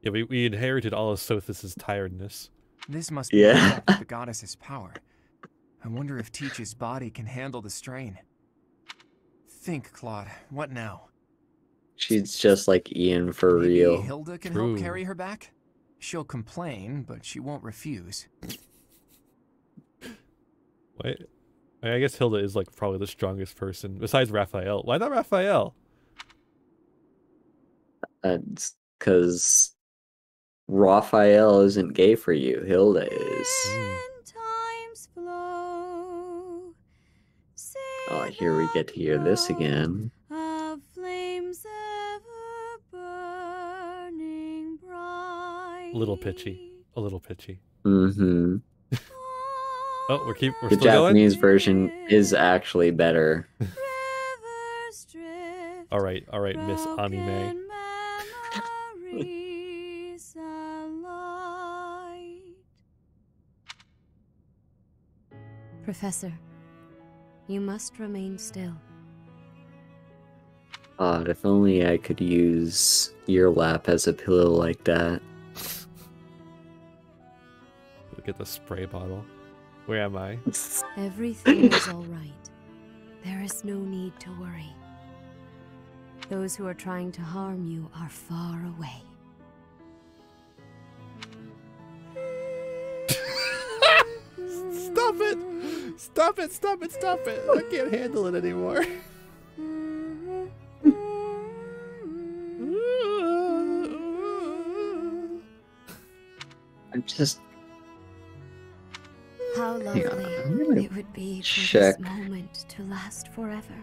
Yeah, we inherited all of Sothis' tiredness.
This must be the goddess's power. I wonder if Teach's body can handle the strain. Think, Claude. What now?
She's just like Ian for
Maybe
real.
Hilda can help carry her back? She'll complain, but she won't refuse.
Wait, I guess Hilda is like probably the strongest person besides Raphael. Why not Raphael?
It's because Raphael isn't gay for you. Hilda is. Oh, here we get to hear this again.
A little pitchy. A little pitchy.
Mm-hmm.
Oh, we're still
the
going?
Japanese version is actually better.
All right, Miss Anime.
Professor, you must remain still.
If only I could use your lap as a pillow like that.
Look at the spray bottle. Where am I?
Everything is all right. There is no need to worry. Those who are trying to harm you are far away.
Stop it! Stop it! Stop it! Stop it! I can't handle it anymore.
I'm just...
How lovely it would be for this moment to last forever.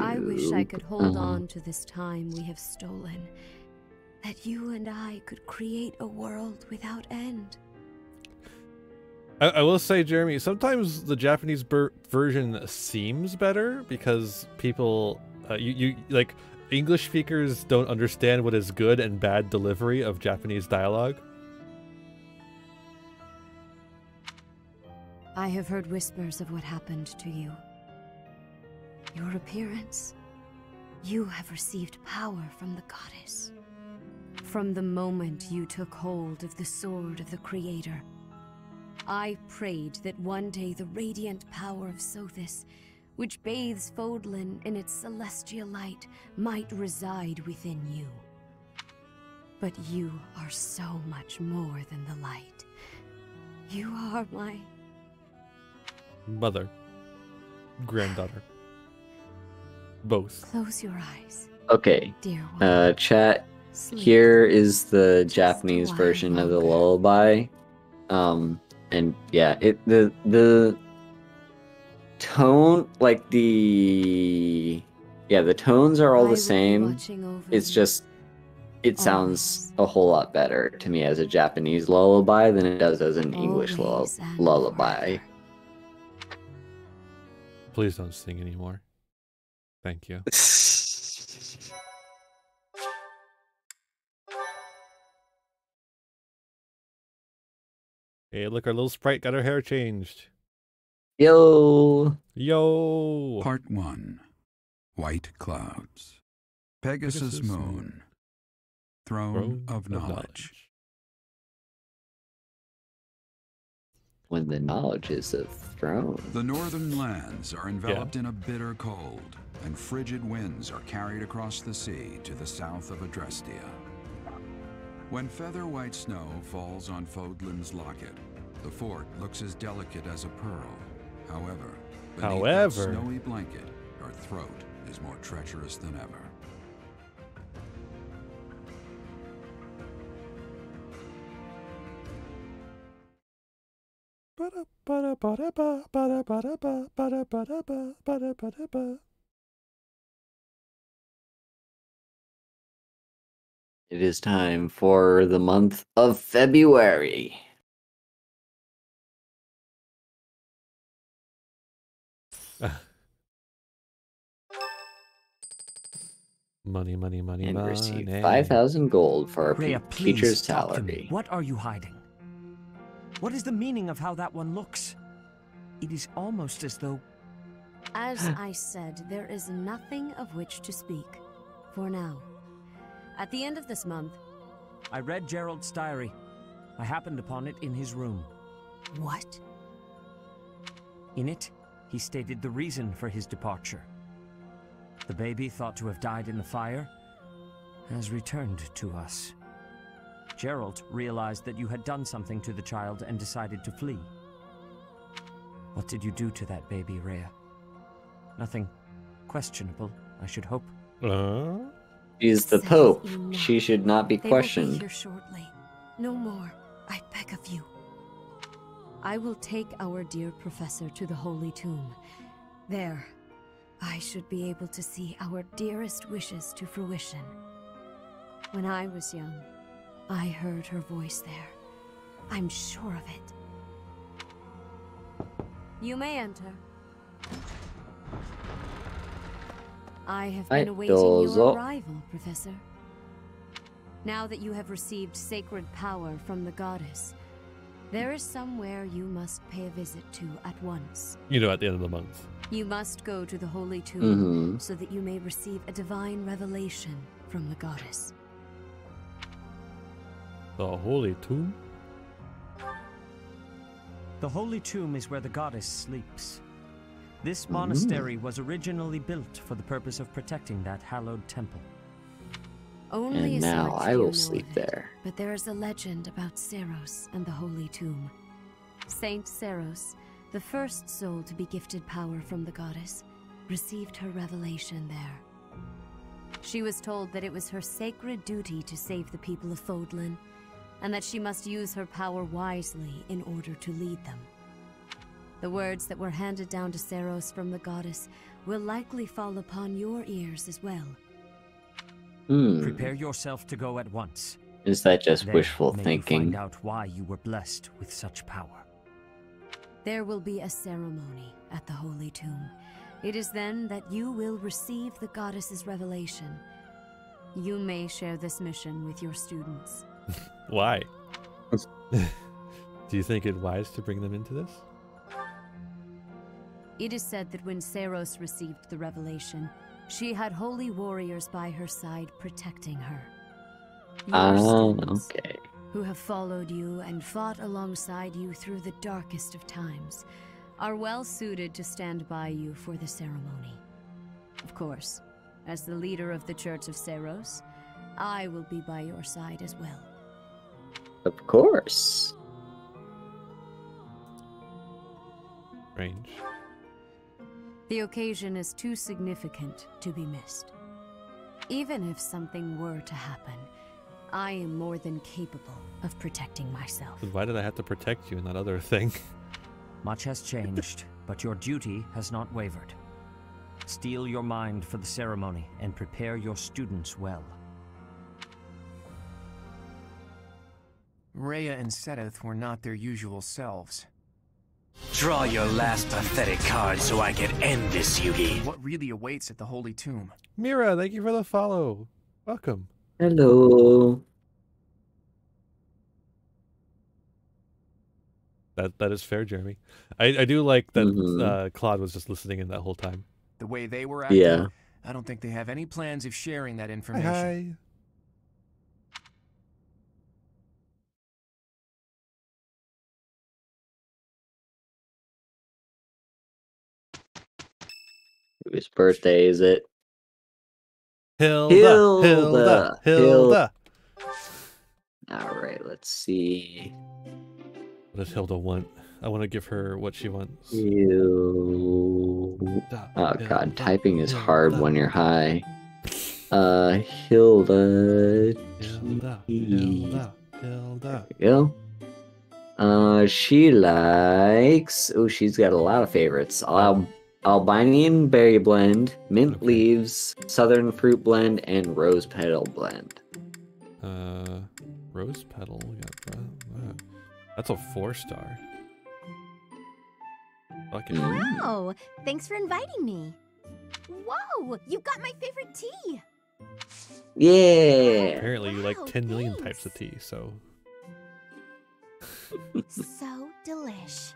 I wish I could hold on to this time we have stolen. That you and I could create a world without end.
I will say, Jeremy, sometimes the Japanese version seems better because people, like, English speakers don't understand what is good and bad delivery of Japanese dialogue.
I have heard whispers of what happened to you. Your appearance. You have received power from the goddess. From the moment you took hold of the sword of the Creator, I prayed that one day the radiant power of Sothis, which bathes Fodlan in its celestial light, might reside within you. But you are so much more than the light. You are my...
mother. Granddaughter. Both.
Close your eyes.
Okay.
Dear one.
Chat. Here is the Japanese version of the lullaby. And yeah, the tone, like the tones are all the same. It's just it sounds a whole lot better to me as a Japanese lullaby than it does as an English lullaby.
Please don't sing anymore. Thank you. Hey, look, our little sprite got her hair changed.
Yo!
Yo!
Part 1. White Clouds. Pegasus Moon. Throne of Knowledge.
When the knowledge is a throne.
The northern lands are enveloped in a bitter cold, and frigid winds are carried across the sea to the south of Adrestia. When feather white snow falls on Fodlan's locket, the fort looks as delicate as a pearl. However, beneath that snowy blanket, her throat is more treacherous than ever.
It is time for the month of February.
Money, money, money,
and
money.
receive 5,000 gold for our
Rhea,
teacher's
stop them.
salary.
What are you hiding? What is the meaning of how that one looks? It is almost as though...
As I said, there is nothing of which to speak. For now. At the end of this month...
I read Gerald's diary. I happened upon it in his room.
What?
In it, he stated the reason for his departure. The baby, thought to have died in the fire, has returned to us. Gerald realized that you had done something to the child and decided to flee. What did you do to that baby, Rhea? Nothing questionable, I should hope.
She's the Pope. She should not be
They
questioned.
will be here shortly. No more, I beg of you. I will take our dear professor to the Holy Tomb. There, I should be able to see our dearest wishes to fruition. When I was young, I heard her voice there. I'm sure of it. You may enter. I have been awaiting your arrival, Professor. Now that you have received sacred power from the goddess, There is somewhere you must pay a visit to at once.
You know, at the end of the month.
You must go to the Holy Tomb so that you may receive a divine revelation from the goddess.
The Holy Tomb?
The Holy Tomb is where the goddess sleeps. This monastery was originally built for the purpose of protecting that hallowed temple.
Only
And
a
now
select
I
few
will
know
sleep
of it,
there.
But there is a legend about Seros and the Holy Tomb. Saint Seros, the first soul to be gifted power from the goddess, received her revelation there. She was told that it was her sacred duty to save the people of Fodlan, and that she must use her power wisely in order to lead them. The words that were handed down to Seros from the goddess will likely fall upon your ears as well.
Prepare yourself to go at once.
Is that just
Then
wishful
may
thinking?
You find out why you were blessed with such power.
There will be a ceremony at the Holy Tomb. It is then that you will receive the goddess's revelation. You may share this mission with your students.
Why? Do you think it wise to bring them into this?
It is said that when Seros received the revelation, she had holy warriors by her side protecting her. Your students,
okay.
who have followed you and fought alongside you through the darkest of times, are well suited to stand by you for the ceremony. Of course, as the leader of the Church of Seros, I will be by your side as well.
Of course.
Range.
The occasion is too significant to be missed. Even if something were to happen, I am more than capable of protecting myself.
Why did I have to protect you in that other thing?
Much has changed, but your duty has not wavered. Steel your mind for the ceremony and prepare your students well.
Rhea and Sedith were not their usual selves.
Draw your last pathetic card so I can end this, Yugi.
What really awaits at the Holy Tomb?
Mira, thank you for the follow. Welcome.
Hello.
That is fair, Jeremy. I do like that Claude was just listening in that whole time.
The way they were acting, I don't think they have any plans of sharing that information.
Hi.
Whose birthday is it?
Hilda.
Alright, let's see.
What does Hilda want? I want to give her what she wants.
Oh god, typing is hard when you're high. Hilda.
Hilda.
There we go. She likes... Oh, she's got a lot of favorites. Albanian berry blend, mint leaves, southern fruit blend, and rose petal blend.
Rose petal. That's a 4-star. Okay.
Wow! Thanks for inviting me. Whoa! You got my favorite tea.
Yeah.
Apparently, you like 10 million types of tea. So.
So delish.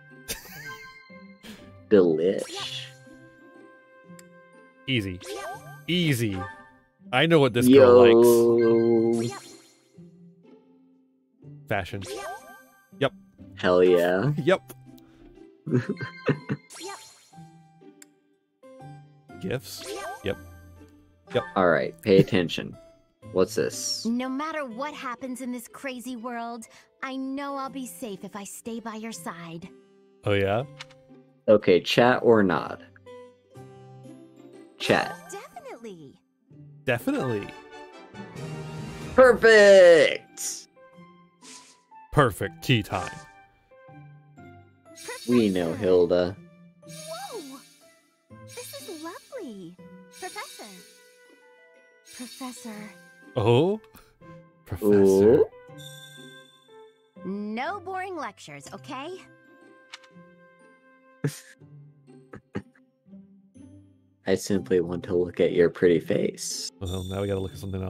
Delish.
Easy. Easy. I know what this girl likes. Fashion. Yep.
Hell yeah.
Yep. Gifts. Yep. Yep.
Alright, pay attention. What's this?
No matter what happens in this crazy world, I know I'll be safe if I stay by your side.
Oh, yeah?
Okay, chat or nod? Chat.
Definitely.
Definitely.
Perfect!
Perfect tea time.
We know Hilda.
Whoa! This is lovely. Professor.
Oh? Professor.
Ooh.
No boring lectures, okay?
I simply want to look at your pretty face.
Well, now we gotta look at something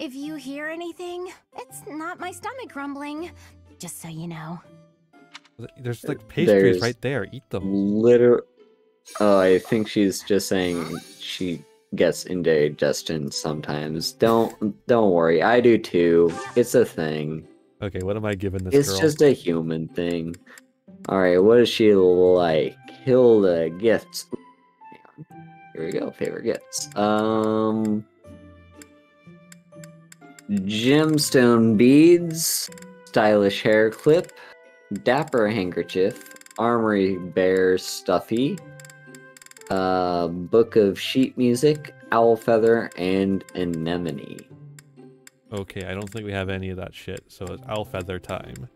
If you hear anything, it's not my stomach grumbling. Just so you know.
There's like pastries right there. Eat them.
Oh, I think she's just saying she gets indigestion sometimes. Don't worry. I do too. It's a thing.
Okay, what am I giving this
It's
girl?
just a human thing. Alright, what does she like? Hilda gifts. Here we go, favorite gifts. Gemstone beads, stylish hair clip, dapper handkerchief, armory bear stuffy, book of sheet music, owl feather, and anemone.
Okay, I don't think we have any of that shit, so it's owl feather time.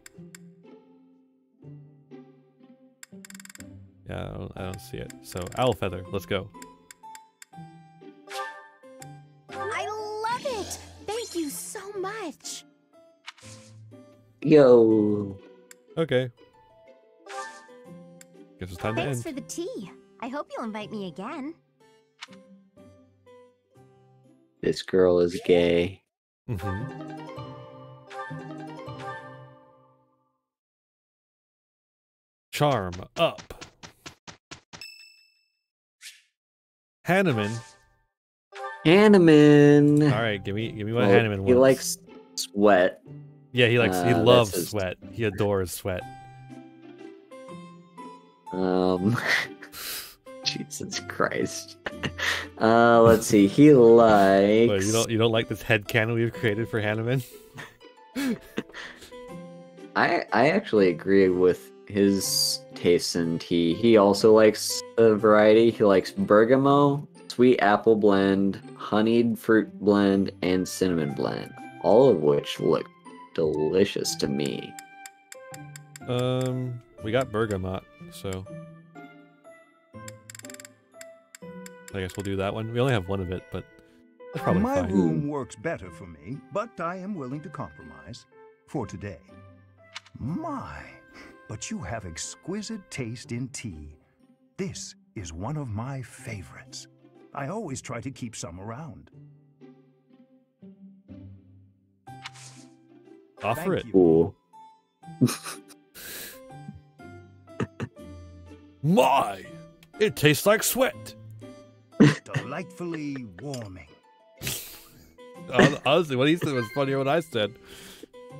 Yeah, I don't see it. So owl feather, let's go.
I love it! Thank you so much!
Yo.
Okay. Guess it's time to
Thanks
end.
for the tea. I hope you'll invite me again.
This girl is gay.
Charm up. Hanneman.
Hanneman.
All right, give me what Hanneman wants.
He likes sweat.
Yeah, he loves sweat. He adores sweat.
Jesus Christ. Let's see. He likes.
What, you don't like this headcanon we've created for Hanneman?
I actually agree with his tastes in tea. He also likes a variety. He likes bergamot, sweet apple blend, honeyed fruit blend, and cinnamon blend. All of which look delicious to me.
We got bergamot, so I guess we'll do that one. We only have one of it, but that's probably
My
fine.
room works better for me, but I am willing to compromise for today. My, but you have exquisite taste in tea. This is one of my favorites. I always try to keep some around.
Offer it.
Ooh.
My! It tastes like sweat!
Delightfully warming.
Honestly, what he said was funnier than what I said.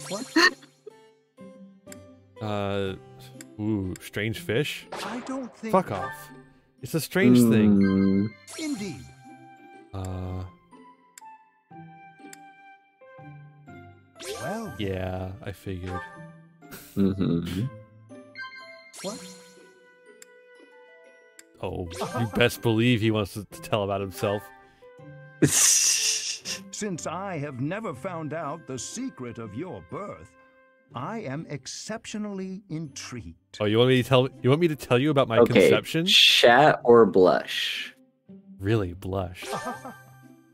What?
Ooh, strange fish?
I don't think...
Fuck off. It's a strange thing.
Indeed. Well...
Yeah, I figured.
What?
Oh, you best believe he wants to tell about himself.
Since I have never found out the secret of your birth, I am exceptionally intrigued.
Oh, you want me to tell you about my conception?
Chat or blush?
Really, blush.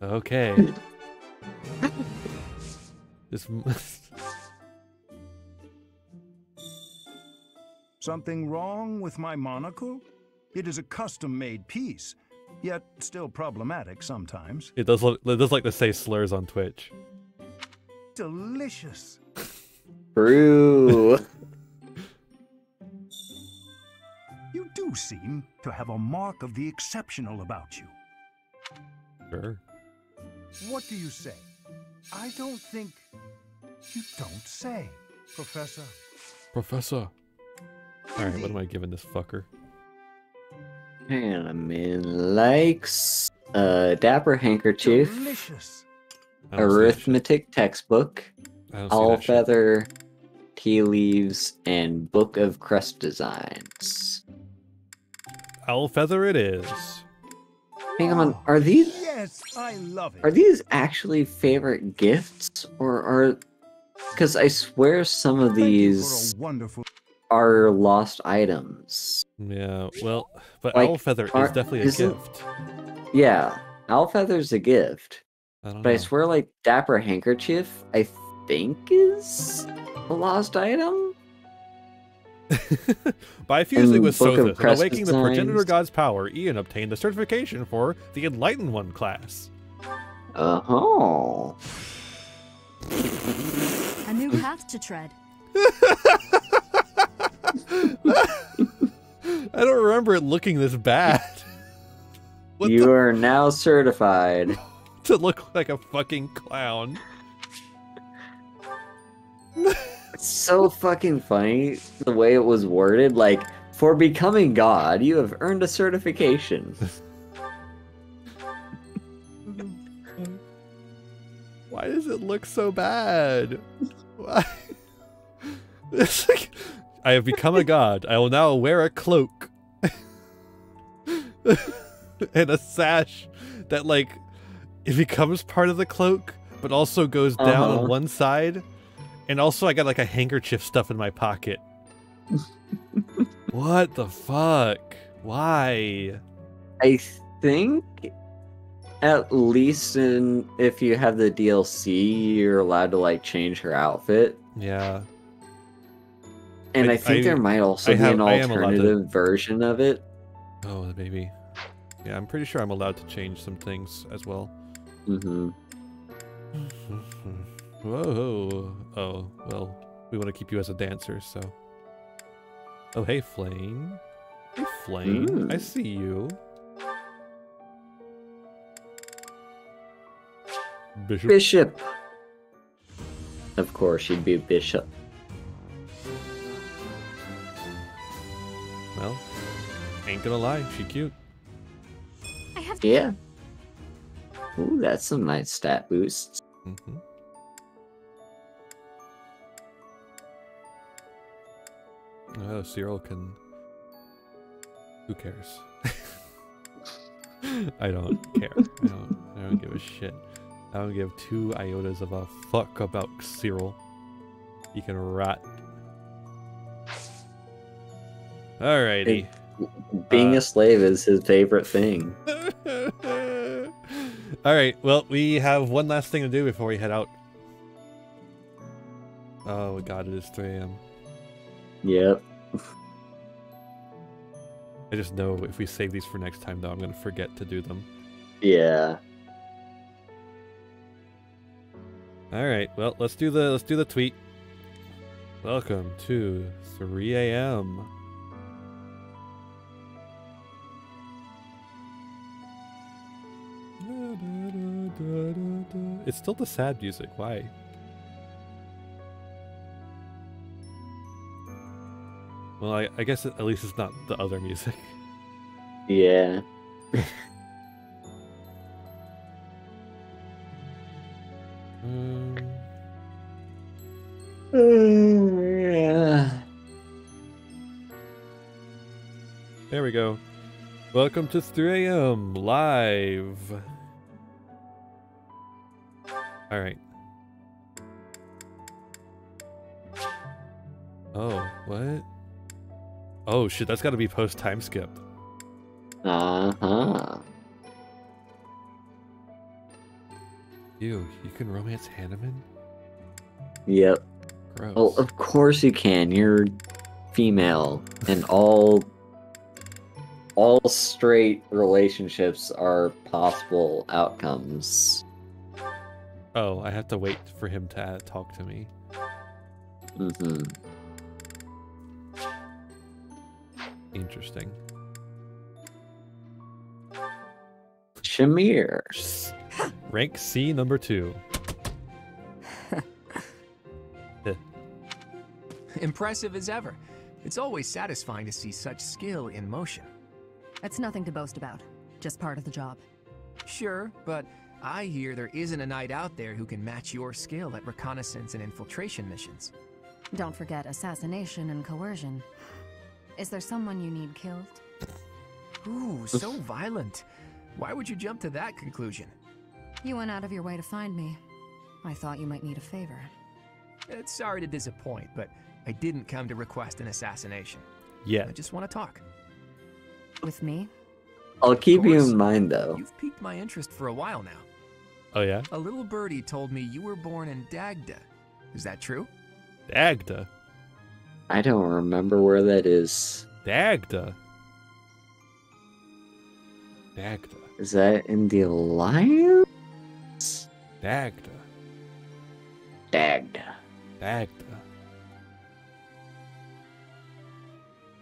Okay. This
Something wrong with my monocle? It is a custom-made piece, yet still problematic sometimes.
it does like to say slurs on Twitch.
Delicious.
True.
You do seem to have a mark of the exceptional about you.
Sure.
What do you say? I don't think... You don't say, Professor.
Professor. Alright, what am I giving this fucker?
Hanneman likes dapper handkerchief,
Delicious.
arithmetic textbook,
I don't see
owl
that shit.
feather, tea leaves, and book of crest designs.
Owl feather it is.
Hang on, are these
Yes, I love it.
are these actually favorite gifts, or are? Because I swear some of these
Wonderful.
are lost items.
Yeah, well, but
Like,
owl feather is definitely a
isn't-
gift.
Yeah, owl feather's a gift,
I don't
but I
know.
swear, like dapper handkerchief, I think is a lost item.
By fusing
And
with
Book of
Sothis and
Crest
awakening the progenitor
Designs.
god's power, Ian obtained the certification for the Enlightened One class.
Oh.
A new path to tread.
I don't remember it looking this bad.
You are now certified
to look like a fucking clown.
It's so fucking funny the way it was worded. Like, for becoming God, you have earned a certification.
Why does it look so bad? Why? It's like, I have become a god. I will now wear a cloak. And a sash that, like, it becomes part of the cloak, but also goes down on one side. And also I got, like, a handkerchief stuff in my pocket. What the fuck? Why?
I think, at least if you have the DLC, you're allowed to, like, change her outfit.
Yeah.
And I think there might also be an alternative version of it.
Oh, maybe. Yeah, I'm pretty sure I'm allowed to change some things as well.
Mm-hmm.
Whoa. Oh, well, we want to keep you as a dancer, so. Oh, hey, Flame. Hey, Flame. I see you.
Bishop. Of course, you'd be Bishop.
Well, ain't gonna lie, she cute.
Yeah. Ooh, that's some nice stat boosts.
Mm-hmm. Oh, Cyril can... Who cares? I don't care. I don't give a shit. I don't give 2 iotas of a fuck about Cyril. He can rot. Alrighty.
Being a slave is his favorite thing.
Alright, well, we have one last thing to do before we head out. Oh god, it is 3 AM.
Yep.
I just know if we save these for next time, though, I'm gonna forget to do them.
Yeah.
Alright, well, let's do the tweet. Welcome to 3 AM. It's still the sad music. Why? Well, I guess at least it's not the other music.
Yeah.
Yeah. There we go. Welcome to 3 AM live. Alright. Oh, what? Oh shit, that's gotta be post time skip.
Uh-huh.
You can romance Hanneman?
Yep.
Gross.
Well, of course you can. You're female, and all straight relationships are possible outcomes.
Oh, I have to wait for him to talk to me.
Mm-hmm.
Interesting.
Shamir.
Rank C number 2.
Impressive as ever. It's always satisfying to see such skill in motion.
That's nothing to boast about. Just part of the job.
Sure, but I hear there isn't a knight out there who can match your skill at reconnaissance and infiltration missions.
Don't forget assassination and coercion. Is there someone you need killed?
Ooh, so violent. Why would you jump to that conclusion?
You went out of your way to find me. I thought you might need a favor.
Sorry to disappoint, but I didn't come to request an assassination.
Yeah.
I just want to talk.
With me?
I'll keep you in mind, though.
You've piqued my interest for a while now.
Oh, yeah?
A little birdie told me you were born in Dagda. Is that true?
Dagda?
I don't remember where that is.
Dagda? Dagda.
Is that in the Alliance?
Dagda.
Dagda.
Dagda.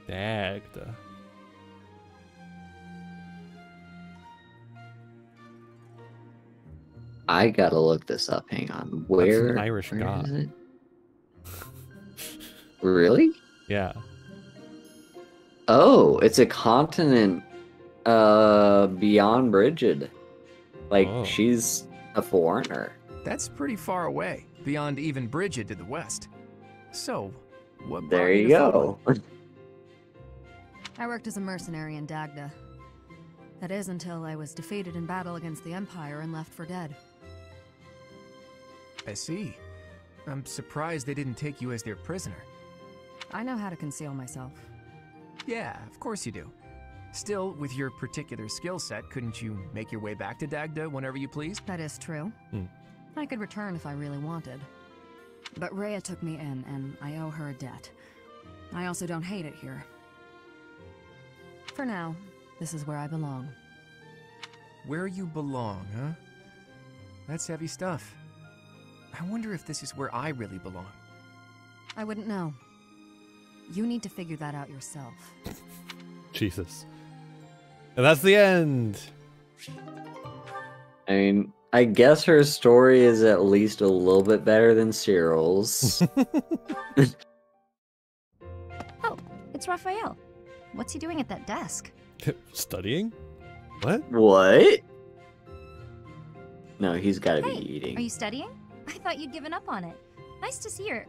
Dagda.
I gotta look this up. Hang on. Where?
That's an Irish god.
Is it? Really?
Yeah.
Oh, it's a continent beyond Brigid. Like, she's a foreigner.
That's pretty far away, beyond even Brigid to the west. So, what
There
brought
you
to
go.
I worked as a mercenary in Dagda. That is until I was defeated in battle against the Empire and left for dead.
I see. I'm surprised they didn't take you as their prisoner.
I know how to conceal myself.
Yeah, of course you do. Still, with your particular skill set, couldn't you make your way back to Dagda whenever you pleased?
That is true. I could return if I really wanted. But Rhea took me in, and I owe her a debt. I also don't hate it here. For now, this is where I belong.
Where you belong, huh? That's heavy stuff. I wonder if this is where I really belong.
I wouldn't know. You need to figure that out yourself.
Jesus. And that's the end.
I mean, I guess her story is at least a little bit better than Cyril's.
Oh, it's Raphael. What's he doing at that desk?
Studying? What?
What? No, he's gotta
Hey,
be eating.
are you studying? I thought you'd given up on it. Nice to see her.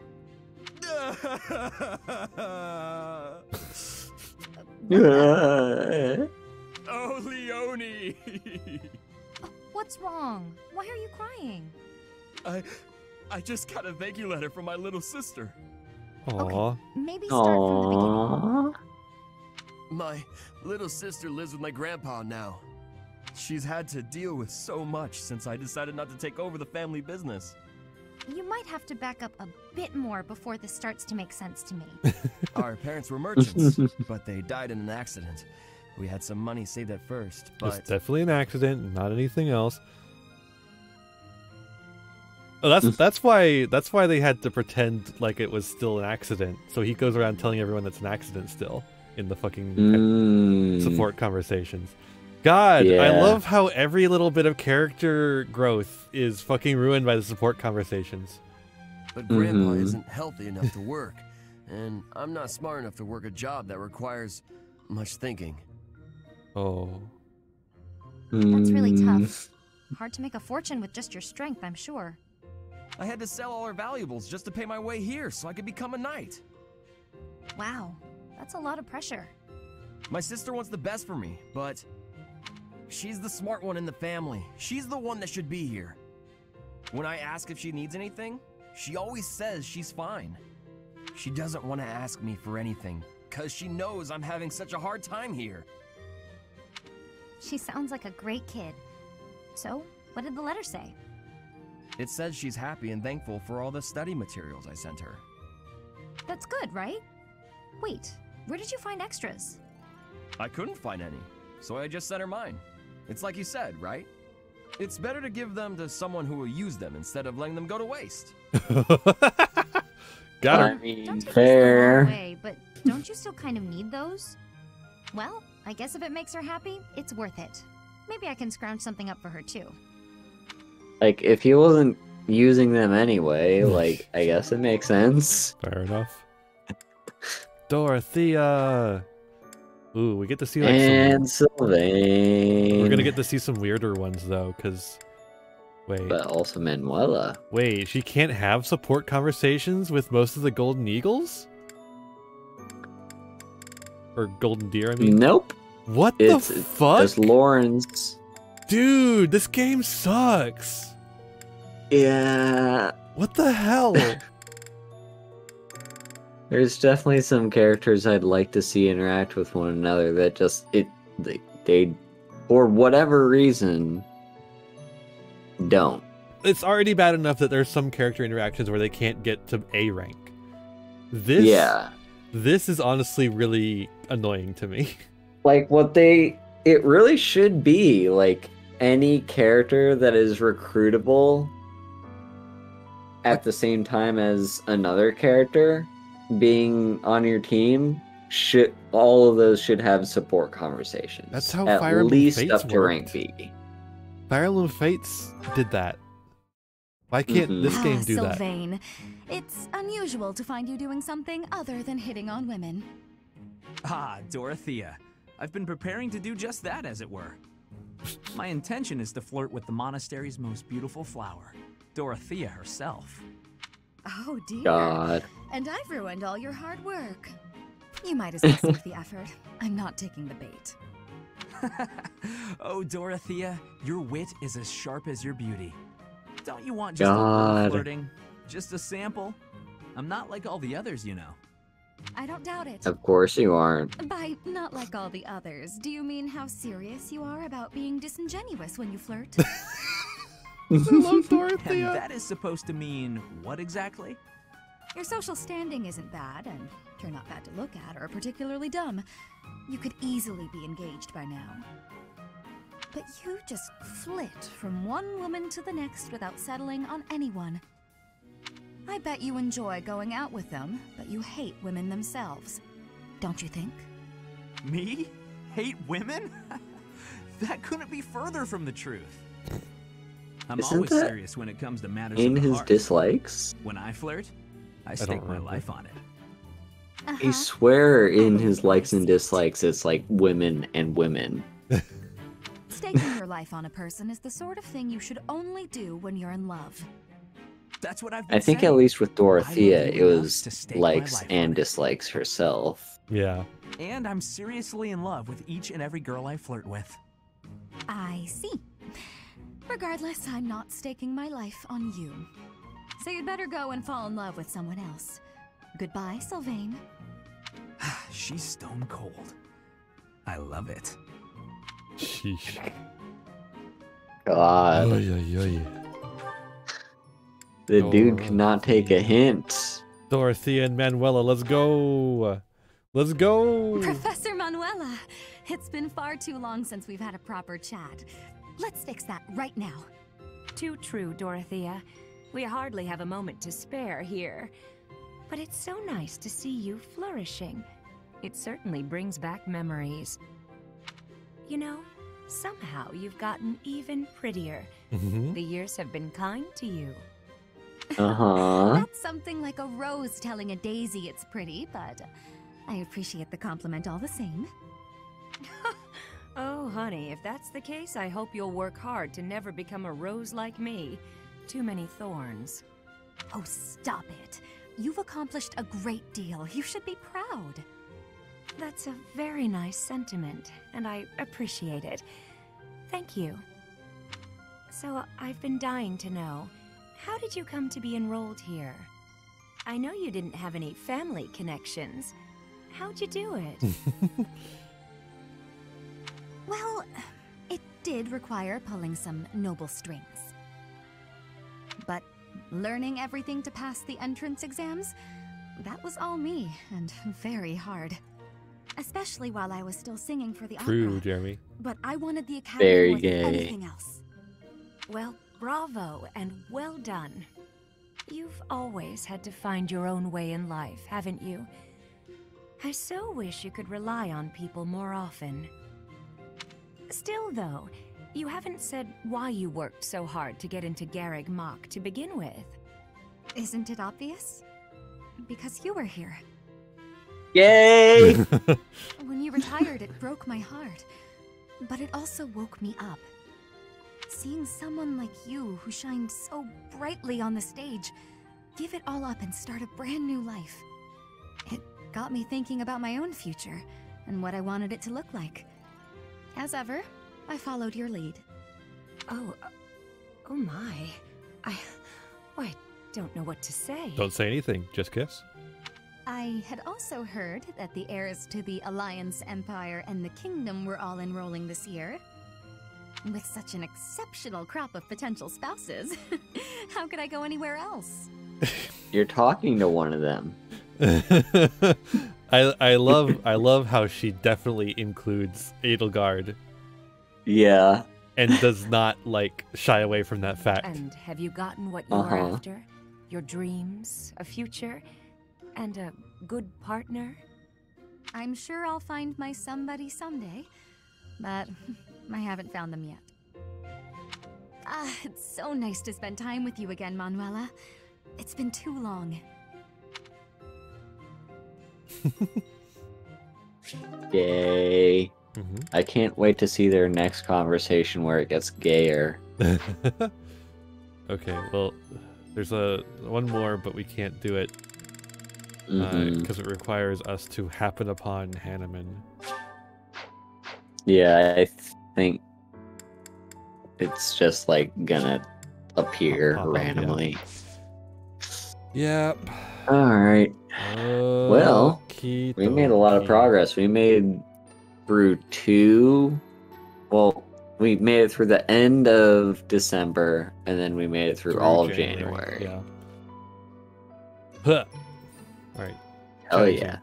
Oh, Leone!
What's wrong? Why are you crying?
I just got a thank you letter from my little sister.
Aww.
Maybe start from the beginning.
My little sister lives with my grandpa now. She's had to deal with so much since I decided not to take over the family business.
You might have to back up a bit more before this starts to make sense to me.
Our parents were merchants, but they died in an accident. We had some money saved at first, but...
It's definitely an accident, not anything else. Oh, that's why they had to pretend like it was still an accident. So he goes around telling everyone that's an accident still in the fucking support conversations. God,
Yeah.
I love how every little bit of character growth is fucking ruined by the support conversations.
But Grandpa isn't healthy enough to work, and I'm not smart enough to work a job that requires much thinking.
Oh.
That's really tough. Hard to make a fortune with just your strength, I'm sure.
I had to sell all our valuables just to pay my way here so I could become a knight.
Wow, that's a lot of pressure.
My sister wants the best for me, but she's the smart one in the family. She's the one that should be here. When I ask if she needs anything, she always says she's fine. She doesn't want to ask me for anything, because she knows I'm having such a hard time here.
She sounds like a great kid. So, what did the letter say?
It says she's happy and thankful for all the study materials I sent her.
That's good, right? Wait, where did you find extras?
I couldn't find any, so I just sent her mine. It's like you said, right? It's better to give them to someone who will use them instead of letting them go to waste.
Got her.
I mean, fair.
Way, but don't you still kind of need those? Well, I guess if it makes her happy, it's worth it. Maybe I can scrounge something up for her too.
Like, if he wasn't using them anyway, like, I guess it makes sense.
Fair enough. Dorothea. Ooh, we get to see like
And
some...
Sylvain.
We're gonna get to see some weirder ones though, because wait.
But also Manuela.
Wait, she can't have support conversations with most of the Golden Eagles? Or Golden Deer, I mean?
Nope.
What the fuck?
Just Lawrence.
Dude, this game sucks.
Yeah.
What the hell?
There's definitely some characters I'd like to see interact with one another that just they for whatever reason don't.
It's already bad enough that there's some character interactions where they can't get to A rank. This is honestly really annoying to me.
Like it really should be like any character that is recruitable at the same time as another character being on your team, all of those should have support conversations.
That's how
at
Fire Emblem
least
Fates
up to rank
worked.
B.
Fire Emblem Fates did that. Why can't this game do that?
Sylvain, it's unusual to find you doing something other than hitting on women.
Ah, Dorothea. I've been preparing to do just that, as it were. My intention is to flirt with the monastery's most beautiful flower, Dorothea herself.
Oh dear.
God.
And I've ruined all your hard work. You might as well sink the effort. I'm not taking the bait.
Oh, Dorothea, your wit is as sharp as your beauty. Don't you want just a
God.
little flirting? Just a sample? I'm not like all the others, you know.
I don't doubt it.
Of course you aren't.
By not like all the others, do you mean how serious you are about being disingenuous when you flirt?
I love Dorothea.
And that is supposed to mean what exactly?
Your social standing isn't bad, and you're not bad to look at or particularly dumb. You could easily be engaged by now. But you just flit from one woman to the next without settling on anyone. I bet you enjoy going out with them, but you hate women themselves. Don't you think?
Me? Hate women? That couldn't be further from the truth. I'm
Isn't
always
that
serious when it comes to matters
in
of the
his
heart.
dislikes?
When I flirt, I stake my life on it.
I swear in his likes and dislikes, it's like women and women.
Staking your life on a person is the sort of thing you should only do when you're in love.
That's what I've been
I think
saying.
at least with Dorothea,
I love
it
you enough
was
to stake my
likes
life
and
on it.
dislikes herself.
Yeah.
And I'm seriously in love with each and every girl I flirt with.
I see. Regardless, I'm not staking my life on you. So you'd better go and fall in love with someone else. Goodbye, Sylvain.
She's stone cold. I love it.
Sheesh.
God.
Oy, oy, oy.
The dude cannot take a hint.
Dorothea and Manuela, let's go. Let's go.
Professor Manuela, it's been far too long since we've had a proper chat. Let's fix that right now.
Too true, Dorothea. We hardly have a moment to spare here. But it's so nice to see you flourishing. It certainly brings back memories. You know, somehow you've gotten even prettier.
Mm-hmm.
The years have been kind to you.
Uh-huh.
That's something like a rose telling a daisy it's pretty, but I appreciate the compliment all the same.
Oh, honey, if that's the case, I hope you'll work hard to never become a rose like me. Too many thorns.
Oh, stop it. You've accomplished a great deal. You should be proud.
That's a very nice sentiment, and I appreciate it. Thank you. So, I've been dying to know, how did you come to be enrolled here? I know you didn't have any family connections. How'd you do it?
Well, it did require pulling some noble strings. But learning everything to pass the entrance exams, that was all me, and very hard. Especially while I was still singing for the
True,
opera.
Jeremy.
But I wanted the academy
Very
more than
gay.
anything else.
Well, bravo and well done. You've always had to find your own way in life, haven't you? I so wish you could rely on people more often. Still, though, you haven't said why you worked so hard to get into Garreg Mach to begin with.
Isn't it obvious? Because you were here.
Yay!
When you retired, it broke my heart. But it also woke me up. Seeing someone like you, who shined so brightly on the stage, give it all up and start a brand new life. It got me thinking about my own future, and what I wanted it to look like. As ever, I followed your lead.
Oh my. I don't know what to say.
Don't say anything, just kiss.
I had also heard that the heirs to the Alliance, Empire, and the Kingdom were all enrolling this year. With such an exceptional crop of potential spouses, how could I go anywhere else?
You're talking to one of them.
I love how she definitely includes Edelgard.
Yeah.
And does not like shy away from that fact.
And have you gotten what you were after? your dreams, a future, and a good partner?
I'm sure I'll find my somebody someday, but I haven't found them yet. It's so nice to spend time with you again, Manuela. It's been too long.
Yay. I can't wait to see their next conversation where it gets gayer.
Okay, well, there's one more, but we can't do it because it requires us to happen upon Hanneman.
Yeah, I think it's just like gonna appear
Pop up,
randomly.
Yep.
Alright. Well, we made a lot of progress. We made through we made it through the end of December, and then we made it through all of January.
Yeah. Huh. Alright.
Hell yeah.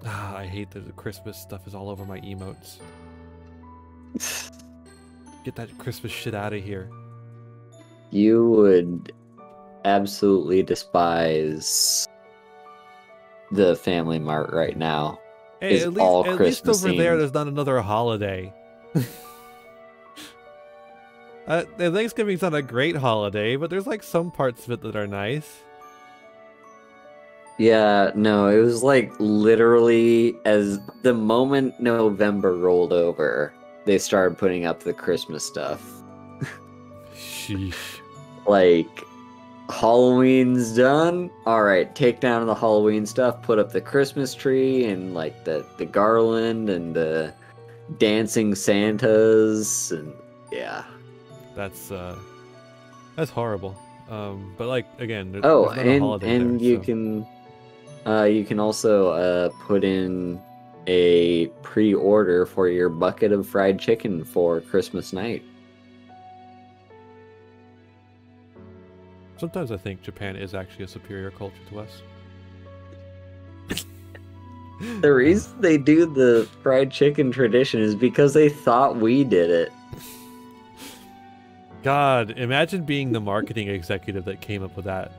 I hate that the Christmas stuff is all over my emotes. Get that Christmas shit out of here.
You would absolutely despise the Family Mart right now.
Hey,
It's
at
all
least
Christmas
over there,
themed.
there's not another holiday. Thanksgiving's not a great holiday, but there's like some parts of it that are nice.
Yeah, no, it was like literally as the moment November rolled over, they started putting up the Christmas stuff.
Sheesh.
Like, Halloween's done. Alright, take down the Halloween stuff, put up the Christmas tree and like the garland and the dancing Santas and yeah.
That's horrible. But like again, there's
Oh,
not a holiday
and
there,
you can also put in a pre-order for your bucket of fried chicken for Christmas night.
Sometimes I think Japan is actually a superior culture to us.
The reason they do the fried chicken tradition is because they thought we did it.
God, imagine being the marketing executive that came up with that.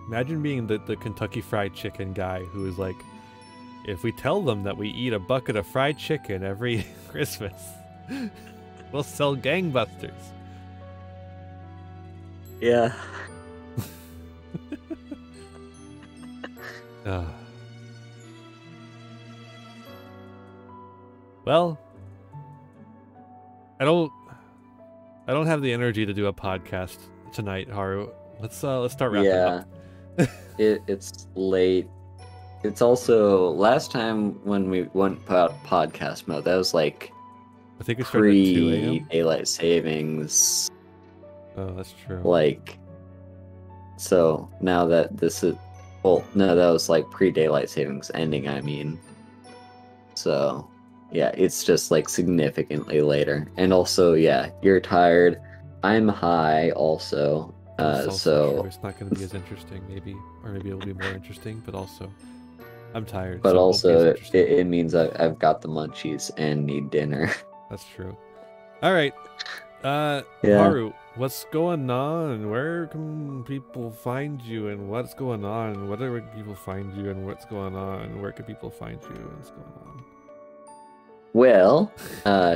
Imagine being the Kentucky Fried Chicken guy who is like, if we tell them that we eat a bucket of fried chicken every Christmas, we'll sell gangbusters.
Yeah.
Well, I don't have the energy to do a podcast tonight, Haru. Let's start wrapping up.
It's late. It's also last time when we went podcast mode, that was like
I think it started at 2 a.m.
daylight savings.
Oh, that's true.
Like, so now that this is, well, no, that was like pre-daylight savings ending, I mean. So, yeah, it's just like significantly later. And also, yeah, you're tired. I'm high also. So
it's not going to be as interesting, maybe, or maybe it'll be more interesting. But also, I'm tired.
But
so
also, it means I've got the munchies and need dinner.
That's true. All right, Haru, what's going on? Where can people find you? And what's going on? Where can people find you? And what's going on? Where can people find you? And what's going on?
Well,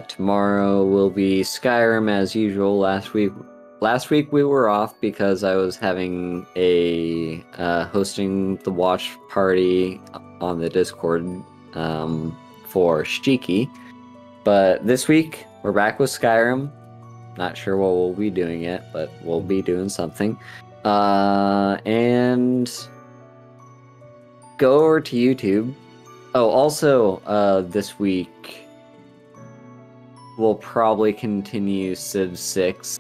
tomorrow will be Skyrim as usual. Last week we were off because I was having a hosting the watch party on the Discord for Shiki. But this week we're back with Skyrim. Not sure what we'll be doing yet, but we'll be doing something. And go over to YouTube. Oh, also this week we'll probably continue Civ 6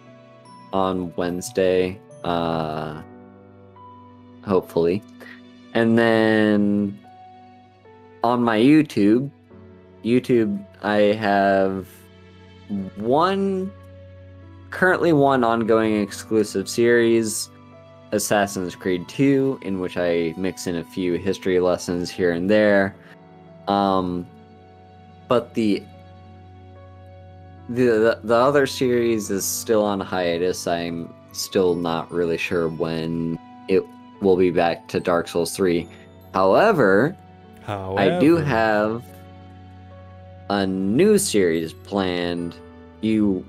on Wednesday, hopefully. And then on my YouTube, I have currently one ongoing exclusive series, Assassin's Creed 2, in which I mix in a few history lessons here and there. But the The other series is still on hiatus. I'm still not really sure when it will be back to Dark Souls 3. However, I do have a new series planned. You,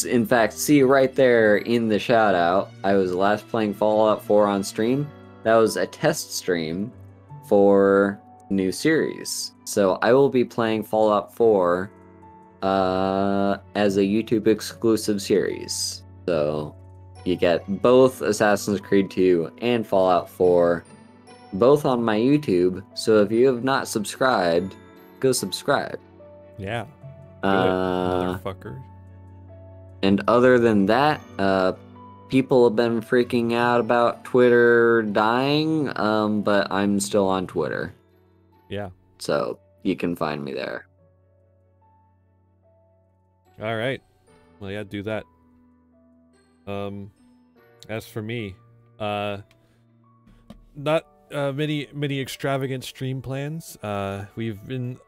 in fact, see right there in the shout out, I was last playing Fallout 4 on stream. That was a test stream for new series. So I will be playing Fallout 4 as a YouTube exclusive series. So you get both Assassin's Creed 2 and Fallout 4, both on my YouTube. So if you have not subscribed, go subscribe.
Yeah. Do it, motherfucker.
And other than that, people have been freaking out about Twitter dying, but I'm still on Twitter.
Yeah.
So you can find me there.
All right. Well, yeah, do that. As for me, not many extravagant stream plans. We've been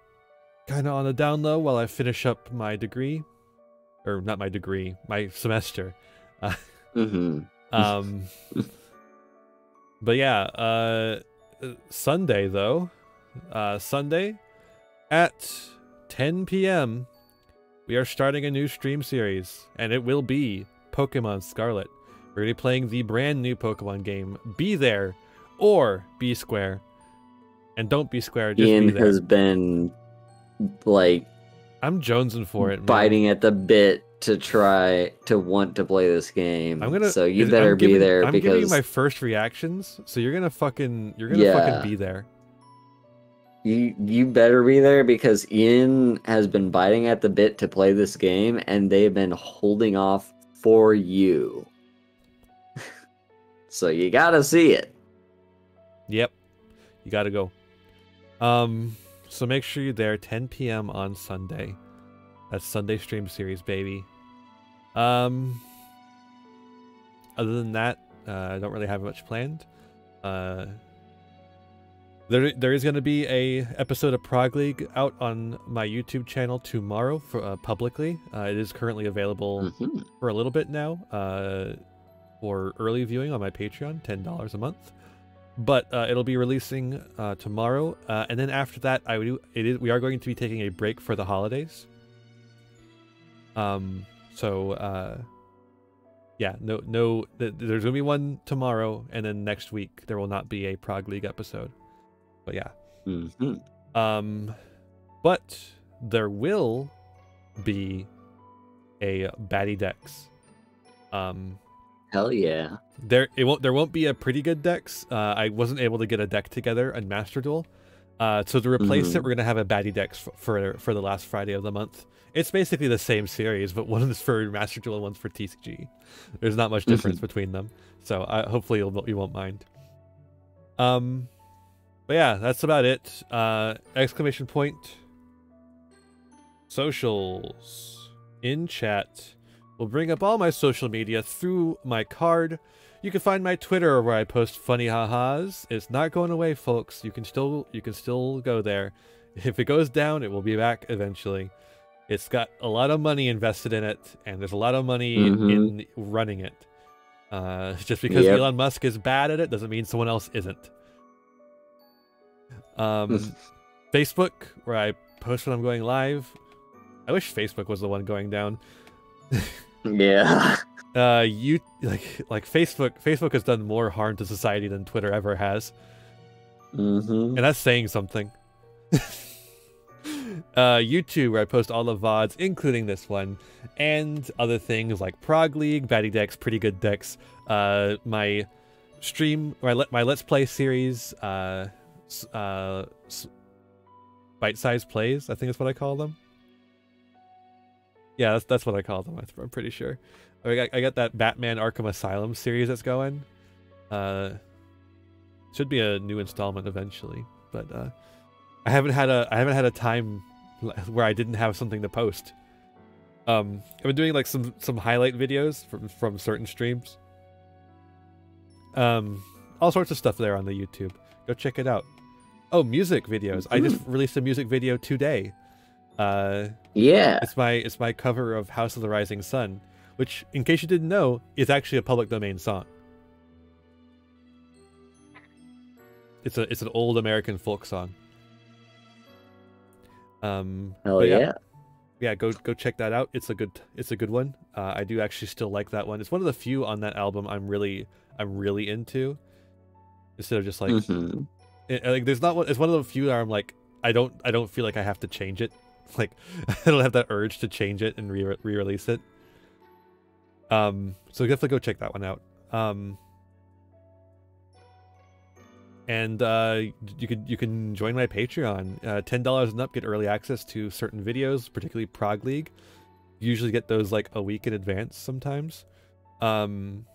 kind of on the down low while I finish up my degree, or not my degree, my semester. But yeah, Sunday though, Sunday at 10 p.m. we are starting a new stream series, and it will be Pokemon Scarlet. We're going to be playing the brand new Pokemon game. Be there, or be square. And don't be square, just
Ian
be there.
has been, like...
I'm jonesing for it, man.
Biting at the bit to try to want to play this game. So you better be there,
I'm
because...
giving you my first reactions, so you're gonna fucking be there.
You better be there, because Ian has been biting at the bit to play this game, and they've been holding off for you. So you gotta see it.
Yep. You gotta go. So make sure you're there, 10 p.m. on Sunday. That's Sunday stream series, baby. Other than that, I don't really have much planned. There is going to be a episode of Prog League out on my YouTube channel tomorrow for publicly. It is currently available for a little bit now for early viewing on my Patreon, $10 a month. But it'll be releasing tomorrow, and then after that, we are going to be taking a break for the holidays. Yeah, there's gonna be one tomorrow, and then next week there will not be a Prog League episode. But yeah. But there will be a Baddie Dex.
Hell yeah.
There won't be a pretty good Dex. I wasn't able to get a deck together on Master Duel. So to replace it, we're gonna have a Baddie Dex for the last Friday of the month. It's basically the same series, but one is for Master Duel and one's for TCG. There's not much difference between them, so hopefully you won't mind. But yeah, that's about it. Exclamation point. Socials in chat. We'll bring up all my social media through my card. You can find my Twitter where I post funny ha-has. It's not going away, folks. You can still go there. If it goes down, it will be back eventually. It's got a lot of money invested in it, and there's a lot of money in running it. Just because Elon Musk is bad at it doesn't mean someone else isn't. Facebook, where I post when I'm going live. I wish Facebook was the one going down.
Yeah.
Facebook has done more harm to society than Twitter ever has. And that's saying something. YouTube, where I post all the VODs, including this one, and other things like Prog League, Baddie Decks, Pretty Good Decks, my stream, my Let's Play series, bite-sized plays, I think that's what I call them. Yeah, that's what I call them, I'm pretty sure. I got that Batman Arkham Asylum series that's going. Should be a new installment eventually, but I haven't had a time where I didn't have something to post. I've been doing like some highlight videos from certain streams. All sorts of stuff there on the YouTube. Go check it out. Oh, music videos. I just released a music video today.
Yeah.
It's my cover of House of the Rising Sun, which, in case you didn't know, is actually a public domain song. It's an old American folk song.
Hell yeah.
Yeah, go check that out. It's a good one. I do actually still like that one. It's one of the few on that album I'm really into. Instead of just like, like there's not one. It's one of the few that I'm like, I don't feel like I have to change it. Like I don't have that urge to change it and re-release it. So definitely go check that one out. And you can join my Patreon. $10 and up, get early access to certain videos, particularly Prog League. Usually get those like a week in advance sometimes. And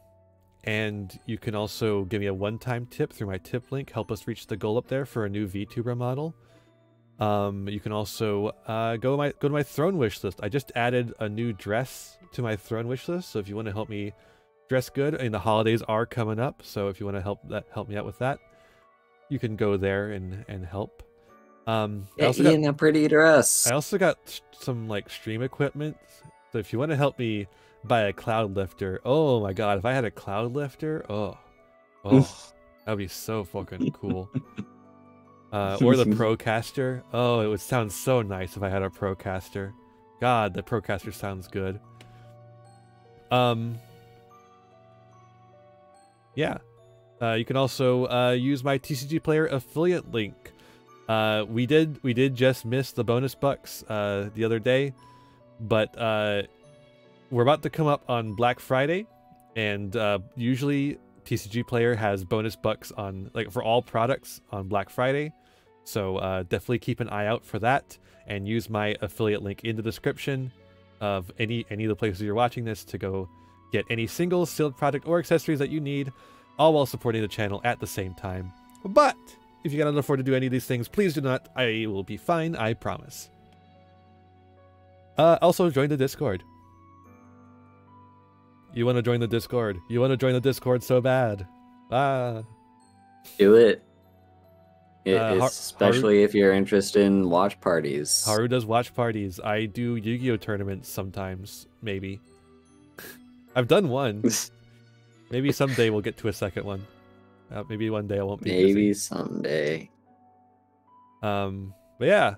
you can also give me a one-time tip through my tip link. Help us reach the goal up there for a new VTuber model. You can also go to my throne wish list. I just added a new dress to my throne wish list. So if you want to help me dress good, and the holidays are coming up, so if you want to help me out with that, you can go there and help. I also got
a pretty dress.
I also got some like stream equipment. So if you want to help me buy a cloud lifter, oh my god, if I had a cloud lifter, oh, that'd be so fucking cool. Or the Procaster. Oh, it would sound so nice if I had a Procaster. God, the Procaster sounds good. Yeah. You can also use my TCG Player affiliate link. We did just miss the bonus bucks the other day, but we're about to come up on Black Friday, and usually TCG Player has bonus bucks on for all products on Black Friday. So definitely keep an eye out for that, and use my affiliate link in the description of any of the places you're watching this to go get any single sealed product or accessories that you need, all while supporting the channel at the same time. But if you cannot afford to do any of these things, please do not. I will be fine, I promise. Also, join the Discord. You want to join the Discord? You want to join the Discord so bad?
Do it. Especially if you're interested in watch parties.
Haru does watch parties. I do Yu-Gi-Oh tournaments sometimes, maybe. I've done one. Maybe someday we'll get to a second one. Maybe one day I won't be busy.
Someday.
But yeah.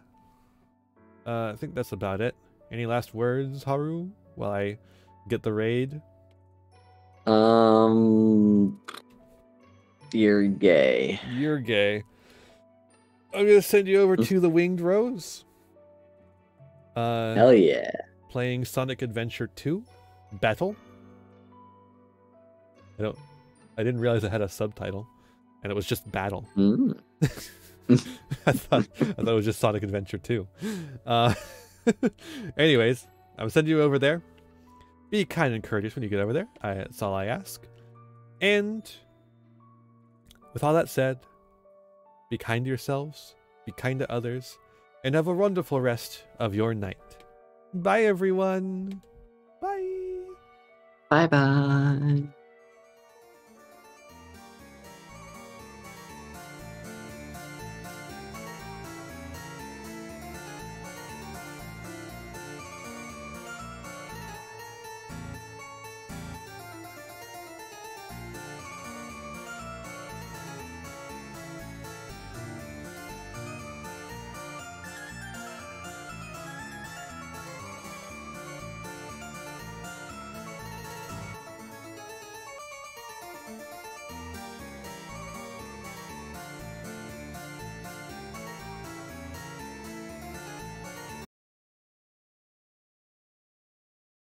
I think that's about it. Any last words, Haru, while I get the raid?
You're gay.
You're gay. I'm gonna send you over to the Winged Rose.
Hell yeah.
Playing Sonic Adventure 2 Battle. I didn't realize it had a subtitle, and it was just Battle. I thought it was just Sonic Adventure 2. Anyways, I'm sending you over there. Be kind and courteous when you get over there. That's all I ask. And with all that said, be kind to yourselves, be kind to others, and have a wonderful rest of your night. Bye, everyone. Bye.
Bye-bye.